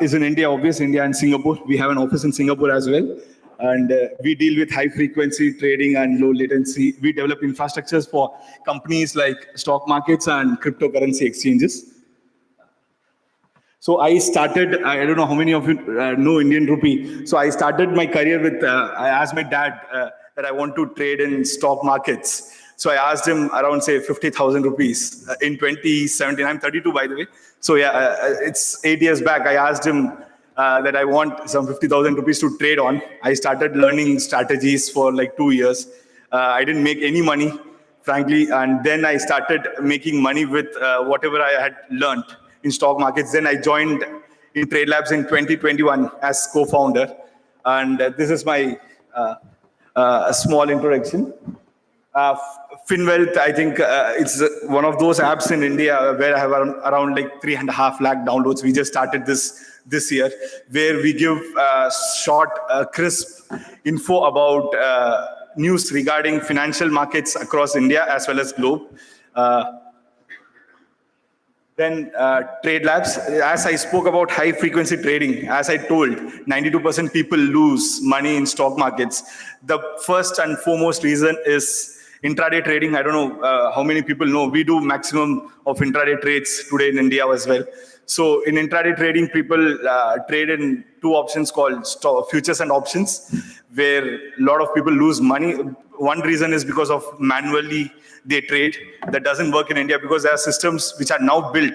is in India, obviously India and Singapore. We have an office in Singapore as well. And we deal with high frequency trading and low latency. We develop infrastructures for companies like stock markets and cryptocurrency exchanges. So I started, I don't know how many of you know Indian rupee. So I started my career with, I asked my dad that I want to trade in stock markets. So I asked him around, say, 50,000 rupees in 2017. I'm 32, by the way. So yeah, it's 8 years back. I asked him that I want some 50,000 rupees to trade on. I started learning strategies for like 2 years. I didn't make any money, frankly. And then I started making money with whatever I had learned in stock markets. Then I joined in TradeLabs in 2021 as co-founder. And this is my small introduction. FinWealth, I think it's one of those apps in India where I have around like 3.5 lakh downloads. We just started this year, where we give short, crisp info about news regarding financial markets across India as well as globe. Then trade labs, as I spoke about high frequency trading, as I told, 92% people lose money in stock markets. The first and foremost reason is intraday trading. I don't know how many people know, we do maximum of intraday trades today in India as well. So in intraday trading, people trade in two options called futures and options, where a lot of people lose money. One reason is because of manually they trade. That doesn't work in India because there are systems which are now built.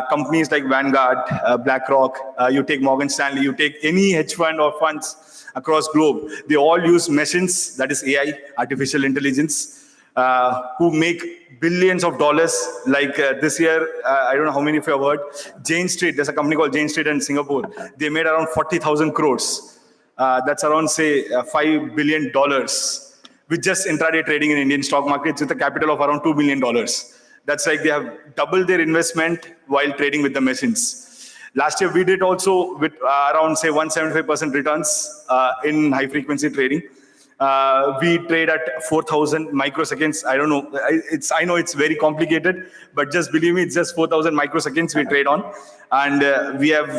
Companies like Vanguard, BlackRock, you take Morgan Stanley, you take any hedge fund or funds across globe, they all use machines, that is AI, artificial intelligence, who make billions of dollars. Like this year, I don't know how many of you have heard, Jane Street, there's a company called Jane Street in Singapore. They made around 40,000 crores. That's around, say, $5 billion with just intraday trading in Indian stock markets with a capital of around $2 billion. That's like they have doubled their investment while trading with the machines. Last year, we did also with around, say, 175% returns in high frequency trading. We trade at 4,000 microseconds. I don't know. I know it's very complicated, but just believe me, it's just 4,000 microseconds we trade on. And we have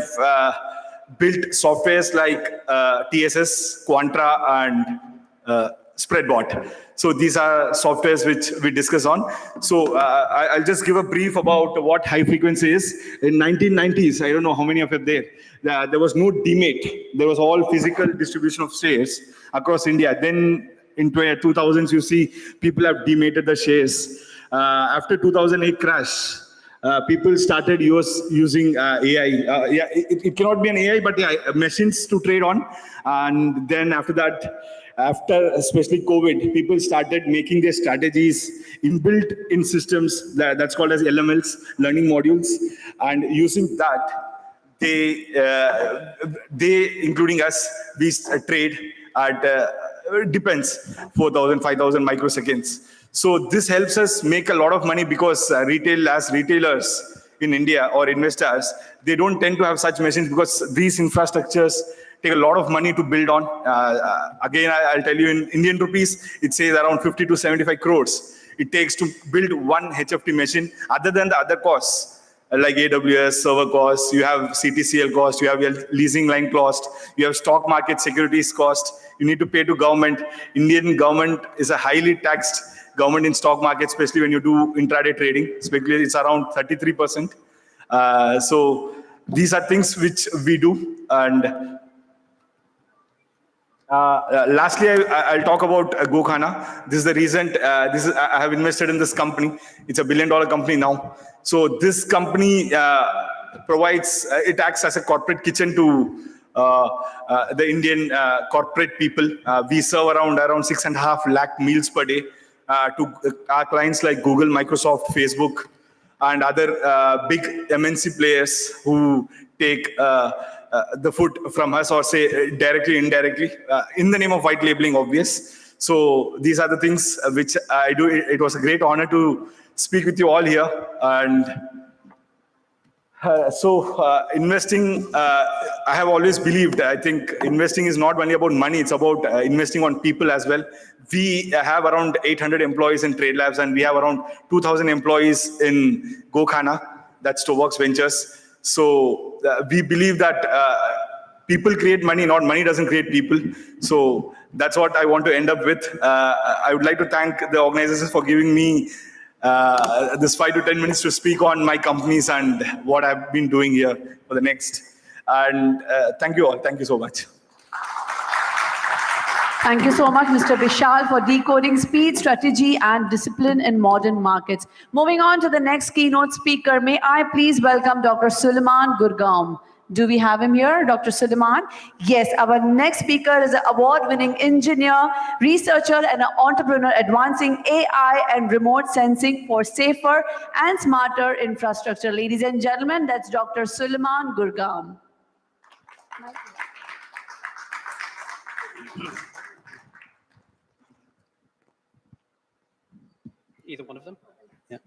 built softwares like TSS, Quantra, and Spreadbot. So these are softwares which we discuss on. So I'll just give a brief about what high frequency is. In 1990s, I don't know how many of you are there, there was no demat. There was all physical distribution of shares across India. Then in 2000s, you see people have demated the shares. After 2008 crash, people started using AI. It cannot be an AI, but machines to trade on. And then after that, after especially COVID, people started making their strategies inbuilt in systems that's called as LMLs, learning modules, and using that, they including us, we trade at depends 4,000, 5,000 microseconds. So this helps us make a lot of money because retailers in India or investors, they don't tend to have such machines because these infrastructures take a lot of money to build on. Again, I'll tell you in Indian rupees, it says around 50 to 75 crores. It takes to build one HFT machine, other than the other costs, like AWS, server costs, you have CTCL cost, you have your leasing line cost, you have stock market securities cost, you need to pay to government. Indian government is a highly taxed government in stock market, especially when you do intraday trading, especially it's around 33%. So these are things which we do. And lastly, I'll talk about GoKhana. This is the recent, I have invested in this company. It's $1 billion company now. So this company provides, it acts as a corporate kitchen to the Indian corporate people. We serve around 6.5 lakh meals per day to our clients like Google, Microsoft, Facebook, and other big MNC players who take the food from us, or say directly, indirectly, in the name of white labeling, obvious. So these are the things which I do. It was a great honor to speak with you all here. And investing, I have always believed, I think investing is not only about money, it's about investing on people as well. We have around 800 employees in Trade Labs, and we have around 2,000 employees in GoKhana, that's Tovox Ventures. So we believe that people create money, not money doesn't create people. So that's what I want to end up with. I would like to thank the organizers for giving me this 5 to 10 minutes to speak on my companies and what I've been doing here for the next. And thank you all. Thank you so much. Thank you so much, Mr. Vishal, for decoding speed, strategy, and discipline in modern markets. Moving on to the next keynote speaker, may I please welcome Dr. Suleiman Gurgaon. Do we have him here, Dr. Suleiman? Yes, our next speaker is an award-winning engineer, researcher, and an entrepreneur advancing AI and remote sensing for safer and smarter infrastructure. Ladies and gentlemen, that's Dr. Suleiman Gurgaon. Either one of them? Yeah.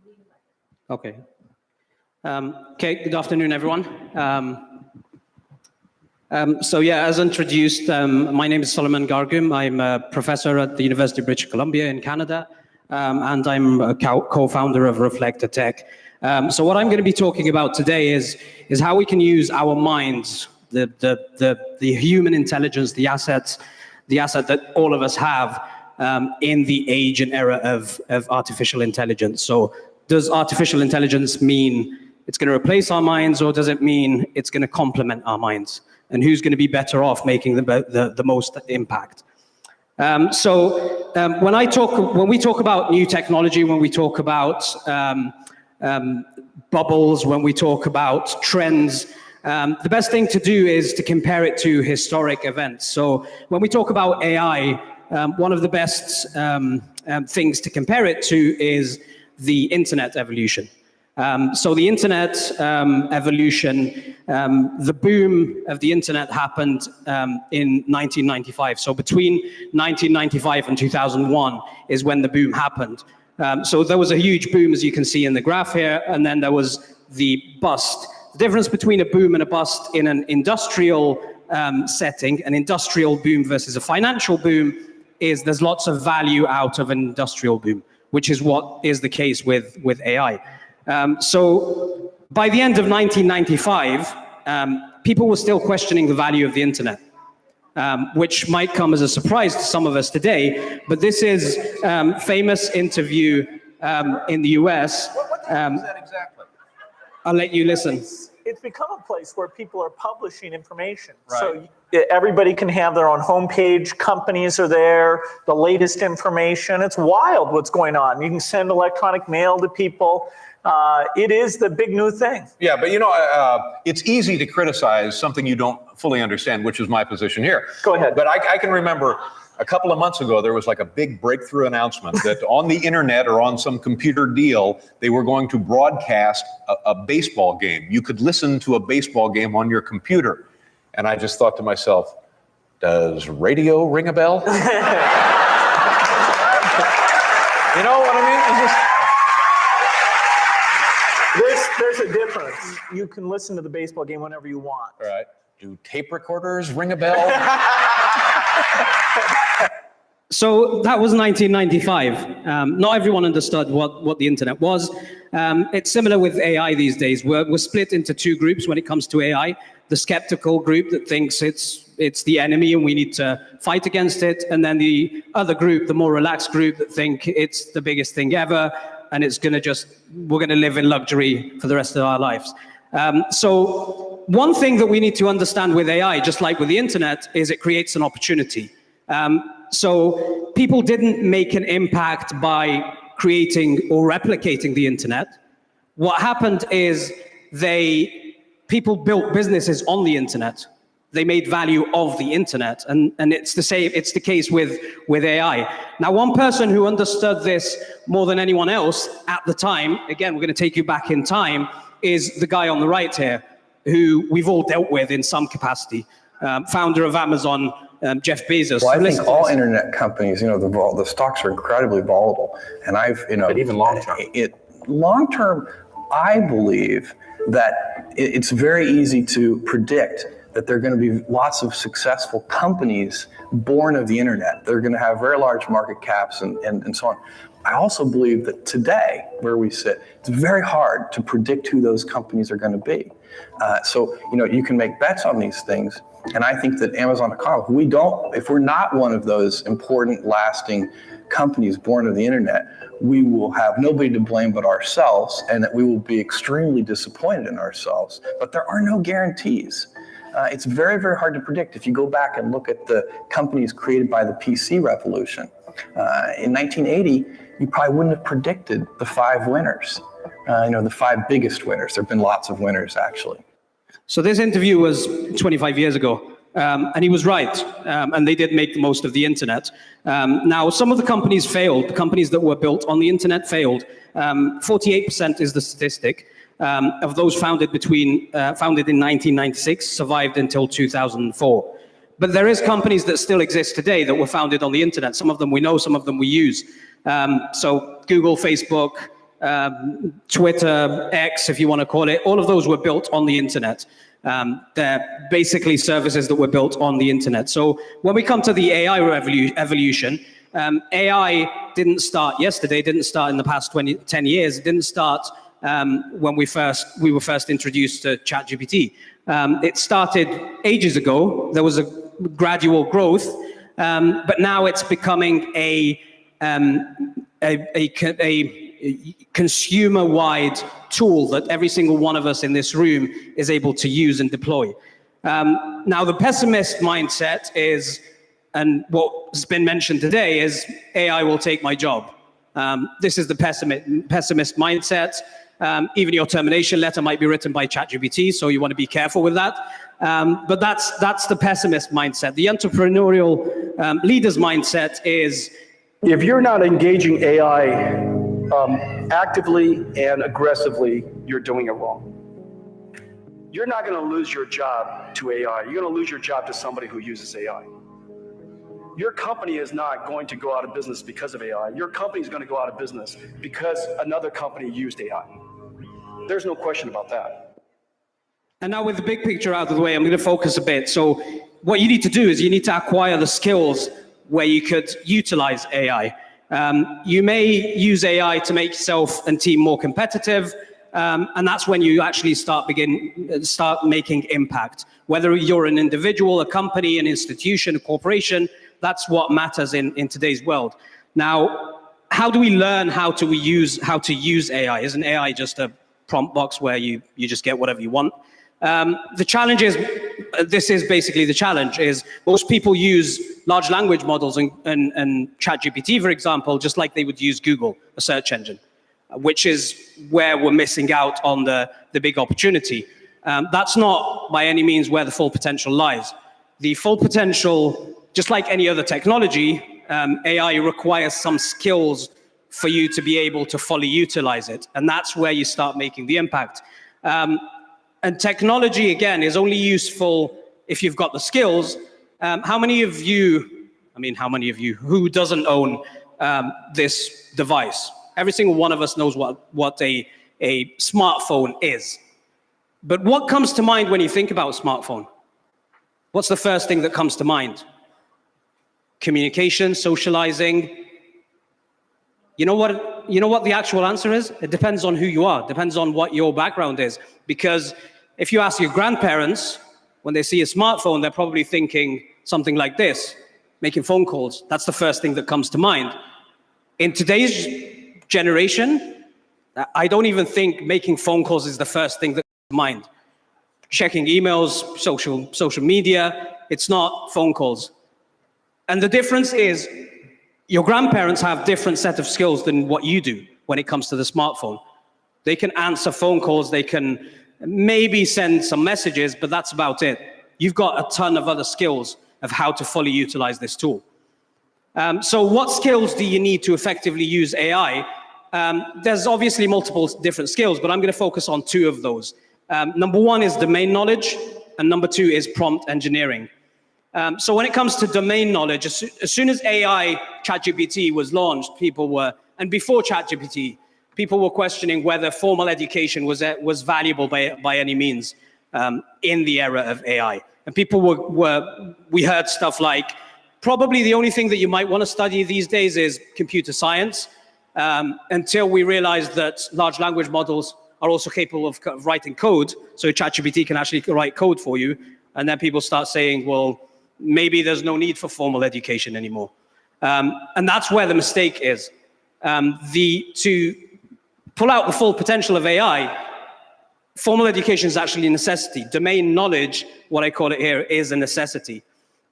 Okay. Okay, good afternoon, everyone. So yeah, as introduced, my name is Solomon Gargum. I'm a professor at the University of British Columbia in Canada, and I'm a co-founder of Reflector Tech. So what I'm going to be talking about today is how we can use our minds, the human intelligence, the asset that all of us have in the age and era of artificial intelligence. So does artificial intelligence mean it's going to replace our minds, or does it mean it's going to complement our minds? And who's going to be better off making the most impact? When we talk about new technology, when we talk about bubbles, when we talk about trends, the best thing to do is to compare it to historic events. So when we talk about AI, one of the best things to compare it to is the internet evolution. So the internet evolution, the boom of the internet happened in 1995. So between 1995 and 2001 is when the boom happened. So there was a huge boom, as you can see in the graph here, and then there was the bust. The difference between a boom and a bust in an industrial setting, an industrial boom versus a financial boom, is there's lots of value out of an industrial boom, which is what is the case with AI. So by the end of 1995, people were still questioning the value of the internet, which might come as a surprise to some of us today, but this is a famous interview in the US. What is that exactly? I'll let you listen. It's become a place where people are publishing information. Right. So everybody can have their own homepage, companies are there, the latest information. It's wild what's going on. You can send electronic mail to people. It is the big new thing. Yeah, but it's easy to criticize something you don't fully understand, which is my position here. Go ahead. But I can remember a couple of months ago, there was like a big breakthrough announcement that on the internet or on some computer deal, they were going to broadcast a baseball game. You could listen to a baseball game on your computer. And I just thought to myself, does radio ring a bell? You know what I mean? There's a difference. You can listen to the baseball game whenever you want. All right. Do tape recorders ring a bell? So that was 1995. Not everyone understood what the internet was. It's similar with AI these days. We're split into two groups when it comes to AI. The skeptical group that thinks it's the enemy and we need to fight against it. And then the other group, the more relaxed group that think it's the biggest thing ever. And we're going to live in luxury for the rest of our lives. So one thing that we need to understand with AI, just like with the internet, is it creates an opportunity. So people didn't make an impact by creating or replicating the internet. What happened is people built businesses on the internet. They made value of the internet, and it's the same. It's the case with AI. Now, one person who understood this more than anyone else at the time, again, we're going to take you back in time, is the guy on the right here, who we've all dealt with in some capacity, founder of Amazon, Jeff Bezos. Well, I think all internet companies, the stocks are incredibly volatile, and but even long term. Long term, I believe that it's very easy to predict that there are going to be lots of successful companies born of the internet. They're going to have very large market caps and so on. I also believe that today, where we sit, it's very hard to predict who those companies are going to be. So you can make bets on these things. And I think that Amazon.com, if we're not one of those important, lasting companies born of the internet, we will have nobody to blame but ourselves, and that we will be extremely disappointed in ourselves. But there are no guarantees. It's very, very hard to predict. If you go back and look at the companies created by the PC revolution, in 1980, you probably wouldn't have predicted the 5 winners, the 5 biggest winners. There have been lots of winners, actually. So this interview was 25 years ago, and he was right, and they did make the most of the internet. Now, some of the companies failed. The companies that were built on the internet failed. 48% is the statistic. Of those founded in 1996, survived until 2004. But there is companies that still exist today that were founded on the internet. Some of them we know, some of them we use. So Google, Facebook, Twitter, X, if you want to call it, all of those were built on the internet. They're basically services that were built on the internet. So when we come to the AI evolution, AI didn't start yesterday, didn't start in the past 10 years. It didn't start when we were first introduced to ChatGPT. It started ages ago. There was a gradual growth, but now it's becoming a consumer-wide tool that every single one of us in this room is able to use and deploy. Now, the pessimist mindset is, and what's been mentioned today is, AI will take my job. This is the pessimist mindset. Even your termination letter might be written by ChatGPT, so you want to be careful with that. But that's the pessimist mindset. The entrepreneurial leader's mindset is, if you're not engaging AI actively and aggressively, you're doing it wrong. You're not going to lose your job to AI. You're going to lose your job to somebody who uses AI. Your company is not going to go out of business because of AI. Your company is going to go out of business because another company used AI. There's no question about that. And now with the big picture out of the way, I'm going to focus a bit. So what you need to do is you need to acquire the skills where you could utilize AI. You may use AI to make yourself and team more competitive, and that's when you actually start making impact. Whether you're an individual, a company, an institution, a corporation, that's what matters in today's world. Now, how do we learn how to use AI? Isn't AI just a prompt box where you just get whatever you want? The challenge is, this is basically the challenge, is most people use large language models and ChatGPT, for example, just like they would use Google, a search engine, which is where we're missing out on the big opportunity. That's not by any means where the full potential lies. The full potential, just like any other technology, AI requires some skills for you to be able to fully utilize it. And that's where you start making the impact. And technology, again, is only useful if you've got the skills. How many of you, who doesn't own this device? Every single one of us knows what a smartphone is. But what comes to mind when you think about a smartphone? What's the first thing that comes to mind? Communication, socializing. You know what the actual answer is? It depends on who you are, depends on what your background is. Because if you ask your grandparents, when they see a smartphone, they're probably thinking something like this, making phone calls. That's the first thing that comes to mind. In today's generation, I don't even think making phone calls is the first thing that comes to mind. Checking emails, social media, it's not phone calls. And the difference is, your grandparents have different set of skills than what you do when it comes to the smartphone. They can answer phone calls, they can maybe send some messages, but that's about it. You've got a ton of other skills of how to fully utilize this tool. So what skills do you need to effectively use AI? There's obviously multiple different skills, but I'm going to focus on two of those. Number one is domain knowledge, and number two is prompt engineering. So when it comes to domain knowledge, as soon as AI, ChatGPT was launched, and before ChatGPT, people were questioning whether formal education was valuable by any means in the era of AI. And people we heard stuff like, probably the only thing that you might want to study these days is computer science, until we realized that large language models are also capable of writing code, so ChatGPT can actually write code for you. And then people start saying, well, maybe there's no need for formal education anymore. And that's where the mistake is. To pull out the full potential of AI, formal education is actually a necessity. Domain knowledge, what I call it here, is a necessity.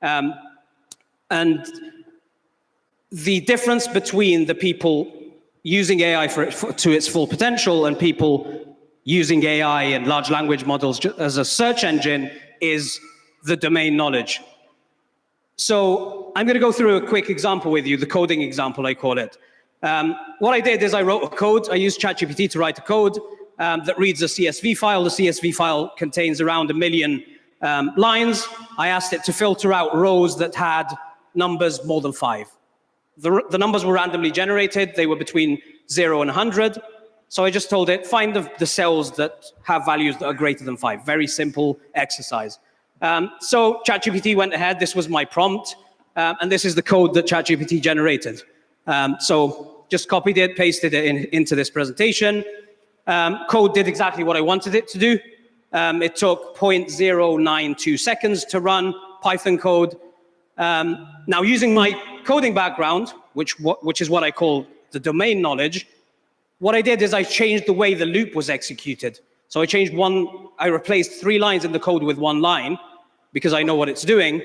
And the difference between the people using AI to its full potential and people using AI and large language models as a search engine is the domain knowledge. So I'm going to go through a quick example with you, the coding example, I call it. What I did is I wrote a code. I used ChatGPT to write a code that reads a CSV file. The CSV file contains around 1 million lines. I asked it to filter out rows that had numbers more than 5. The numbers were randomly generated. They were between 0 and 100. So I just told it, find the cells that have values that are greater than 5. Very simple exercise. So ChatGPT went ahead. This was my prompt. And this is the code that ChatGPT generated. So just copied it, pasted it into this presentation. Code did exactly what I wanted it to do. It took 0.092 seconds to run Python code. Now, using my coding background, which is what I call the domain knowledge, what I did is I changed the way the loop was executed. So I replaced 3 lines in the code with 1 line because I know what it's doing.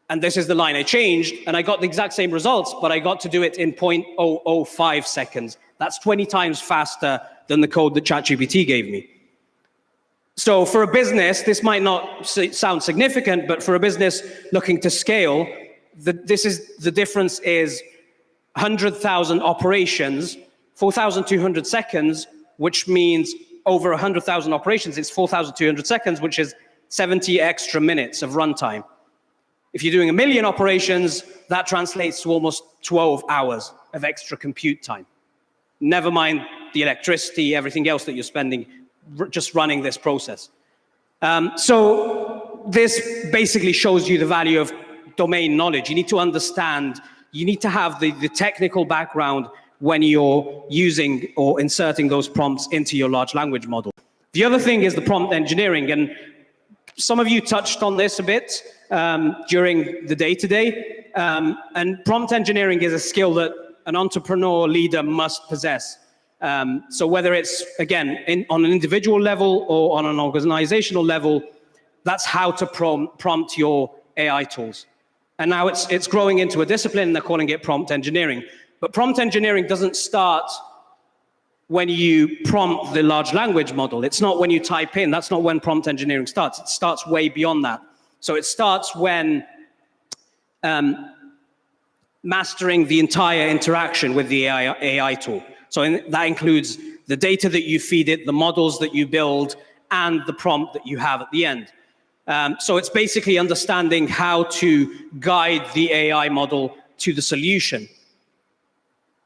And this is the line I changed, and I got the exact same results, but I got to do it in 0.005 seconds. That's 20 times faster than the code that ChatGPT gave me. So for a business, this might not sound significant, but for a business looking to scale, the difference is 100,000 operations, 4,200 seconds, which means over 100,000 operations, it's 4,200 seconds, which is 70 extra minutes of runtime. If you're doing 1 million operations, that translates to almost 12 hours of extra compute time. Never mind the electricity, everything else that you're spending just running this process. So this basically shows you the value of domain knowledge. You need to understand, you need to have the technical background when you're using or inserting those prompts into your large language model. The other thing is the prompt engineering, and some of you touched on this a bit during the day today. And prompt engineering is a skill that an entrepreneur leader must possess. So whether it's, again, on an individual level or on an organizational level, that's how to prompt your AI tools. And now it's growing into a discipline, and they're calling it prompt engineering. But prompt engineering doesn't start when you prompt the large language model. It's not when you type in. That's not when prompt engineering starts. It starts way beyond that. So it starts when mastering the entire interaction with the AI tool. So that includes the data that you feed it, the models that you build, and the prompt that you have at the end. So it's basically understanding how to guide the AI model to the solution.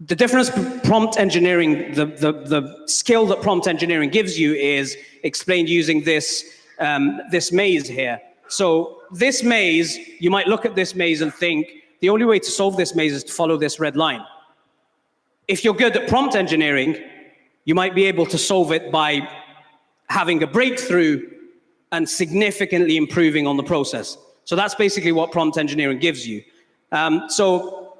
The difference prompt engineering, the skill that prompt engineering gives you is explained using this maze here. So this maze, you might look at this maze and think, the only way to solve this maze is to follow this red line. If you're good at prompt engineering, you might be able to solve it by having a breakthrough and significantly improving on the process. So that's basically what prompt engineering gives you. So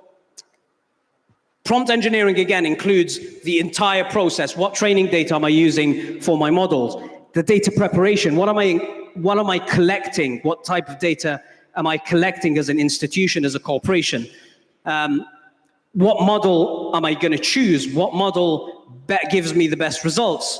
prompt engineering, again, includes the entire process. What training data am I using for my models? The data preparation. What am I collecting? What type of data am I collecting as an institution, as a corporation? What model am I going to choose? What model gives me the best results?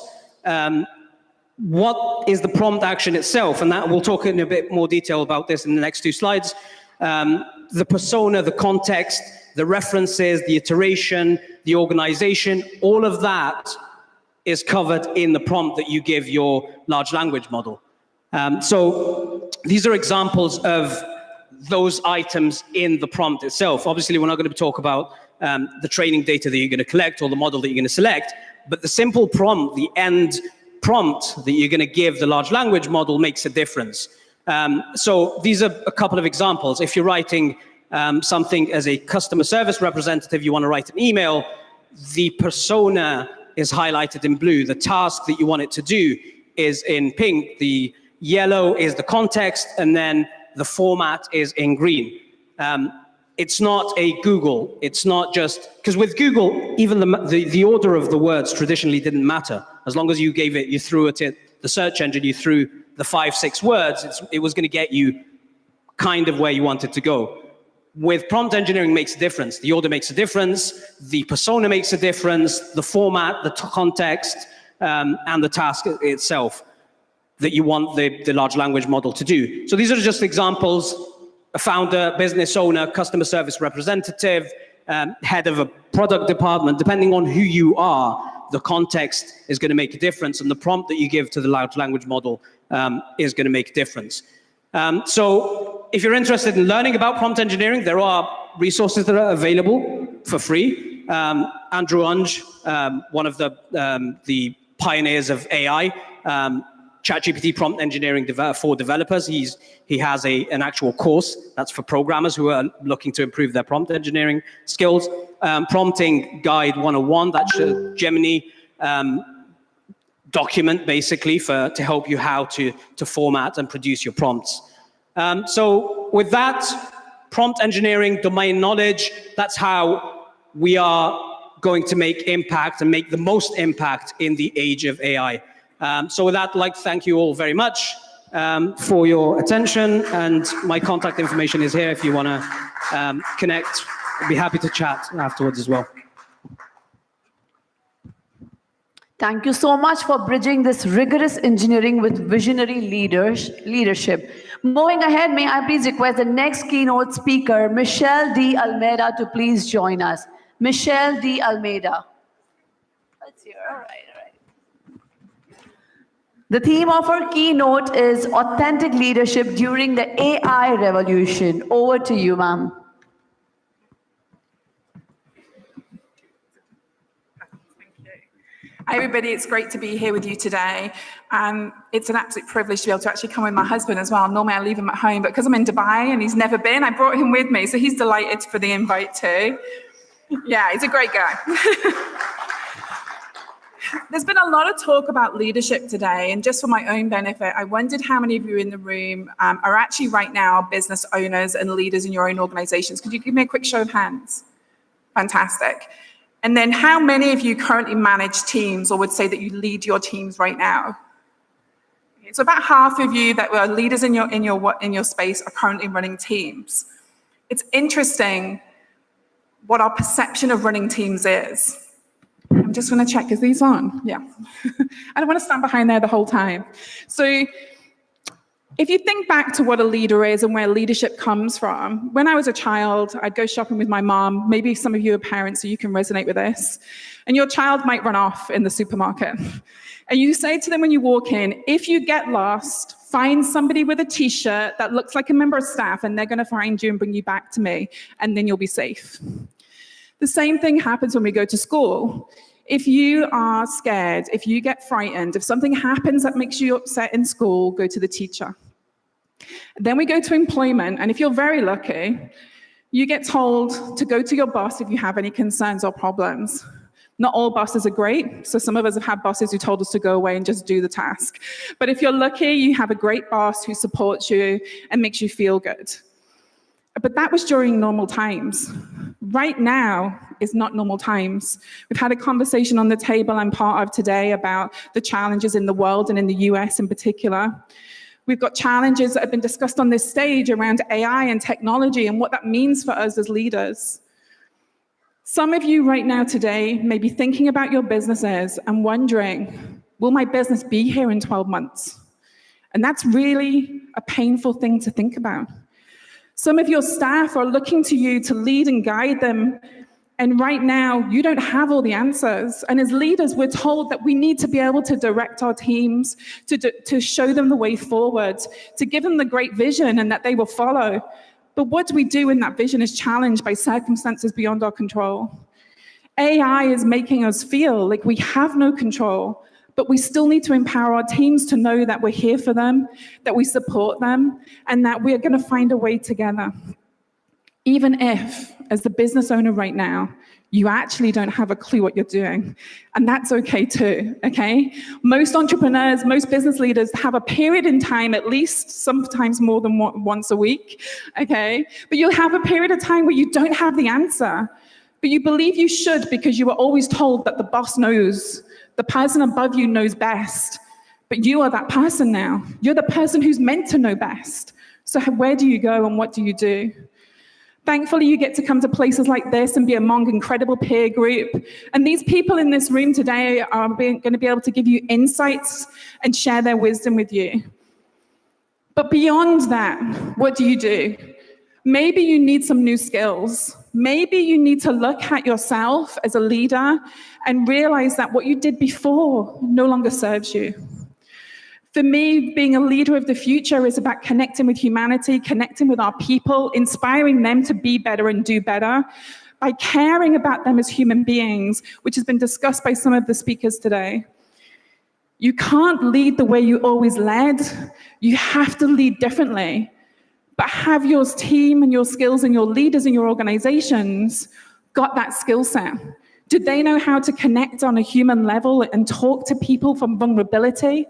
What is the prompt action itself? And that we'll talk in a bit more detail about this in the next 2 slides. The persona, the context, the references, the iteration, the organization, all of that is covered in the prompt that you give your large language model. So these are examples of those items in the prompt itself. Obviously, we're not going to talk about the training data that you're going to collect or the model that you're going to select, but the simple prompt, the end prompt that you're going to give the large language model makes a difference. So these are a couple of examples. If you're writing something as a customer service representative, you want to write an email, the persona is highlighted in blue. The task that you want it to do is in pink. The yellow is the context, and then the format is in green. It's not a Google. It's not just, because with Google, even the order of the words traditionally didn't matter. As long as you gave it, you threw it in the search engine, you threw the 5-6 words, it was going to get you kind of where you wanted to go. With prompt engineering makes a difference. The order makes a difference. The persona makes a difference. The format, the context, and the task itself that you want the large language model to do. So these are just examples: a founder, business owner, customer service representative, head of a product department. Depending on who you are, the context is going to make a difference, and the prompt that you give to the large language model is going to make a difference. So if you're interested in learning about prompt engineering, there are resources that are available for free. Andrew Unge, one of the pioneers of AI, ChatGPT prompt engineering for developers. He has an actual course that's for programmers who are looking to improve their prompt engineering skills. Prompting Guide 101, that's a Gemini document basically to help you how to format and produce your prompts. So with that, prompt engineering, domain knowledge, that's how we are going to make impact and make the most impact in the age of AI. So with that, I'd like to thank you all very much for your attention, and my contact information is here if you want to connect. I'd be happy to chat afterwards as well. Thank you so much for bridging this rigorous engineering with visionary leadership. Moving ahead, may I please request the next keynote speaker, Michelle D. Almeida, to please join us. Michelle D. Almeida. That's here. All right. The theme of our keynote is authentic leadership during the AI revolution. Over to you, ma'am. Hi everybody, it's great to be here with you today. It's an absolute privilege to be able to actually come with my husband as well. Normally I leave him at home, but because I'm in Dubai and he's never been, I brought him with me, so he's delighted for the invite too. Yeah, he's a great guy. There's been a lot of talk about leadership today, and just for my own benefit, I wondered how many of you in the room are actually right now business owners and leaders in your own organizations. Could you give me a quick show of hands? Fantastic. And then how many of you currently manage teams or would say that you lead your teams right now? So about half of you that were leaders in your space are currently running teams. It's interesting what our perception of running teams is. I'm just going to check, is these on? Yeah. I don't want to stand behind there the whole time. So if you think back to what a leader is and where leadership comes from, when I was a child, I'd go shopping with my mom. Maybe some of you are parents, so you can resonate with this. And your child might run off in the supermarket. And you say to them when you walk in, if you get lost, find somebody with a t-shirt that looks like a member of staff, and they're going to find you and bring you back to me, and then you'll be safe. The same thing happens when we go to school. If you are scared, if you get frightened, if something happens that makes you upset in school, go to the teacher. Then we go to employment, and if you're very lucky, you get told to go to your boss if you have any concerns or problems. Not all bosses are great, so some of us have had bosses who told us to go away and just do the task. But if you're lucky, you have a great boss who supports you and makes you feel good. But that was during normal times. Right now is not normal times. We've had a conversation on the table I'm part of today about the challenges in the world and in the US in particular. We've got challenges that have been discussed on this stage around AI and technology and what that means for us as leaders. Some of you right now today may be thinking about your businesses and wondering, will my business be here in 12 months? And that's really a painful thing to think about. Some of your staff are looking to you to lead and guide them. And right now, you don't have all the answers. And as leaders, we're told that we need to be able to direct our teams, to show them the way forward, to give them the great vision and that they will follow. But what do we do when that vision is challenged by circumstances beyond our control? AI is making us feel like we have no control, but we still need to empower our teams to know that we're here for them, that we support them, and that we're going to find a way together. Even if, as the business owner right now, you actually don't have a clue what you're doing. And that's okay too, okay? Most entrepreneurs, most business leaders have a period in time, at least sometimes more than once a week, okay? But you'll have a period of time where you don't have the answer, but you believe you should because you were always told that the boss knows, the person above you knows best. But you are that person now. You're the person who's meant to know best. So where do you go and what do you do? Thankfully, you get to come to places like this and be among incredible peer group. And these people in this room today are going to be able to give you insights and share their wisdom with you. But beyond that, what do you do? Maybe you need some new skills. Maybe you need to look at yourself as a leader and realize that what you did before no longer serves you. For me, being a leader of the future is about connecting with humanity, connecting with our people, inspiring them to be better and do better. by caring about them as human beings, which has been discussed by some of the speakers today. You can't lead the way you always led. You have to lead differently. But have your team and your skills and your leaders in your organizations got that skill set? Do they know how to connect on a human level and talk to people from vulnerability?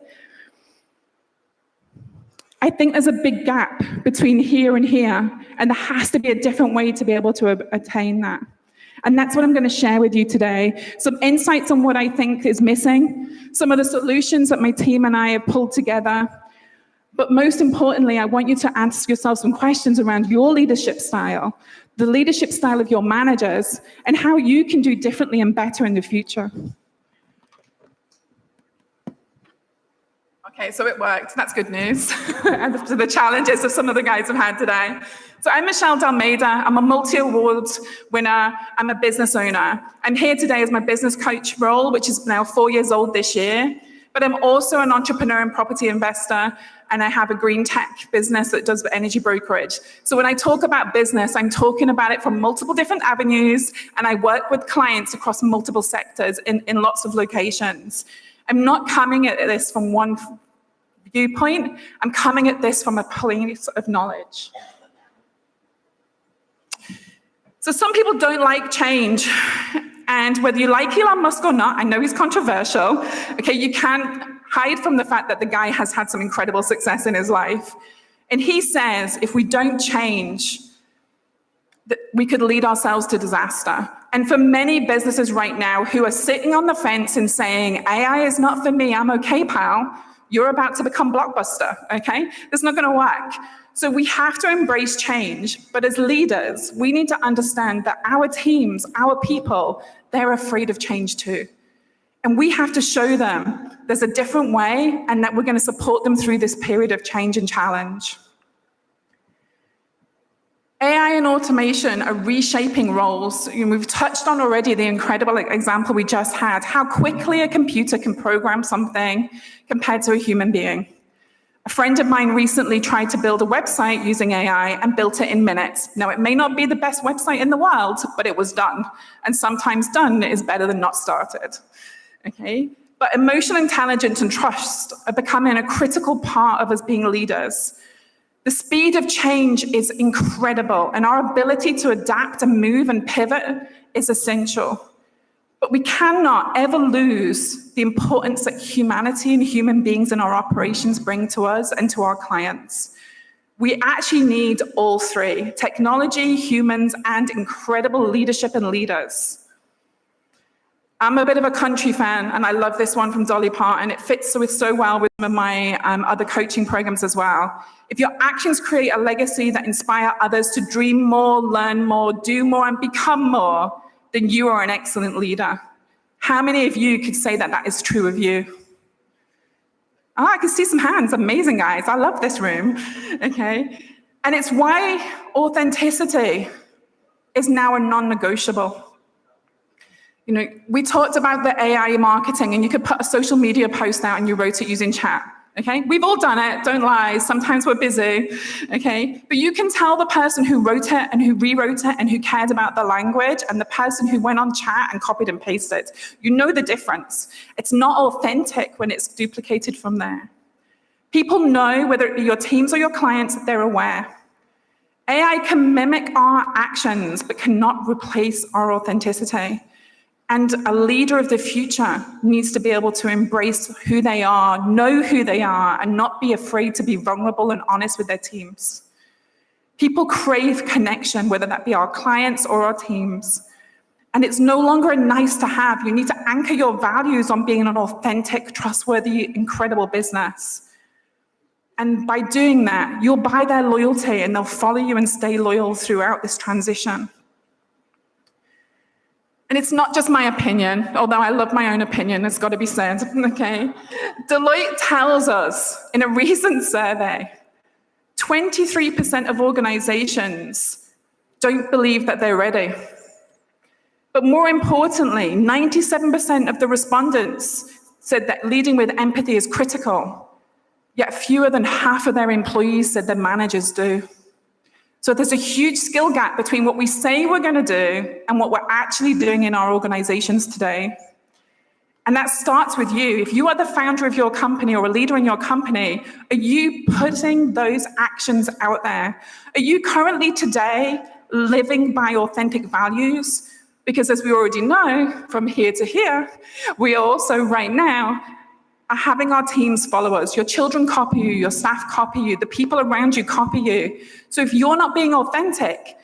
I think there's a big gap between here and here, and there has to be a different way to be able to attain that. And that's what I'm going to share with you today. Some insights on what I think is missing, some of the solutions that my team and I have pulled together. But most importantly, I want you to ask yourself some questions around your leadership style, the leadership style of your managers, and how you can do differently and better in the future. Okay, so it worked. That's good news. After the challenges of some of the guys have had today. So I'm Michelle Dalmeida. I'm a multi-awards winner. I'm a business owner. I'm here today as my business coach role, which is now 4 years old this year. But I'm also an entrepreneur and property investor, and I have a green tech business that does energy brokerage. So when I talk about business, I'm talking about it from multiple different avenues, and I work with clients across multiple sectors in lots of locations. I'm not coming at this from one viewpoint. I'm coming at this from a place of knowledge. So some people don't like change. And whether you like Elon Musk or not, I know he's controversial. Okay, you can't hide from the fact that the guy has had some incredible success in his life. And he says, if we don't change, that we could lead ourselves to disaster. And for many businesses right now who are sitting on the fence and saying, AI is not for me, I'm okay, pal, you're about to become Blockbuster, okay? It's not gonna work. So we have to embrace change, but as leaders, we need to understand that our teams, our people, they're afraid of change too. And we have to show them there's a different way and that we're gonna support them through this period of change and challenge. AI and automation are reshaping roles. We've touched on already the incredible example we just had, how quickly a computer can program something compared to a human being. A friend of mine recently tried to build a website using AI and built it in minutes. Now, it may not be the best website in the world, but it was done. And sometimes done is better than not started, okay? But emotional intelligence and trust are becoming a critical part of us being leaders. The speed of change is incredible, and our ability to adapt and move and pivot is essential. But we cannot ever lose the importance that humanity and human beings in our operations bring to us and to our clients. We actually need all three: technology, humans, and incredible leadership and leaders. I'm a bit of a country fan, and I love this one from Dolly Parton. It fits so well with some of my other coaching programs as well. If your actions create a legacy that inspire others to dream more, learn more, do more, and become more, then you are an excellent leader. How many of you could say that that is true of you? Oh, I can see some hands. Amazing, guys. I love this room. Okay. And it's why authenticity is now a non-negotiable. You know, we talked about the AI marketing, and you could put a social media post out and you wrote it using chat. Okay, we've all done it, don't lie, sometimes we're busy, okay? But you can tell the person who wrote it and who rewrote it and who cared about the language and the person who went on chat and copied and pasted. You know the difference. It's not authentic when it's duplicated from there. People know, whether it be your teams or your clients, that they're aware. AI can mimic our actions, but cannot replace our authenticity. And a leader of the future needs to be able to embrace who they are, know who they are, and not be afraid to be vulnerable and honest with their teams. People crave connection, whether that be our clients or our teams. And it's no longer a nice to have. You need to anchor your values on being an authentic, trustworthy, incredible business. And by doing that, you'll buy their loyalty and they'll follow you and stay loyal throughout this transition. And it's not just my opinion, although I love my own opinion, it's got to be said, okay? Deloitte tells us in a recent survey, 23% of organizations don't believe that they're ready. But more importantly, 97% of the respondents said that leading with empathy is critical, yet fewer than half of their employees said their managers do. So there's a huge skill gap between what we say we're going to do and what we're actually doing in our organizations today. And that starts with you. If you are the founder of your company or a leader in your company, are you putting those actions out there? Are you currently today living by authentic values? Because as we already know, from here to here, we also right now are having our teams follow us. Your children copy you, your staff copy you, the people around you copy you. So if you're not being authentic,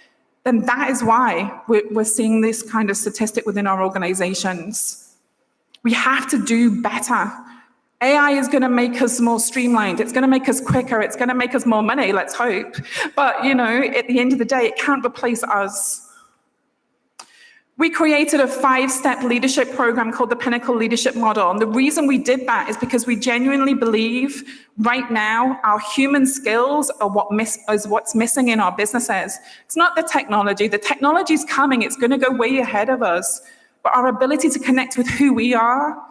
then that is why we're seeing this kind of statistic within our organizations. We have to do better. AI is going to make us more streamlined. It's going to make us quicker. It's going to make us more money, let's hope. But, you know, at the end of the day, it can't replace us. We created a 5-step leadership program called the Pinnacle Leadership Model. And the reason we did that is because we genuinely believe right now our human skills are what's missing in our businesses. It's not the technology. The technology's coming. It's going to go way ahead of us. But our ability to connect with who we are,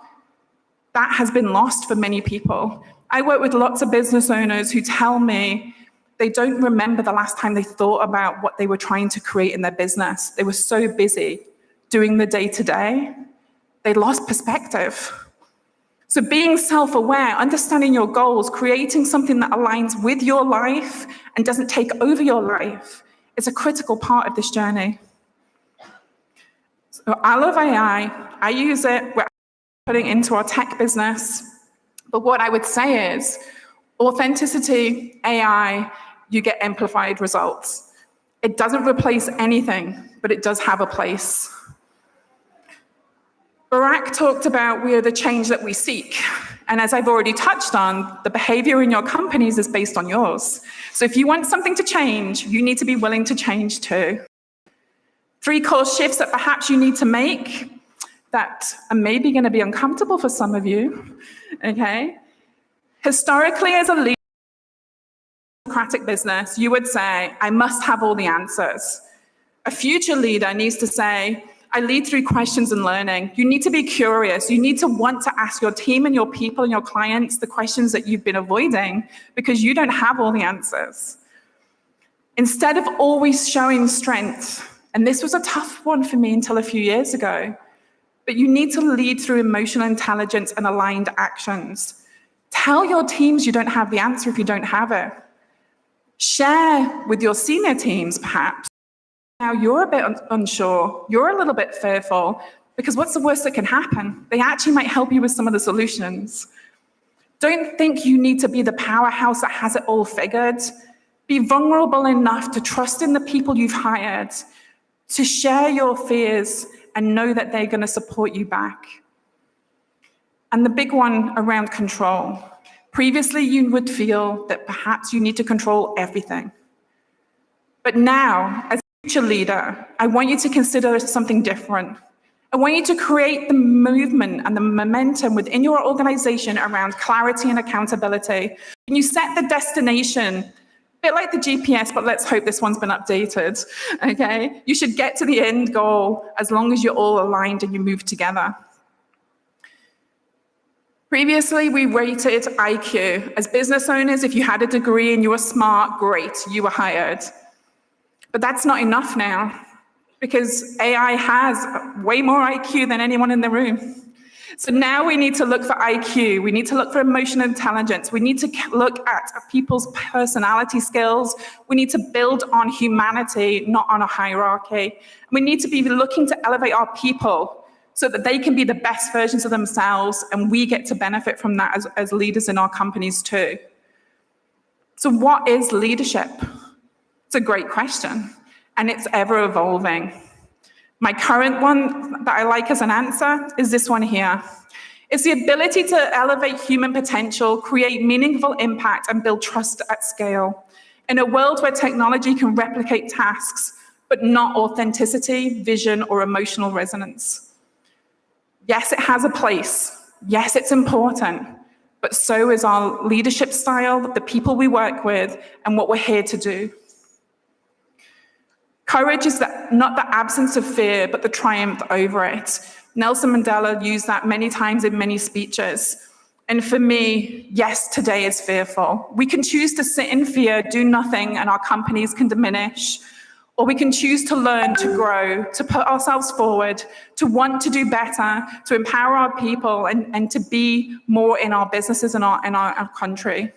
that has been lost for many people. I work with lots of business owners who tell me they don't remember the last time they thought about what they were trying to create in their business. They were so busy doing the day-to-day, they lost perspective. So being self-aware, understanding your goals, creating something that aligns with your life and doesn't take over your life is a critical part of this journey. So I love AI. I use it. We're putting it into our tech business. But what I would say is authenticity, AI, you get amplified results. It doesn't replace anything, but it does have a place. Barack talked about we are the change that we seek. And as I've already touched on, the behavior in your companies is based on yours. So if you want something to change, you need to be willing to change too. 3 core shifts that perhaps you need to make that are maybe going to be uncomfortable for some of you, okay? Historically, as a democratic business, you would say, I must have all the answers. A future leader needs to say, I lead through questions and learning. You need to be curious. You need to want to ask your team and your people and your clients the questions that you've been avoiding because you don't have all the answers. Instead of always showing strength, and this was a tough one for me until a few years ago, but you need to lead through emotional intelligence and aligned actions. Tell your teams you don't have the answer if you don't have it. Share with your senior teams, perhaps. Now you're a bit unsure, you're a little bit fearful, because what's the worst that can happen? They actually might help you with some of the solutions. Don't think you need to be the powerhouse that has it all figured. Be vulnerable enough to trust in the people you've hired, to share your fears and know that they're going to support you back. And the big one around control. Previously, you would feel that perhaps you need to control everything. But now, as future leader, I want you to consider something different. I want you to create the movement and the momentum within your organization around clarity and accountability. When you set the destination, a bit like the GPS, but let's hope this one's been updated, okay? You should get to the end goal as long as you're all aligned and you move together. Previously, we rated IQ. As business owners, if you had a degree and you were smart, great, you were hired. But that's not enough now, because AI has way more IQ than anyone in the room. So now we need to look for IQ. We need to look for emotional intelligence. We need to look at people's personality skills. We need to build on humanity, not on a hierarchy. We need to be looking to elevate our people so that they can be the best versions of themselves, and we get to benefit from that as leaders in our companies too. So what is leadership? It's a great question, and it's ever evolving. My current one that I like as an answer is this one here. It's the ability to elevate human potential, create meaningful impact, and build trust at scale. In a world where technology can replicate tasks, but not authenticity, vision, or emotional resonance. Yes, it has a place. Yes, it's important, but so is our leadership style, the people we work with, and what we're here to do. Courage is not the absence of fear, but the triumph over it. Nelson Mandela used that many times in many speeches. And for me, yes, today is fearful. We can choose to sit in fear, do nothing, and our companies can diminish. Or we can choose to learn, to grow, to put ourselves forward, to want to do better, to empower our people, and to be more in our businesses and our country.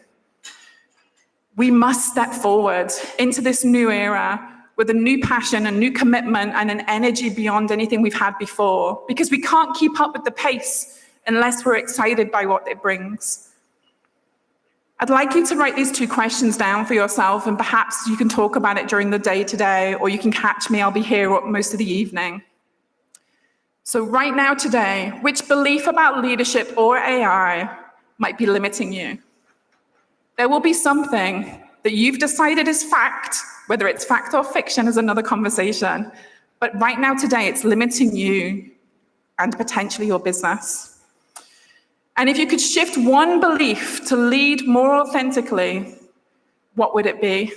We must step forward into this new era with a new passion, a new commitment, and an energy beyond anything we've had before, because we can't keep up with the pace unless we're excited by what it brings. I'd like you to write these 2 questions down for yourself, and perhaps you can talk about it during the day today, or you can catch me. I'll be here most of the evening. So right now today, which belief about leadership or AI might be limiting you? There will be something that you've decided is fact, whether it's fact or fiction is another conversation, but right now today it's limiting you and potentially your business. And if you could shift one belief to lead more authentically, what would it be?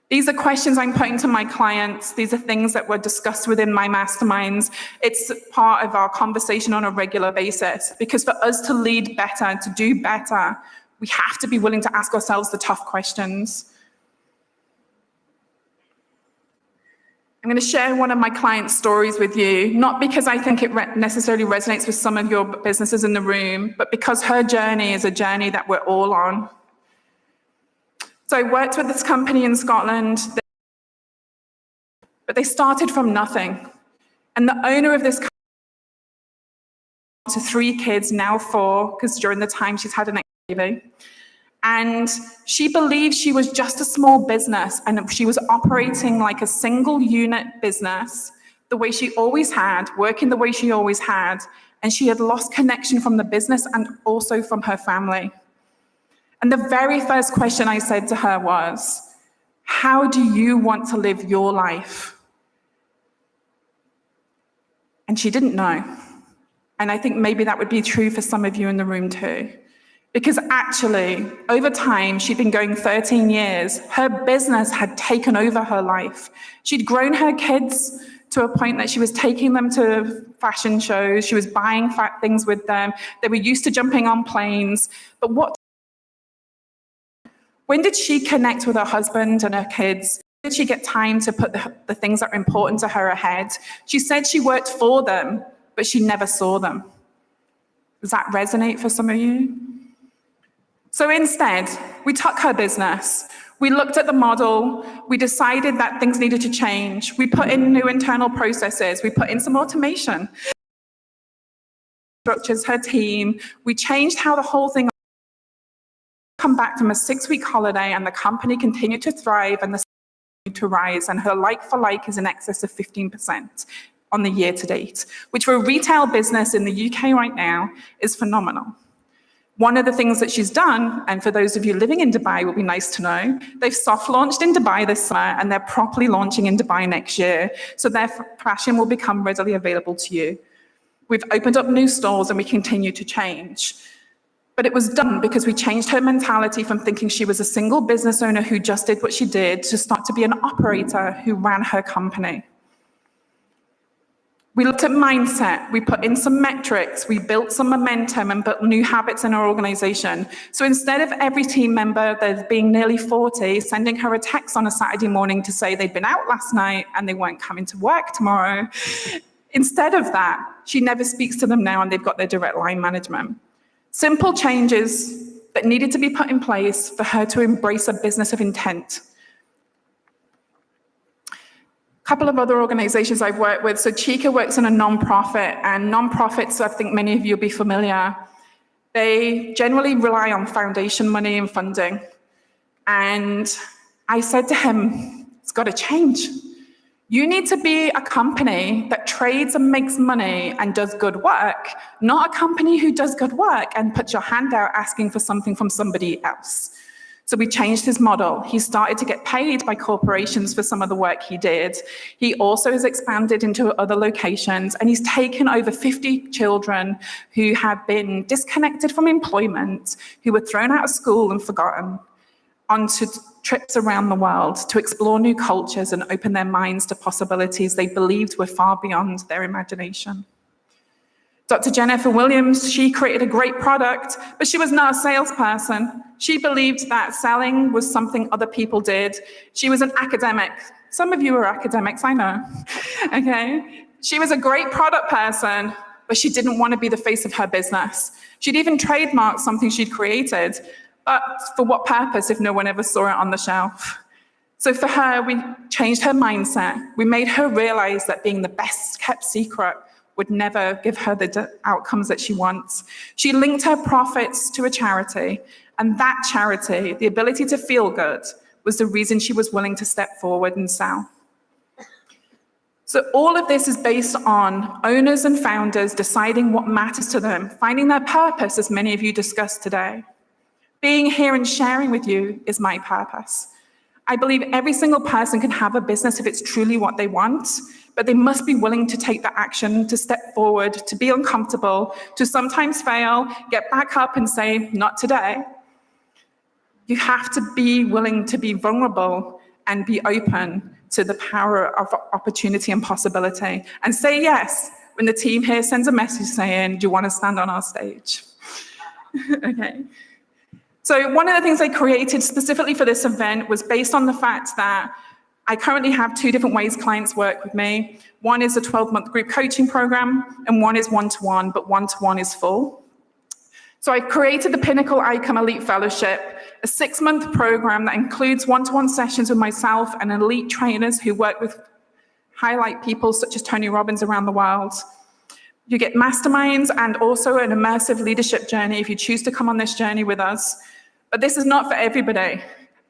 These are questions I'm putting to my clients. These are things that were discussed within my masterminds. It's part of our conversation on a regular basis, because for us to lead better, to do better, we have to be willing to ask ourselves the tough questions. I'm going to share one of my clients' stories with you, not because I think it necessarily resonates with some of your businesses in the room, but because her journey is a journey that we're all on. So I worked with this company in Scotland, but they started from nothing. And the owner of this company to 3 kids, now 4, because during the time she's had an extra baby. And she believed she was just a small business, and she was operating like a single unit business, the way she always had, working the way she always had, and she had lost connection from the business and also from her family. And the very first question I said to her was, how do you want to live your life? And she didn't know. And I think maybe that would be true for some of you in the room too. Because actually, over time, she'd been going 13 years. Her business had taken over her life. She'd grown her kids to a point that she was taking them to fashion shows. She was buying things with them. They were used to jumping on planes. But when did she connect with her husband and her kids? Did she get time to put the things that are important to her ahead? She said she worked for them, but she never saw them. Does that resonate for some of you? So instead, we took her business. We looked at the model. We decided that things needed to change. We put in new internal processes. We put in some automation. Structures her team. We changed how the whole thing come back from a 6-week holiday, and the company continued to thrive and the to rise, and her like-for-like is in excess of 15% on the year to date, which for a retail business in the UK right now is phenomenal. One of the things that she's done, and for those of you living in Dubai will be nice to know, they've soft launched in Dubai this summer and they're properly launching in Dubai next year. So their fashion will become readily available to you. We've opened up new stores and we continue to change. But it was done because we changed her mentality from thinking she was a single business owner who just did what she did to start to be an operator who ran her company. We looked at mindset, we put in some metrics, we built some momentum and built new habits in our organization. So instead of every team member, there being nearly 40, sending her a text on a Saturday morning to say they'd been out last night and they weren't coming to work tomorrow, instead of that, she never speaks to them now and they've got their direct line management. Simple changes that needed to be put in place for her to embrace a business of intent. Couple of other organizations I've worked with. So Chica works in a nonprofit, and nonprofits, I think many of you will be familiar, they generally rely on foundation money and funding. And I said to him, it's got to change. You need to be a company that trades and makes money and does good work, not a company who does good work and puts your hand out asking for something from somebody else. So we changed his model. He started to get paid by corporations for some of the work he did. He also has expanded into other locations, and he's taken over 50 children who have been disconnected from employment, who were thrown out of school and forgotten, onto trips around the world to explore new cultures and open their minds to possibilities they believed were far beyond their imagination. Dr. Jennifer Williams, she created a great product, but she was not a salesperson. She believed that selling was something other people did. She was an academic. Some of you are academics, I know. Okay? She was a great product person, but she didn't want to be the face of her business. She'd even trademarked something she'd created, but for what purpose if no one ever saw it on the shelf? So for her, we changed her mindset. We made her realize that being the best kept secret would never give her the outcomes that she wants. She linked her profits to a charity, and that charity, the ability to feel good, was the reason she was willing to step forward and sell. So all of this is based on owners and founders deciding what matters to them, finding their purpose, as many of you discussed today. Being here and sharing with you is my purpose. I believe every single person can have a business if it's truly what they want, but they must be willing to take the action, to step forward, to be uncomfortable, to sometimes fail, get back up and say, not today. You have to be willing to be vulnerable and be open to the power of opportunity and possibility, and say yes when the team here sends a message saying, do you want to stand on our stage? Okay. So one of the things I created specifically for this event was based on the fact that I currently have two different ways clients work with me. One is a 12-month group coaching program, and one is one-to-one, but one-to-one is full. So I've created the Pinnacle Icon Elite Fellowship, a 6-month program that includes one-to-one sessions with myself and elite trainers who work with highlight people such as Tony Robbins around the world. You get masterminds and also an immersive leadership journey if you choose to come on this journey with us. But this is not for everybody.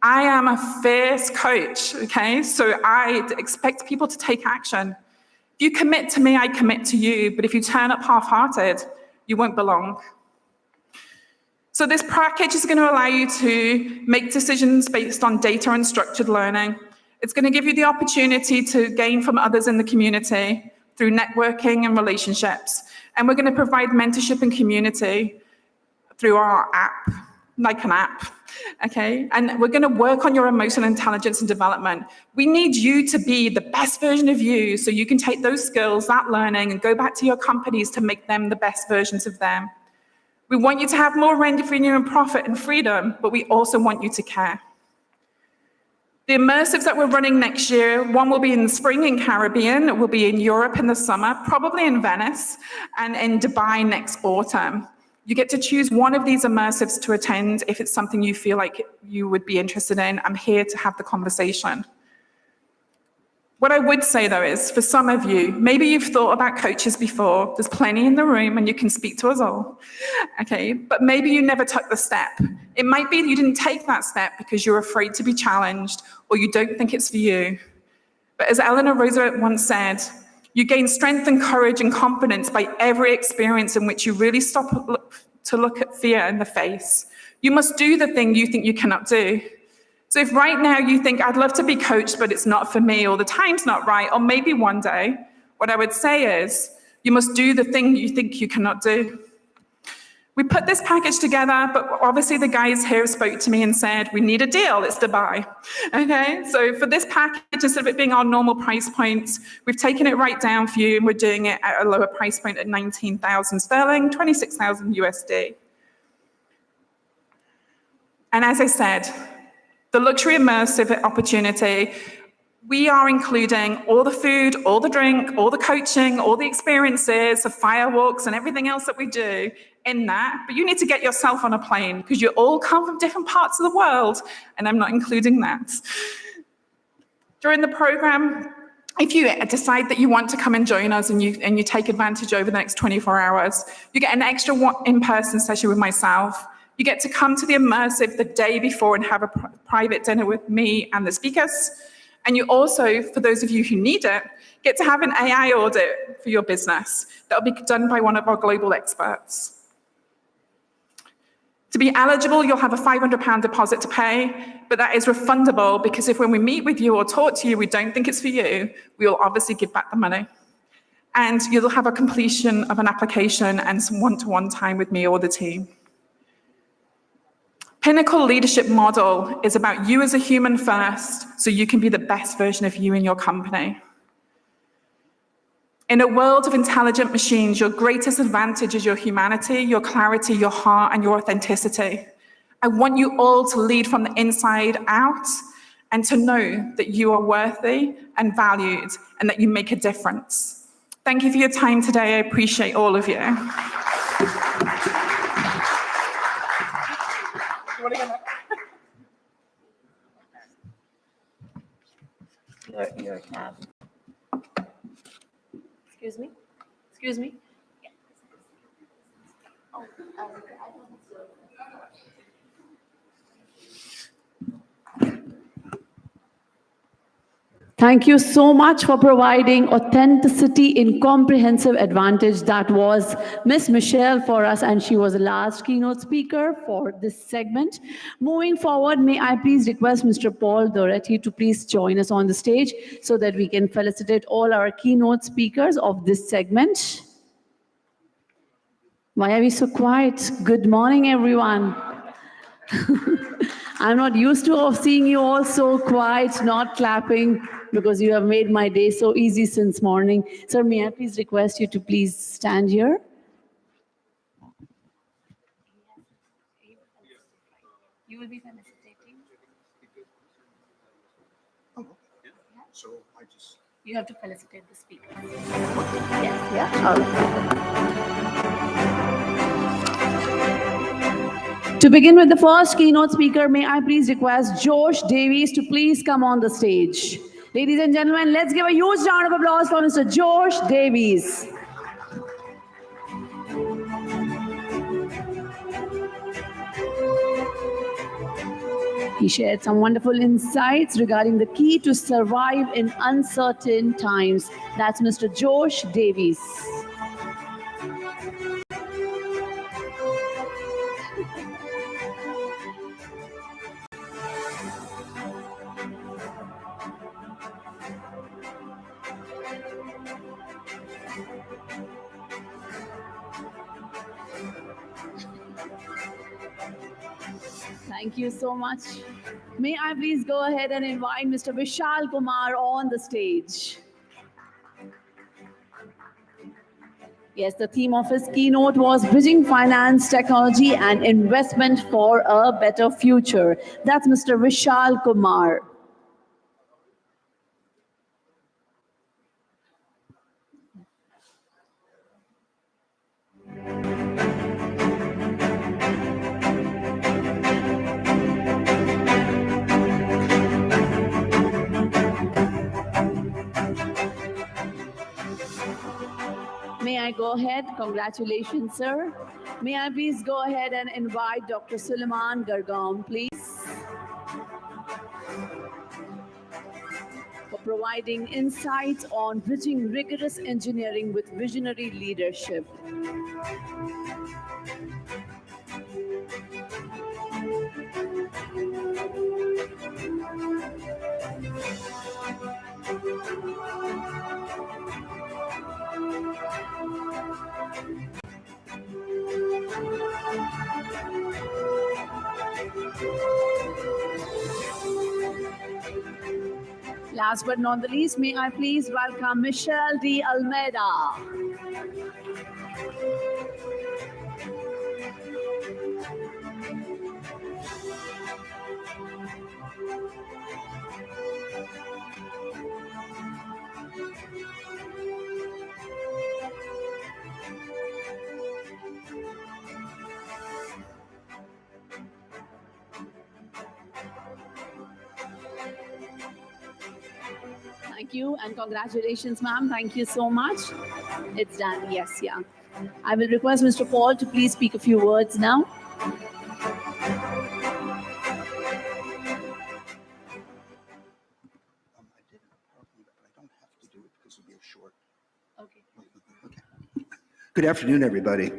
I am a fierce coach, okay? So I expect people to take action. If you commit to me, I commit to you. But if you turn up half-hearted, you won't belong. So this package is going to allow you to make decisions based on data and structured learning. It's going to give you the opportunity to gain from others in the community through networking and relationships. And we're going to provide mentorship and community through our app, like an app, okay? And we're going to work on your emotional intelligence and development. We need you to be the best version of you so you can take those skills, that learning, and go back to your companies to make them the best versions of them. We want you to have more revenue and profit and freedom, but we also want you to care. The immersives that we're running next year, one will be in the spring in Caribbean, it will be in Europe in the summer, probably in Venice, and in Dubai next autumn. You get to choose one of these immersives to attend if it's something you feel like you would be interested in. I'm here to have the conversation. What I would say, though, is for some of you, maybe you've thought about coaches before. There's plenty in the room, and you can speak to us all. Okay, but maybe you never took the step. It might be you didn't take that step because you're afraid to be challenged, or you don't think it's for you. But as Eleanor Roosevelt once said, you gain strength and courage and confidence by every experience in which you really stop to look at fear in the face. You must do the thing you think you cannot do. So if right now you think, I'd love to be coached, but it's not for me, or the time's not right, or maybe one day, what I would say is, you must do the thing you think you cannot do. We put this package together, but obviously the guys here spoke to me and said, we need a deal, it's Dubai. Okay, so for this package, instead of it being our normal price points, we've taken it right down for you, and we're doing it at a lower price point at 19,000 sterling, 26,000 USD. And as I said, the luxury immersive opportunity, we are including all the food, all the drink, all the coaching, all the experiences, the firewalks and everything else that we do in that. But you need to get yourself on a plane because you all come from different parts of the world, and I'm not including that. During the program, if you decide that you want to come and join us and you take advantage over the next 24 hours, you get an extra in-person session with myself. You get to come to the immersive the day before and have a private dinner with me and the speakers. And you also, for those of you who need it, get to have an AI audit for your business. That'll be done by one of our global experts. To be eligible, you'll have a £500 deposit to pay, but that is refundable because if when we meet with you or talk to you, we don't think it's for you, we will obviously give back the money. And you'll have a completion of an application and some one-to-one time with me or the team. Pinnacle leadership model is about you as a human first, so you can be the best version of you in your company. In a world of intelligent machines, your greatest advantage is your humanity, your clarity, your heart, and your authenticity. I want you all to lead from the inside out and to know that you are worthy and valued and that you make a difference. Thank you for your time today. I appreciate all of you. Your tab. Excuse me? Excuse me? Thank you so much for providing authenticity in comprehensive advantage. That was Miss Michelle for us, and she was the last keynote speaker for this segment. Moving forward, may I please request Mr. Paul Doherty to please join us on the stage so that we can felicitate all our keynote speakers of this segment. Why are we so quiet? Good morning, everyone. I'm not used to seeing you all so quiet, not clapping, because you have made my day so easy since morning. Sir, may I please request you to please stand here? You will be felicitating. Oh, yeah. So I just... You have to felicitate the speaker. Yes, yeah. All right. To begin with the first keynote speaker, may I please request Josh Davies to please come on the stage. Ladies and gentlemen, let's give a huge round of applause for Mr. Josh Davies. He shared some wonderful insights regarding the key to survive in uncertain times. That's Mr. Josh Davies. Thank you so much. May I please go ahead and invite Mr. Vishal Kumar on the stage. Yes, the theme of his keynote was Bridging Finance, Technology and Investment for a Better Future. That's Mr. Vishal Kumar. May I go ahead? Congratulations, sir. May I please go ahead and invite Dr. Suleiman Gargam, please, for providing insights on bridging rigorous engineering with visionary leadership. Last but not the least, may I please welcome Michelle D. Almeida. Thank you and congratulations, ma'am. Thank you so much. It's done. Yes, yeah. I will request Mr. Paul to please speak a few words now. Good afternoon, everybody.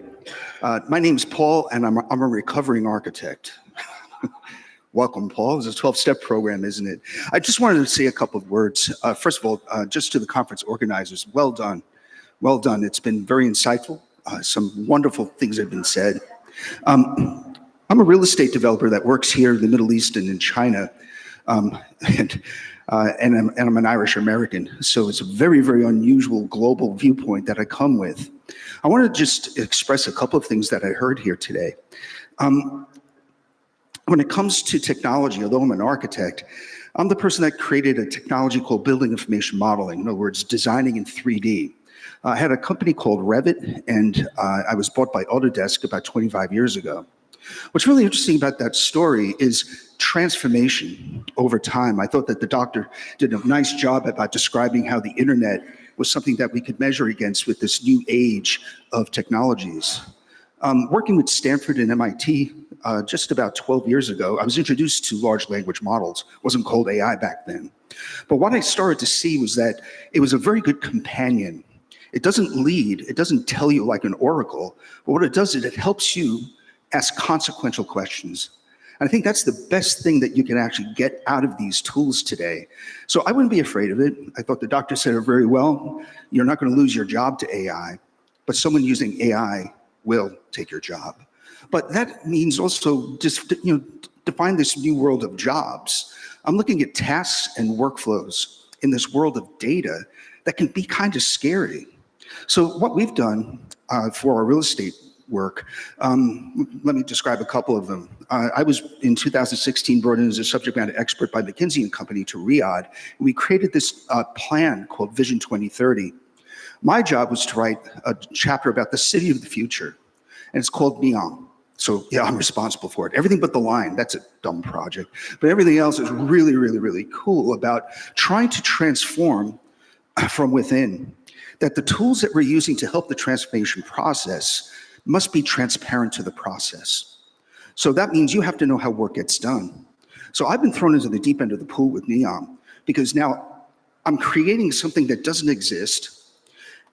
My name is Paul, and I'm a recovering architect. Welcome, Paul. It's a 12-step program, isn't it? I just wanted to say a couple of words. First of all, just to the conference organizers, well done. Well done. It's been very insightful. Some wonderful things have been said. I'm a real estate developer that works here in the Middle East and in China. And and I'm an Irish American. So it's a very, very unusual global viewpoint that I come with. I want to just express a couple of things that I heard here today. When it comes to technology, although I'm an architect, I'm the person that created a technology called building information modeling. In other words, designing in 3D. I had a company called Revit, and I was bought by Autodesk about 25 years ago. What's really interesting about that story is transformation over time. I thought that the doctor did a nice job about describing how the internet was something that we could measure against with this new age of technologies. Working with Stanford and MIT just about 12 years ago, I was introduced to large language models. It wasn't called AI back then. But what I started to see was that it was a very good companion. It doesn't lead, it doesn't tell you like an oracle, but what it does is it helps you ask consequential questions. And I think that's the best thing that you can actually get out of these tools today. So I wouldn't be afraid of it. I thought the doctor said it very well. You're not going to lose your job to AI, but someone using AI will take your job. But that means also just, define this new world of jobs. I'm looking at tasks and workflows in this world of data that can be kind of scary. So what we've done for our real estate work, let me describe a couple of them. I was in 2016 brought in as a subject matter expert by McKinsey & Company to Riyadh. And we created this plan called Vision 2030. My job was to write a chapter about the city of the future, and it's called Neon. So yeah, I'm responsible for it. Everything but the line, that's a dumb project. But everything else is really, really, really cool about trying to transform from within. That the tools that we're using to help the transformation process must be transparent to the process. So that means you have to know how work gets done. So I've been thrown into the deep end of the pool with Neon because now I'm creating something that doesn't exist,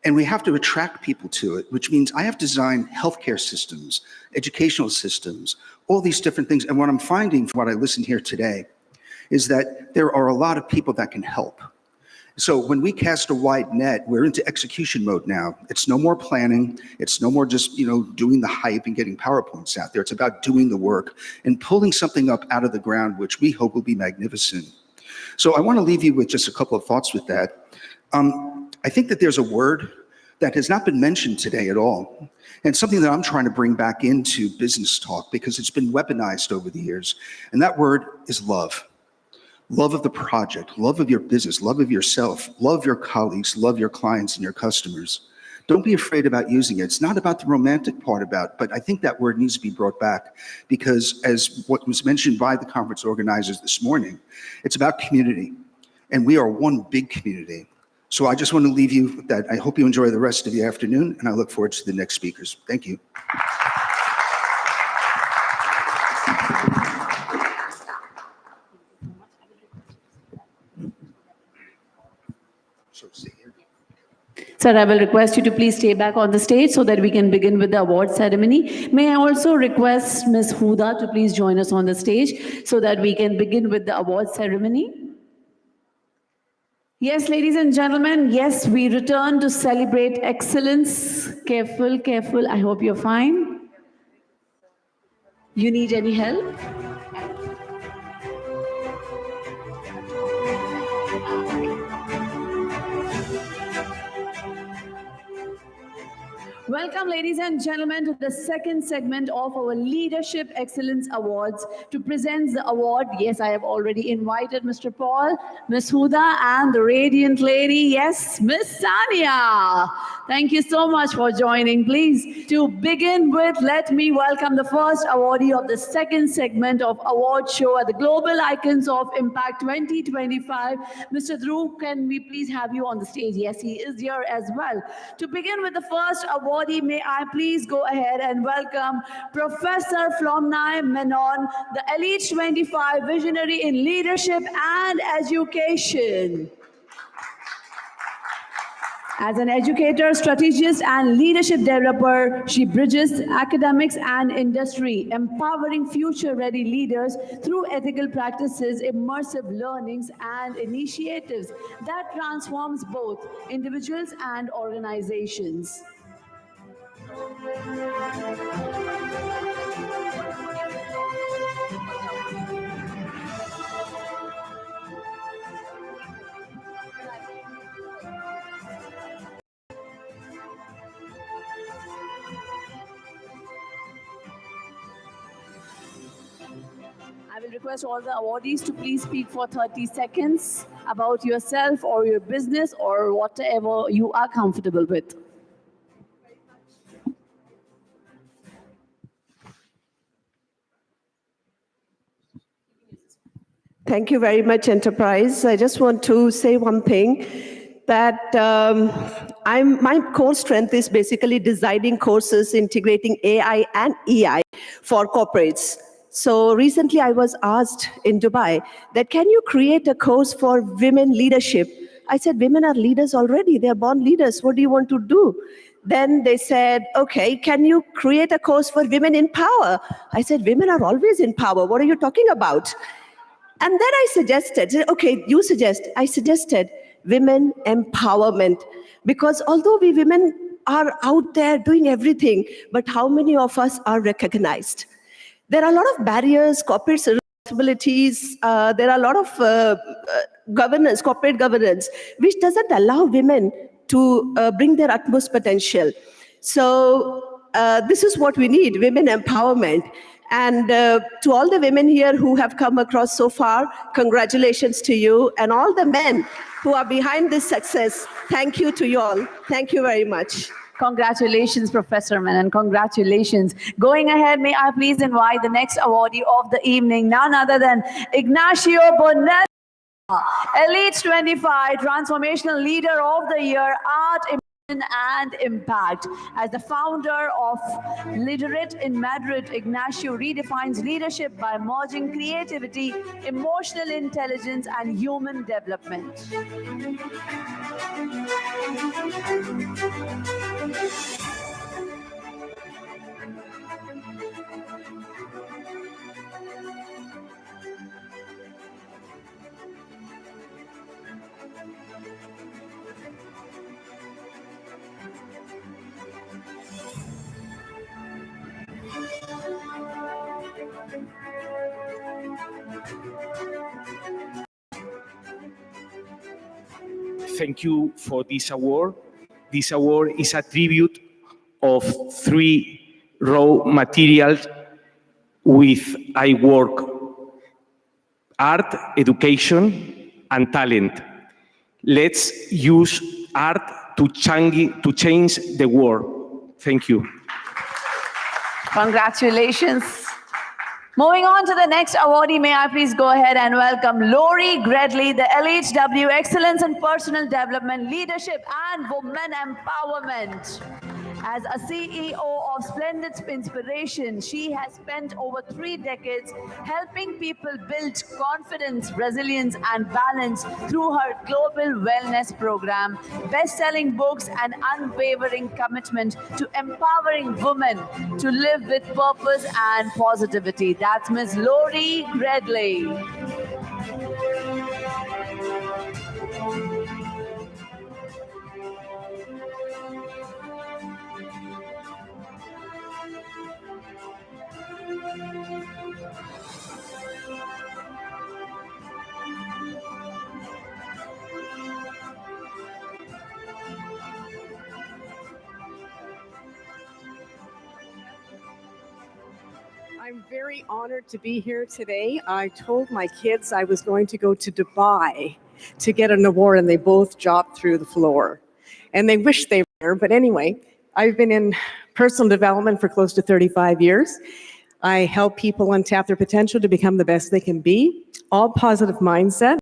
and we have to attract people to it, which means I have to design healthcare systems, educational systems, all these different things. And what I'm finding from what I listened here today is that there are a lot of people that can help. So when we cast a wide net, we're into execution mode now. It's no more planning. It's no more just, doing the hype and getting PowerPoints out there. It's about doing the work and pulling something up out of the ground, which we hope will be magnificent. So I want to leave you with just a couple of thoughts with that. I think that there's a word that has not been mentioned today at all, and something that I'm trying to bring back into business talk because it's been weaponized over the years, and that word is love. Love of the project, love of your business, love of yourself, love your colleagues, love your clients and your customers. Don't be afraid about using it. It's not about the romantic part but I think that word needs to be brought back because as what was mentioned by the conference organizers this morning, it's about community, and we are one big community. So I just want to leave you with that. I hope you enjoy the rest of the afternoon, and I look forward to the next speakers. Thank you. Sir, I will request you to please stay back on the stage so that we can begin with the award ceremony. May I also request Ms. Huda to please join us on the stage so that we can begin with the award ceremony. Yes, ladies and gentlemen, yes, we return to celebrate excellence. Careful, careful. I hope you're fine. You need any help? Welcome, ladies and gentlemen, to the second segment of our Leadership Excellence Awards. To present the award, yes, I have already invited Mr. Paul, Ms. Huda, and the radiant lady, yes, Ms. Sania. Thank you so much for joining. Please, to begin with, let me welcome the first awardee of the second segment of award show at the Global Icons of Impact 2025. Mr. Dhruv, can we please have you on the stage? Yes, he is here as well. To begin with the first award, may I please go ahead and welcome Professor Flomnai Menon, the Elite 25 Visionary in Leadership and Education. As an educator, strategist, and leadership developer, she bridges academics and industry, empowering future-ready leaders through ethical practices, immersive learnings, and initiatives that transforms both individuals and organizations. I will request all the awardees to please speak for 30 seconds about yourself or your business or whatever you are comfortable with. Thank you very much, Enterprise. I just want to say one thing, that my core strength is basically designing courses integrating AI and EI for corporates. So recently I was asked in Dubai that, can you create a course for women leadership? I said, women are leaders already. They're born leaders. What do you want to do? Then they said, okay, can you create a course for women in power? I said, women are always in power. What are you talking about? And then I suggested, okay, you suggest, I suggested women empowerment. Because although we women are out there doing everything, but how many of us are recognized? There are a lot of barriers, corporate responsibilities, there are a lot of governance, corporate governance, which doesn't allow women to bring their utmost potential. So this is what we need, women empowerment. And to all the women here who have come across so far, congratulations to you. And all the men who are behind this success, thank you to you all. Thank you very much. Congratulations, Professor Menon. Congratulations. Going ahead, may I please invite the next awardee of the evening, none other than Ignacio Bonella, Elite 25 Transformational Leader of the Year, Art, and Impact. As the founder of Literate in Madrid, Ignacio redefines leadership by merging creativity, emotional intelligence, and human development. Thank you for this award. This award is a tribute of 3 raw materials with I work: art, education, and talent. Let's use art to change the world. Thank you. Congratulations. Moving on to the next awardee, may I please go ahead and welcome Lori Gredley, the LHW Excellence in Personal Development, Leadership and Women Empowerment. As a CEO of Splendid Inspiration, she has spent over 3 decades helping people build confidence, resilience, and balance through her global wellness program, best-selling books, and unwavering commitment to empowering women to live with purpose and positivity. That's Ms. Lori Gredley. I'm very honored to be here today. I told my kids I was going to go to Dubai to get an award, and they both dropped through the floor. And they wish they were, but anyway, I've been in personal development for close to 35 years. I help people untap their potential to become the best they can be, all positive mindset.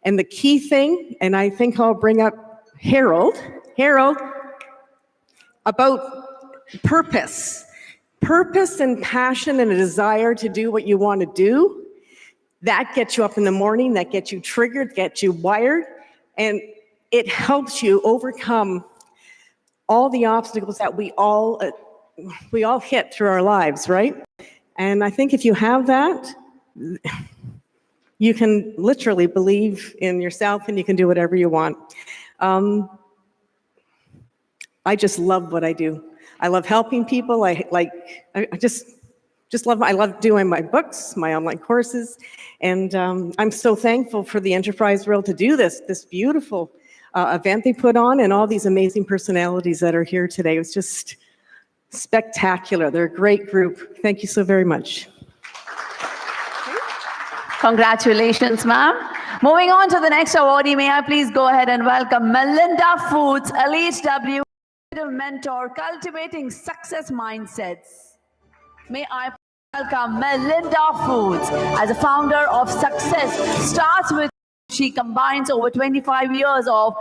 And the key thing, and I think I'll bring up Harold, about purpose. Purpose and passion and a desire to do what you want to do, that gets you up in the morning, that gets you triggered, gets you wired, and it helps you overcome all the obstacles that we all hit through our lives, right? And I think if you have that, you can literally believe in yourself and you can do whatever you want. I just love what I do. I love helping people. I love doing my books, my online courses, and I'm so thankful for the Enterprise World to do this beautiful event they put on, and all these amazing personalities that are here today. It was just spectacular. They're a great group. Thank you so very much. Congratulations, ma'am. Moving on to the next awardee, may I please go ahead and welcome Melinda Foods, Elite W, mentor, cultivating success mindsets. May I welcome Melinda Foods as a founder of Success Starts With. She combines over 25 years of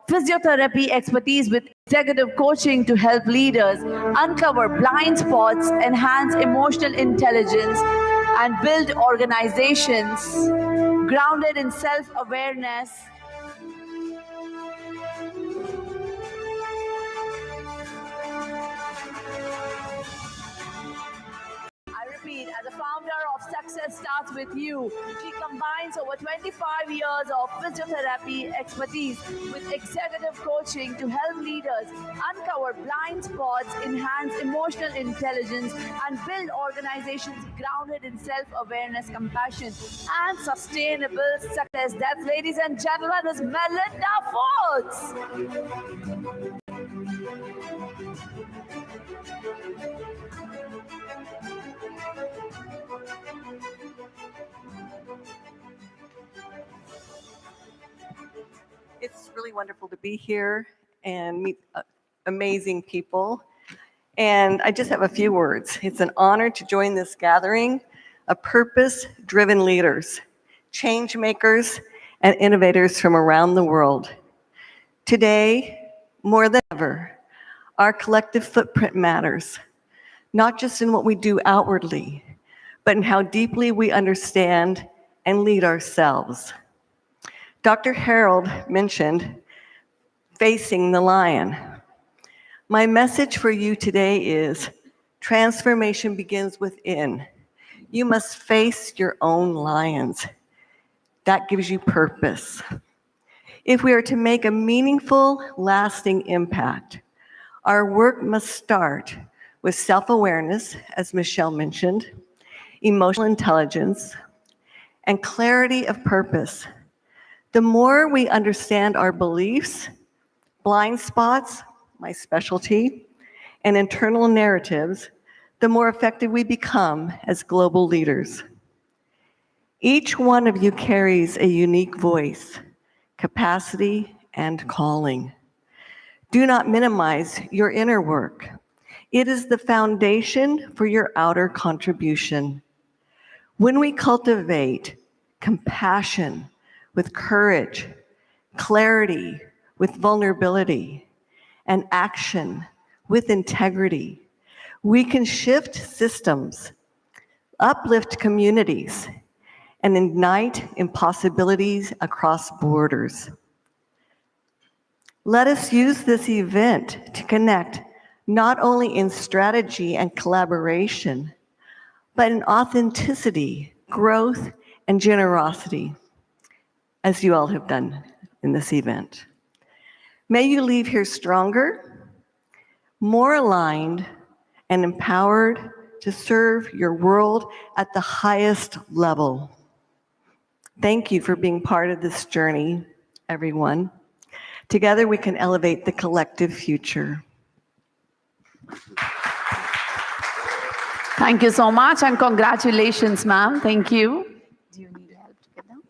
physiotherapy expertise with executive coaching to help leaders uncover blind spots, enhance emotional intelligence, and build organizations grounded in self-awareness. I repeat, as a founder of Success Starts With You, she combines over 25 years of physiotherapy expertise with executive coaching to help leaders uncover blind spots, enhance emotional intelligence, and build organizations grounded in self-awareness, compassion, and sustainable success. That, ladies and gentlemen, is Melinda Foods. It's really wonderful to be here and meet amazing people. And I just have a few words. It's an honor to join this gathering of purpose-driven leaders, change makers, and innovators from around the world. Today, more than ever, our collective footprint matters, not just in what we do outwardly, but in how deeply we understand and lead ourselves. Dr. Harold mentioned facing the lion. My message for you today is transformation begins within. You must face your own lions. That gives you purpose. If we are to make a meaningful, lasting impact, our work must start with self-awareness, as Michelle mentioned, emotional intelligence, and clarity of purpose. The more we understand our beliefs, blind spots, my specialty, and internal narratives, the more effective we become as global leaders. Each one of you carries a unique voice, capacity, and calling. Do not minimize your inner work. It is the foundation for your outer contribution. When we cultivate compassion with courage, clarity with vulnerability, and action with integrity, we can shift systems, uplift communities, and ignite impossibilities across borders. Let us use this event to connect not only in strategy and collaboration, but in authenticity, growth, and generosity, as you all have done in this event. May you leave here stronger, more aligned, and empowered to serve your world at the highest level. Thank you for being part of this journey, everyone. Together we can elevate the collective future. Thank you so much and congratulations, ma'am. Thank you. Do you need help to get down?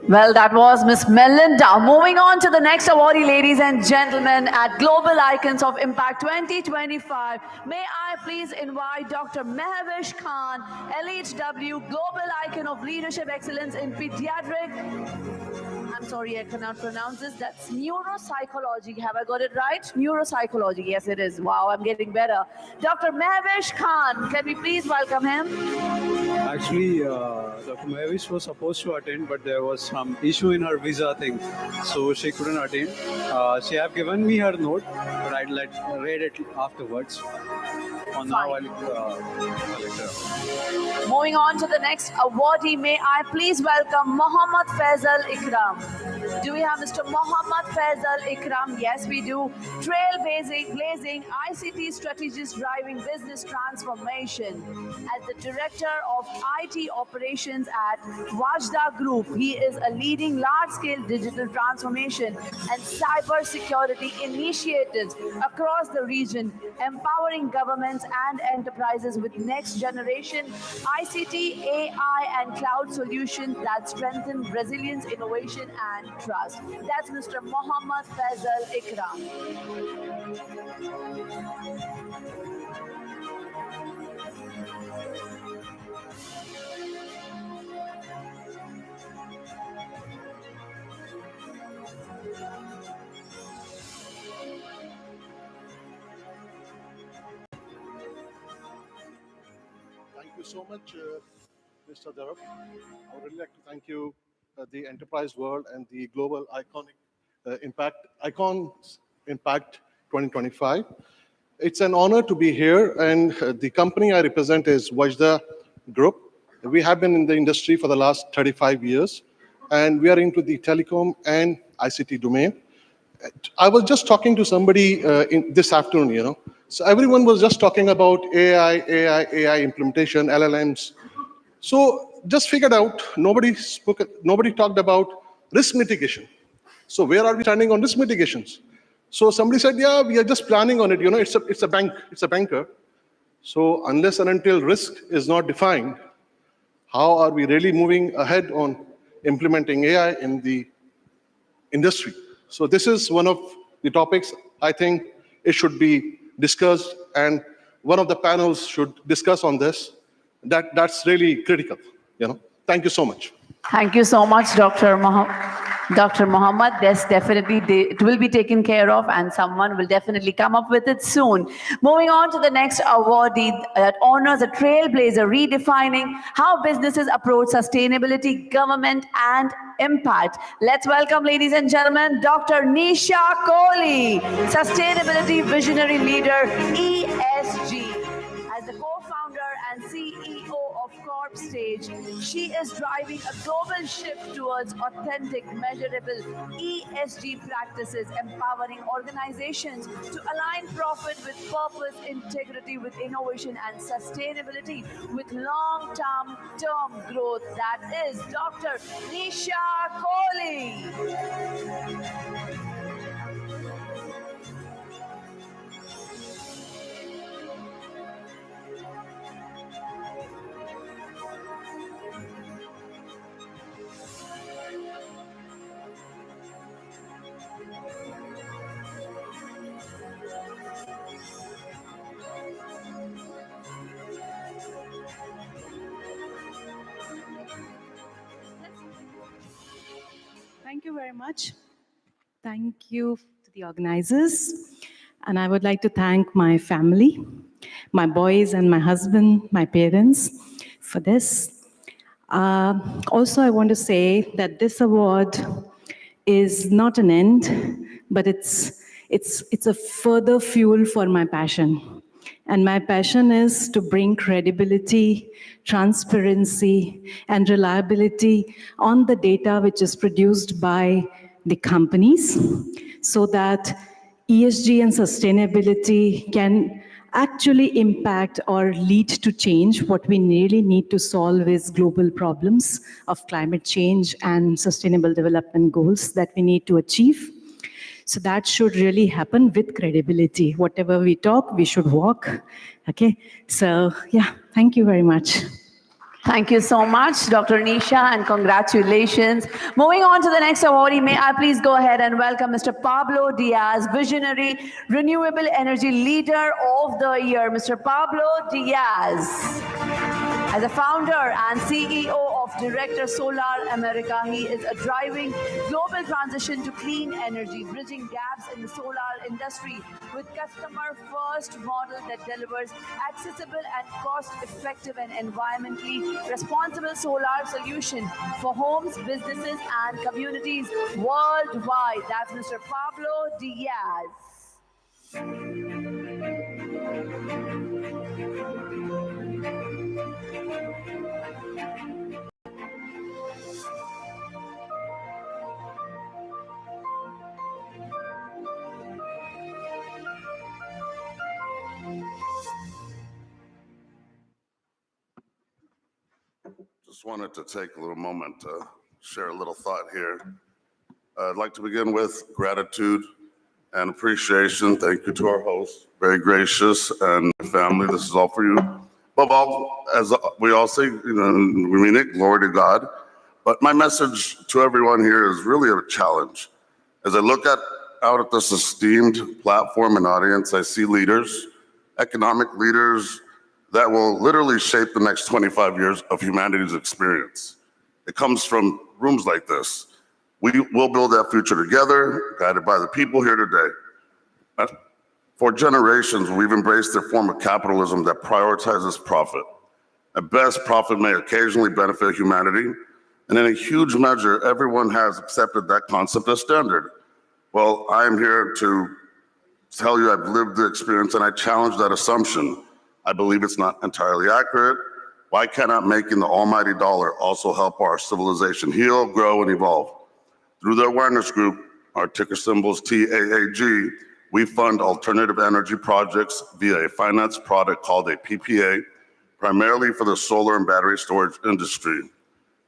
Well, that was Miss Melinda. Moving on to the next awardee, ladies and gentlemen, at Global Icons of Impact 2025. May I please invite Dr. Mehwish Khan, LHW, Global Icon of Leadership Excellence in Pediatric. I'm sorry, I cannot pronounce this. That's neuropsychology. Have I got it right? Neuropsychology. Yes, it is. Wow, I'm getting better. Dr. Mehwish Khan, can we please welcome him? Actually, Dr. Mehwish was supposed to attend, but there was some issue in her visa thing, so she couldn't attend. She have given me her note, but I'd read it afterwards. For now, I'll collect her. Moving on to the next awardee, may I please welcome Mohammad Faisal Ikram. Do we have Mr. Mohammad Faisal Ikram? Yes, we do. Trailblazing ICT strategist driving business transformation. As the Director of IT Operations at Wajda Group, he is a leading large-scale digital transformation and cybersecurity initiatives across the region, empowering governments and enterprises with next generation ICT, AI, and cloud solutions that strengthen resilience, innovation, and trust. That's Mr. Mohammad Faisal Ikram. Thank you so much, Mr. Darav. I would really like to thank you, the enterprise world and the global icons impact 2025. It's an honor to be here, and the company I represent is Wajda Group. We have been in the industry for the last 35 years, and we are into the telecom and ICT domain. I was just talking to somebody this afternoon, So everyone was just talking about AI implementation, LLMs. So just figured out, nobody talked about risk mitigation. So where are we standing on risk mitigations? So somebody said, yeah, we are just planning on it. It's a banker. So unless and until risk is not defined, how are we really moving ahead on implementing AI in the industry? So this is one of the topics I think it should be discussed, and one of the panels should discuss on this. That's really critical. Thank you so much. Thank you so much, Dr. Mohammed. Yes, definitely it will be taken care of, and someone will definitely come up with it soon. Moving on to the next awardee that honors a trailblazer redefining how businesses approach sustainability, government, and impact. Let's welcome, ladies and gentlemen, Dr. Nisha Kohli, Sustainability Visionary Leader, ESG. As the co-founder and CEO of Corp Stage, she is driving a global shift towards authentic, measurable ESG practices, empowering organizations to align profit with purpose, integrity with innovation, and sustainability with long-term growth. That is Dr. Nisha Kohli. Thank you very much. Thank you to the organizers. And I would like to thank my family, my boys and my husband, my parents for this. Also, I want to say that this award is not an end, but it's a further fuel for my passion. And my passion is to bring credibility, transparency, and reliability on the data which is produced by the companies, so that ESG and sustainability can actually impact or lead to change. What we really need to solve is global problems of climate change and sustainable development goals that we need to achieve. So that should really happen with credibility. Whatever we talk, we should walk. Okay, so yeah, thank you very much. Thank you so much, Dr. Nisha, and congratulations. Moving on to the next awardee, may I please go ahead and welcome Mr. Pablo Diaz, Visionary Renewable Energy Leader of the Year. Mr. Pablo Diaz. As a founder and CEO of Director Solar America, he is driving global transition to clean energy, bridging gaps in the solar industry with customer-first model that delivers accessible and cost-effective and environmentally responsible solar solution for homes, businesses, and communities worldwide. That's Mr. Pablo Diaz. Just wanted to take a little moment to share a little thought here. I'd like to begin with gratitude and appreciation. Thank you to our host, very gracious, and family. This is all for you. Above all, as we all say, we mean it, glory to God. But my message to everyone here is really a challenge. As I look out at this esteemed platform and audience, I see leaders, economic leaders that will literally shape the next 25 years of humanity's experience. It comes from rooms like this. We will build that future together, guided by the people here today. For generations, we've embraced a form of capitalism that prioritizes profit. At best, profit may occasionally benefit humanity, and in a huge measure, everyone has accepted that concept as standard. Well, I am here to tell you I've lived the experience and I challenge that assumption. I believe it's not entirely accurate. Why cannot making the almighty dollar also help our civilization heal, grow, and evolve? Through the awareness group, our ticker symbols TAAG, we fund alternative energy projects via a finance product called a PPA, primarily for the solar and battery storage industry.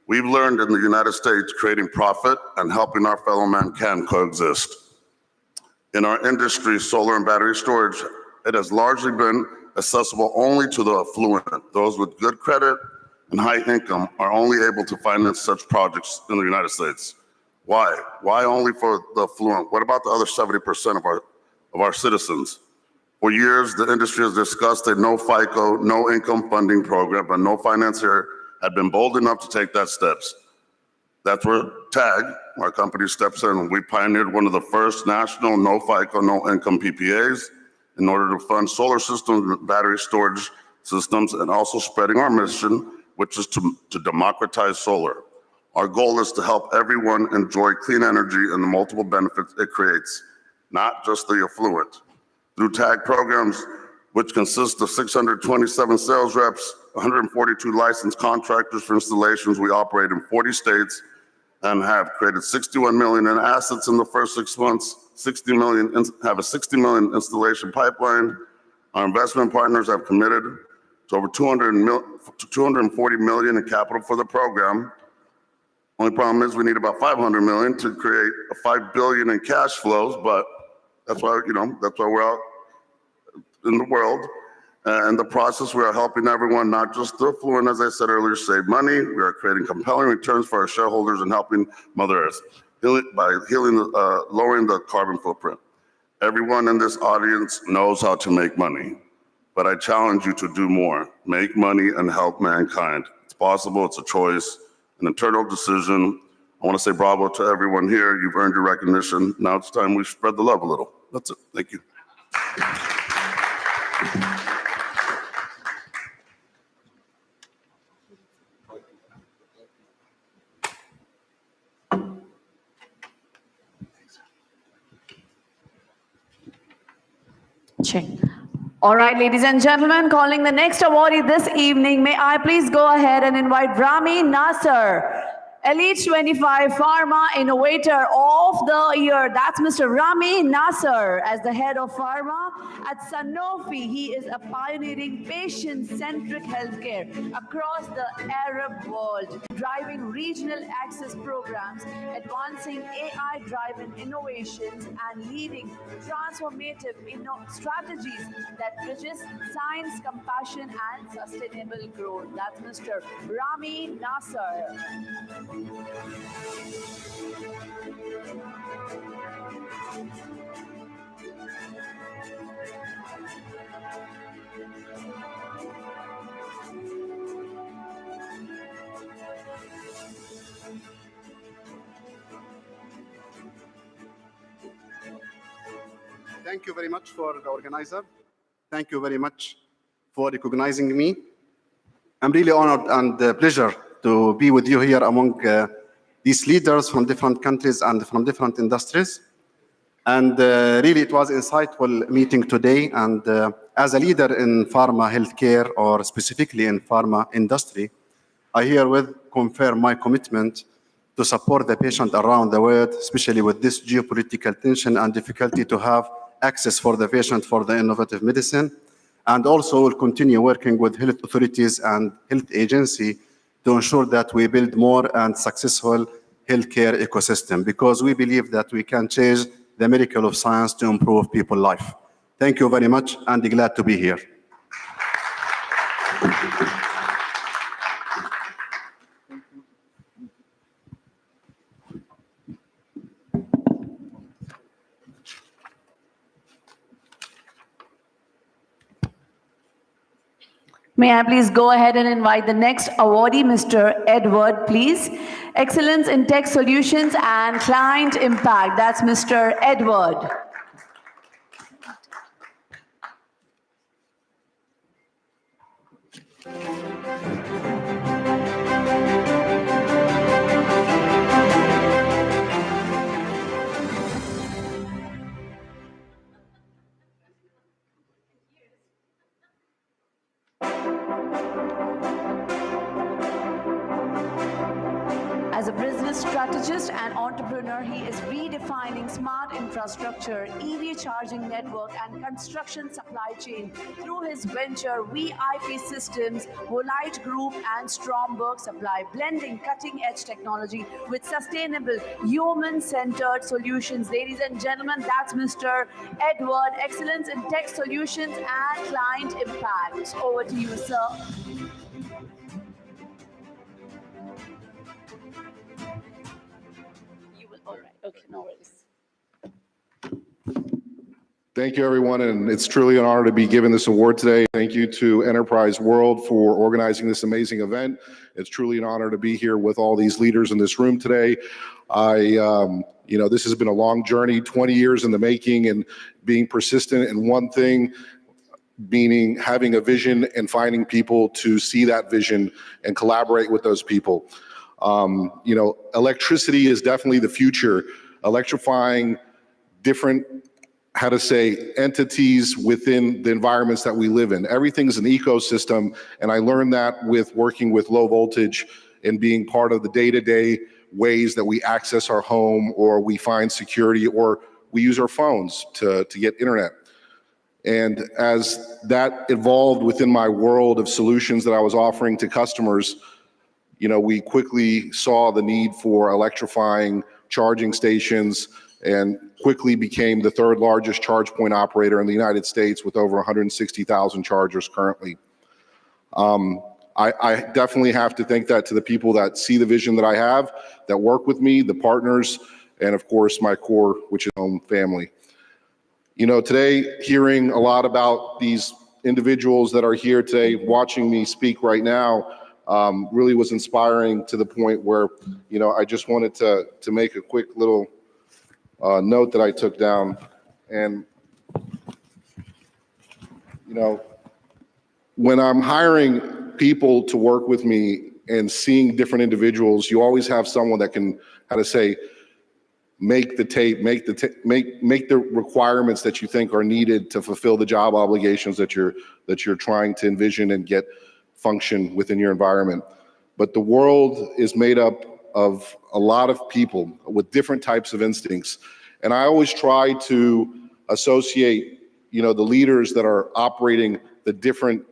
We've learned in the United States creating profit and helping our fellow man can coexist. In our industry, solar and battery storage, it has largely been accessible only to the affluent. Those with good credit and high income are only able to finance such projects in the United States. Why? Why only for the affluent? What about the other 70% of our citizens? For years, the industry has discussed a no FICO, no income funding program, but no financier had been bold enough to take that steps. That's where TAG, our company, steps in. We pioneered one of the first national no FICO, no income PPAs in order to fund solar systems and battery storage systems, and also spreading our mission, which is to democratize solar. Our goal is to help everyone enjoy clean energy and the multiple benefits it creates, not just the affluent. Through TAG programs, which consist of 627 sales reps, 142 licensed contractors for installations, we operate in 40 states and have created 61 million in assets in the first 6 months, have a 60 million installation pipeline. Our investment partners have committed to over 240 million in capital for the program. Only problem is we need about 500 million to create a 5 billion in cash flows, but that's why we're out in the world. In the process, we are helping everyone, not just the affluent, as I said earlier, save money. We are creating compelling returns for our shareholders and helping Mother Earth by lowering the carbon footprint. Everyone in this audience knows how to make money, but I challenge you to do more. Make money and help mankind. It's possible, it's a choice, an internal decision. I want to say bravo to everyone here. You've earned your recognition. Now it's time we spread the love a little. That's it. Thank you. Check. All right, ladies and gentlemen, calling the next awardee this evening, may I please go ahead and invite Rami Nasser, Elite 25 Pharma Innovator of the Year. That's Mr. Rami Nasser as the head of pharma at Sanofi. He is a pioneering patient-centric healthcare across the Arab world, driving regional access programs, advancing AI-driven innovations, and leading transformative strategies that bridges science, compassion, and sustainable growth. That's Mr. Rami Nasser. Thank you very much for the organizer. Thank you very much for recognizing me. I'm really honored and pleasure to be with you here among these leaders from different countries and from different industries. And really, it was an insightful meeting today. And as a leader in pharma healthcare, or specifically in pharma industry, I herewith confirm my commitment to support the patient around the world, especially with this geopolitical tension and difficulty to have access for the patient for the innovative medicine. And also will continue working with health authorities and health agency to ensure that we build more and successful healthcare ecosystem, because we believe that we can change the miracle of science to improve people's life. Thank you very much, and glad to be here. May I please go ahead and invite the next awardee, Mr. Edward, please. Excellence in Tech Solutions and Client Impact. That's Mr. Edward. As a business strategist and entrepreneur, he is redefining smart infrastructure, EV charging network, and construction supply chain through his venture VIP Systems, Volite Group, and Stromberg Supply, blending cutting-edge technology with sustainable, human-centered solutions. Ladies and gentlemen, that's Mr. Edward. Excellence in Tech Solutions and Client Impact. Over to you, sir. All right. Okay, no worries. Thank you, everyone, and it's truly an honor to be given this award today. Thank you to Enterprise World for organizing this amazing event. It's truly an honor to be here with all these leaders in this room today. This has been a long journey, 20 years in the making, and being persistent in one thing, meaning having a vision and finding people to see that vision and collaborate with those people. Electricity is definitely the future. Electrifying different, entities within the environments that we live in. Everything's an ecosystem, and I learned that with working with low voltage and being part of the day-to-day ways that we access our home, or we find security, or we use our phones to get internet. And as that evolved within my world of solutions that I was offering to customers, we quickly saw the need for electrifying charging stations and quickly became the third largest charge point operator in the United States with over 160,000 chargers currently. I definitely have to thank that to the people that see the vision that I have, that work with me, the partners, and of course my core, which is home family. Today, hearing a lot about these individuals that are here today, watching me speak right now, really was inspiring to the point where, I just wanted to make a quick little note that I took down. And, when I'm hiring people to work with me and seeing different individuals, you always have someone that can, make the requirements that you think are needed to fulfill the job obligations that you're trying to envision and get function within your environment. But the world is made up of a lot of people with different types of instincts. And I always try to associate, the leaders that are operating the different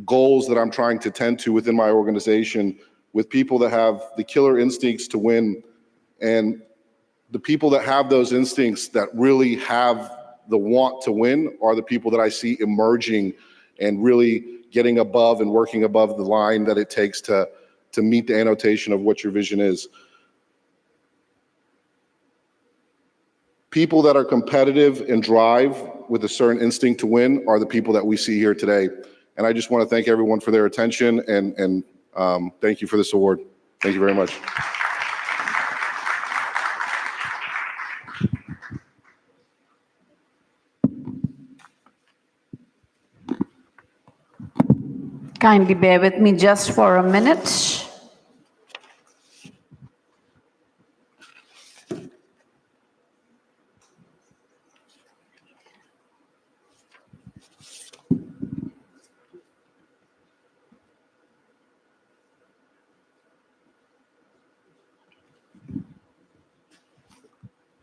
goals that I'm trying to tend to within my organization with people that have the killer instincts to win. And the people that have those instincts that really have the want to win are the people that I see emerging and really getting above and working above the line that it takes to meet the annotation of what your vision is. People that are competitive and drive with a certain instinct to win are the people that we see here today. And I just want to thank everyone for their attention and thank you for this award. Thank you very much. Kindly bear with me just for a minute.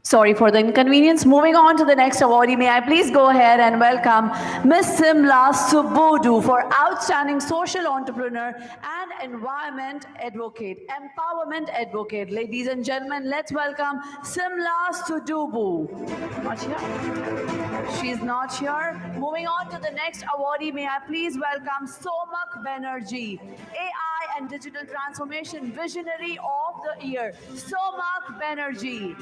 Sorry for the inconvenience. Moving on to the next awardee, may I please go ahead and welcome Ms. Simla Subodu for Outstanding Social Entrepreneur and Environment Advocate, Empowerment Advocate. Ladies and gentlemen, let's welcome Simla Sudobu. Not here. She's not here. Moving on to the next awardee, may I please welcome Somak Banerjee, AI and Digital Transformation Visionary of the Year. Somak Banerjee.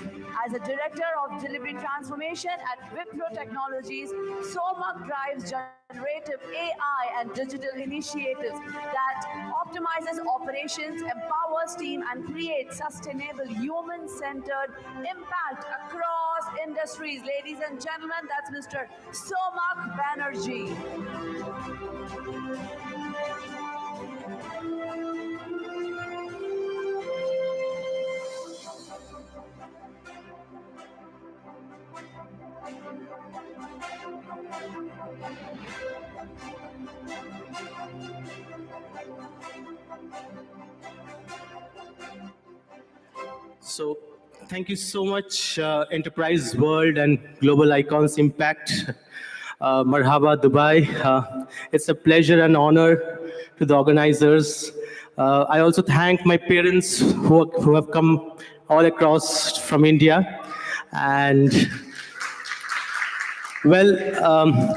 As a Director of Delivery Transformation at Wipro Technologies, Somak drives generative AI and digital initiatives that optimizes operations, empowers team, and creates sustainable human-centered impact across industries. Ladies and gentlemen, that's Mr. Somak Banerjee. So thank you so much, Enterprise World and Global Icons Impact. Marhaba, Dubai. It's a pleasure and honor to the organizers. I also thank my parents who have come all across from India. And well,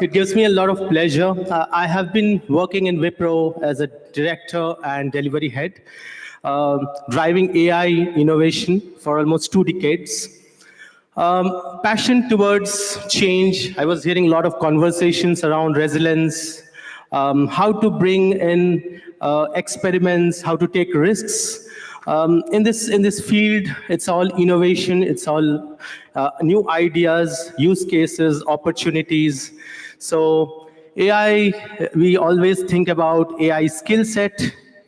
it gives me a lot of pleasure. I have been working in Wipro as a director and delivery head, driving AI innovation for almost 2 decades. Passion towards change. I was hearing a lot of conversations around resilience, how to bring in experiments, how to take risks. In this field, it's all innovation, it's all new ideas, use cases, opportunities. So AI, we always think about AI skill set,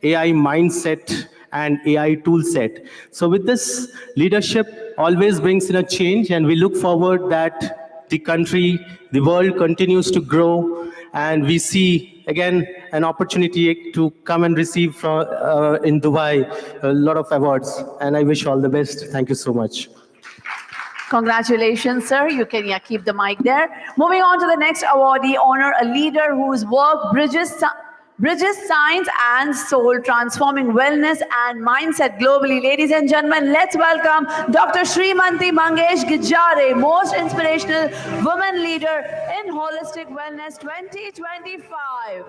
AI mindset, and AI tool set. So with this, leadership always brings in a change, and we look forward that the country, the world continues to grow, and we see, again, an opportunity to come and receive from, in Dubai a lot of awards. And I wish all the best. Thank you so much. Congratulations, sir. You can keep the mic there. Moving on to the next awardee, honor a leader whose work bridges science and soul, transforming wellness and mindset globally. Ladies and gentlemen, let's welcome Dr. Srimanti Mangesh Gijare, most inspirational woman leader in Holistic Wellness 2025.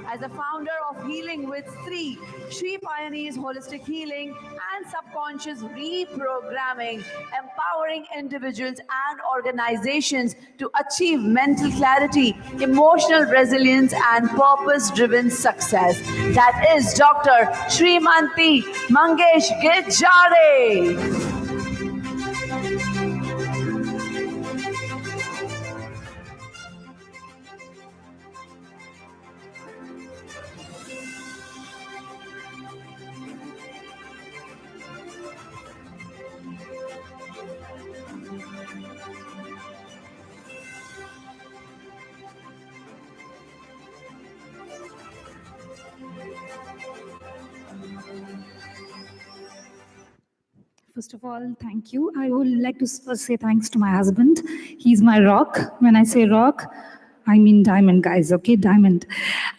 As the founder of Healing with Sri, she pioneers holistic healing and subconscious reprogramming, empowering individuals and organizations to achieve mental clarity, emotional resilience, and purpose-driven success. That is Dr. Srimanti Mangesh Gijare. First of all, thank you. I would like to first say thanks to my husband. He's my rock. When I say rock, I mean diamond, guys, okay? Diamond.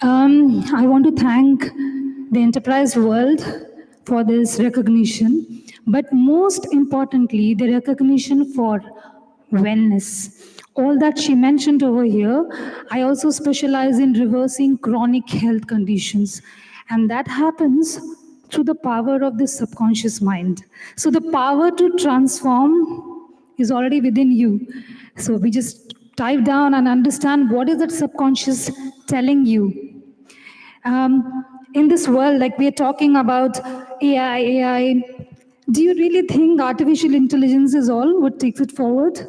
I want to thank the enterprise world for this recognition, but most importantly, the recognition for wellness. All that she mentioned over here, I also specialize in reversing chronic health conditions, and that happens through the power of the subconscious mind. So the power to transform is already within you. So we just dive down and understand what is that subconscious telling you. In this world, like we are talking about AI, do you really think artificial intelligence is all what takes it forward?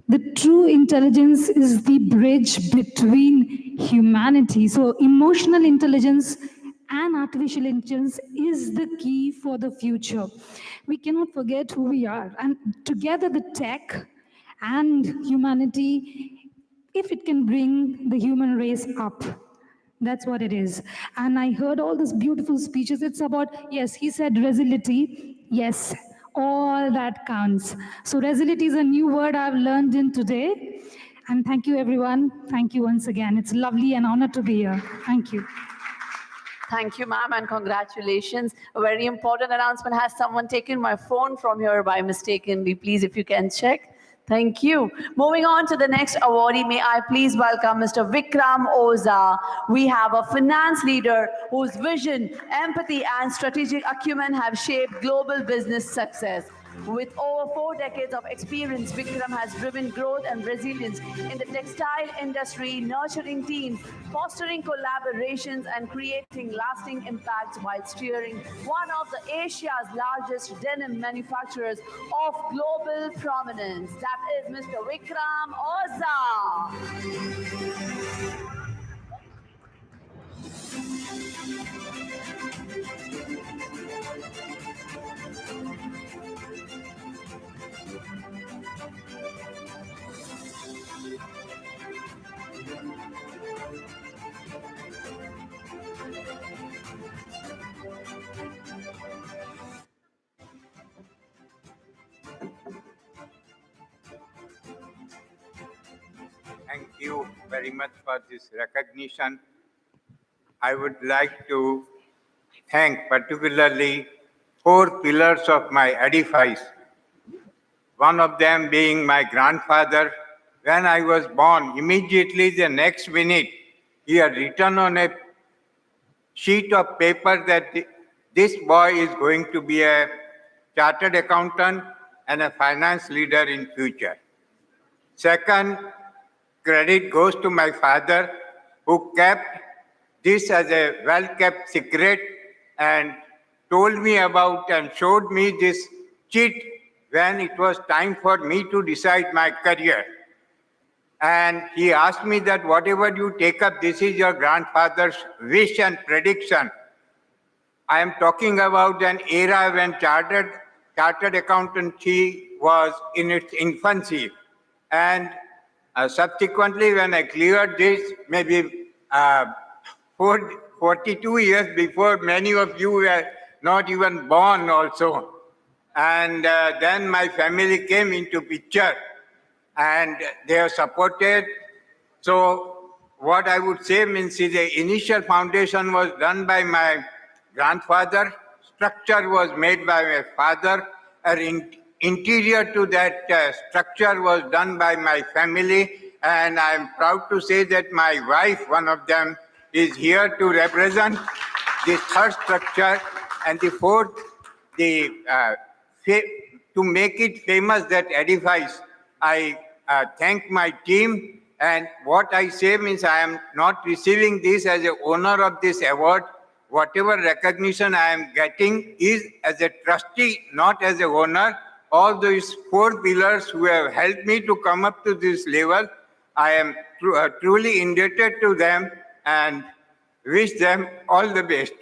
The true intelligence is the bridge between humanity. So emotional intelligence and artificial intelligence is the key for the future. We cannot forget who we are. And together the tech and humanity, if it can bring the human race up, that's what it is. And I heard all these beautiful speeches. It's about, yes, he said resility. Yes, all that counts. So resilience is a new word I've learned in today. And thank you, everyone. Thank you once again. It's lovely and honor to be here. Thank you. Thank you, ma'am, and congratulations. A very important announcement. Has someone taken my phone from here by mistakenly? Please, if you can check. Thank you. Moving on to the next awardee, may I please welcome Mr. Vikram Oza. We have a finance leader whose vision, empathy, and strategic acumen have shaped global business success. With over 4 decades of experience, Vikram has driven growth and resilience in the textile industry, nurturing teams, fostering collaborations, and creating lasting impacts while steering one of the Asia's largest denim manufacturers of global prominence. That is Mr. Vikram Oza. Thank you very much for this recognition. I would like to thank particularly 4 pillars of my edifice. One of them being my grandfather. When I was born, immediately the next minute, he had written on a sheet of paper that this boy is going to be a chartered accountant and a finance leader in future. Second, credit goes to my father, who kept this as a well-kept secret and told me about and showed me this sheet when it was time for me to decide my career. And he asked me that whatever you take up, this is your grandfather's wish and prediction. I am talking about an era when chartered accountancy was in its infancy. And subsequently, when I cleared this, maybe 42 years before, many of you were not even born also. And then my family came into picture and they are supported. So what I would say means the initial foundation was done by my grandfather, structure was made by my father, an interior to that structure was done by my family, and I am proud to say that my wife, one of them, is here to represent the third structure, and the fourth, to make it famous, that edifice. I thank my team, and what I say means I am not receiving this as an owner of this award. Whatever recognition I am getting is as a trustee, not as an owner. All those 4 pillars who have helped me to come up to this level, I am truly indebted to them and wish them all the best.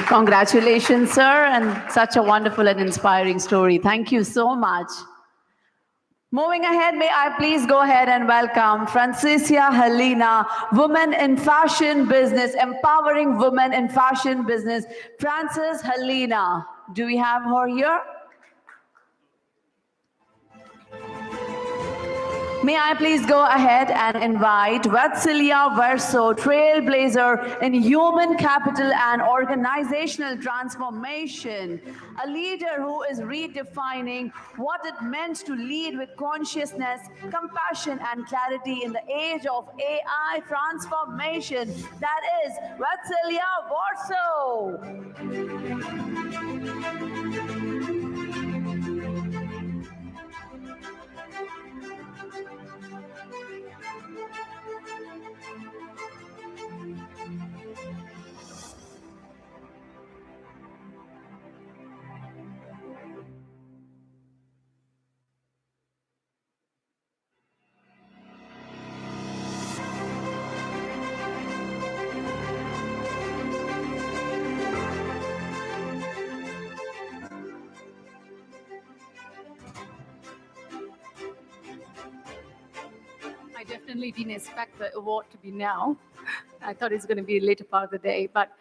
Congratulations, sir, and such a wonderful and inspiring story. Thank you so much. Moving ahead, may I please go ahead and welcome Francicia Helena, Women in Fashion Business, empowering women in fashion business. Frances Helena, do we have her here? May I please go ahead and invite Vatsalya Verso, trailblazer in human capital and organizational transformation, a leader who is redefining what it meant to lead with consciousness, compassion, and clarity in the age of AI transformation. That is Vatsalya Verso. I definitely didn't expect the award to be now. I thought it's going to be a later part of the day, but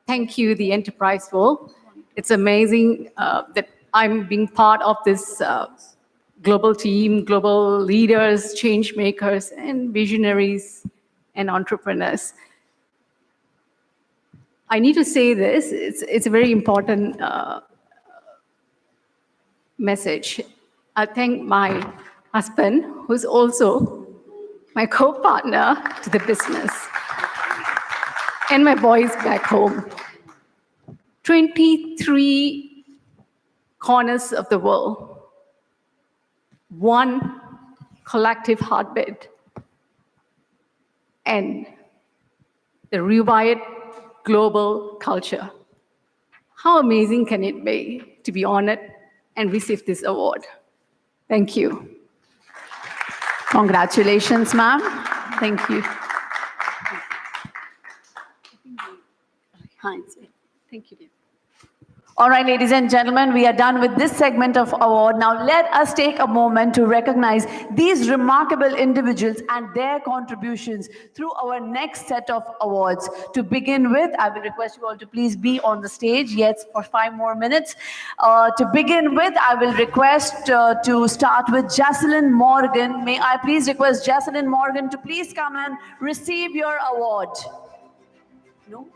thank you, the Enterprise, for It's amazing that I'm being part of this global team, global leaders, change makers, and visionaries and entrepreneurs. I need to say this, it's a very important message. I thank my husband, who's also my co-partner to the business, and my boys back home. 23 corners of the world, one collective heartbeat, and the rewired global culture. How amazing can it be to be honored and receive this award? Thank you. Congratulations, ma'am. Thank you. Thank you, dear. All right, ladies and gentlemen, we are done with this segment of award. Now let us take a moment to recognize these remarkable individuals and their contributions through our next set of awards. To begin with, I will request you all to please be on the stage, yes, for 5 more minutes. To begin with, I will request to start with Jocelyn Morgan. May I please request Jocelyn Morgan to please come and receive your award. No?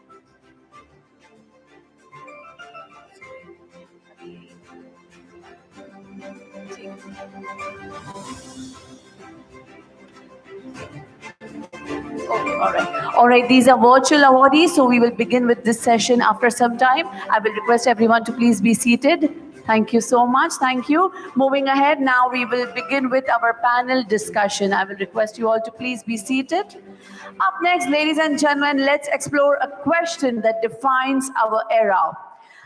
Okay, all right. All right, these are virtual awardees, so we will begin with this session after some time. I will request everyone to please be seated. Thank you so much. Thank you. Moving ahead, now we will begin with our panel discussion. I will request you all to please be seated. Up next, ladies and gentlemen, let's explore a question that defines our era.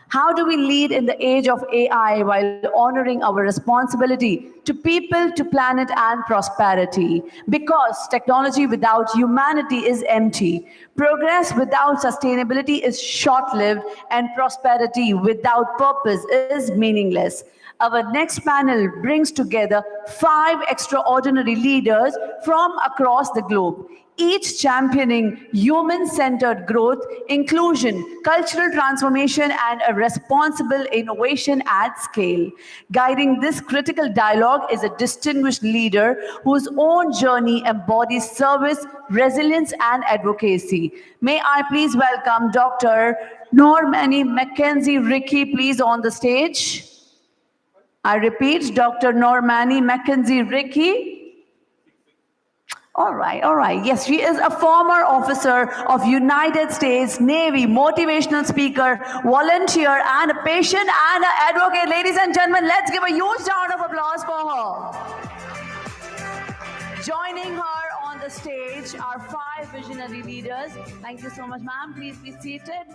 How do we lead in the age of AI while honoring our responsibility to people, to planet, and prosperity? Because technology without humanity is empty. Progress without sustainability is short-lived, and prosperity without purpose is meaningless. Our next panel brings together 5 extraordinary leaders from across the globe, each championing human-centered growth, inclusion, cultural transformation, and a responsible innovation at scale. Guiding this critical dialogue is a distinguished leader whose own journey embodies service, resilience, and advocacy. May I please welcome Dr. Normani Mackenzie Rickey, please, on the stage. I repeat, Dr. Normani Mackenzie Rickey. All right. Yes, she is a former officer of United States Navy, motivational speaker, volunteer, and a patient and an advocate. Ladies and gentlemen, let's give a huge round of applause for her. Joining her on the stage are 5 visionary leaders. Thank you so much, ma'am. Please be seated.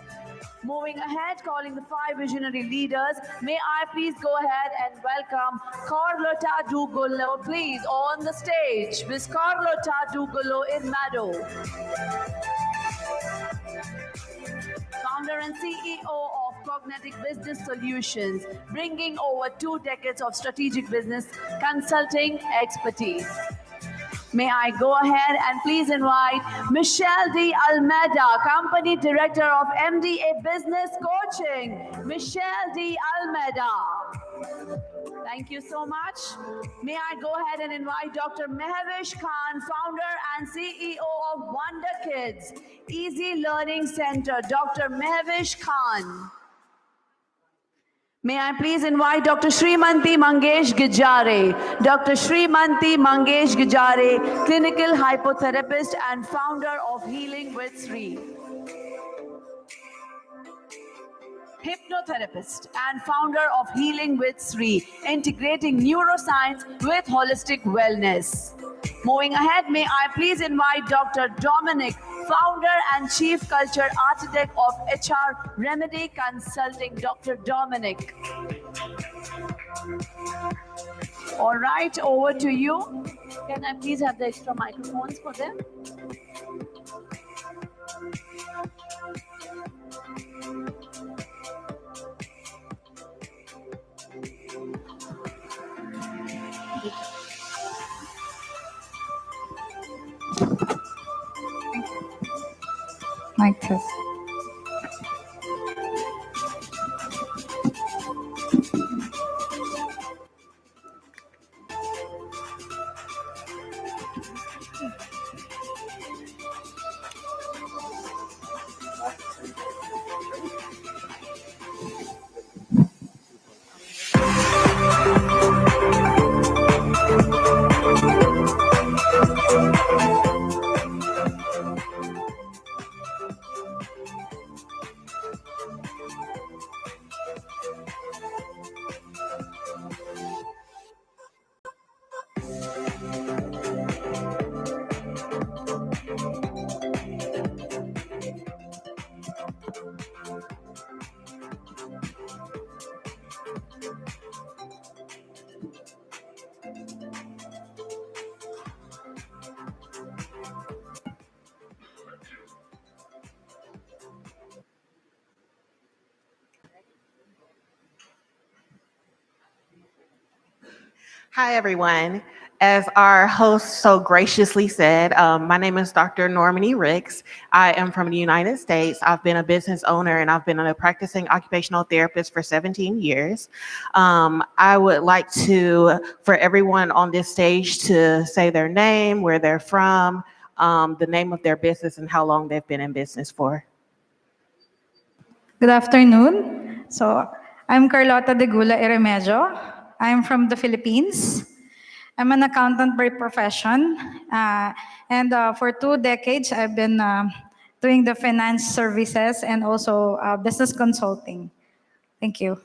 Moving ahead, calling the 5 visionary leaders, may I please go ahead and welcome Carlota Dugolo, please, on the stage. Miss Carlota Dugolo Irmado. Founder and CEO of Cognitive Business Solutions, bringing over 2 decades of strategic business consulting expertise. May I go ahead and please invite Michelle D. Almeida, Company Director of MDA Business Coaching. Michelle D. Almeida. Thank you so much. May I go ahead and invite Dr. Mehvish Khan, Founder and CEO of Wonder Kids, Easy Learning Center. Dr. Mehvish Khan. May I please invite Dr. Shrimanti Mangesh Gijare. Dr. Shrimanti Mangesh Gijare, clinical hypnotherapist and founder of Healing with Sri. Hypnotherapist and founder of Healing with Sri, integrating neuroscience with holistic wellness. Moving ahead, may I please invite Dr. Dominic, founder and chief culture architect of HR Remedy Consulting. Dr. Dominic. All right, over to you. Can I please have the extra microphones for them? Mic test. Hi, everyone. As our host so graciously said, my name is Dr. Normani Ricks. I am from the United States. I've been a business owner and I've been a practicing occupational therapist for 17 years. I would like for everyone on this stage to say their name, where they're from, the name of their business, and how long they've been in business for. Good afternoon. So I'm Carlota de Gula Iremedjo. I'm from the Philippines. I'm an accountant by profession. And for 2 decades, I've been doing the finance services and also business consulting. Thank you.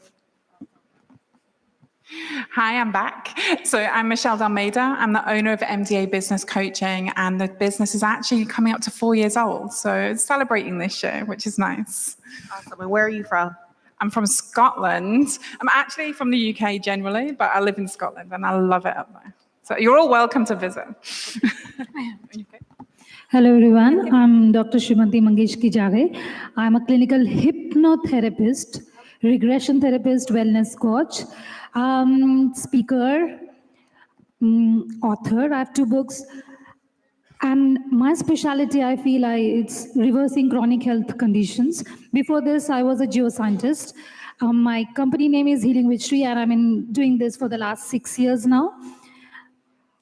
Hi, I'm back. So I'm Michelle Dalmeida. I'm the owner of MDA Business Coaching, and the business is actually coming up to 4 years old. So it's celebrating this year, which is nice. Awesome. And where are you from? I'm from Scotland. I'm actually from the UK generally, but I live in Scotland and I love it up there. So you're all welcome to visit. Hello everyone, I'm Dr. Shrimanti Mangesh Kijare. I'm a clinical hypnotherapist, regression therapist, wellness coach, speaker, author. I have 2 books. And my specialty, I feel it's reversing chronic health conditions. Before this, I was a geoscientist. My company name is Healing with Shri, and I've been doing this for the last 6 years now.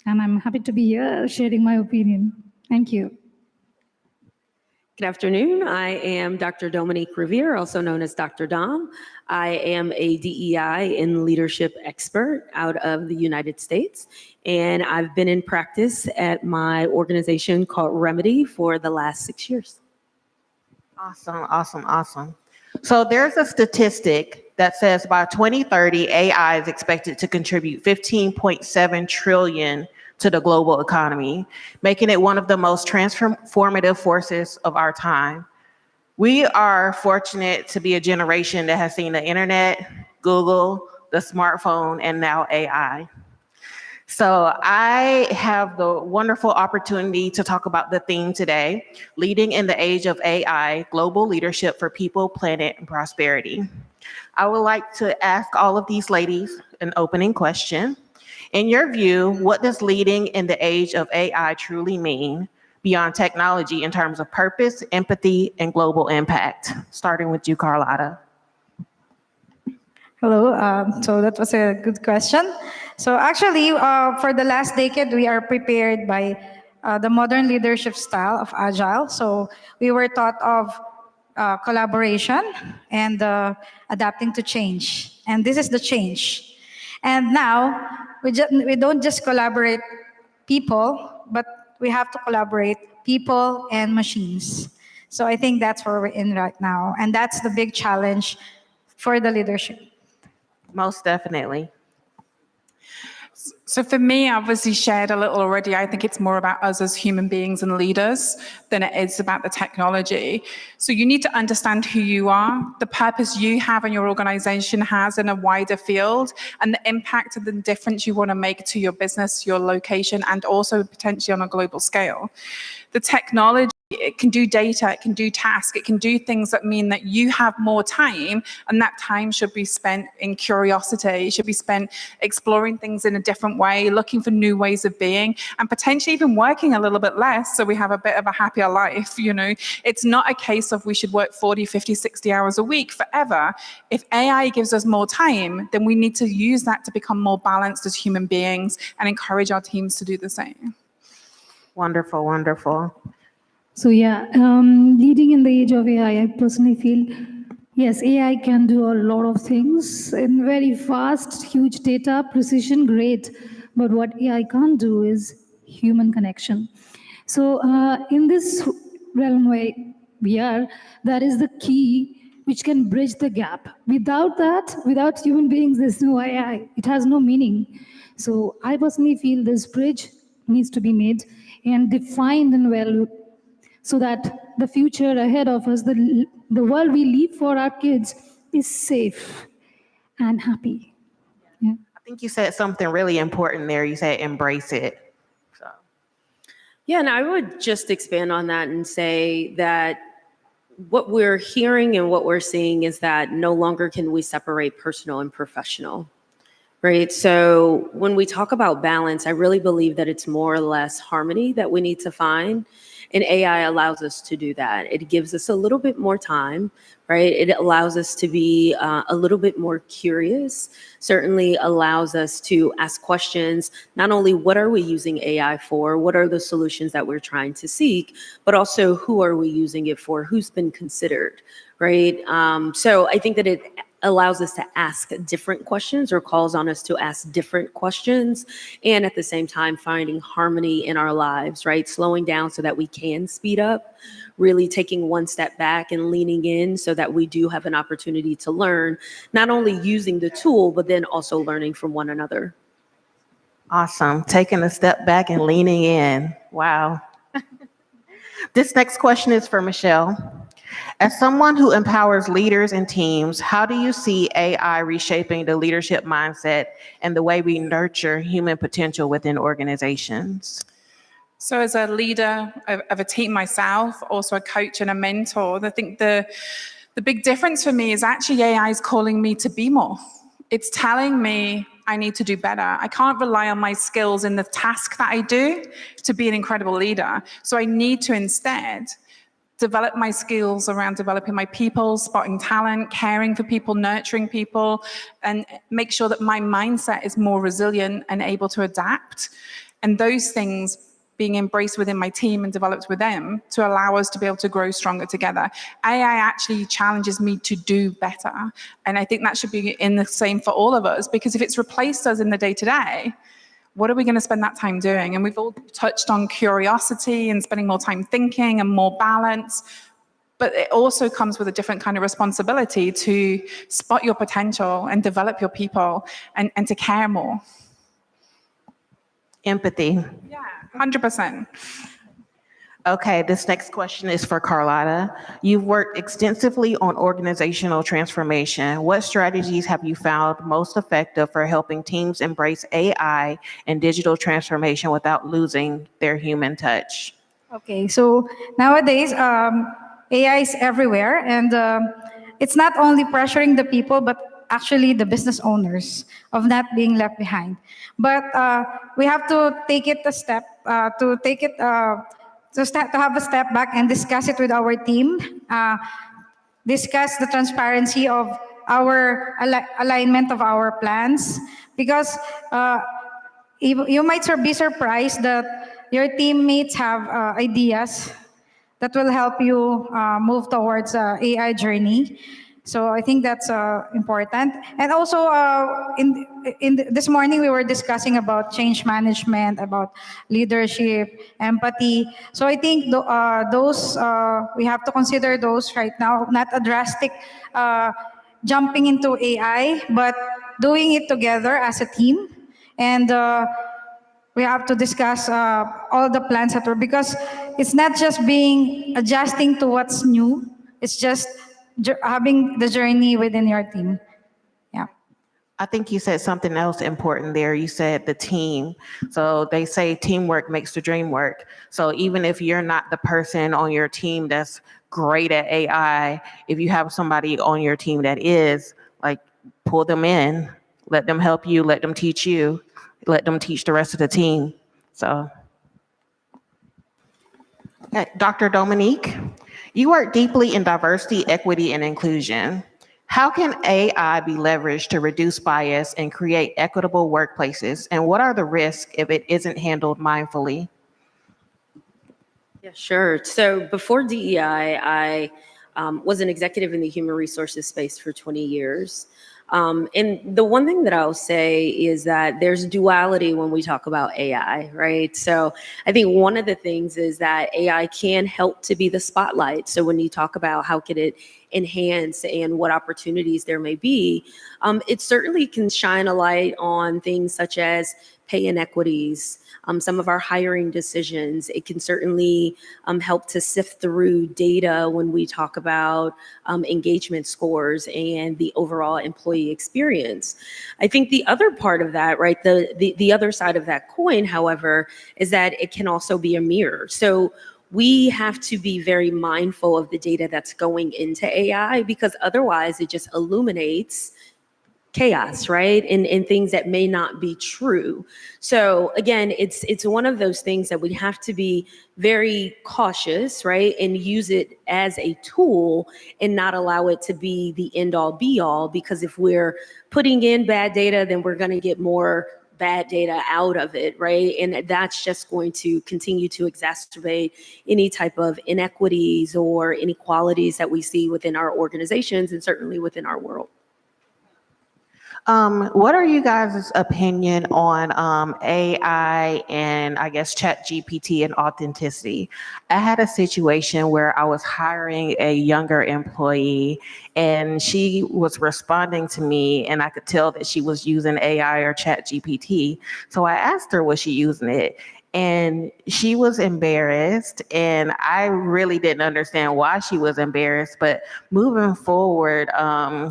And I'm happy to be here sharing my opinion. Thank you. Good afternoon. I am Dr. Dominique Revere, also known as Dr. Dom. I am a DEI and leadership expert out of the United States, and I've been in practice at my organization called Remedy for the last 6 years. Awesome, awesome, awesome. So there's a statistic that says by 2030, AI is expected to contribute 15.7 trillion to the global economy, making it one of the most transformative forces of our time. We are fortunate to be a generation that has seen the internet, Google, the smartphone, and now AI. So I have the wonderful opportunity to talk about the theme today, Leading in the Age of AI, Global Leadership for People, Planet, and Prosperity. I would like to ask all of these ladies an opening question. In your view, what does leading in the age of AI truly mean beyond technology in terms of purpose, empathy, and global impact? Starting with you, Carlotta. Hello. So that was a good question. So actually, for the last decade, we are prepared by the modern leadership style of Agile. So we were taught of collaboration and adapting to change. And this is the change. And now, we don't just collaborate people, but we have to collaborate people and machines. So I think that's where we're in right now. And that's the big challenge for the leadership. Most definitely. So for me, I obviously shared a little already. I think it's more about us as human beings and leaders than it is about the technology. So you need to understand who you are, the purpose you have and your organization has in a wider field, and the impact and the difference you want to make to your business, your location, and also potentially on a global scale. The technology, it can do data, it can do tasks, it can do things that mean that you have more time, and that time should be spent in curiosity, it should be spent exploring things in a different way, looking for new ways of being, and potentially even working a little bit less so we have a bit of a happier life. You know, it's not a case of we should work 40, 50, 60 hours a week forever. If AI gives us more time, then we need to use that to become more balanced as human beings and encourage our teams to do the same. Wonderful, wonderful. So yeah, leading in the age of AI, I personally feel, yes, AI can do a lot of things in very fast, huge data, precision, great. But what AI can't do is human connection. So in this realm where we are, that is the key which can bridge the gap. Without that, without human beings, there's no AI. It has no meaning. So I personally feel this bridge needs to be made and defined and well, so that the future ahead of us, the world we leave for our kids, is safe and happy. Yeah. I think you said something really important there. You said embrace it. So. Yeah, and I would just expand on that and say that what we're hearing and what we're seeing is that no longer can we separate personal and professional. right? So when we talk about balance, I really believe that it's more or less harmony that we need to find. And AI allows us to do that. It gives us a little bit more time, right? It allows us to be a little bit more curious, certainly allows us to ask questions, not only what are we using AI for, what are the solutions that we're trying to seek, but also who are we using it for, who's been considered, right? So I think that it allows us to ask different questions or calls on us to ask different questions, and at the same time finding harmony in our lives, right? Slowing down so that we can speed up, really taking one step back and leaning in so that we do have an opportunity to learn, not only using the tool, but then also learning from one another. Awesome. Taking a step back and leaning in. Wow. This next question is for Michelle. As someone who empowers leaders and teams, how do you see AI reshaping the leadership mindset and the way we nurture human potential within organizations? So as a leader of a team myself, also a coach and a mentor, I think the big difference for me is actually AI is calling me to be more. It's telling me I need to do better. I can't rely on my skills in the task that I do to be an incredible leader. So I need to instead develop my skills around developing my people, spotting talent, caring for people, nurturing people, and make sure that my mindset is more resilient and able to adapt. And those things being embraced within my team and developed with them to allow us to be able to grow stronger together. AI actually challenges me to do better. And I think that should be in the same for all of us, because if it's replaced us in the day-to-day, what are we going to spend that time doing? And we've all touched on curiosity and spending more time thinking and more balance. But it also comes with a different kind of responsibility to spot your potential and develop your people and to care more. Empathy. Yeah, 100%. Okay, this next question is for Carlotta. You've worked extensively on organizational transformation. What strategies have you found most effective for helping teams embrace AI and digital transformation without losing their human touch? Okay, so nowadays, AI is everywhere, and it's not only pressuring the people, but actually the business owners of not being left behind. But we have to take it a step, to have a step back and discuss it with our team, discuss the transparency of our alignment of our plans, because you might be surprised that your teammates have ideas that will help you move towards AI journey. So I think that's important. And also, this morning we were discussing about change management, about leadership, empathy. So I think those we have to consider those right now. Not a drastic jumping into AI, but doing it together as a team. And we have to discuss all the plans that were, because it's not just being adjusting to what's new. It's just having the journey within your team. Yeah. I think you said something else important there. You said the team. So they say teamwork makes the dream work. So even if you're not the person on your team that's great at AI, if you have somebody on your team that is, like, pull them in, let them help you, let them teach you, let them teach the rest of the team. So, okay, Dr. Dominique, you work deeply in diversity, equity, and inclusion. How can AI be leveraged to reduce bias and create equitable workplaces? And what are the risks if it isn't handled mindfully? Yeah, sure. So before DEI, I was an executive in the human resources space for 20 years. And the one thing that I'll say is that there's duality when we talk about AI, right? So I think one of the things is that AI can help to be the spotlight. So when you talk about how could it enhance and what opportunities there may be, it certainly can shine a light on things such as pay inequities, some of our hiring decisions. It can certainly help to sift through data when we talk about engagement scores and the overall employee experience. I think the other part of that, right, the other side of that coin, however, is that it can also be a mirror. So we have to be very mindful of the data that's going into AI, because otherwise it just illuminates chaos, right? And things that may not be true. So again, it's one of those things that we have to be very cautious, right? And use it as a tool and not allow it to be the end all be all, because if we're putting in bad data, then we're going to get more bad data out of it, right? And that's just going to continue to exacerbate any type of inequities or inequalities that we see within our organizations and certainly within our world. What are you guys' opinion on AI and I guess ChatGPT and authenticity? I had a situation where I was hiring a younger employee and she was responding to me and I could tell that she was using AI or ChatGPT. So I asked her, was she using it? And she was embarrassed, and I really didn't understand why she was embarrassed. But moving forward,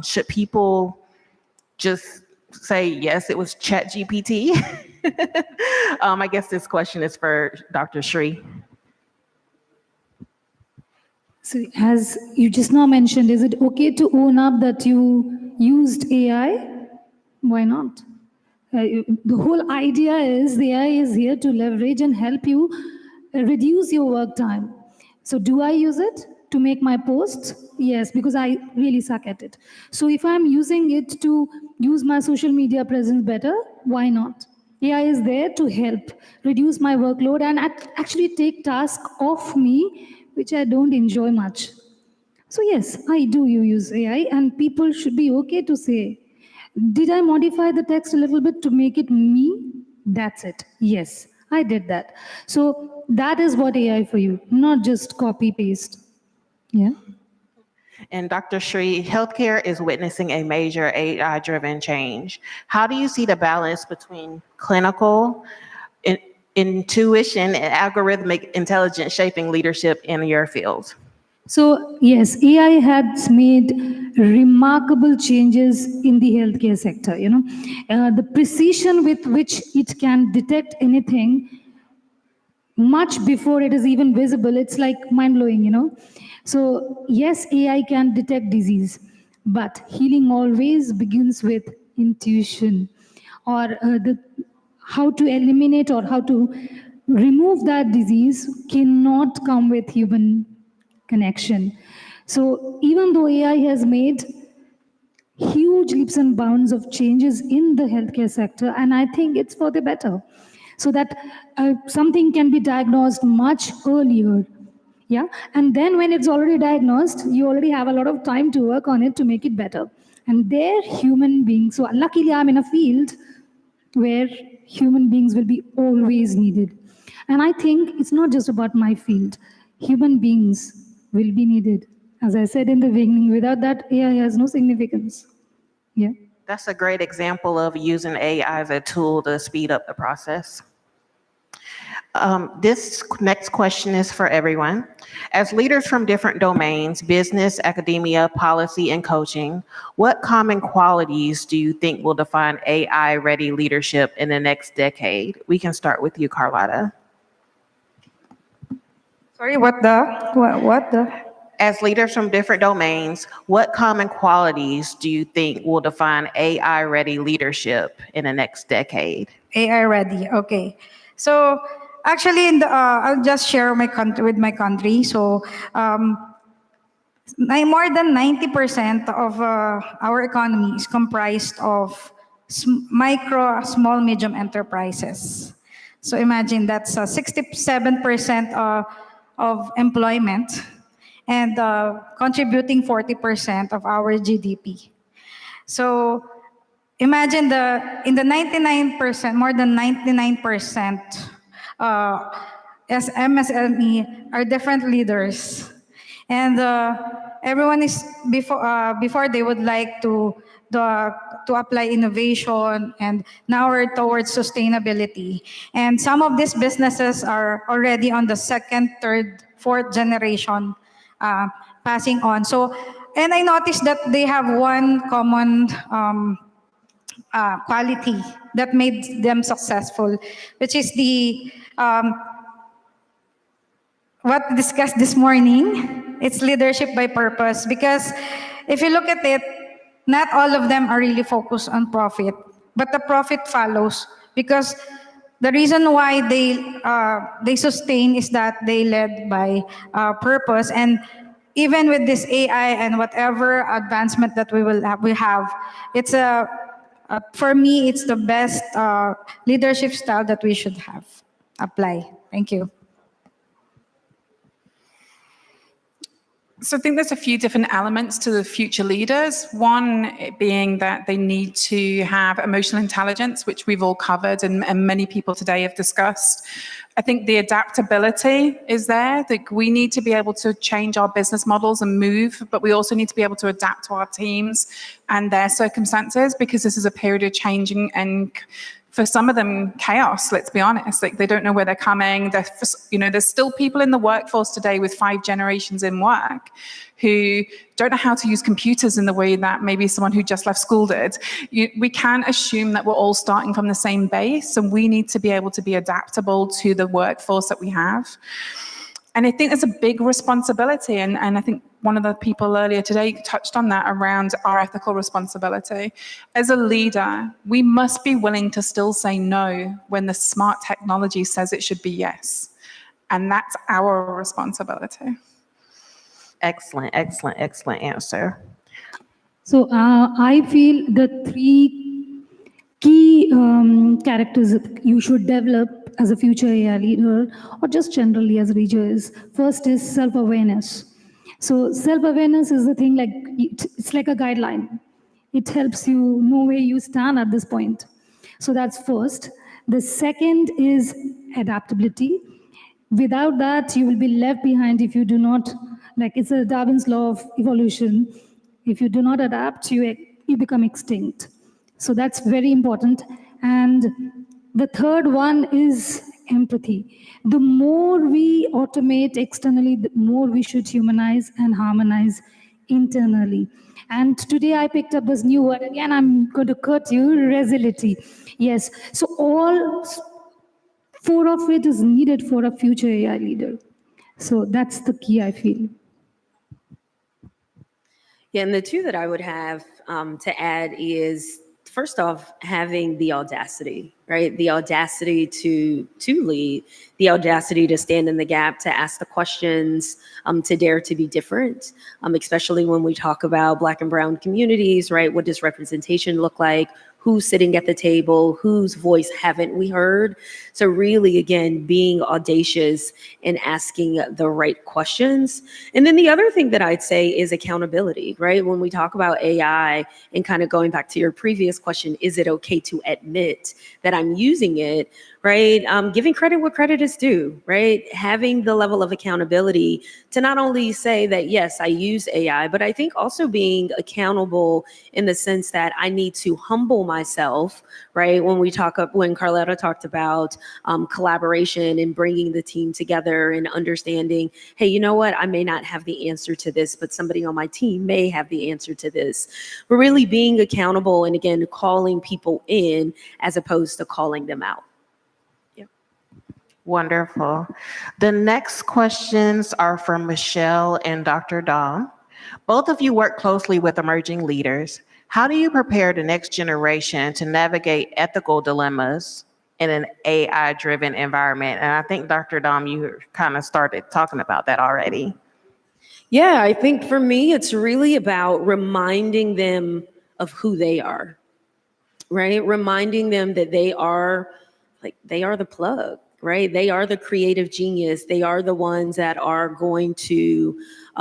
should people just say, yes, it was ChatGPT? I guess this question is for Dr. Shri. So as you just now mentioned, is it okay to own up that you used AI? Why not? The whole idea is the AI is here to leverage and help you reduce your work time. So do I use it to make my posts? Yes, because I really suck at it. So if I'm using it to use my social media presence better, why not? AI is there to help reduce my workload and actually take tasks off me, which I don't enjoy much. So yes, I do use AI, and people should be okay to say, did I modify the text a little bit to make it me? That's it. Yes, I did that. So that is what AI for you, not just copy paste. Yeah. And Dr. Shri, healthcare is witnessing a major AI-driven change. How do you see the balance between clinical intuition and algorithmic intelligence shaping leadership in your field? So yes, AI has made remarkable changes in the healthcare sector. The precision with which it can detect anything much before it is even visible, it's like mind-blowing. So yes, AI can detect disease, but healing always begins with intuition, or how to eliminate or how to remove that disease cannot come with human connection. So even though AI has made huge leaps and bounds of changes in the healthcare sector, and I think it's for the better, so that something can be diagnosed much earlier. Yeah, and then when it's already diagnosed, you already have a lot of time to work on it to make it better. And they're human beings. So luckily, I'm in a field where human beings will be always needed. And I think it's not just about my field. Human beings will be needed. As I said in the beginning, without that, AI has no significance. Yeah. That's a great example of using AI as a tool to speed up the process. This next question is for everyone. As leaders from different domains, business, academia, policy, and coaching, what common qualities do you think will define AI-ready leadership in the next decade? We can start with you, Carlotta. Sorry, what the? As leaders from different domains, what common qualities do you think will define AI-ready leadership in the next decade? AI ready, okay. So actually, I'll just share my country with my country. So more than 90% of our economy is comprised of micro, small, medium enterprises. So imagine that's 67% of employment and contributing 40% of our GDP. So imagine in the 99%, more than 99% as MSME are different leaders. And everyone is, before they would like to apply innovation, and now we're towards sustainability. And some of these businesses are already on the second, third, fourth generation passing on. So, and I noticed that they have one common quality that made them successful, which is the what we discussed this morning. It's leadership by purpose. Because if you look at it, not all of them are really focused on profit, but the profit follows because the reason why they sustain is that they led by purpose. And even with this AI and whatever advancement that we have, it's for me, it's the best leadership style that we should have apply. Thank you. So I think there's a few different elements to the future leaders. One being that they need to have emotional intelligence, which we've all covered and many people today have discussed. I think the adaptability is there. Like we need to be able to change our business models and move, but we also need to be able to adapt to our teams and their circumstances, because this is a period of changing and for some of them, chaos, let's be honest. Like they don't know where they're coming. There's still people in the workforce today with 5 generations in work who don't know how to use computers in the way that maybe someone who just left school did. We can't assume that we're all starting from the same base, and we need to be able to be adaptable to the workforce that we have. And I think there's a big responsibility, and I think one of the people earlier today touched on that around our ethical responsibility. As a leader, we must be willing to still say no when the smart technology says it should be yes. And that's our responsibility. Excellent, excellent, excellent answer. So I feel the 3 key characters you should develop as a future AI leader, or just generally as a leader, is first is self-awareness. So self-awareness is the thing, like it's like a guideline. It helps you know where you stand at this point. So that's first. The second is adaptability. Without that, you will be left behind if you do not, like it's a Darwin's law of evolution. If you do not adapt, you become extinct. So that's very important. And the third one is empathy. The more we automate externally, the more we should humanize and harmonize internally. And today I picked up this new word. Again, I'm going to quote you, resility. Yes. So all 4 of it is needed for a future AI leader. So that's the key, I feel. Yeah, and the 2 that I would have to add is, first off, having the audacity, right? The audacity to lead, the audacity to stand in the gap, to ask the questions, to dare to be different, especially when we talk about Black and brown communities, right? What does representation look like? Who's sitting at the table? Whose voice haven't we heard? So really, again, being audacious and asking the right questions. And then the other thing that I'd say is accountability, right? When we talk about AI and kind of going back to your previous question, is it okay to admit that I'm using it, right? Giving credit where credit is due, right? Having the level of accountability to not only say that, yes, I use AI, but I think also being accountable in the sense that I need to humble myself, right? When Carletta talked about collaboration and bringing the team together and understanding, hey, you know what? I may not have the answer to this, but somebody on my team may have the answer to this. We're really being accountable and, again, calling people in as opposed to calling them out. Wonderful. The next questions are from Michelle and Dr. Dom. Both of you work closely with emerging leaders. How do you prepare the next generation to navigate ethical dilemmas in an AI-driven environment? And I think, Dr. Dom, you kind of started talking about that already. Yeah, I think for me, it's really about reminding them of who they are, right? Reminding them that they are the plug, right? They are the creative genius. They are the ones that are going to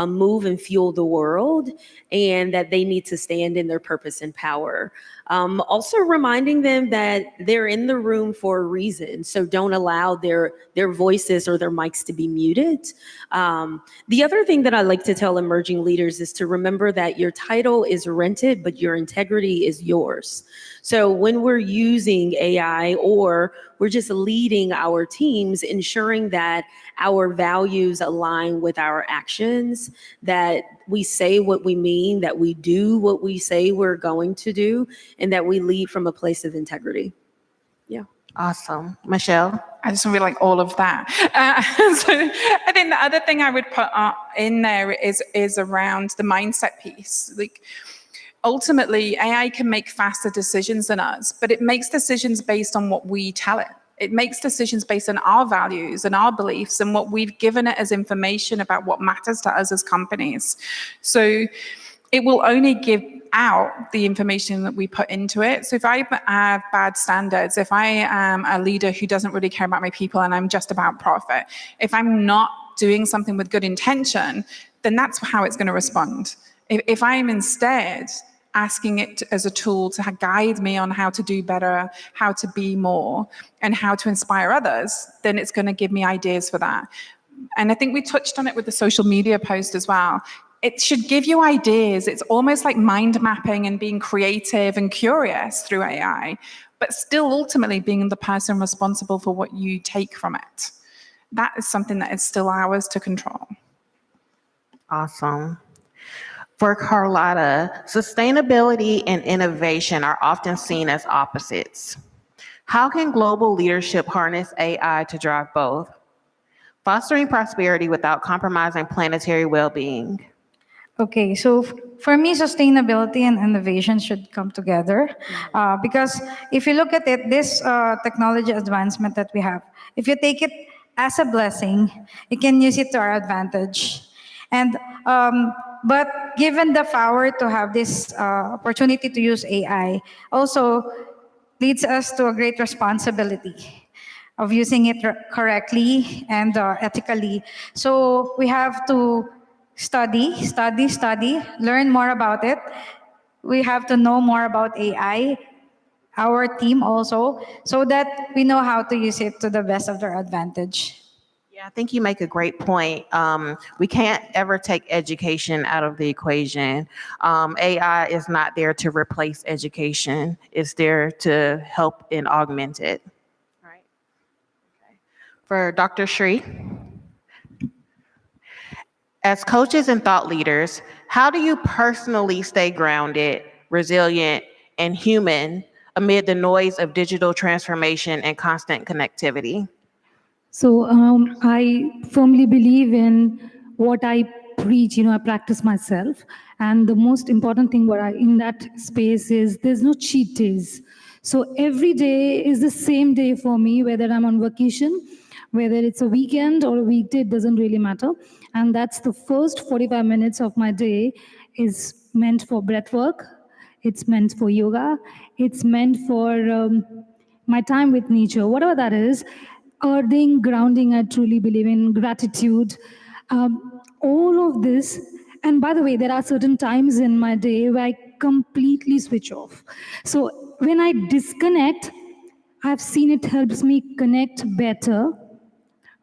move and fuel the world, and that they need to stand in their purpose and power. Also reminding them that they're in the room for a reason. So don't allow their voices or their mics to be muted. The other thing that I like to tell emerging leaders is to remember that your title is rented, but your integrity is yours. So when we're using AI or we're just leading our teams, ensuring that our values align with our actions, that we say what we mean, that we do what we say we're going to do, and that we lead from a place of integrity. Yeah. Awesome. Michelle? I just really like all of that. So I think the other thing I would put in there is around the mindset piece. Like, ultimately AI can make faster decisions than us, but it makes decisions based on what we tell it. It makes decisions based on our values and our beliefs and what we've given it as information about what matters to us as companies. So it will only give out the information that we put into it. So if I have bad standards, if I am a leader who doesn't really care about my people and I'm just about profit, if I'm not doing something with good intention, then that's how it's going to respond. If I'm instead asking it as a tool to guide me on how to do better, how to be more, and how to inspire others, then it's going to give me ideas for that. And I think we touched on it with the social media post as well. It should give you ideas. It's almost like mind mapping and being creative and curious through AI, but still ultimately being the person responsible for what you take from it. That is something that is still ours to control. Awesome. For Carlotta, sustainability and innovation are often seen as opposites. How can global leadership harness AI to drive both? Fostering prosperity without compromising planetary well-being. Okay, so for me, sustainability and innovation should come together because if you look at it, this technology advancement that we have, if you take it as a blessing, you can use it to our advantage. And but given the power to have this opportunity to use AI, also leads us to a great responsibility of using it correctly and ethically. So we have to study, learn more about it. We have to know more about AI, our team also, so that we know how to use it to the best of their advantage. Yeah, I think you make a great point. We can't ever take education out of the equation. AI is not there to replace education. It's there to help and augment it. All right. Okay. For Dr. Shri, as coaches and thought leaders, how do you personally stay grounded, resilient, and human amid the noise of digital transformation and constant connectivity? So I firmly believe in what I preach. I practice myself, and the most important thing in that space is there's no cheat days. So every day is the same day for me, whether I'm on vacation, whether it's a weekend or a weekday, it doesn't really matter. And that's the first 45 minutes of my day is meant for breath work. It's meant for yoga. It's meant for my time with nature, whatever that is. Earthing, grounding, I truly believe in gratitude. All of this. And by the way, there are certain times in my day where I completely switch off. So when I disconnect, I've seen it helps me connect better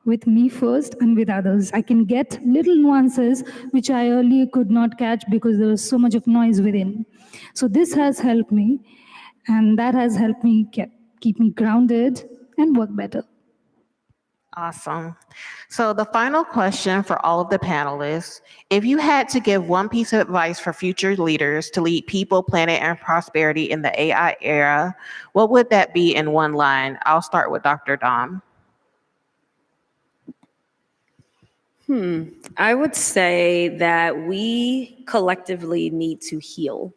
with me first and with others. I can get little nuances which I earlier could not catch because there was so much of noise within. So this has helped me, and that has helped me keep me grounded and work better. Awesome. So the final question for all of the panelists, if you had to give one piece of advice for future leaders to lead people, planet, and prosperity in the AI era, what would that be in one line? I'll start with Dr. Dom. I would say that we collectively need to heal,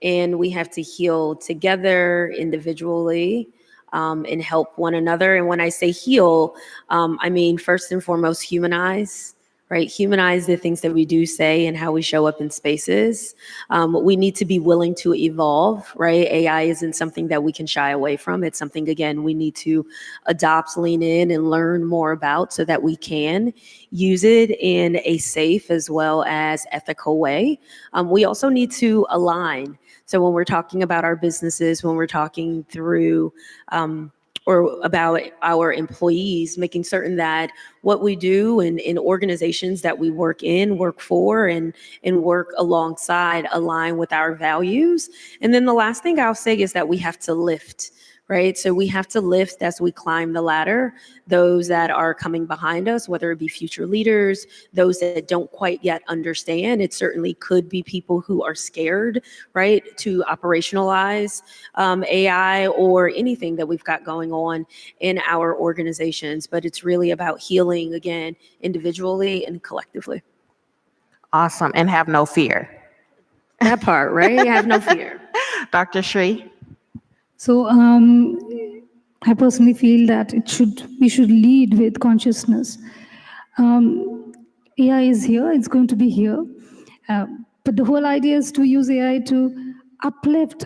and we have to heal together individually and help one another. And when I say heal, I mean, first and foremost, humanize, right? Humanize the things that we do say and how we show up in spaces. We need to be willing to evolve, right? AI isn't something that we can shy away from. It's something, again, we need to adopt, lean in, and learn more about so that we can use it in a safe as well as ethical way. We also need to align. So when we're talking about our businesses, when we're talking through or about our employees, making certain that what we do in organizations that we work in, work for, and work alongside align with our values. And then the last thing I'll say is that we have to lift, right? So we have to lift as we climb the ladder, those that are coming behind us, whether it be future leaders, those that don't quite yet understand. It certainly could be people who are scared, right, to operationalize AI or anything that we've got going on in our organizations. But it's really about healing, again, individually and collectively. Awesome. And have no fear. That part, right? Have no fear. Dr. Shri. So I personally feel that we should lead with consciousness. AI is here, it's going to be here. But the whole idea is to use AI to uplift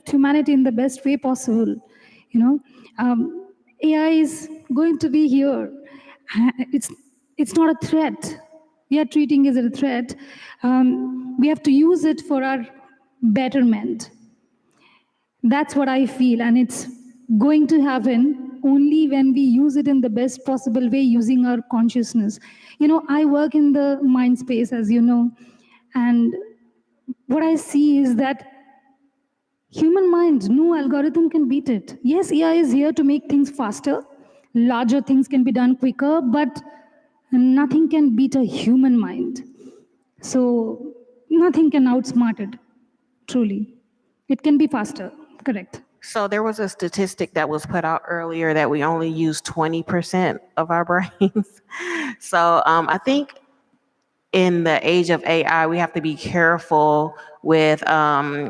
humanity in the best way possible. You know, AI is going to be here. It's not a threat. We are treating it as a threat. We have to use it for our betterment. That's what I feel, and it's going to happen only when we use it in the best possible way using our consciousness. You know, I work in the mind space, as you know, and what I see is that human mind, no algorithm can beat it. Yes, AI is here to make things faster, larger things can be done quicker, but nothing can beat a human mind. So nothing can outsmart it, truly. It can be faster, correct. So there was a statistic that was put out earlier that we only use 20% of our brains. So I think in the age of AI, we have to be careful with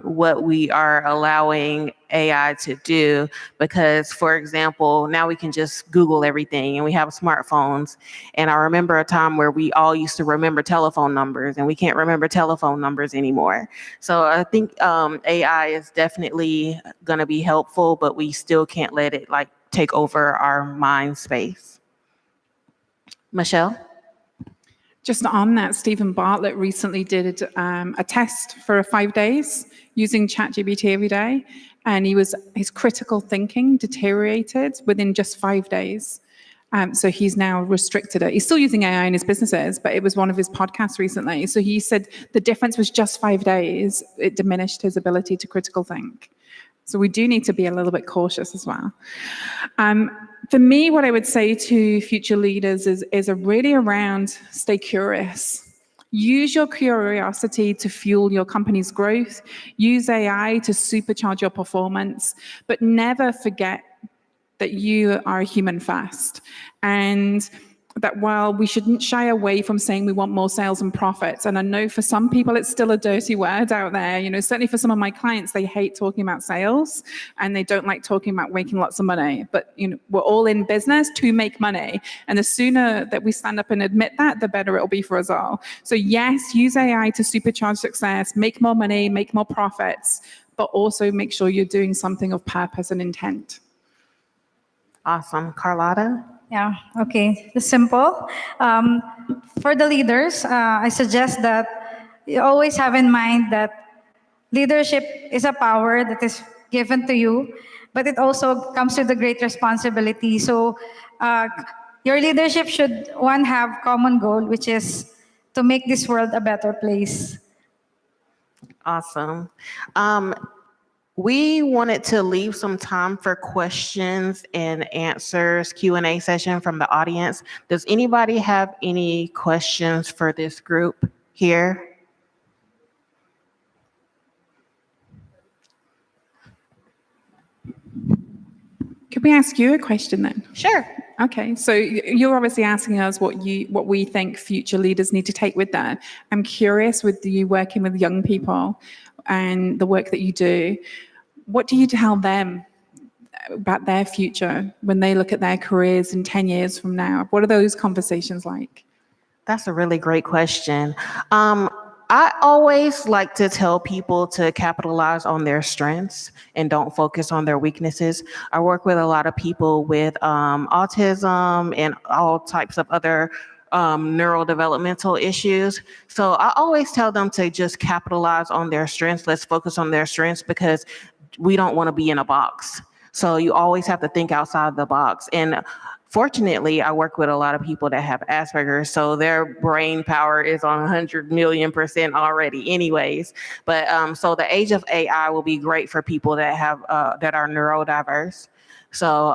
what we are allowing AI to do, because, for example, now we can just Google everything and we have smartphones. And I remember a time where we all used to remember telephone numbers, and we can't remember telephone numbers anymore. So I think AI is definitely going to be helpful, but we still can't let it like take over our mind space. Michelle? Just on that, Stephen Bartlett recently did a test for 5 days using ChatGPT every day, and his critical thinking deteriorated within just 5 days. So he's now restricted it. He's still using AI in his businesses, but it was one of his podcasts recently. So he said the difference was just 5 days. It diminished his ability to critical think. So we do need to be a little bit cautious as well. For me, what I would say to future leaders is really around stay curious. Use your curiosity to fuel your company's growth. Use AI to supercharge your performance, but never forget that you are a human first. And that while we shouldn't shy away from saying we want more sales and profits, and I know for some people it's still a dirty word out there, you know, certainly for some of my clients, they hate talking about sales and they don't like talking about making lots of money. But, you know, we're all in business to make money. And the sooner that we stand up and admit that, the better it'll be for us all. So yes, use AI to supercharge success, make more money, make more profits, but also make sure you're doing something of purpose and intent. Awesome. Carlotta? Yeah, okay. It's simple. For the leaders, I suggest that you always have in mind that leadership is a power that is given to you, but it also comes with a great responsibility. So your leadership should, one, have common goal, which is to make this world a better place. Awesome. We wanted to leave some time for questions and answers, Q&A session from the audience. Does anybody have any questions for this group here? Could we ask you a question then? Sure. Okay, so you're obviously asking us what we think future leaders need to take with that. I'm curious, with you working with young people and the work that you do, what do you tell them about their future when they look at their careers in 10 years from now? What are those conversations like? That's a really great question. I always like to tell people to capitalize on their strengths and don't focus on their weaknesses. I work with a lot of people with autism and all types of other neurodevelopmental issues. So I always tell them to just capitalize on their strengths. Let's focus on their strengths, because we don't want to be in a box. So you always have to think outside the box. And fortunately, I work with a lot of people that have Asperger's, so their brain power is on 100 million% already anyways. But so the age of AI will be great for people that have that are neurodiverse. So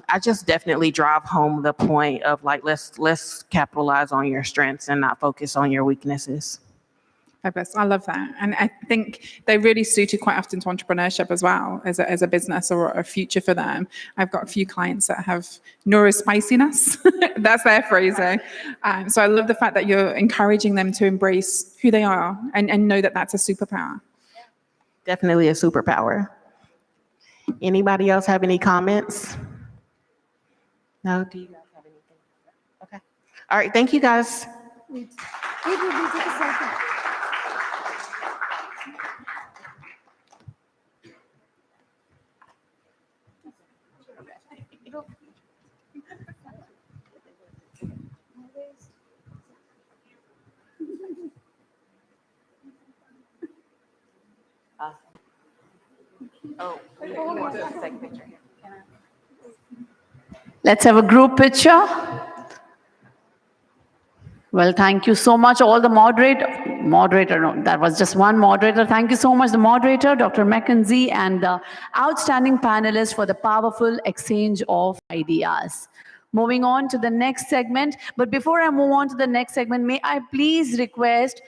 I just definitely drive home the point of, like, let's capitalize on your strengths and not focus on your weaknesses. Fabulous. I love that. And I think they're really suited quite often to entrepreneurship as well as a business or a future for them. I've got a few clients that have neurospiciness. That's their phrasing. So I love the fact that you're encouraging them to embrace who they are and know that that's a superpower. Definitely a superpower. Anybody else have any comments? No? Do you guys have anything? Okay. All right. Thank you, guys. Let's have a group picture. Well, thank you so much, all the no, that was just one moderator. Thank you so much, the moderator, Dr. McKenzie, and the outstanding panelists for the powerful exchange of ideas. Moving on to the next segment. But before I move on to the next segment, may I please request,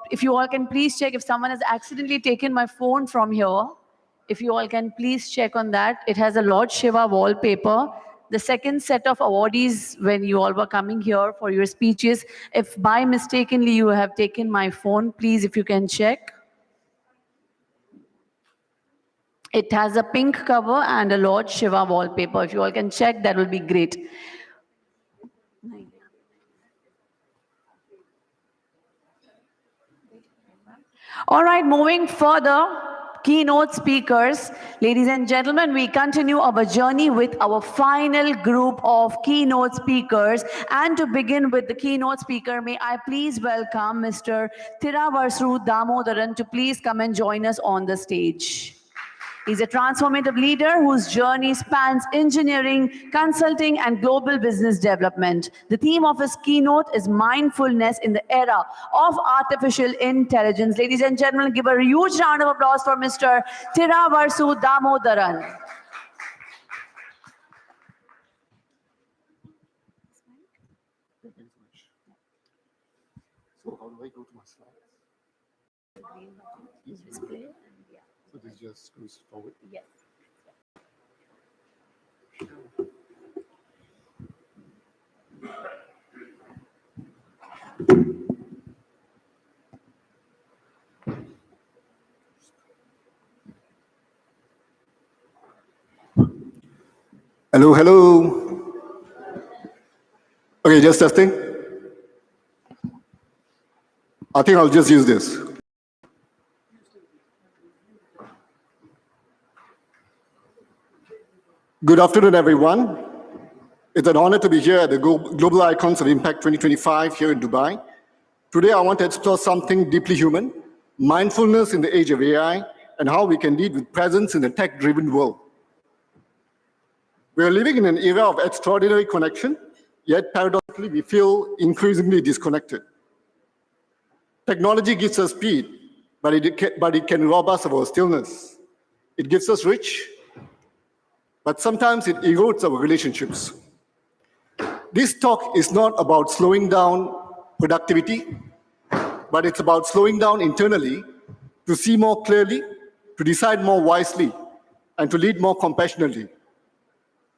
if you all can please check if someone has accidentally taken my phone from here. If you all can please check on that. It has a Lord Shiva wallpaper. The second set of awardees, when you all were coming here for your speeches, if by mistakenly you have taken my phone, please, if you can check. It has a pink cover and a Lord Shiva wallpaper. If you all can check, that will be great. All right, moving further. Keynote speakers. Ladies and gentlemen, we continue our journey with our final group of keynote speakers. And to begin with the keynote speaker, may I please welcome Mr. Thiravarsu Damodaran to please come and join us on the stage. He's a transformative leader whose journey spans engineering, consulting, and global business development. The theme of his keynote is mindfulness in the era of artificial intelligence. Ladies and gentlemen, give a huge round of applause for Mr. Thiravarsu Damodaran. So how do I go to my slides? Display. So this just goes forward? Yes. Hello, hello. Okay, just testing. I think I'll just use this. Good afternoon, everyone. It's an honor to be here at the Global Icons of Impact 2025 here in Dubai. Today, I want to explore something deeply human, mindfulness in the age of AI, and how we can lead with presence in a tech-driven world. We are living in an era of extraordinary connection, yet paradoxically, we feel increasingly disconnected. Technology gives us speed, but it can rob us of our stillness. It gives us reach, but sometimes it erodes our relationships. This talk is not about slowing down productivity, but it's about slowing down internally to see more clearly, to decide more wisely, and to lead more compassionately.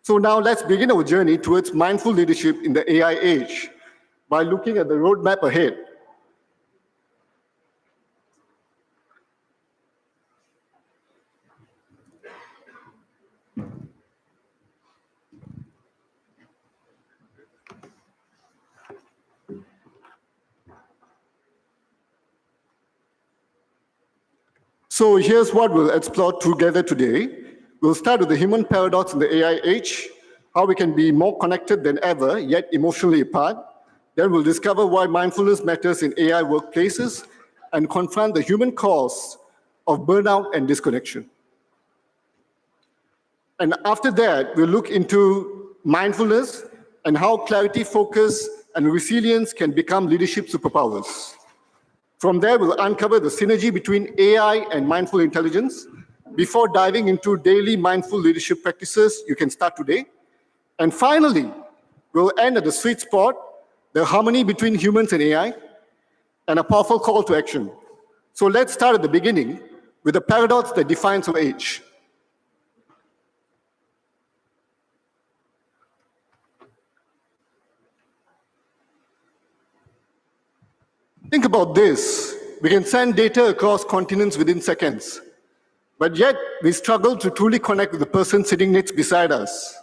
So now let's begin our journey towards mindful leadership in the AI age by looking at the roadmap ahead. So here's what we'll explore together today. We'll start with the human paradox in the AI age, how we can be more connected than ever, yet emotionally apart. Then we'll discover why mindfulness matters in AI workplaces and confront the human cause of burnout and disconnection. And after that, we'll look into mindfulness and how clarity, focus, and resilience can become leadership superpowers. From there, we'll uncover the synergy between AI and mindful intelligence before diving into daily mindful leadership practices you can start today. And finally, we'll end at the sweet spot, the harmony between humans and AI, and a powerful call to action. So let's start at the beginning with the paradox that defines our age. Think about this. We can send data across continents within seconds, but yet we struggle to truly connect with the person sitting next beside us.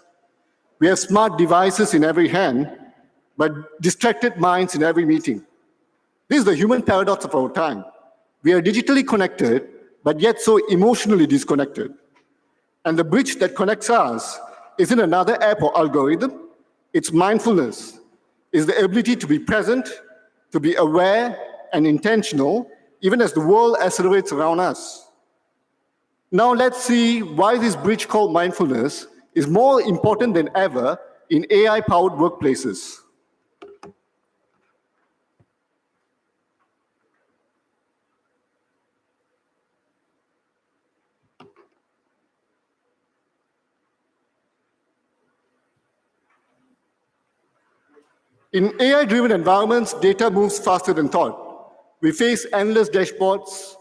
We have smart devices in every hand, but distracted minds in every meeting. This is the human paradox of our time. We are digitally connected, but yet so emotionally disconnected. And the bridge that connects us isn't another app or algorithm. It's mindfulness. It's the ability to be present, to be aware and intentional, even as the world accelerates around us. Now let's see why this bridge called mindfulness is more important than ever in AI-powered workplaces. In AI-driven environments, data moves faster than thought. We face endless dashboards,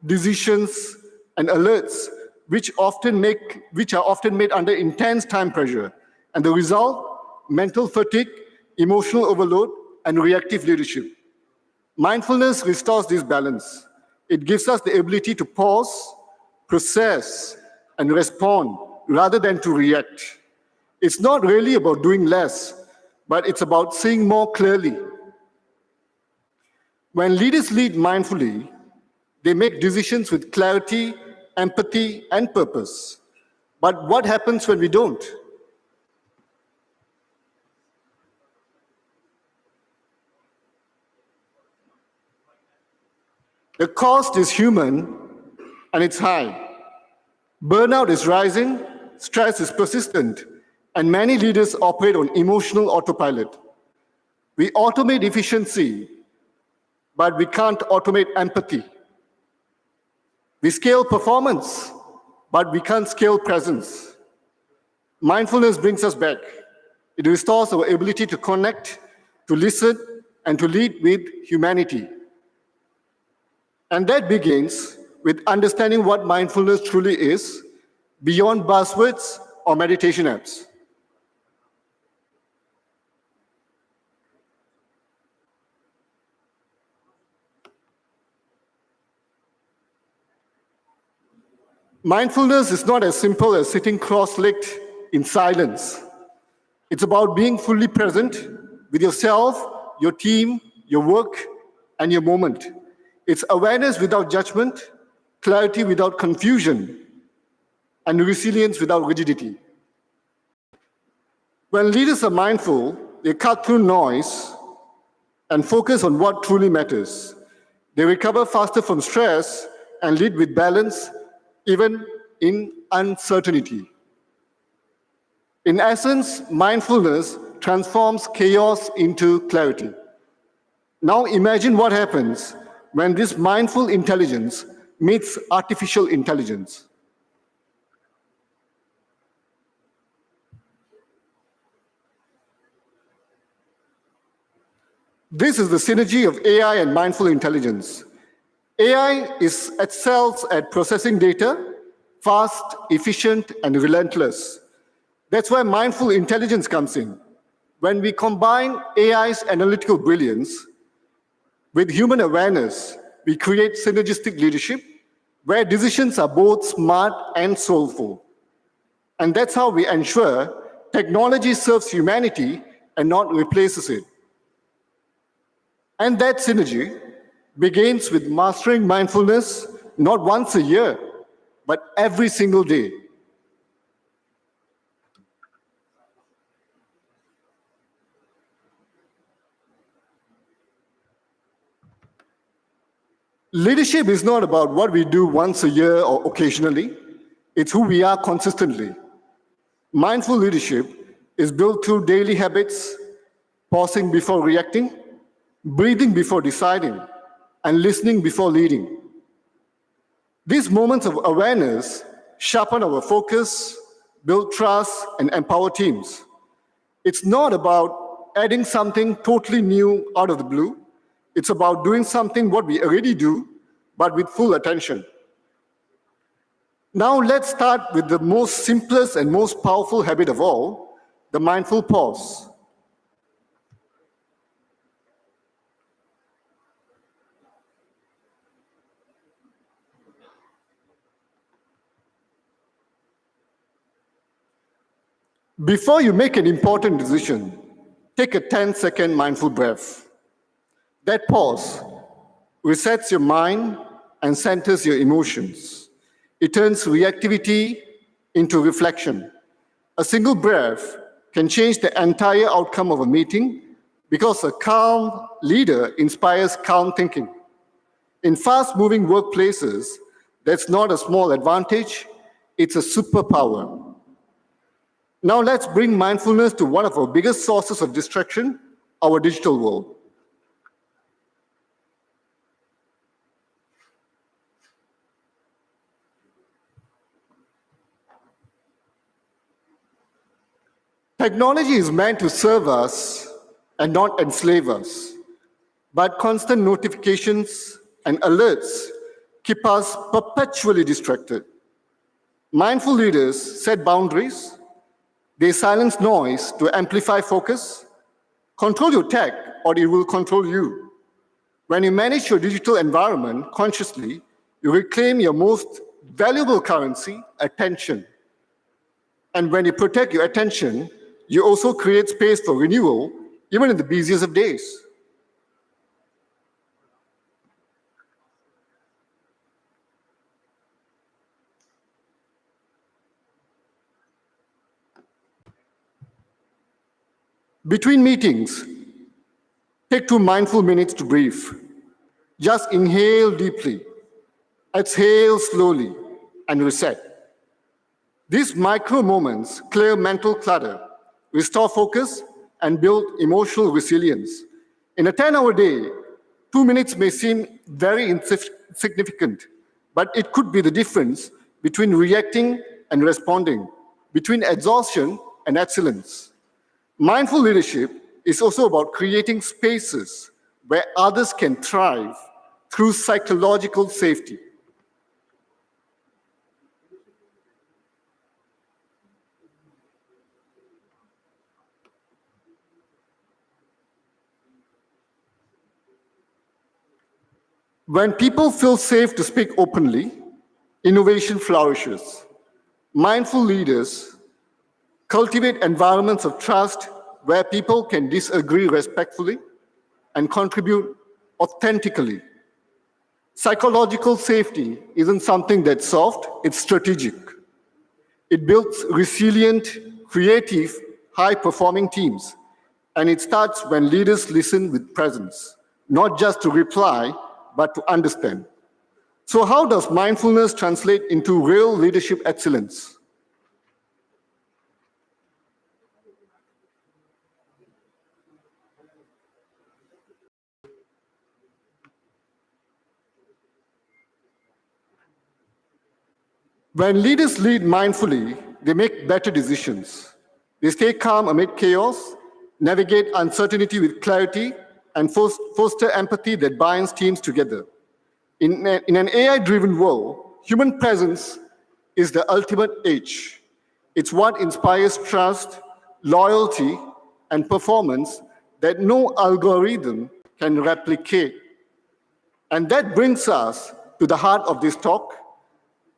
decisions, and alerts, which are often made under intense time pressure. And the result, mental fatigue, emotional overload, and reactive leadership. Mindfulness restores this balance. It gives us the ability to pause, process, and respond rather than to react. It's not really about doing less, but it's about seeing more clearly. When leaders lead mindfully, they make decisions with clarity, empathy, and purpose. But what happens when we don't? The cost is human, and it's high. Burnout is rising, stress is persistent, and many leaders operate on emotional autopilot. We automate efficiency, but we can't automate empathy. We scale performance, but we can't scale presence. Mindfulness brings us back. It restores our ability to connect, to listen, and to lead with humanity. And that begins with understanding what mindfulness truly is, beyond buzzwords or meditation apps. Mindfulness is not as simple as sitting cross-legged in silence. It's about being fully present with yourself, your team, your work, and your moment. It's awareness without judgment, clarity without confusion, and resilience without rigidity. When leaders are mindful, they cut through noise and focus on what truly matters. They recover faster from stress and lead with balance, even in uncertainty. In essence, mindfulness transforms chaos into clarity. Now imagine what happens when this mindful intelligence meets artificial intelligence. This is the synergy of AI and mindful intelligence. AI excels at processing data, fast, efficient, and relentless. That's where mindful intelligence comes in. When we combine AI's analytical brilliance with human awareness, we create synergistic leadership where decisions are both smart and soulful. And that's how we ensure technology serves humanity and not replaces it. And that synergy begins with mastering mindfulness not once a year, but every single day. Leadership is not about what we do once a year or occasionally. It's who we are consistently. Mindful leadership is built through daily habits, pausing before reacting, breathing before deciding, and listening before leading. These moments of awareness sharpen our focus, build trust, and empower teams. It's not about adding something totally new out of the blue. It's about doing something what we already do, but with full attention. Now let's start with the most simplest and most powerful habit of all, the mindful pause. Before you make an important decision, take a 10-second mindful breath. That pause resets your mind and centers your emotions. It turns reactivity into reflection. A single breath can change the entire outcome of a meeting because a calm leader inspires calm thinking. In fast-moving workplaces, that's not a small advantage, it's a superpower. Now let's bring mindfulness to one of our biggest sources of distraction, our digital world. Technology is meant to serve us and not enslave us, but constant notifications and alerts keep us perpetually distracted. Mindful leaders set boundaries. They silence noise to amplify focus. Control your tech, or it will control you. When you manage your digital environment consciously, you reclaim your most valuable currency, attention. And when you protect your attention, you also create space for renewal, even in the busiest of days. Between meetings, take 2 mindful minutes to breathe. Just inhale deeply, exhale slowly, and reset. These micro moments clear mental clutter, restore focus, and build emotional resilience. In a 10-hour day, 2 minutes may seem very insignificant, but it could be the difference between reacting and responding, between exhaustion and excellence. Mindful leadership is also about creating spaces where others can thrive through psychological safety. When people feel safe to speak openly, innovation flourishes. Mindful leaders cultivate environments of trust where people can disagree respectfully and contribute authentically. Psychological safety isn't something that's soft, it's strategic. It builds resilient, creative, high-performing teams. And it starts when leaders listen with presence, not just to reply, but to understand. So how does mindfulness translate into real leadership excellence? When leaders lead mindfully, they make better decisions. They stay calm amid chaos, navigate uncertainty with clarity, and foster empathy that binds teams together. In an AI-driven world, human presence is the ultimate edge. It's what inspires trust, loyalty, and performance that no algorithm can replicate. And that brings us to the heart of this talk,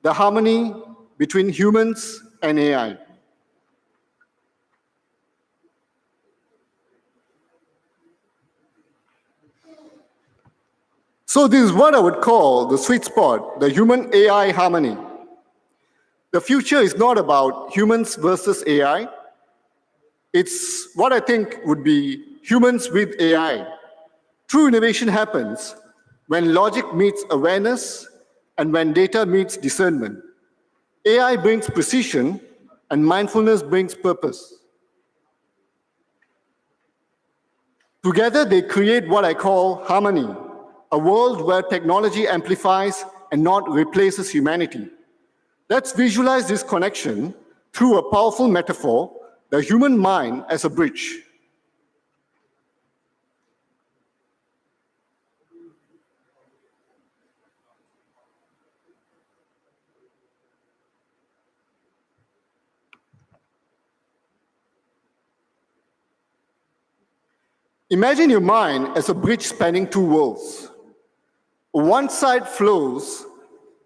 the harmony between humans and AI. So this is what I would call the sweet spot, the human-AI harmony. The future is not about humans versus AI. It's what I think would be humans with AI. True innovation happens when logic meets awareness and when data meets discernment. AI brings precision and mindfulness brings purpose. Together, they create what I call harmony, a world where technology amplifies and not replaces humanity. Let's visualize this connection through a powerful metaphor, the human mind as a bridge. Imagine your mind as a bridge spanning two worlds. On one side flows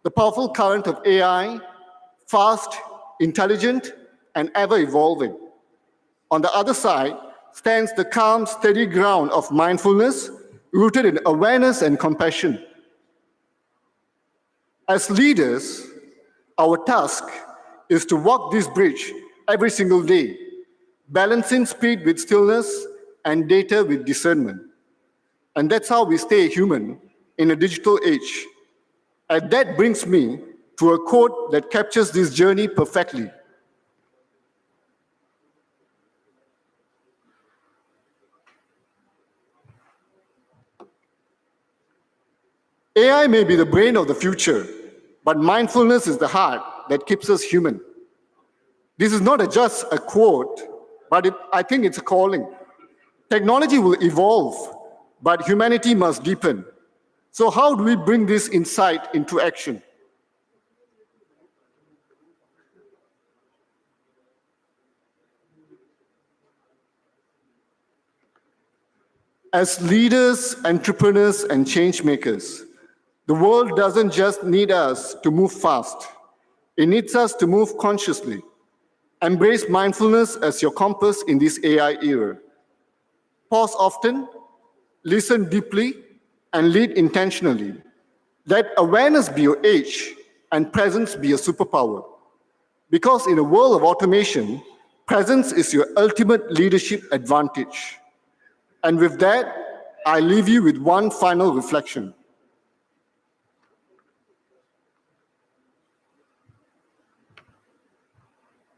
the powerful current of AI, fast, intelligent, and ever evolving. On the other side stands the calm, steady ground of mindfulness, rooted in awareness and compassion. As leaders, our task is to walk this bridge every single day, balancing speed with stillness and data with discernment. And that's how we stay human in a digital age. And that brings me to a quote that captures this journey perfectly. AI may be the brain of the future, but mindfulness is the heart that keeps us human. This is not just a quote, but I think it's a calling. Technology will evolve, but humanity must deepen. So how do we bring this insight into action? As leaders, entrepreneurs, and change makers, the world doesn't just need us to move fast. It needs us to move consciously. Embrace mindfulness as your compass in this AI era. Pause often, listen deeply, and lead intentionally. Let awareness be your edge and presence be your superpower. Because in a world of automation, presence is your ultimate leadership advantage. And with that, I leave you with one final reflection.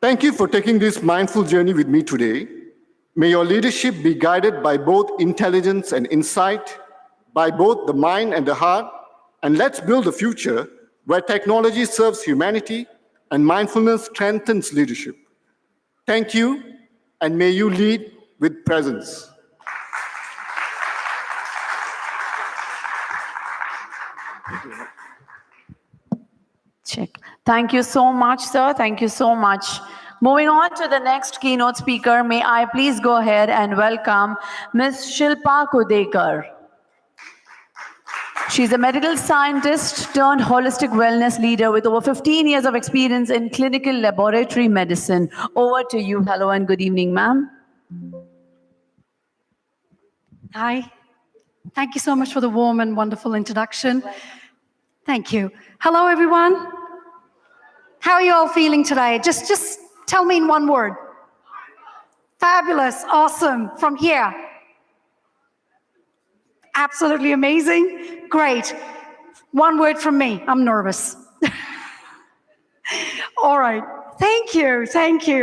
Thank you for taking this mindful journey with me today. May your leadership be guided by both intelligence and insight, by both the mind and the heart, and let's build a future where technology serves humanity and mindfulness strengthens leadership. Thank you, and may you lead with presence. Check. Thank you so much, sir. Thank you so much. Moving on to the next keynote speaker, may I please go ahead and welcome Ms. Shilpa Kudekar. She's a medical scientist turned holistic wellness leader with over 15 years of experience in clinical laboratory medicine. Over to you. Hello and good evening, ma'am. Hi. Thank you so much for the warm and wonderful introduction. Thank you. Hello, everyone. How are you all feeling today? Just tell me in one word. Fabulous, awesome, from here. Absolutely amazing, great. One word from me, I'm nervous. All right, thank you,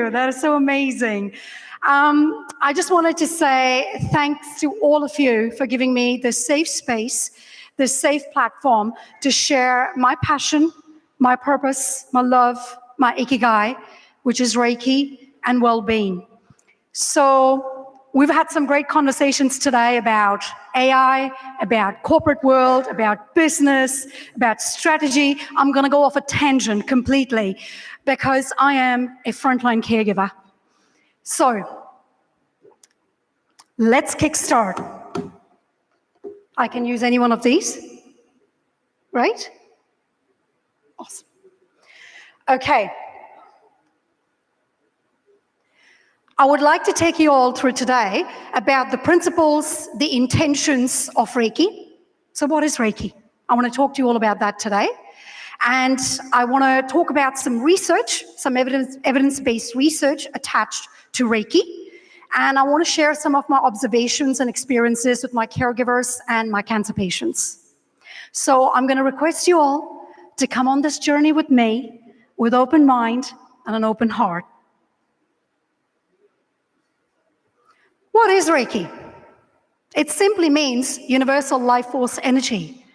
that is so amazing. I just wanted to say thanks to all of you for giving me this safe space, this safe platform to share my passion, my purpose, my love, my ikigai, which is Reiki and well-being. So we've had some great conversations today about AI, about corporate world, about business, about strategy. I'm going to go off a tangent completely because I am a frontline caregiver. So let's kickstart. I can use any one of these, right? Awesome. Okay. I would like to take you all through today about the principles, the intentions of Reiki. So what is Reiki? I want to talk to you all about that today. And I want to talk about some research, some evidence-based research attached to Reiki. And I want to share some of my observations and experiences with my caregivers and my cancer patients. So I'm going to request you all to come on this journey with me with open mind and an open heart. What is Reiki? It simply means universal life force energy.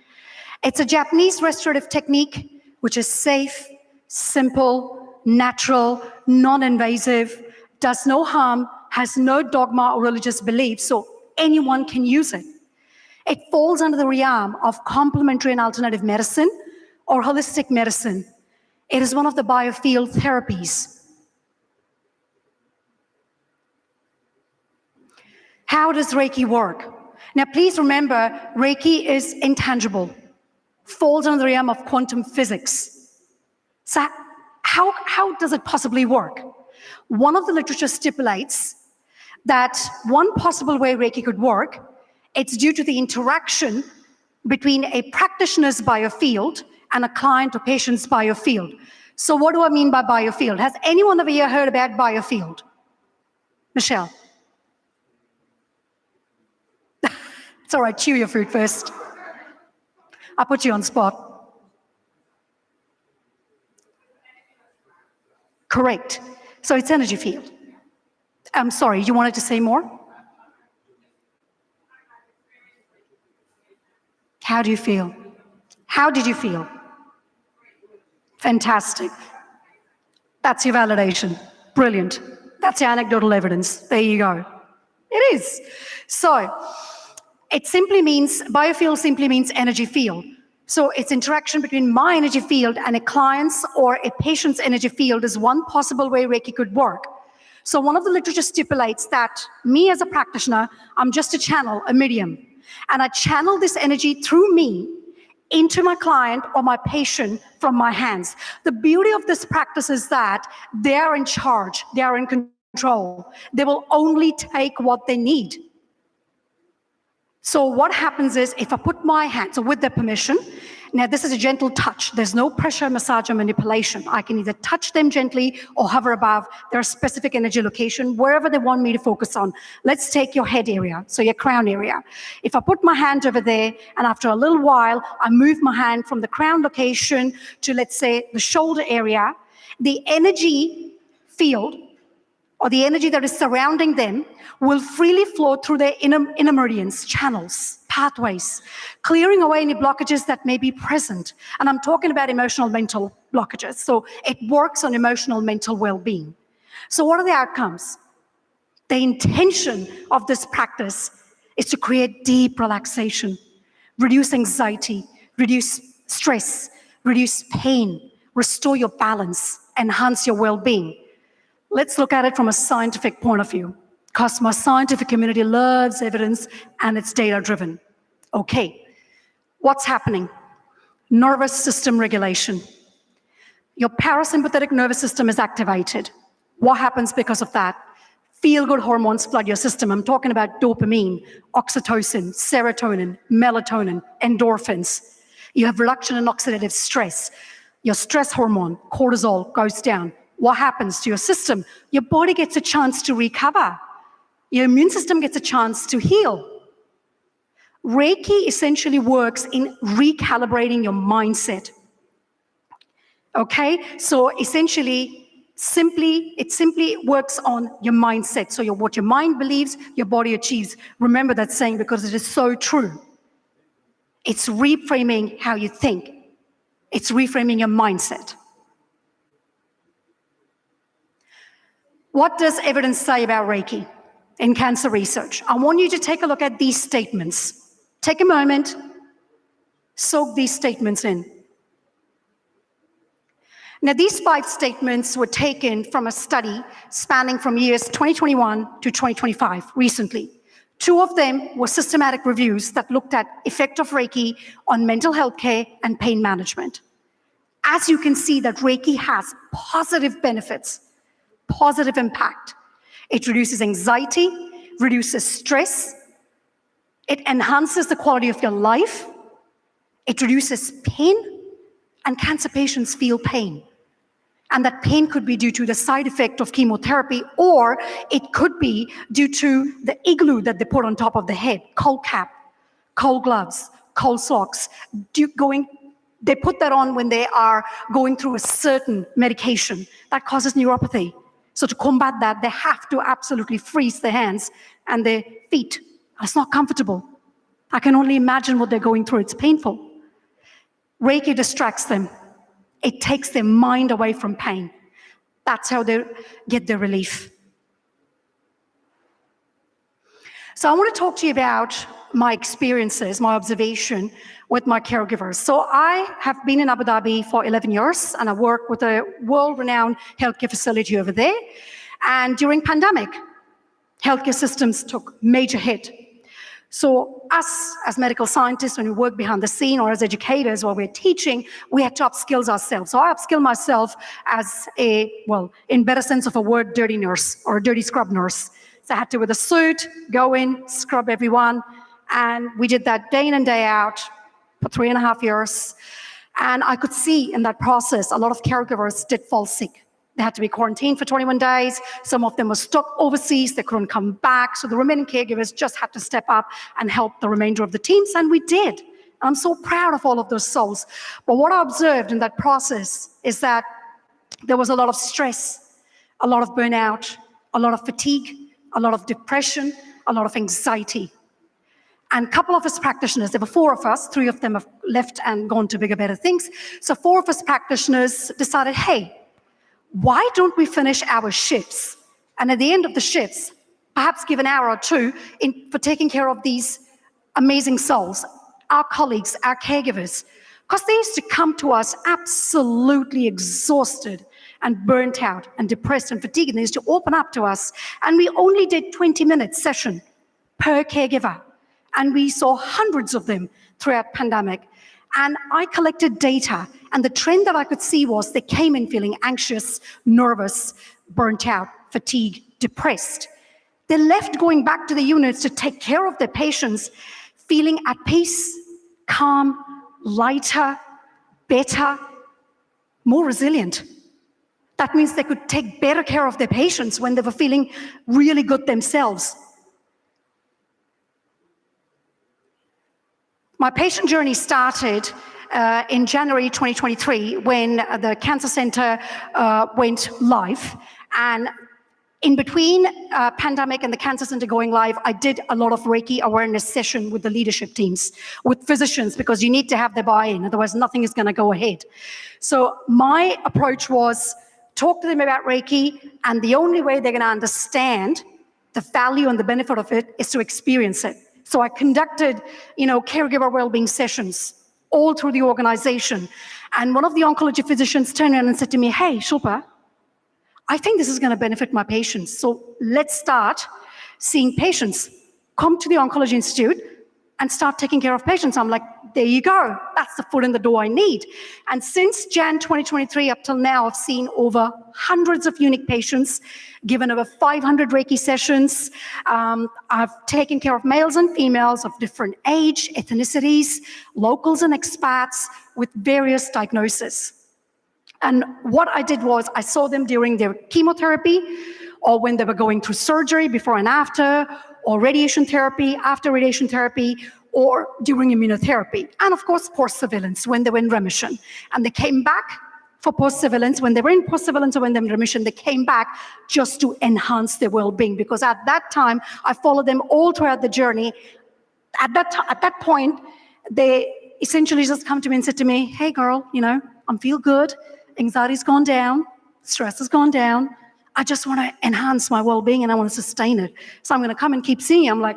It's a Japanese restorative technique which is safe, simple, natural, non-invasive, does no harm, has no dogma or religious beliefs, so anyone can use it. It falls under the realm of complementary and alternative medicine or holistic medicine. It is one of the biofield therapies. How does Reiki work? Now, please remember, Reiki is intangible, falls under the realm of quantum physics. So how does it possibly work? One of the literature stipulates that one possible way Reiki could work, it's due to the interaction between a practitioner's biofield and a client or patient's biofield. So what do I mean by biofield? Has anyone over here heard about biofield? Michelle? It's all right, chew your food first. I'll put you on spot. Correct. So it's energy field. I'm sorry, you wanted to say more? How do you feel? How did you feel? Fantastic. That's your validation. Brilliant. That's your anecdotal evidence. There you go. It is. So it simply means, biofield simply means energy field. So it's interaction between my energy field and a client's or a patient's energy field is one possible way Reiki could work. So one of the literature stipulates that me as a practitioner, I'm just a channel, a medium, and I channel this energy through me into my client or my patient from my hands. The beauty of this practice is that they are in charge, they are in control. They will only take what they need. So what happens is, if I put my hand, so with their permission, now this is a gentle touch. There's no pressure, massage, or manipulation. I can either touch them gently or hover above their specific energy location, wherever they want me to focus on. Let's take your head area, so your crown area. If I put my hand over there, and after a little while, I move my hand from the crown location to, let's say, the shoulder area, the energy field, or the energy that is surrounding them, will freely flow through their inner meridians, channels, pathways, clearing away any blockages that may be present. And I'm talking about emotional, mental blockages. So it works on emotional, mental well-being. So what are the outcomes? The intention of this practice is to create deep relaxation, reduce anxiety, reduce stress, reduce pain, restore your balance, enhance your well-being. Let's look at it from a scientific point of view, because my scientific community loves evidence and it's data-driven. Okay, what's happening? Nervous system regulation. Your parasympathetic nervous system is activated. What happens because of that? Feel-good hormones flood your system. I'm talking about dopamine, oxytocin, serotonin, melatonin, endorphins. You have reduction in oxidative stress. Your stress hormone, cortisol, goes down. What happens to your system? Your body gets a chance to recover. Your immune system gets a chance to heal. Reiki essentially works in recalibrating your mindset. Okay? So essentially, it simply works on your mindset. So what your mind believes, your body achieves. Remember that saying because it is so true. It's reframing how you think. It's reframing your mindset. What does evidence say about Reiki in cancer research? I want you to take a look at these statements. Take a moment, soak these statements in. Now, these 5 statements were taken from a study spanning from years 2021 to 2025, recently. 2 of them were systematic reviews that looked at effect of Reiki on mental health care and pain management. As you can see that Reiki has positive benefits, positive impact. It reduces anxiety, reduces stress, it enhances the quality of your life, it reduces pain, and cancer patients feel pain. And that pain could be due to the side effect of chemotherapy, or it could be due to the igloo that they put on top of the head, cold cap, cold gloves, cold socks, they put that on when they are going through a certain medication that causes neuropathy. So to combat that, they have to absolutely freeze their hands and their feet. It's not comfortable. I can only imagine what they're going through. It's painful. Reiki distracts them. It takes their mind away from pain. That's how they get their relief. So I want to talk to you about my experiences, my observation with my caregivers. So I have been in Abu Dhabi for 11 years, and I work with a world-renowned healthcare facility over there. And during pandemic, Healthcare systems took major hit. So us as medical scientists, when we work behind the scene, or as educators while we're teaching, we had to upskill ourselves. So I upskill myself as a, well, in better sense of a word, dirty nurse or a dirty scrub nurse. So I had to, with a suit, go in, scrub everyone. And we did that day in and day out for 3.5 years. And I could see in that process, a lot of caregivers did fall sick. They had to be quarantined for 21 days. Some of them were stuck overseas. They couldn't come back. So the remaining caregivers just had to step up and help the remainder of the teams, and we did. I'm so proud of all of those souls. But what I observed in that process is that there was a lot of stress, a lot of burnout, a lot of fatigue, a lot of depression, a lot of anxiety. And a couple of us practitioners, there were 4 of us, 3 of them have left and gone to bigger, better things. So 4 of us practitioners decided, hey, why don't we finish our shifts? And at the end of the shifts, perhaps give an hour or 2 for taking care of these amazing souls, our colleagues, our caregivers. Because they used to come to us absolutely exhausted and burnt out and depressed and fatigued. And they used to open up to us. And we only did 20-minute session per caregiver. And we saw hundreds of them throughout pandemic. And I collected data, and the trend that I could see was they came in feeling anxious, nervous, burnt out, fatigued, depressed. They left going back to the units to take care of their patients, feeling at peace, calm, lighter, better, more resilient. That means they could take better care of their patients when they were feeling really good themselves. My patient journey started in January 2023 when the cancer center went live. And in between pandemic and the cancer center going live, I did a lot of Reiki awareness session with the leadership teams, with physicians, because you need to have their buy-in, otherwise nothing is going to go ahead. So my approach was talk to them about Reiki, and the only way they're going to understand the value and the benefit of it is to experience it. So I conducted, caregiver well-being sessions all through the organization. And one of the oncology physicians turned around and said to me, hey, Shilpa, I think this is going to benefit my patients. So let's start seeing patients. Come to the Oncology Institute and start taking care of patients. I'm like, there you go. That's the foot in the door I need. And since Jan 2023 up till now, I've seen over hundreds of unique patients, given over 500 Reiki sessions. I've taken care of males and females of different age, ethnicities, locals and expats with various diagnoses. And what I did was I saw them during their chemotherapy, or when they were going through surgery before and after, or radiation therapy, after radiation therapy, or during immunotherapy. And of course, post-surveillance, when they were in remission. And they came back for post-surveillance. When they were in post-surveillance or when they were in remission, they came back just to enhance their well-being. Because at that time, I followed them all throughout the journey. At that point, they essentially just come to me and said to me, hey girl, I feel good. Anxiety's gone down. Stress has gone down. I just want to enhance my well-being and I want to sustain it. So I'm going to come and keep seeing you. I'm like,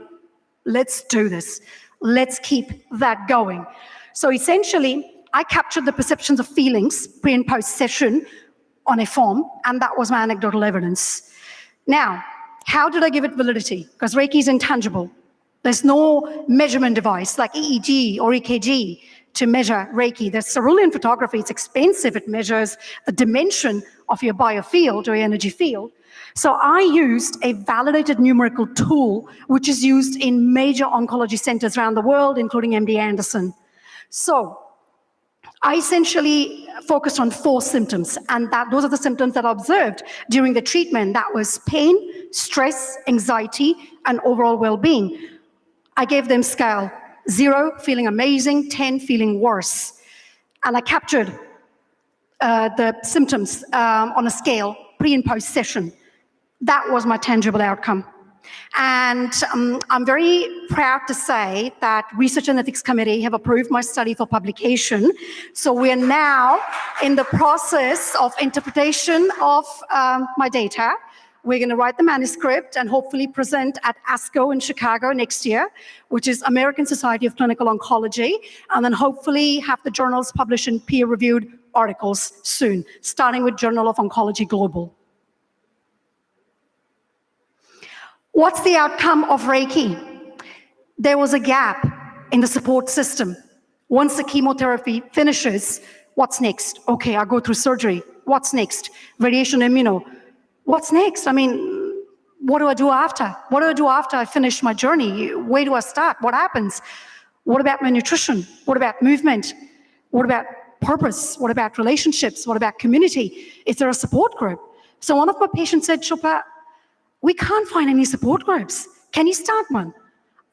let's do this. Let's keep that going. So essentially, I captured the perceptions of feelings pre and post session on a form, and that was my anecdotal evidence. Now, how did I give it validity? Because Reiki is intangible. There's no measurement device like EEG or EKG to measure Reiki. There's cerulean photography. It's expensive. It measures the dimension of your biofield or your energy field. So I used a validated numerical tool, which is used in major oncology centers around the world, including MD Anderson. So I essentially focused on 4 symptoms, and those are the symptoms that I observed during the treatment. That was pain, stress, anxiety, and overall well-being. I gave them scale 0, feeling amazing, 10, feeling worse. And I captured the symptoms on a scale pre and post session. That was my tangible outcome. And I'm very proud to say that Research and Ethics Committee have approved my study for publication. So we are now in the process of interpretation of my data. We're going to write the manuscript and hopefully present at ASCO in Chicago next year, which is American Society of Clinical Oncology, and then hopefully have the journals published in peer-reviewed articles soon, starting with Journal of Oncology Global. What's the outcome of Reiki? There was a gap in the support system. Once the chemotherapy finishes, what's next? Okay, I go through surgery. What's next? Radiation immuno. What's next? I mean, what do I do after? What do I do after I finish my journey? Where do I start? What happens? What about my nutrition? What about movement? What about purpose? What about relationships? What about community? Is there a support group? So one of my patients said, Shilpa, we can't find any support groups. Can you start one?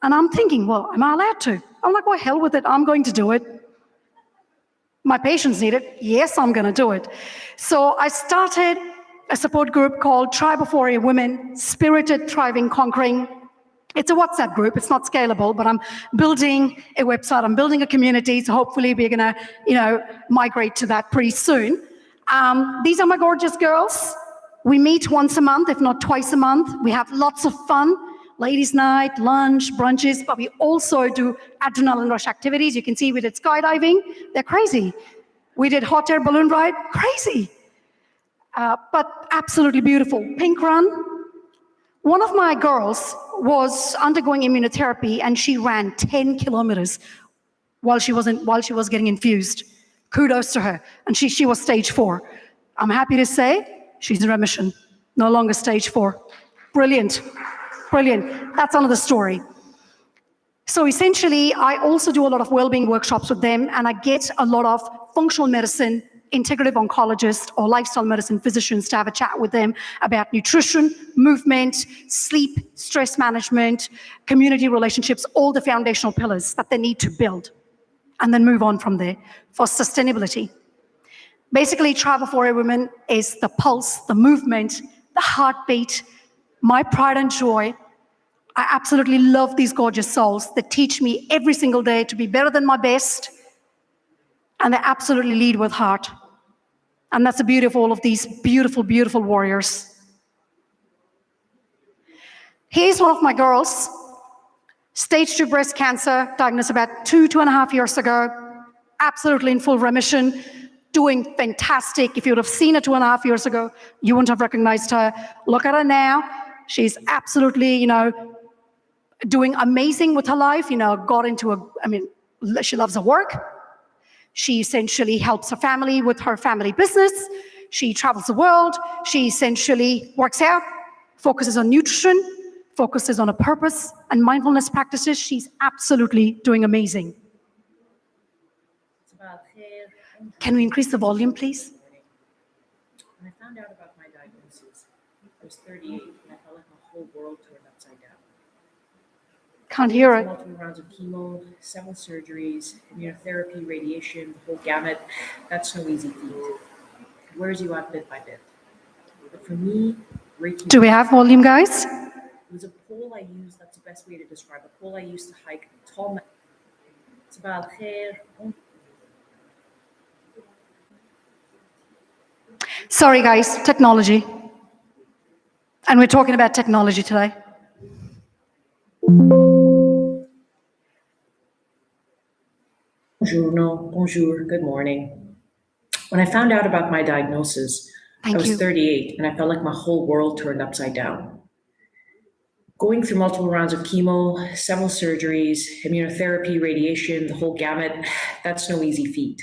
And I'm thinking, well, am I allowed to? I'm like, well, hell with it. I'm going to do it. My patients need it. Yes, I'm going to do it. So I started a support group called Tribe of Warrior Women, Spirited, Thriving, Conquering. It's a WhatsApp group. It's not scalable, but I'm building a website. I'm building a community. So hopefully we're going to, migrate to that pretty soon. These are my gorgeous girls. We meet once a month, if not twice a month. We have lots of fun. Ladies' night, lunch, brunches, but we also do adrenaline rush activities. You can see we did skydiving. They're crazy. We did hot air balloon ride. Crazy. But absolutely beautiful. Pink run. One of my girls was undergoing immunotherapy and she ran 10 kilometers while she was getting infused. Kudos to her. And she was stage 4. I'm happy to say she's in remission. No longer stage 4. Brilliant. Brilliant. That's another story. So essentially, I also do a lot of well-being workshops with them, and I get a lot of functional medicine, integrative oncologists, or lifestyle medicine physicians to have a chat with them about nutrition, movement, sleep, stress management, community relationships, all the foundational pillars that they need to build, and then move on from there for sustainability. Basically, Tribe of Warrior Women is the pulse, the movement, the heartbeat, my pride and joy. I absolutely love these gorgeous souls that teach me every single day to be better than my best, and they absolutely lead with heart. And that's the beauty of all of these beautiful, beautiful warriors. Here's one of my girls, stage 2 breast cancer, diagnosed about 2.5 years ago, absolutely in full remission, doing fantastic. If you would have seen her 2.5 years ago, you wouldn't have recognized her. Look at her now. She's absolutely, doing amazing with her life. Got into she loves her work. She essentially helps her family with her family business. She travels the world. She essentially works out, focuses on nutrition, focuses on a purpose and mindfulness practices. She's absolutely doing amazing. Can we increase the volume, please? When I found out about my diagnosis, I was 38 and I felt like my whole world turned upside down. Can't hear it. Multiple rounds of chemo, several surgeries, immunotherapy, radiation, the whole gamut. That's no easy feat. It wears you out bit by bit. But for me, Reiki... Do we have volume, guys? It was a pole I used, that's the best way to describe a pole I used to hike tall mountains. It's about hair. Sorry, guys, technology. And we're talking about technology today. Bonjour, good morning. When I found out about my diagnosis, I was 38 and I felt like my whole world turned upside down. Going through multiple rounds of chemo, several surgeries, immunotherapy, radiation, the whole gamut, that's no easy feat.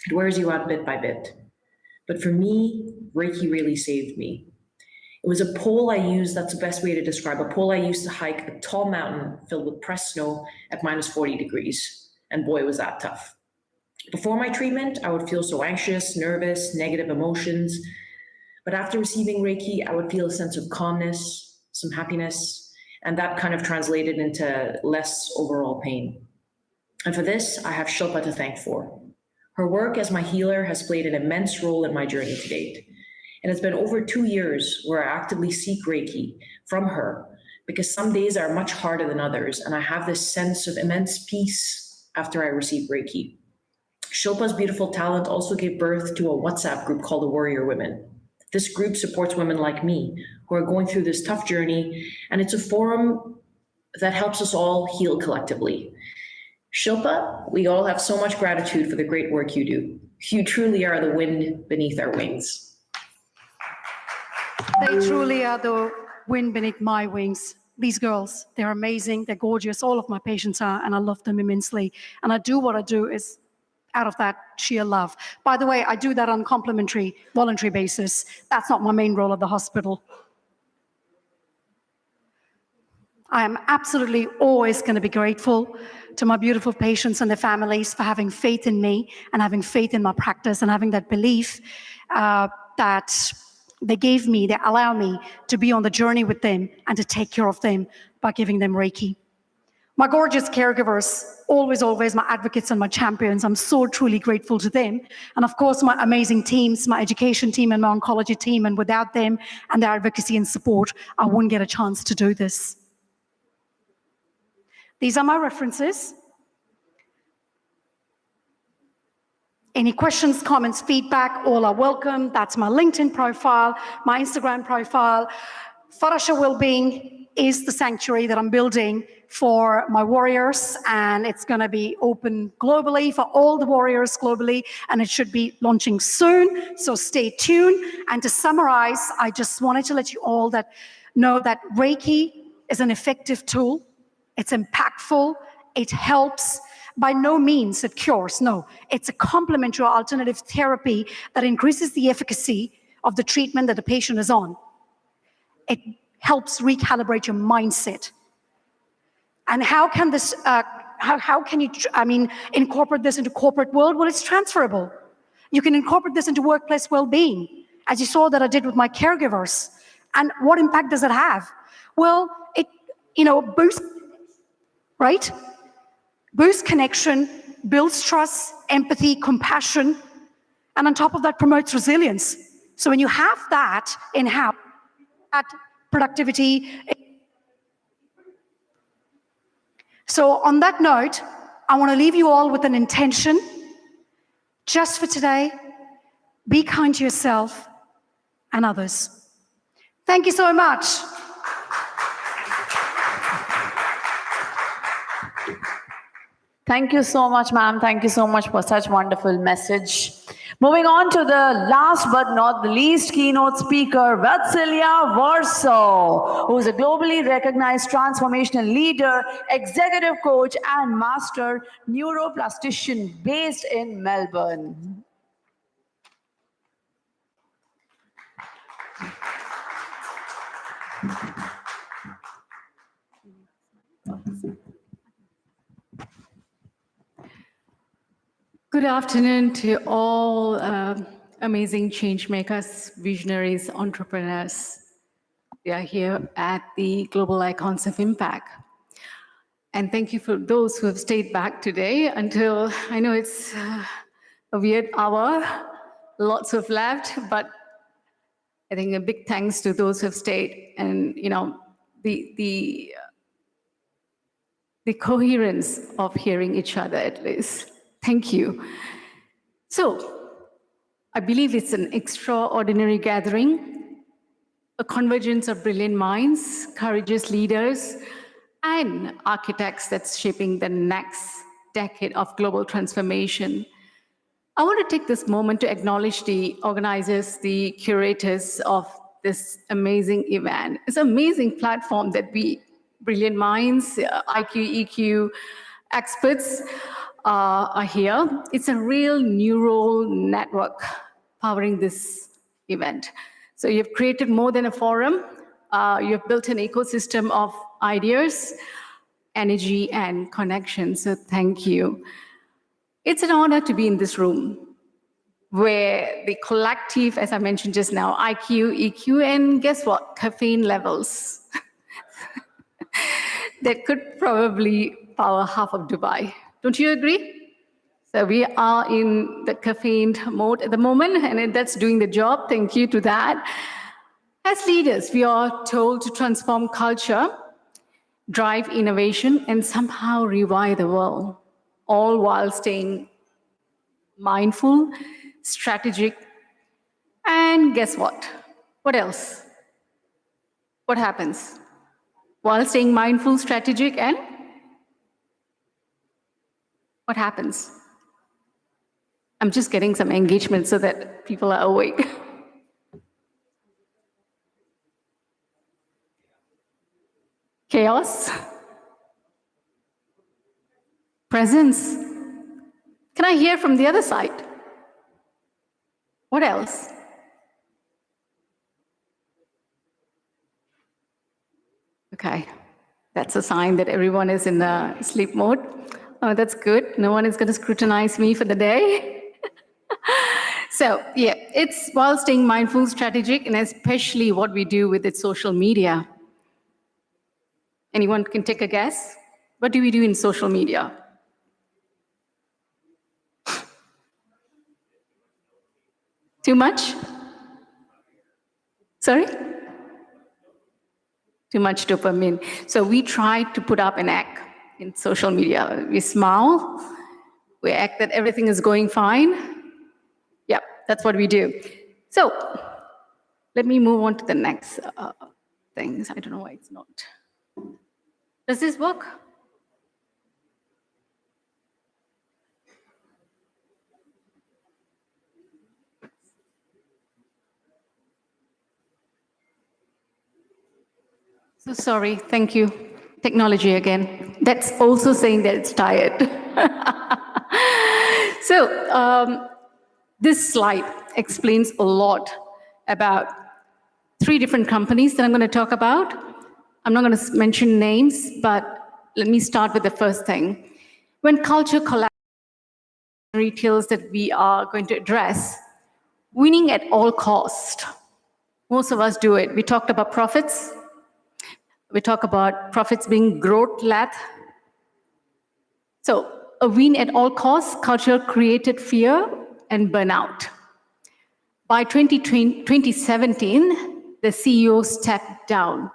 It wears you out bit by bit. But for me, Reiki really saved me. It was a pole I used, that's the best way to describe, a pole I used to hike a tall mountain filled with pressed snow at minus 40 degrees. And boy, was that tough. Before my treatment, I would feel so anxious, nervous, negative emotions. But after receiving Reiki, I would feel a sense of calmness, some happiness, and that kind of translated into less overall pain. And for this, I have Shilpa to thank for. Her work as my healer has played an immense role in my journey to date. And it's been over 2 years where I actively seek Reiki from her, because some days are much harder than others, and I have this sense of immense peace after I receive Reiki. Shilpa's beautiful talent also gave birth to a WhatsApp group called the Warrior Women. This group supports women like me who are going through this tough journey, and it's a forum that helps us all heal collectively. Shilpa, we all have so much gratitude for the great work you do. You truly are the wind beneath our wings. They truly are the wind beneath my wings. These girls, they're amazing, they're gorgeous, all of my patients are, and I love them immensely. And I do what I do is out of that sheer love. By the way, I do that on complimentary, voluntary basis. That's not my main role at the hospital. I am absolutely always going to be grateful to my beautiful patients and their families for having faith in me and having faith in my practice and having that belief that they allow me to be on the journey with them and to take care of them by giving them Reiki. My gorgeous caregivers, always my advocates and my champions, I'm so truly grateful to them. And of course, my amazing teams, my education team and my oncology team, and without them and their advocacy and support, I wouldn't get a chance to do this. These are my references. Any questions, comments, feedback, all are welcome. That's my LinkedIn profile, my Instagram profile. Farasha Wellbeing is the sanctuary that I'm building for my warriors, and it's going to be open globally for all the warriors globally, and it should be launching soon, so stay tuned. And to summarize, I just wanted to let you all know that Reiki is an effective tool. It's impactful, it helps. By no means it cures, no. It's a complementary alternative therapy that increases the efficacy of the treatment that the patient is on. It helps recalibrate your mindset. And how can this, how can you, incorporate this into corporate world? Well, it's transferable. You can incorporate this into workplace well-being, as you saw that I did with my caregivers. And what impact does it have? Well, it, boosts, right? Boosts connection, builds trust, empathy, compassion, and on top of that, promotes resilience. So when you have that in-house, at productivity. So on that note, I want to leave you all with an intention. Just for today, be kind to yourself and others. Thank you so much. Thank you so much, ma'am. Thank you so much for such wonderful message. Moving on to the last but not the least keynote speaker, Resil, who is a globally recognized transformational leader, executive coach, and master neuroplastician based in Melbourne. Good afternoon to all amazing change makers, visionaries, entrepreneurs. We are here at the Global Icons of Impact. And thank you for those who have stayed back today until, I know it's a weird hour, lots have left, but I think a big thanks to those who have stayed. And, the coherence of hearing each other at least. Thank you. So, I believe it's an extraordinary gathering, a convergence of brilliant minds, courageous leaders, and architects that's shaping the next decade of global transformation. I want to take this moment to acknowledge the organizers, the curators of this amazing event. It's an amazing platform that brilliant minds, IQ, EQ experts, are here. It's a real neural network powering this event. So you've created more than a forum. You've built an ecosystem of ideas, energy, and connection. So thank you. It's an honor to be in this room where the collective, as I mentioned just now, IQ, EQ, and guess what? Caffeine levels that could probably power half of Dubai. Don't you agree? So we are in the caffeine mode at the moment, and that's doing the job. Thank you to that. As leaders, we are told to transform culture, drive innovation, and somehow rewire the world, all while staying mindful, strategic, and guess what? What else? What happens? While staying mindful, strategic, and what happens? I'm just getting some engagement so that people are awake. Chaos? Presence? Can I hear from the other side? What else? Okay, that's a sign that everyone is in sleep mode. Oh, that's good. No one is going to scrutinize me for the day. So, yeah, it's while staying mindful, strategic, and especially what we do with its social media. Anyone can take a guess? What do we do in social media? Too much? Sorry? Too much dopamine. So we try to put up an act in social media. We smile, we act that everything is going fine. Yeah, that's what we do. So let me move on to the next things. I don't know why it's not. Does this work? So sorry, thank you. Technology again. That's also saying that it's tired. So this slide explains a lot about 3 different companies that I'm going to talk about. I'm not going to mention names, but let me start with the first thing. When culture collapses, retails that we are going to address, winning at all cost. Most of us do it. We talked about profits. We talk about profits being growth-led. So a win at all costs, culture created fear and burnout. By 2017, the CEO stepped down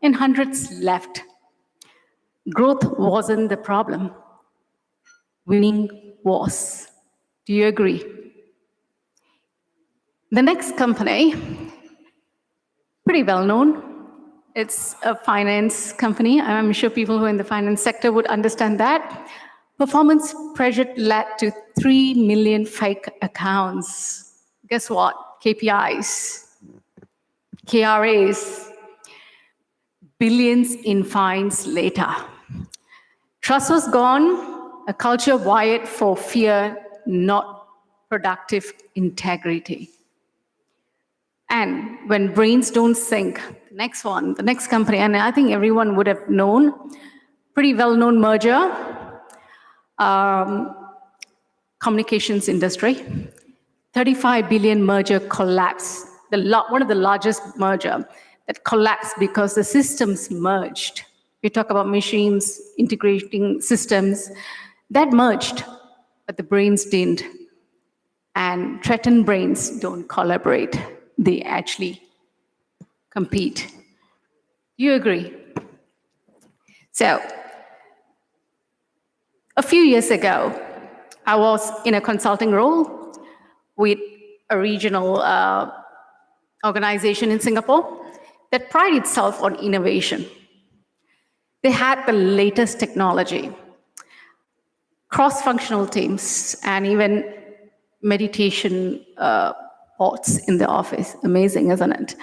and hundreds left. Growth wasn't the problem. Winning was. Do you agree? The next company, pretty well known. It's a finance company. I'm sure people who are in the finance sector would understand that. Performance pressure led to 3 million fake accounts. Guess what? KPIs, KRAs, billions in fines later. Trust was gone, a culture wired for fear, not productive integrity. And when brains don't sync, the next company, and I think everyone would have known, pretty well-known merger, communications industry, 35 billion merger collapse, one of the largest merger that collapsed because the systems merged. We talk about machines, integrating systems, that merged, but the brains didn't. And threatened brains don't collaborate. They actually compete. Do you agree? So, a few years ago, I was in a consulting role with a regional organization in Singapore that pride itself on innovation. They had the latest technology, cross-functional teams, and even meditation pods in the office. Amazing, isn't it?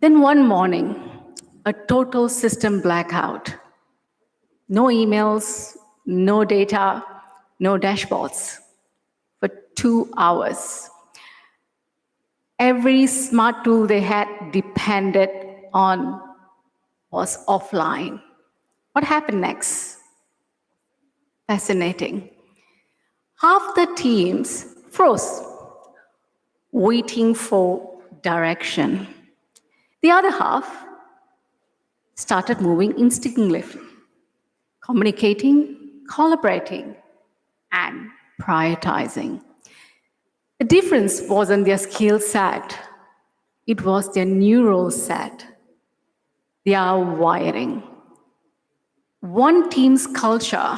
Then one morning, a total system blackout. No emails, no data, no dashboards for 2 hours. Every smart tool they had depended on was offline. What happened next? Fascinating. Half the teams froze, waiting for direction. The other half started moving instinctively, communicating, collaborating, and prioritizing. The difference wasn't their skill set, it was their neural set, their wiring. One team's culture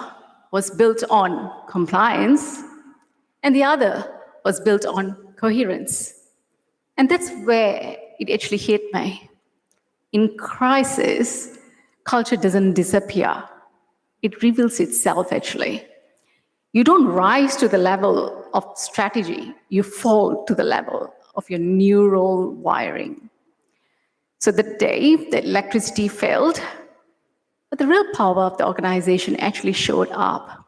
was built on compliance, and the other was built on coherence. And that's where it actually hit me. In crisis, culture doesn't disappear. It reveals itself, actually. You don't rise to the level of strategy. You fall to the level of your neural wiring. So the day the electricity failed, but the real power of the organization actually showed up.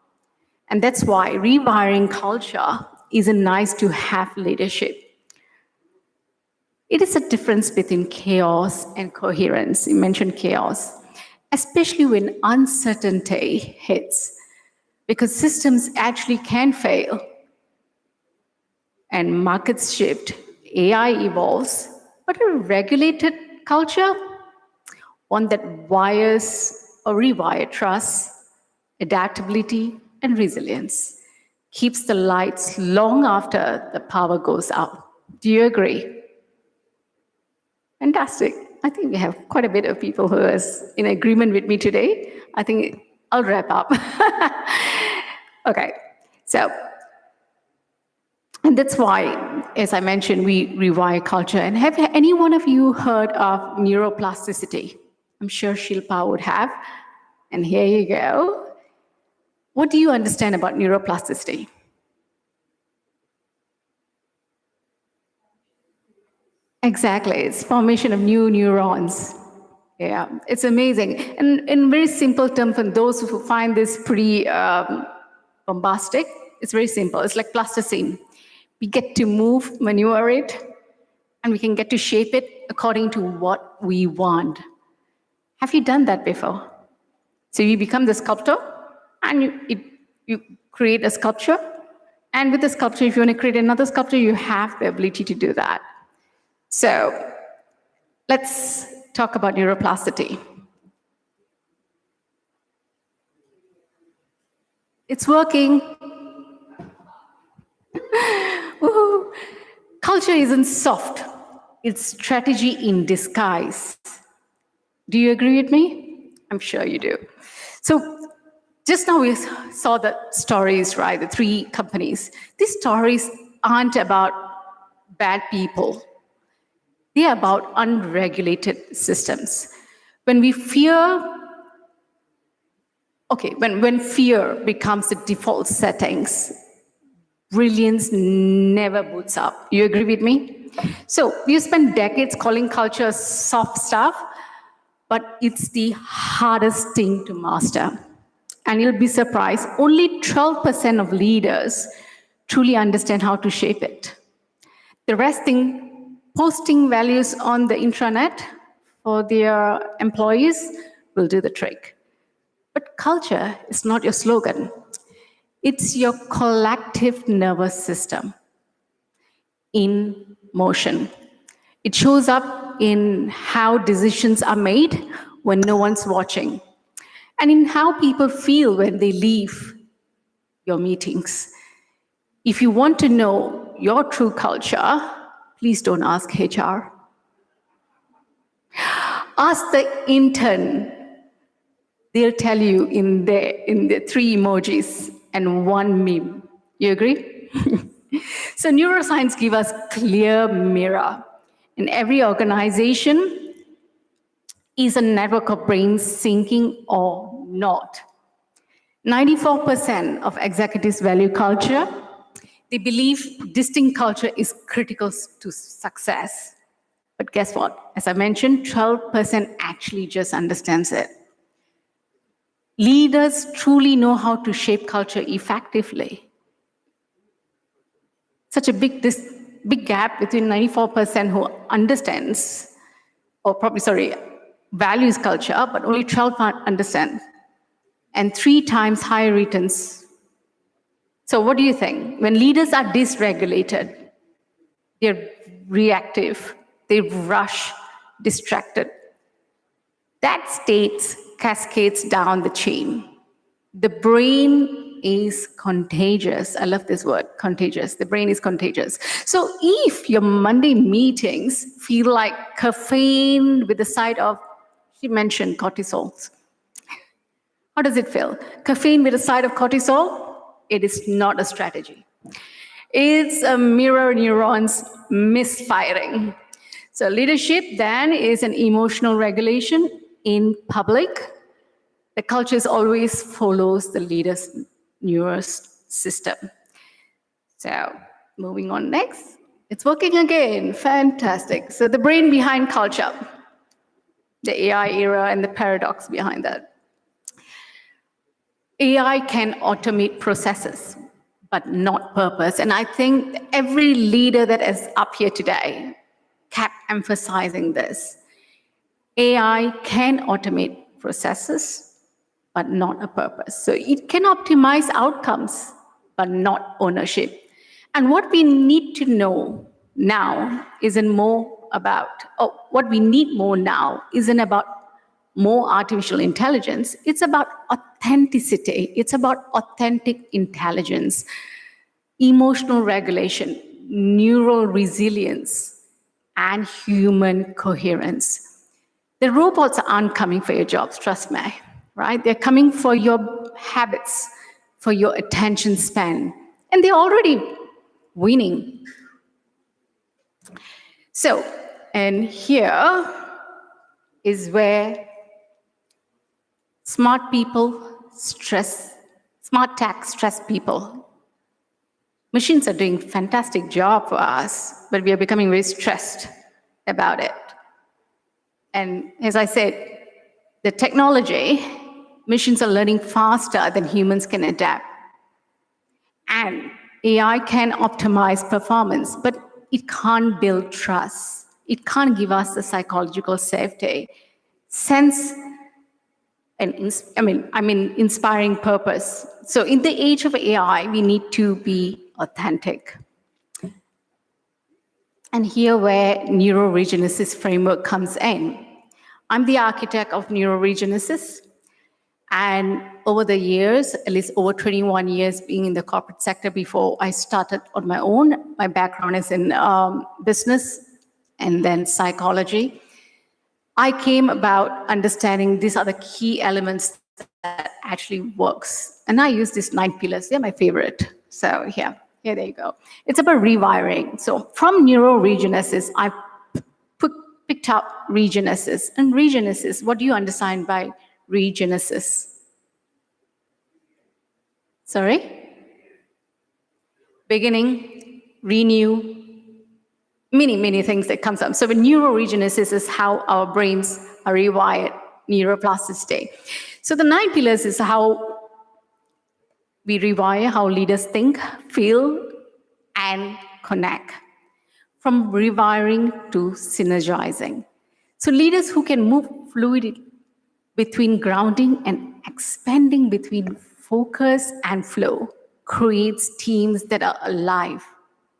And that's why rewiring culture isn't nice to have leadership. It is a difference between chaos and coherence. You mentioned chaos, especially when uncertainty hits, because systems actually can fail. And markets shift, AI evolves, but a regulated culture, one that wires or rewire trust, adaptability, and resilience, keeps the lights long after the power goes out. Do you agree? Fantastic. I think we have quite a bit of people who are in agreement with me today. I think I'll wrap up. Okay, so, and that's why, as I mentioned, we rewire culture. And have any one of you heard of neuroplasticity? I'm sure Shilpa would have. And here you go. What do you understand about neuroplasticity? Exactly, it's formation of new neurons. Yeah, it's amazing. And in very simple terms, for those who find this pretty bombastic, it's very simple. It's like plasticine. We get to move, maneuver it, and we can get to shape it according to what we want. Have you done that before? So you become the sculptor, and you create a sculpture. And with the sculpture, if you want to create another sculpture, you have the ability to do that. So let's talk about neuroplasticity. It's working. Woo-hoo. Culture isn't soft. It's strategy in disguise. Do you agree with me? I'm sure you do. So just now we saw the stories, right? The 3 companies. These stories aren't about bad people. They are about unregulated systems. When we fear, when fear becomes the default settings, brilliance never boots up. You agree with me? So you spend decades calling culture soft stuff, but it's the hardest thing to master. And you'll be surprised, only 12% of leaders truly understand how to shape it. The rest posting values on the intranet for their employees will do the trick. But culture is not your slogan. It's your collective nervous system in motion. It shows up in how decisions are made when no one's watching, and in how people feel when they leave your meetings. If you want to know your true culture, please don't ask HR. Ask the intern. They'll tell you in the 3 emojis and 1 meme. You agree? So neuroscience gives us clear mirror. In every organization is a network of brains syncing or not. 94% of executives value culture. They believe distinct culture is critical to success. But guess what? As I mentioned, 12% actually just understands it. Leaders truly know how to shape culture effectively. Such a big gap between 94% who understands, values culture, but only 12% understand. And 3 times higher returns. So what do you think? When leaders are dysregulated, they're reactive, they rush, distracted. That state cascades down the chain. The brain is contagious. I love this word, contagious. The brain is contagious. So if your Monday meetings feel like caffeine with a side of, she mentioned cortisol. How does it feel? Caffeine with a side of cortisol? It is not a strategy. It's a mirror neurons misfiring. So leadership then is an emotional regulation in public. The culture always follows the leader's nervous system. So moving on next. It's working again. Fantastic. So the brain behind culture. the AI era and the paradox behind that. AI can automate processes, but not purpose. And I think every leader that is up here today kept emphasizing this. AI can automate processes, but not a purpose. So it can optimize outcomes, but not ownership. And what we need to know now isn't more about, what we need more now isn't about more artificial intelligence. It's about authenticity. It's about authentic intelligence, emotional regulation, neural resilience, and human coherence. The robots aren't coming for your jobs, trust me, right? They're coming for your habits, for your attention span, and they're already winning. So, and here is where smart tech stress people. Machines are doing a fantastic job for us, but we are becoming very stressed about it. And as I said, the technology, machines are learning faster than humans can adapt. And AI can optimize performance, but it can't build trust. It can't give us the psychological safety, sense, and inspiring purpose. So in the age of AI, we need to be authentic. And here where neuroregenesis framework comes in. I'm the architect of neuroregenesis. And over the years, at least over 21 years being in the corporate sector before I started on my own, my background is in business and then psychology. I came about understanding these are the key elements that actually works. And I use these 9 pillars. They're my favorite. So here there you go. It's about rewiring. So from neuroregenesis, I picked up regenesis. And regenesis, what do you understand by regenesis? Sorry? Beginning, renew, many things that comes up. So neuroregenesis is how our brains are rewired, neuroplasticity. So the 9 pillars is how we rewire how leaders think, feel, and connect. From rewiring to synergizing. So leaders who can move fluidly between grounding and expanding between focus and flow creates teams that are alive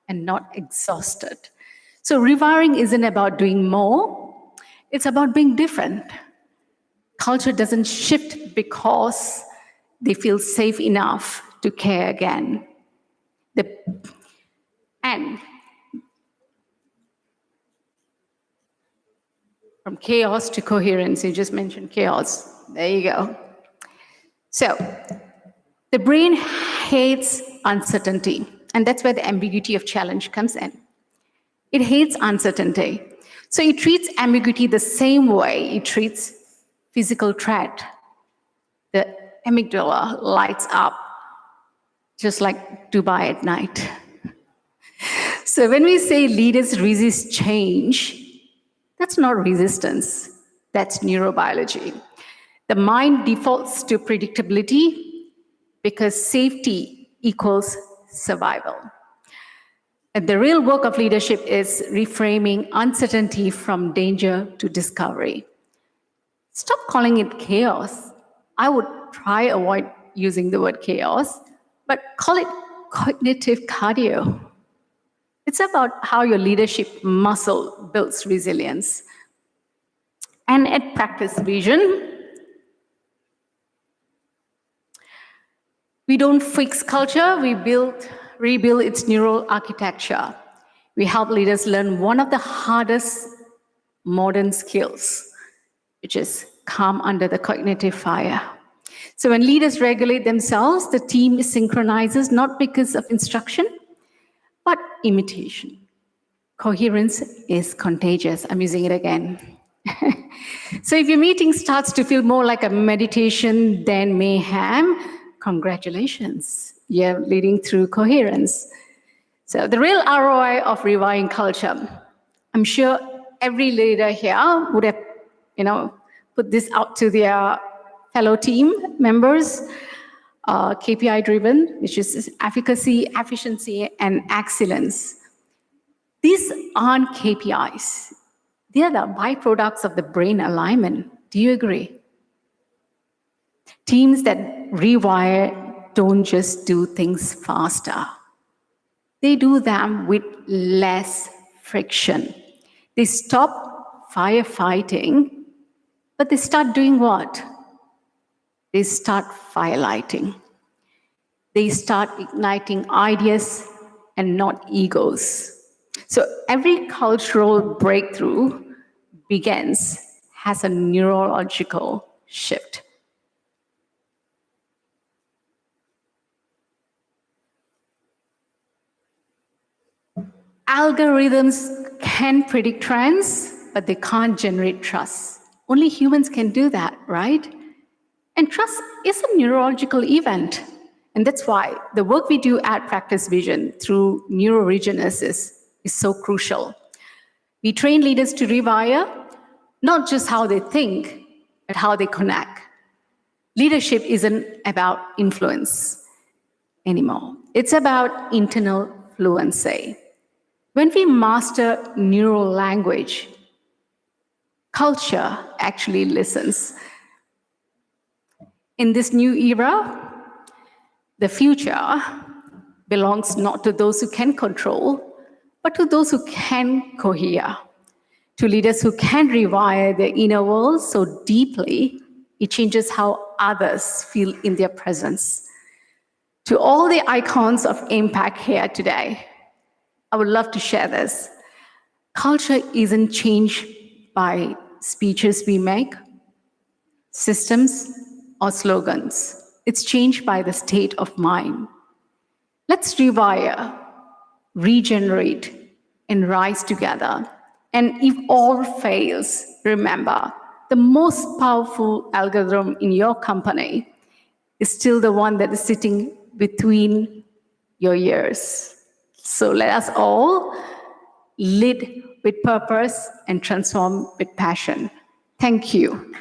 and not exhausted. So rewiring isn't about doing more, it's about being different. Culture doesn't shift because they feel safe enough to care again. And from chaos to coherence, you just mentioned chaos. There you go. So the brain hates uncertainty, and that's where the ambiguity of challenge comes in. It hates uncertainty. So it treats ambiguity the same way it treats physical threat. The amygdala lights up, just like Dubai at night. So when we say leaders resist change, that's not resistance, that's neurobiology. The mind defaults to predictability because safety equals survival. And the real work of leadership is reframing uncertainty from danger to discovery. Stop calling it chaos. I would try avoid using the word chaos, but call it cognitive cardio. It's about how your leadership muscle builds resilience. And at Practice Vision, we don't fix culture, we rebuild its neural architecture. We help leaders learn one of the hardest modern skills, which is calm under the cognitive fire. So when leaders regulate themselves, the team synchronizes not because of instruction, but imitation. Coherence is contagious. I'm using it again. So if your meeting starts to feel more like a meditation than mayhem, congratulations, you're leading through coherence. So the real ROI of rewiring culture, I'm sure every leader here would have put this out to their fellow team members. KPI driven, which is efficacy, efficiency, and excellence. These aren't KPIs. They are the byproducts of the brain alignment. Do you agree? Teams that rewire don't just do things faster. They do them with less friction. They stop firefighting, but they start doing what? They start firelighting. They start igniting ideas and not egos. So every cultural breakthrough has a neurological shift. Algorithms can predict trends, but they can't generate trust. Only humans can do that, right? And trust is a neurological event. And that's why the work we do at Practice Vision through neuroregenesis is so crucial. We train leaders to rewire not just how they think, but how they connect. Leadership isn't about influence anymore. It's about internal fluency. When we master neural language, culture actually listens. In this new era, the future belongs not to those who can control, but to those who can cohere, to leaders who can rewire their inner world so deeply it changes how others feel in their presence. To all the icons of impact here today, I would love to share this. Culture isn't changed by speeches we make, systems, or slogans. It's changed by the state of mind. Let's rewire, regenerate, and rise together. And if all fails, remember, the most powerful algorithm in your company is still the one that is sitting between your ears. So let us all lead with purpose and transform with passion. Thank you.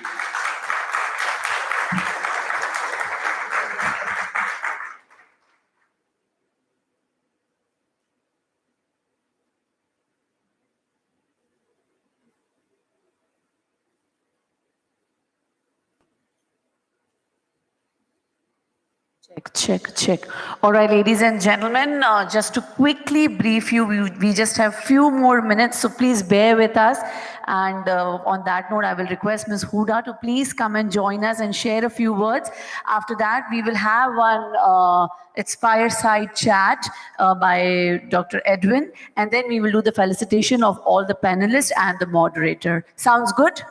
Check. All right, ladies and gentlemen, just to quickly brief you, we just have few more minutes, so please bear with us. And on that note, I will request Ms. Huda to please come and join us and share a few words. After that, we will have one, it's Fireside chat by Dr. Edwin, and then we will do the felicitation of all the panelists and the moderator. Sounds good?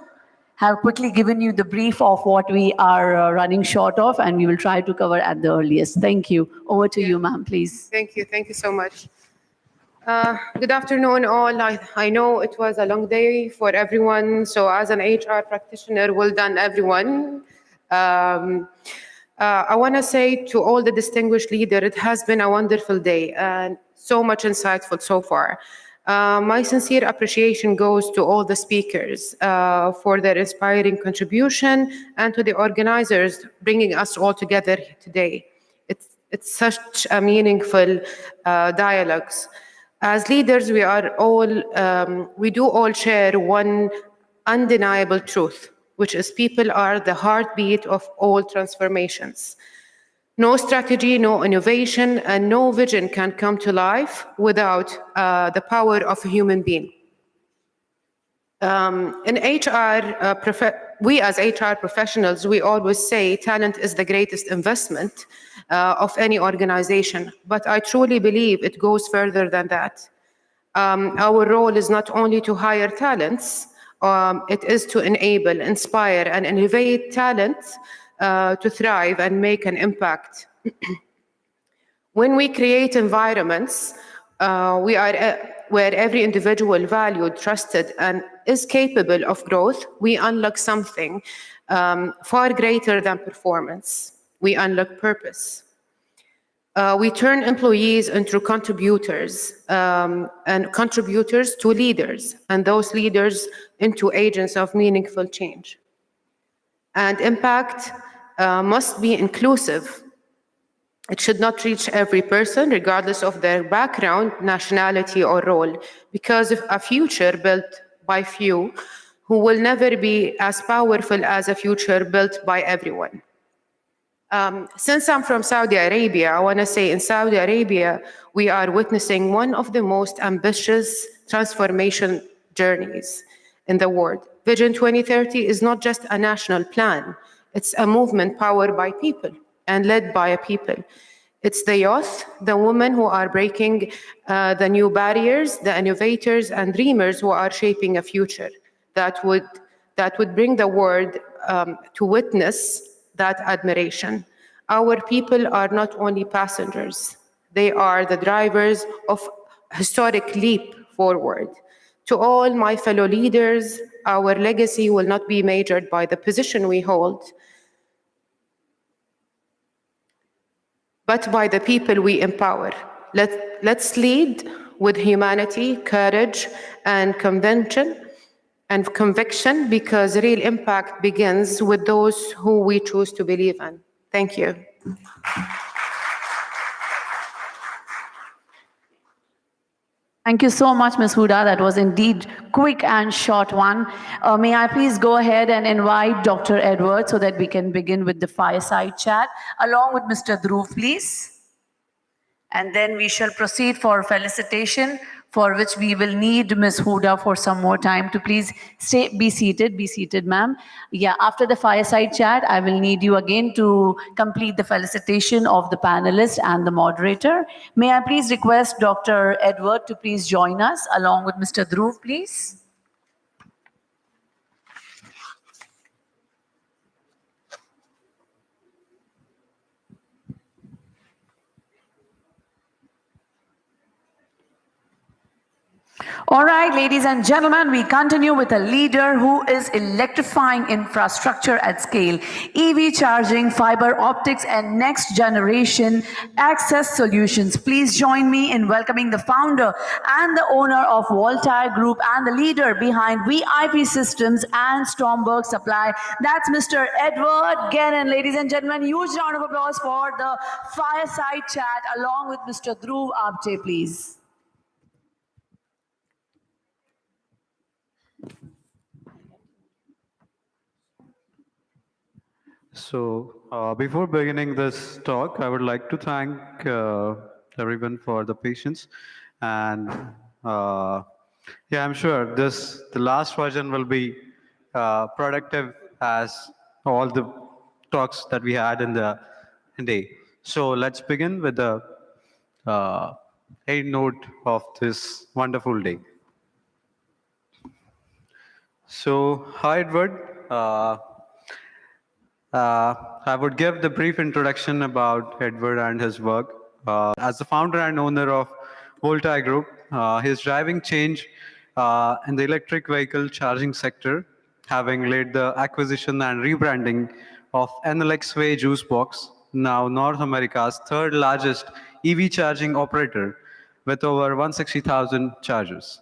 Have quickly given you the brief of what we are running short of, and we will try to cover at the earliest. Thank you. Over to you, ma'am, please. Thank you so much. Good afternoon, all. I know it was a long day for everyone, so as an HR practitioner, well done, everyone. I want to say to all the distinguished leaders, it has been a wonderful day and so much insightful so far. My sincere appreciation goes to all the speakers for their inspiring contribution and to the organizers bringing us all together today. It's such a meaningful dialogues. As leaders, we do all share one undeniable truth, which is people are the heartbeat of all transformations. No strategy, no innovation, and no vision can come to life without the power of a human being. In HR, we as HR professionals, we always say talent is the greatest investment of any organization, but I truly believe it goes further than that. Our role is not only to hire talents, it is to enable, inspire, and innovate talent to thrive and make an impact. When we create environments where every individual valued, trusted, and is capable of growth, we unlock something far greater than performance. We unlock purpose. We turn employees into contributors, and contributors to leaders, and those leaders into agents of meaningful change. And impact must be inclusive. It should not reach every person, regardless of their background, nationality, or role, because of a future built by few who will never be as powerful as a future built by everyone. Since I'm from Saudi Arabia, I want to say in Saudi Arabia, we are witnessing one of the most ambitious transformation journeys in the world. Vision 2030 is not just a national plan. It's a movement powered by people and led by people. It's the youth, the women who are breaking the new barriers, the innovators and dreamers who are shaping a future that would bring the world to witness that admiration. Our people are not only passengers, they are the drivers of historic leap forward. To all my fellow leaders, our legacy will not be measured by the position we hold, but by the people we empower. Let's lead with humanity, courage, and conviction, because real impact begins with those who we choose to believe in. Thank you. Thank you so much, Ms. Huda. That was indeed quick and short one. May I please go ahead and invite Dr. Edward so that we can begin with the fireside chat, along with Mr. Dhruv, please. And then we shall proceed for felicitation, for which we will need Ms. Huda for some more time to please be seated, ma'am. Yeah, after the fireside chat, I will need you again to complete the felicitation of the panelists and the moderator. May I please request Dr. Edward to please join us along with Mr. Dhruv, please. All right, ladies and gentlemen, we continue with a leader who is electrifying infrastructure at scale, EV charging, fiber optics, and next generation access solutions. Please join me in welcoming the founder and the owner of Voltaire Group and the leader behind VIP Systems and Stromberg Supply. That's Mr. Edward Gannon. Ladies and gentlemen, huge round of applause for the fireside chat along with Mr. Dhruv Apte, please. So before beginning this talk, I would like to thank everyone for the patience. And yeah, I'm sure the last version will be productive as all the talks that we had in the day. So let's begin with the keynote of this wonderful day. So hi, Edward. I would give the brief introduction about Edward and his work. As the founder and owner of Voltaire Group, he is driving change in the electric vehicle charging sector, having led the acquisition and rebranding of NLX Way Juice Box, now North America's third largest EV charging operator with over 160,000 chargers.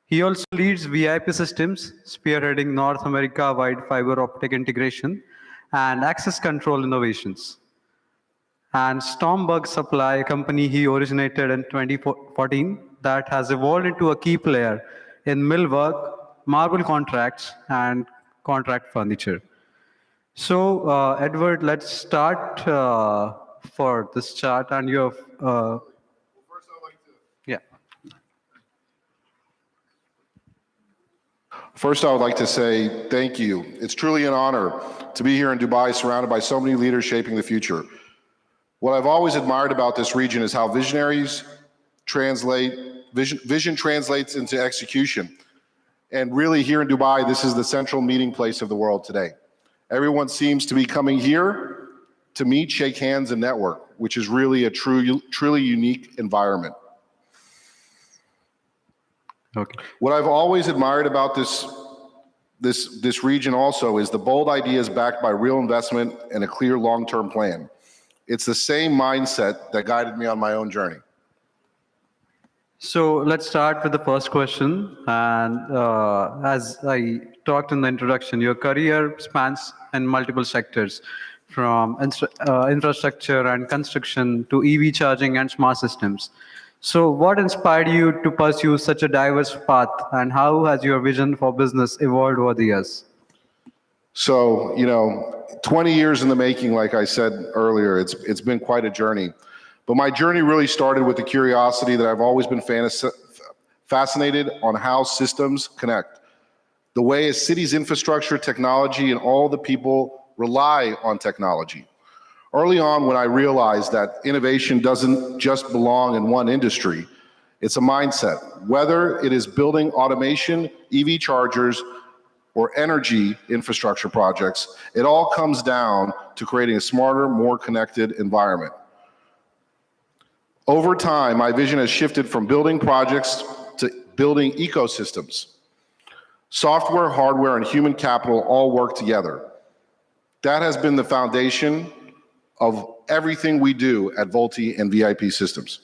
He also leads VIP Systems, spearheading North America-wide fiber optic integration and access control innovations. And Stromberg Supply, a company he originated in 2014 that has evolved into a key player in millwork, marble contracts, and contract furniture. So, Edward, let's start for this chart. And you have... First, I would like to say thank you. It's truly an honor to be here in Dubai, surrounded by so many leaders shaping the future. What I've always admired about this region is how vision translates into execution. And really here in Dubai, this is the central meeting place of the world today. Everyone seems to be coming here to meet, shake hands, and network, which is really a truly unique environment. Okay. What I've always admired about this region also is the bold ideas backed by real investment and a clear long-term plan. It's the same mindset that guided me on my own journey. So let's start with the first question. And as I talked in the introduction, your career spans in multiple sectors, from infrastructure and construction to EV charging and smart systems. So what inspired you to pursue such a diverse path, and how has your vision for business evolved over the years? So, 20 years in the making, like I said earlier, it's been quite a journey. But my journey really started with the curiosity that I've always been fascinated on how systems connect. The way a city's infrastructure, technology, and all the people rely on technology. Early on, when I realized that innovation doesn't just belong in one industry, it's a mindset. Whether it is building automation, EV chargers, or energy infrastructure projects, it all comes down to creating a smarter, more connected environment. Over time, my vision has shifted from building projects to building ecosystems. Software, hardware, and human capital all work together. That has been the foundation of everything we do at Volti and VIP Systems.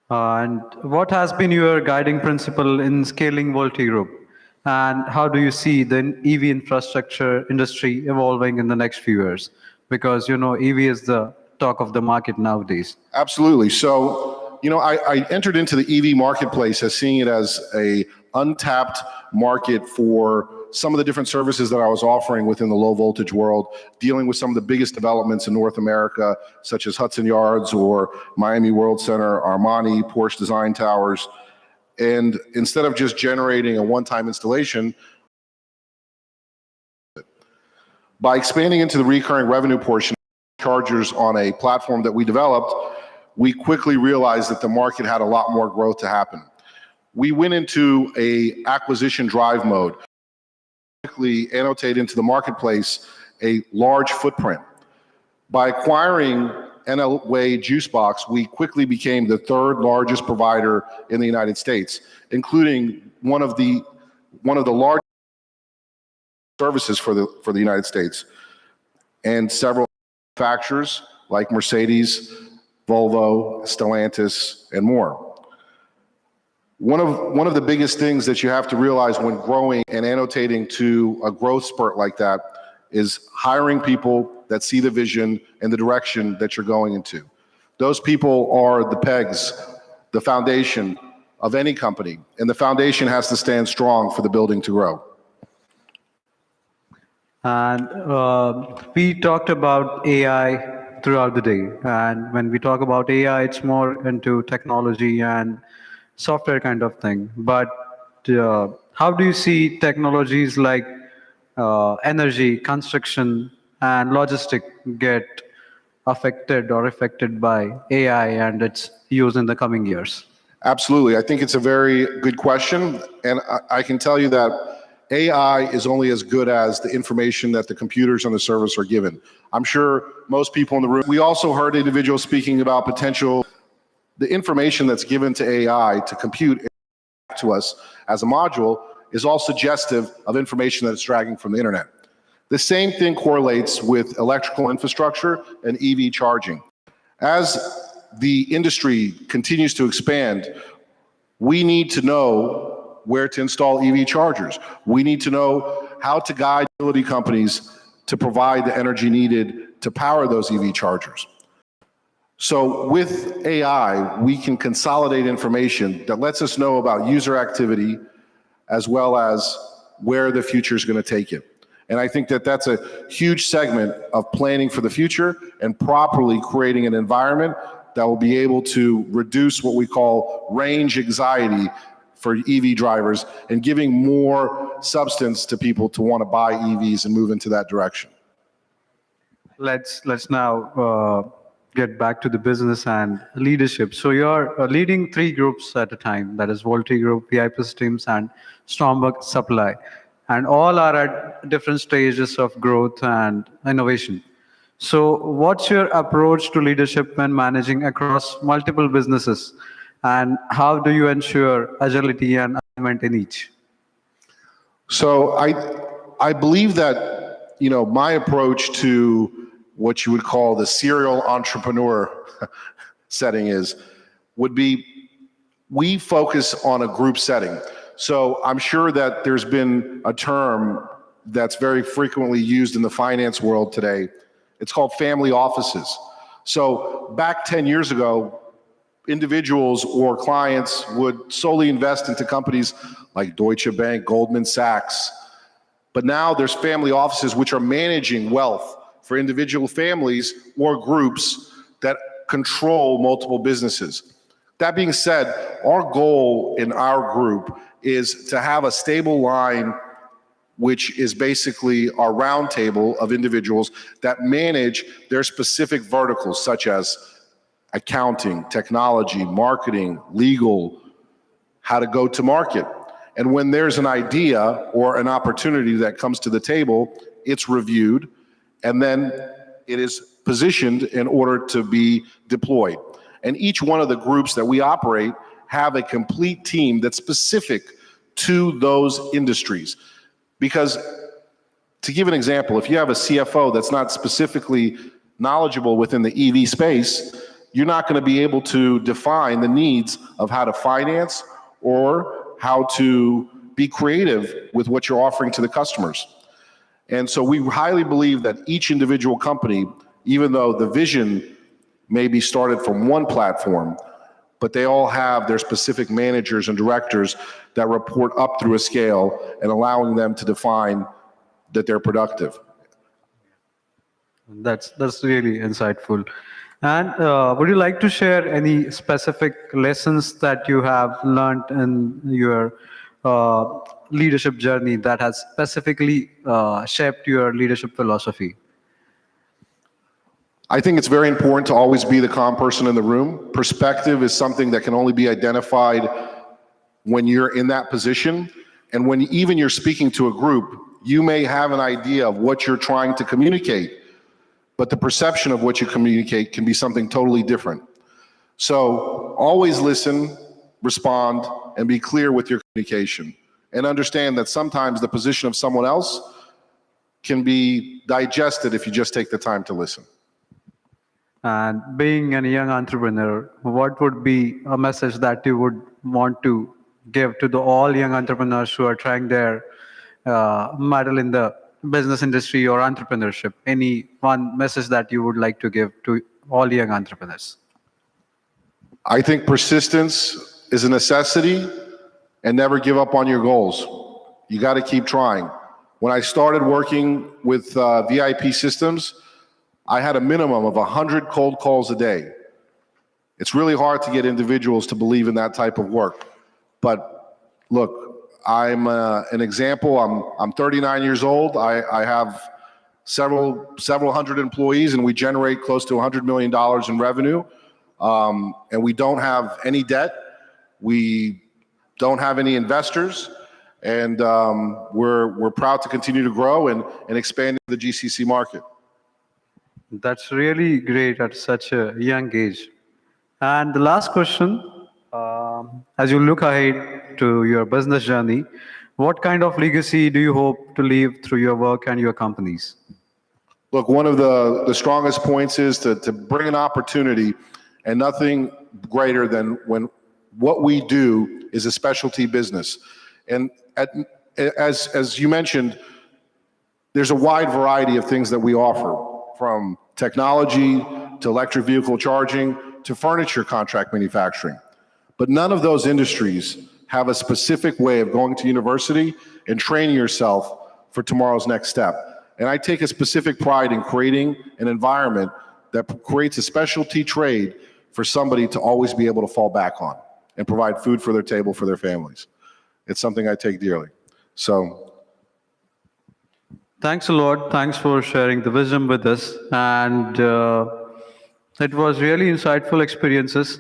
And what has been your guiding principle in scaling Volti Group? And how do you see the EV infrastructure industry evolving in the next few years? Because, EV is the talk of the market nowadays. Absolutely. So, I entered into the EV marketplace as seeing it as a untapped market for some of the different services that I was offering within the low voltage world, dealing with some of the biggest developments in North America, such as Hudson Yards or Miami World Center, Armani, Porsche Design Towers. And instead of just generating a one-time installation, by expanding into the recurring revenue portion of chargers on a platform that we developed, we quickly realized that the market had a lot more growth to happen. We went into a acquisition drive mode, quickly annotate into the marketplace a large footprint. By acquiring NLWay Juicebox, we quickly became the third largest provider in the United States, including one of the largest services for the United States, and several manufacturers like Mercedes, Volvo, Stellantis, and more. One of the biggest things that you have to realize when growing and annotating to a growth spurt like that is hiring people that see the vision and the direction that you're going into. Those people are the pegs, the foundation of any company, and the foundation has to stand strong for the building to grow. And we talked about AI throughout the day. And when we talk about AI, it's more into technology and software kind of thing. But how do you see technologies like energy, construction, and logistic get affected by AI and its use in the coming years? Absolutely. I think it's a very good question. And I can tell you that AI is only as good as the information that the computers and the servers are given. I'm sure most people in the room, we also heard individuals speaking about the information that's given to AI to compute to us as a module is all suggestive of information that it's dragging from the internet. The same thing correlates with electrical infrastructure and EV charging. As the industry continues to expand, we need to know where to install EV chargers. We need to know how to guide utility companies to provide the energy needed to power those EV chargers. So with AI, we can consolidate information that lets us know about user activity as well as where the future is going to take it. And I think that that's a huge segment of planning for the future and properly creating an environment that will be able to reduce what we call range anxiety for EV drivers and giving more substance to people to want to buy EVs and move into that direction. Let's now get back to the business and leadership. So you're leading 3 groups at a time, that is Volti Group, VIP Systems, and Stromberg Supply. And all are at different stages of growth and innovation. So what's your approach to leadership when managing across multiple businesses? And how do you ensure agility and alignment in each? So I believe that, my approach to what you would call the serial entrepreneur setting is, would be we focus on a group setting. So I'm sure that there's been a term that's very frequently used in the finance world today. It's called family offices. So back 10 years ago, individuals or clients would solely invest into companies like Deutsche Bank, Goldman Sachs. But now there's family offices which are managing wealth for individual families or groups that control multiple businesses. That being said, our goal in our group is to have a stable line, which is basically our round table of individuals that manage their specific verticals, such as accounting, technology, marketing, legal, how to go to market. And when there's an idea or an opportunity that comes to the table, it's reviewed, and then it is positioned in order to be deployed. And each one of the groups that we operate have a complete team that's specific to those industries. Because, to give an example, if you have a CFO that's not specifically knowledgeable within the EV space, you're not going to be able to define the needs of how to finance or how to be creative with what you're offering to the customers. And so we highly believe that each individual company, even though the vision may be started from one platform, but they all have their specific managers and directors that report up through a scale and allowing them to define that they're productive. That's really insightful. And would you like to share any specific lessons that you have learned in your leadership journey that has specifically shaped your leadership philosophy? I think it's very important to always be the calm person in the room. Perspective is something that can only be identified when you're in that position. And when even you're speaking to a group, you may have an idea of what you're trying to communicate, but the perception of what you communicate can be something totally different. So always listen, respond, and be clear with your communication. And understand that sometimes the position of someone else can be digested if you just take the time to listen. And being a young entrepreneur, what would be a message that you would want to give to all young entrepreneurs who are trying their mettle in the business industry or entrepreneurship? Any one message that you would like to give to all young entrepreneurs? I think persistence is a necessity, and never give up on your goals. You got to keep trying. When I started working with VIP systems, I had a minimum of 100 cold calls a day. It's really hard to get individuals to believe in that type of work. But look, I'm an example. I'm 39 years old. I have several hundred employees, and we generate close to $100 million in revenue. And we don't have any debt. We don't have any investors. And we're proud to continue to grow and expand the GCC market. That's really great at such a young age. And the last question, as you look ahead to your business journey, what kind of legacy do you hope to leave through your work and your companies? Look, one of the strongest points is to bring an opportunity, and nothing greater than when what we do is a specialty business. And as you mentioned, there's a wide variety of things that we offer, from technology to electric vehicle charging to furniture contract manufacturing. But none of those industries have a specific way of going to university and training yourself for tomorrow's next step. And I take a specific pride in creating an environment that creates a specialty trade for somebody to always be able to fall back on and provide food for their table for their families. It's something I take dearly. So thanks a lot. Thanks for sharing the wisdom with us. And it was really insightful experiences.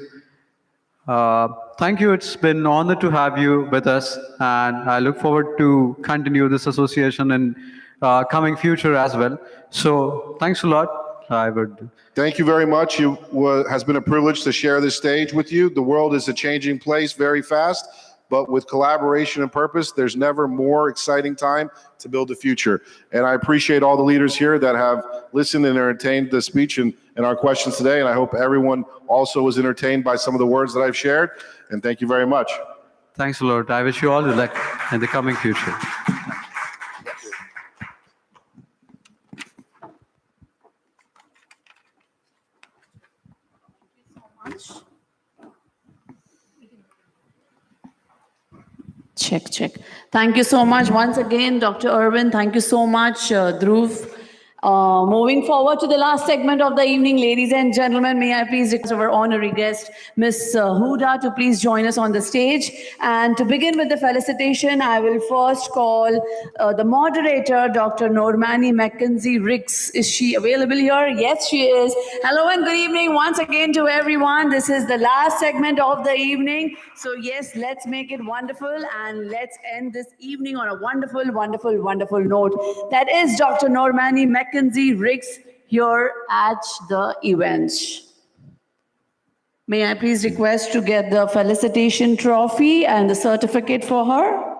Thank you. It's been an honor to have you with us. And I look forward to continue this association in coming future as well. So thanks a lot. Thank you very much. It has been a privilege to share this stage with you. The world is a changing place very fast. but with collaboration and purpose, there's never more exciting time to build the future. And I appreciate all the leaders here that have listened and entertained the speech and our questions today. And I hope everyone also was entertained by some of the words that I've shared. And thank you very much. Thanks a lot. I wish you all the luck in the coming future. Check. Thank you so much once again, Dr. Irwin. Thank you so much, Dhruv. Moving forward to the last segment of the evening, ladies and gentlemen, may I please request our honorary guest, Ms. Huda, to please join us on the stage. And to begin with the felicitation, I will first call the moderator, Dr. Normani McKenzie Riggs. Is she available here? Yes, she is. Hello and good evening once again to everyone. This is the last segment of the evening. So yes, let's make it wonderful and let's end this evening on a wonderful, wonderful, wonderful note. That is Dr. Normani McKenzie Riggs here at the event. May I please request to get the felicitation trophy and the certificate for her?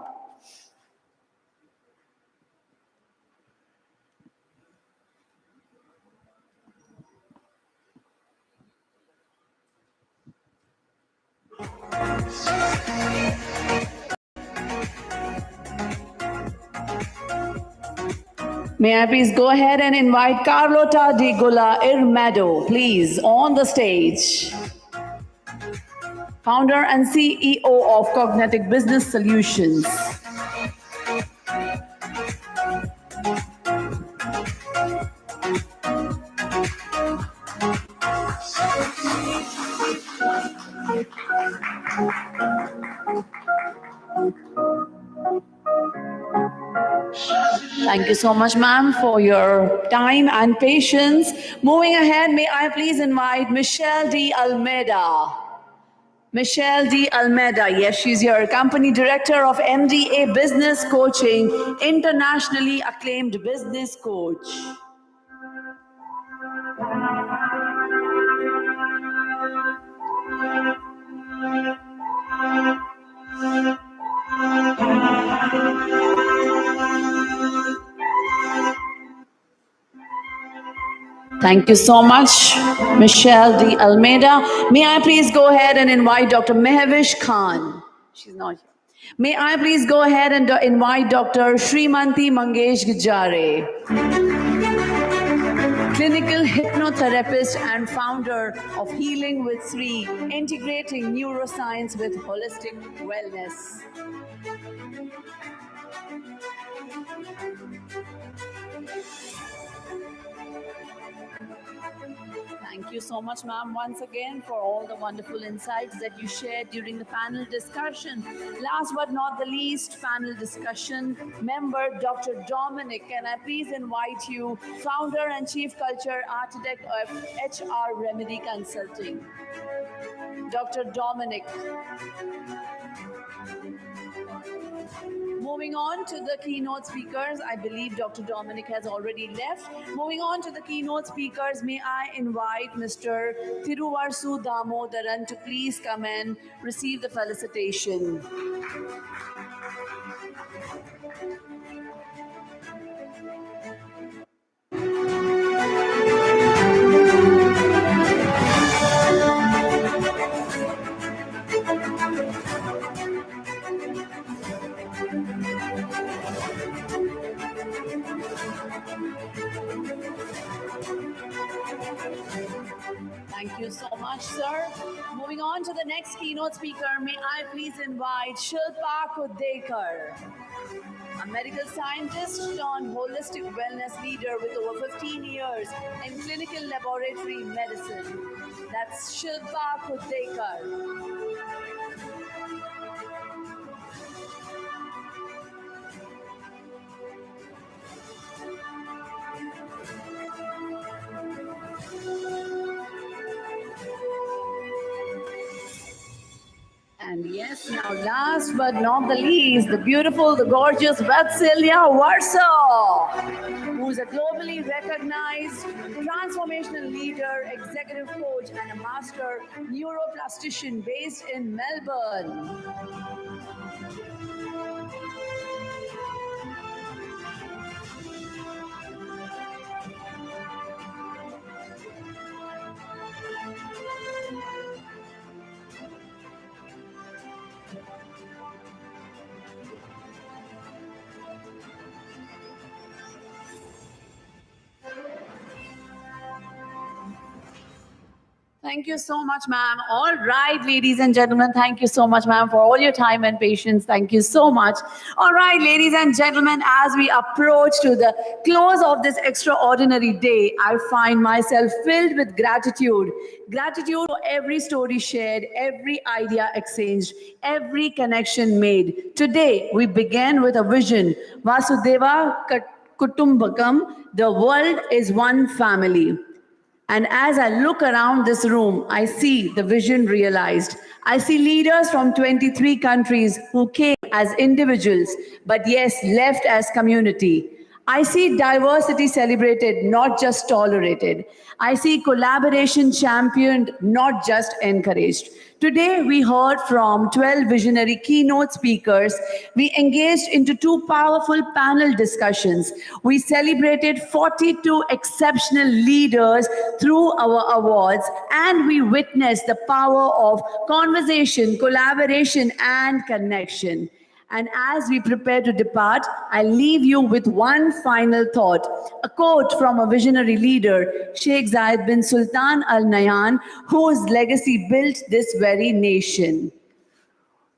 May I please go ahead and invite Carlota Di Gola Irmado, please, on the stage. Founder and CEO of Cognitive Business Solutions. Thank you so much, ma'am, for your time and patience. Moving ahead, may I please invite Michelle D. Almeida. Michelle D. Almeida, yes, she's here, Company Director of MDA Business Coaching, internationally acclaimed business coach. Thank you so much, Michelle D. Almeida. May I please go ahead and invite Dr. Mehvish Khan. She's not here. May I please go ahead and invite Dr. Shrimanti Mangesh Gujare, clinical hypnotherapist and founder of Healing with Sri, integrating neuroscience with holistic wellness. Thank you so much, ma'am, once again for all the wonderful insights that you shared during the panel discussion. Last but not the least, panel discussion member, Dr. Dominic. Can I please invite you, founder and chief culture architect of HR Remedy Consulting. Dr. Dominic. Moving on to the keynote speakers, I believe Dr. Dominic has already left. Moving on to the keynote speakers, may I invite Mr. Thiruvarsu Damodaran to please come and receive the felicitation. Thank you so much, sir. Moving on to the next keynote speaker, may I please invite Shilpa Kudekar, a medical scientist turned holistic wellness leader with over 15 years in clinical laboratory medicine. That's Shilpa Kudekar. And yes, now last but not the least, the beautiful, the gorgeous Vatsilya Warsaw, who is a globally recognized transformational leader, executive coach, and a master neuroplastician based in Melbourne. Thank you so much, ma'am. All right, ladies and gentlemen, thank you so much, ma'am, for all your time and patience. Thank you so much. All right, ladies and gentlemen, as we approach to the close of this extraordinary day, I find myself filled with gratitude. Gratitude for every story shared, every idea exchanged, every connection made. Today, we began with a vision. Vasudeva Kutumbakam, the world is one family. And as I look around this room, I see the vision realized. I see leaders from 23 countries who came as individuals, but yes, left as community. I see diversity celebrated, not just tolerated. I see collaboration championed, not just encouraged. Today, we heard from 12 visionary keynote speakers. We engaged into 2 powerful panel discussions. We celebrated 42 exceptional leaders through our awards, and we witnessed the power of conversation, collaboration, and connection. And as we prepare to depart, I leave you with one final thought, a quote from a visionary leader, Sheikh Zayed bin Sultan Al Nahyan, whose legacy built this very nation.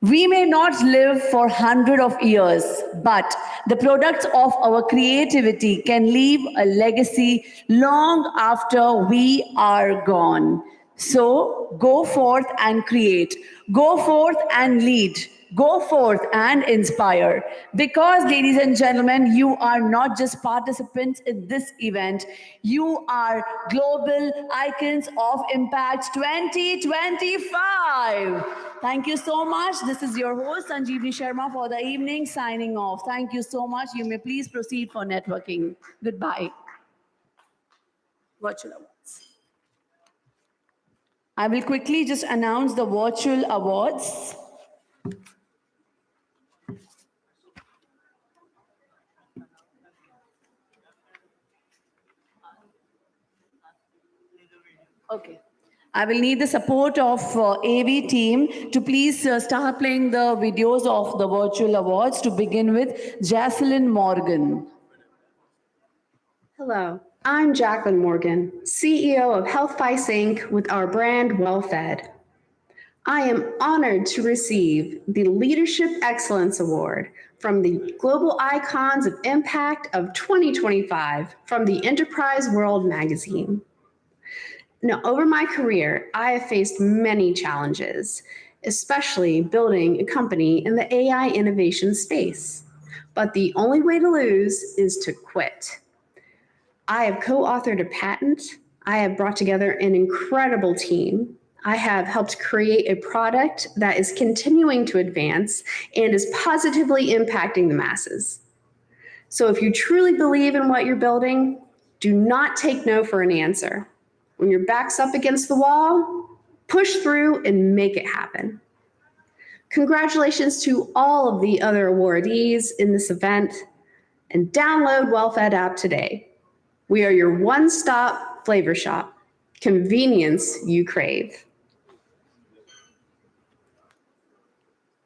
We may not live for hundreds of years, but the products of our creativity can leave a legacy long after we are gone. So go forth and create, go forth and lead. Go forth and inspire. Because, ladies and gentlemen, you are not just participants in this event, you are global icons of impact 2025. Thank you so much. This is your host, Sanjeevani Sharma, for the evening, signing off. Thank you so much. You may please proceed for networking. Goodbye. Virtual awards. I will quickly just announce the virtual awards. Okay. I will need the support of AV team to please start playing the videos of the virtual awards. To begin with, Jocelyn Morgan. Hello, I'm Jacqueline Morgan, CEO of HealthFice Inc. with our brand WellFed. I am honored to receive the Leadership Excellence Award from the Global Icons of Impact of 2025 from the Enterprise World magazine. Now, over my career, I have faced many challenges, especially building a company in the AI innovation space. But the only way to lose is to quit. I have co-authored a patent. I have brought together an incredible team. I have helped create a product that is continuing to advance and is positively impacting the masses. So if you truly believe in what you're building, do not take no for an answer. When your back's up against the wall, push through and make it happen. Congratulations to all of the other awardees in this event, and download WellFed app today. We are your one-stop flavor shop. Convenience you crave.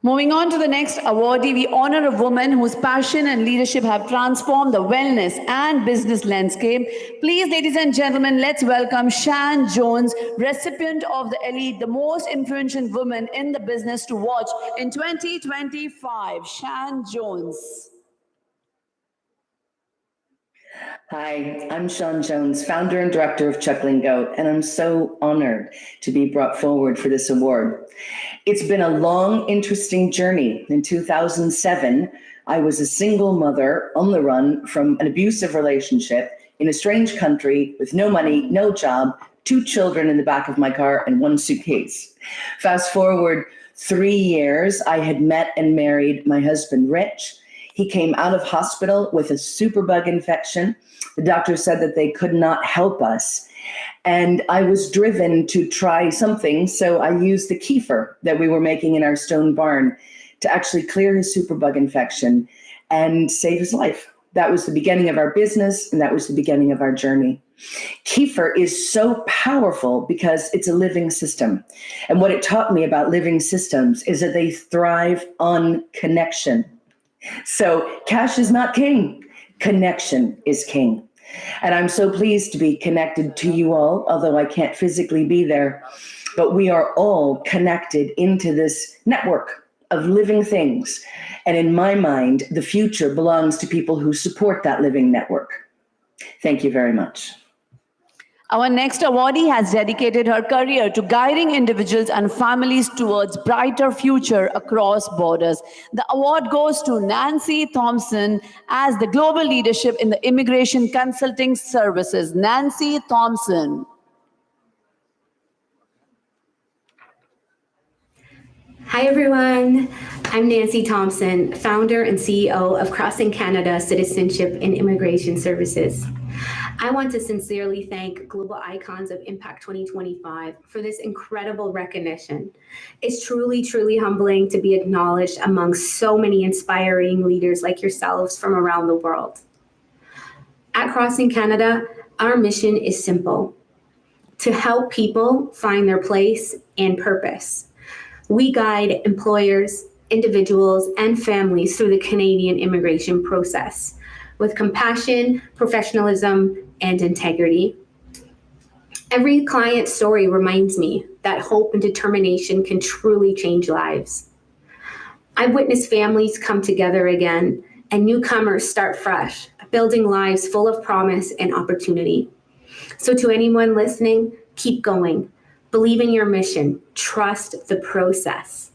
Moving on to the next awardee, we honor a woman whose passion and leadership have transformed the wellness and business landscape. Please, ladies and gentlemen, let's welcome Shan Jones, recipient of the Elite, the most influential woman in the business to watch in 2025. Shan Jones. Hi, I'm Sean Jones, founder and director of Chuckling Goat, and I'm so honored to be brought forward for this award. It's been a long, interesting journey. In 2007, I was a single mother on the run from an abusive relationship in a strange country with no money, no job, 2 children in the back of my car, and 1 suitcase. Fast forward 3 years, I had met and married my husband, Rich. He came out of hospital with a superbug infection. The doctor said that they could not help us. And I was driven to try something, so I used the kefir that we were making in our stone barn to actually clear his superbug infection and save his life. That was the beginning of our business, and that was the beginning of our journey. Kefir is so powerful because it's a living system. And what it taught me about living systems is that they thrive on connection. So cash is not king, connection is king. And I'm so pleased to be connected to you all, although I can't physically be there. But we are all connected into this network of living things. And in my mind, the future belongs to people who support that living network. Thank you very much. Our next awardee has dedicated her career to guiding individuals and families towards brighter future across borders. The award goes to Nancy Thompson as the Global Leadership in the Immigration Consulting Services. Nancy Thompson. Hi, everyone. I'm Nancy Thompson, founder and CEO of Crossing Canada Citizenship and Immigration Services. I want to sincerely thank Global Icons of Impact 2025 for this incredible recognition. It's truly, truly humbling to be acknowledged among so many inspiring leaders like yourselves from around the world. At Crossing Canada, our mission is simple: to help people find their place and purpose. We guide employers, individuals, and families through the Canadian immigration process with compassion, professionalism, and integrity. Every client story reminds me that hope and determination can truly change lives. I've witnessed families come together again and newcomers start fresh, building lives full of promise and opportunity. So to anyone listening, keep going. Believe in your mission, trust the process,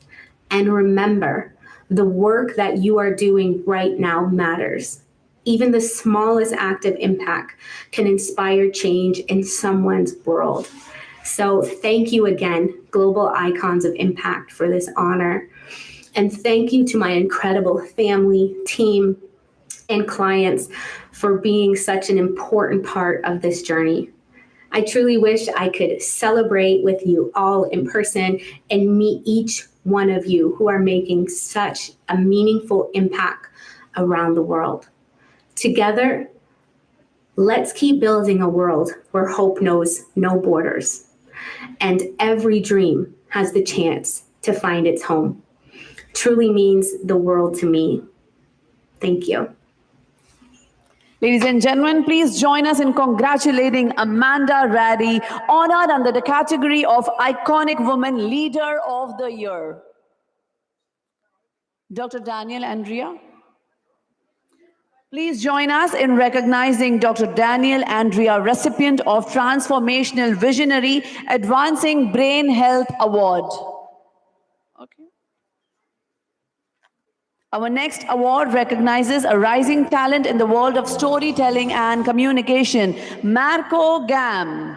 and remember, the work that you are doing right now matters. Even the smallest act of impact can inspire change in someone's world. So thank you again, Global Icons of Impact, for this honor. And thank you to my incredible family, team, and clients for being such an important part of this journey. I truly wish I could celebrate with you all in person and meet each one of you who are making such a meaningful impact around the world. Together, let's keep building a world where hope knows no borders and every dream has the chance to find its home. Truly means the world to me. Thank you. Ladies and gentlemen, please join us in congratulating Amanda Raddy, honored under the category of Iconic Woman Leader of the Year. Dr. Daniel Andrea. Please join us in recognizing Dr. Daniel Andrea, recipient of Transformational Visionary Advancing Brain Health Award. Okay. Our next award recognizes a rising talent in the world of storytelling and communication, Marco Gam.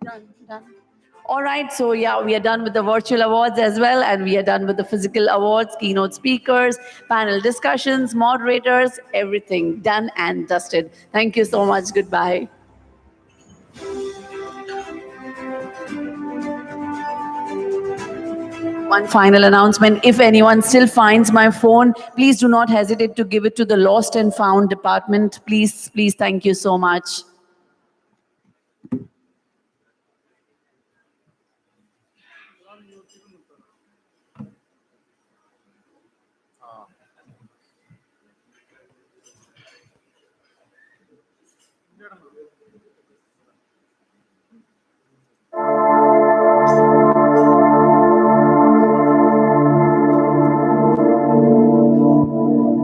Done. All right, so yeah, we are done with the virtual awards as well, and we are done with the physical awards, keynote speakers, panel discussions, moderators, everything done and dusted. Thank you so much. Goodbye. One final announcement. If anyone still finds my phone, please do not hesitate to give it to the Lost and Found department. Please, please, thank you so much.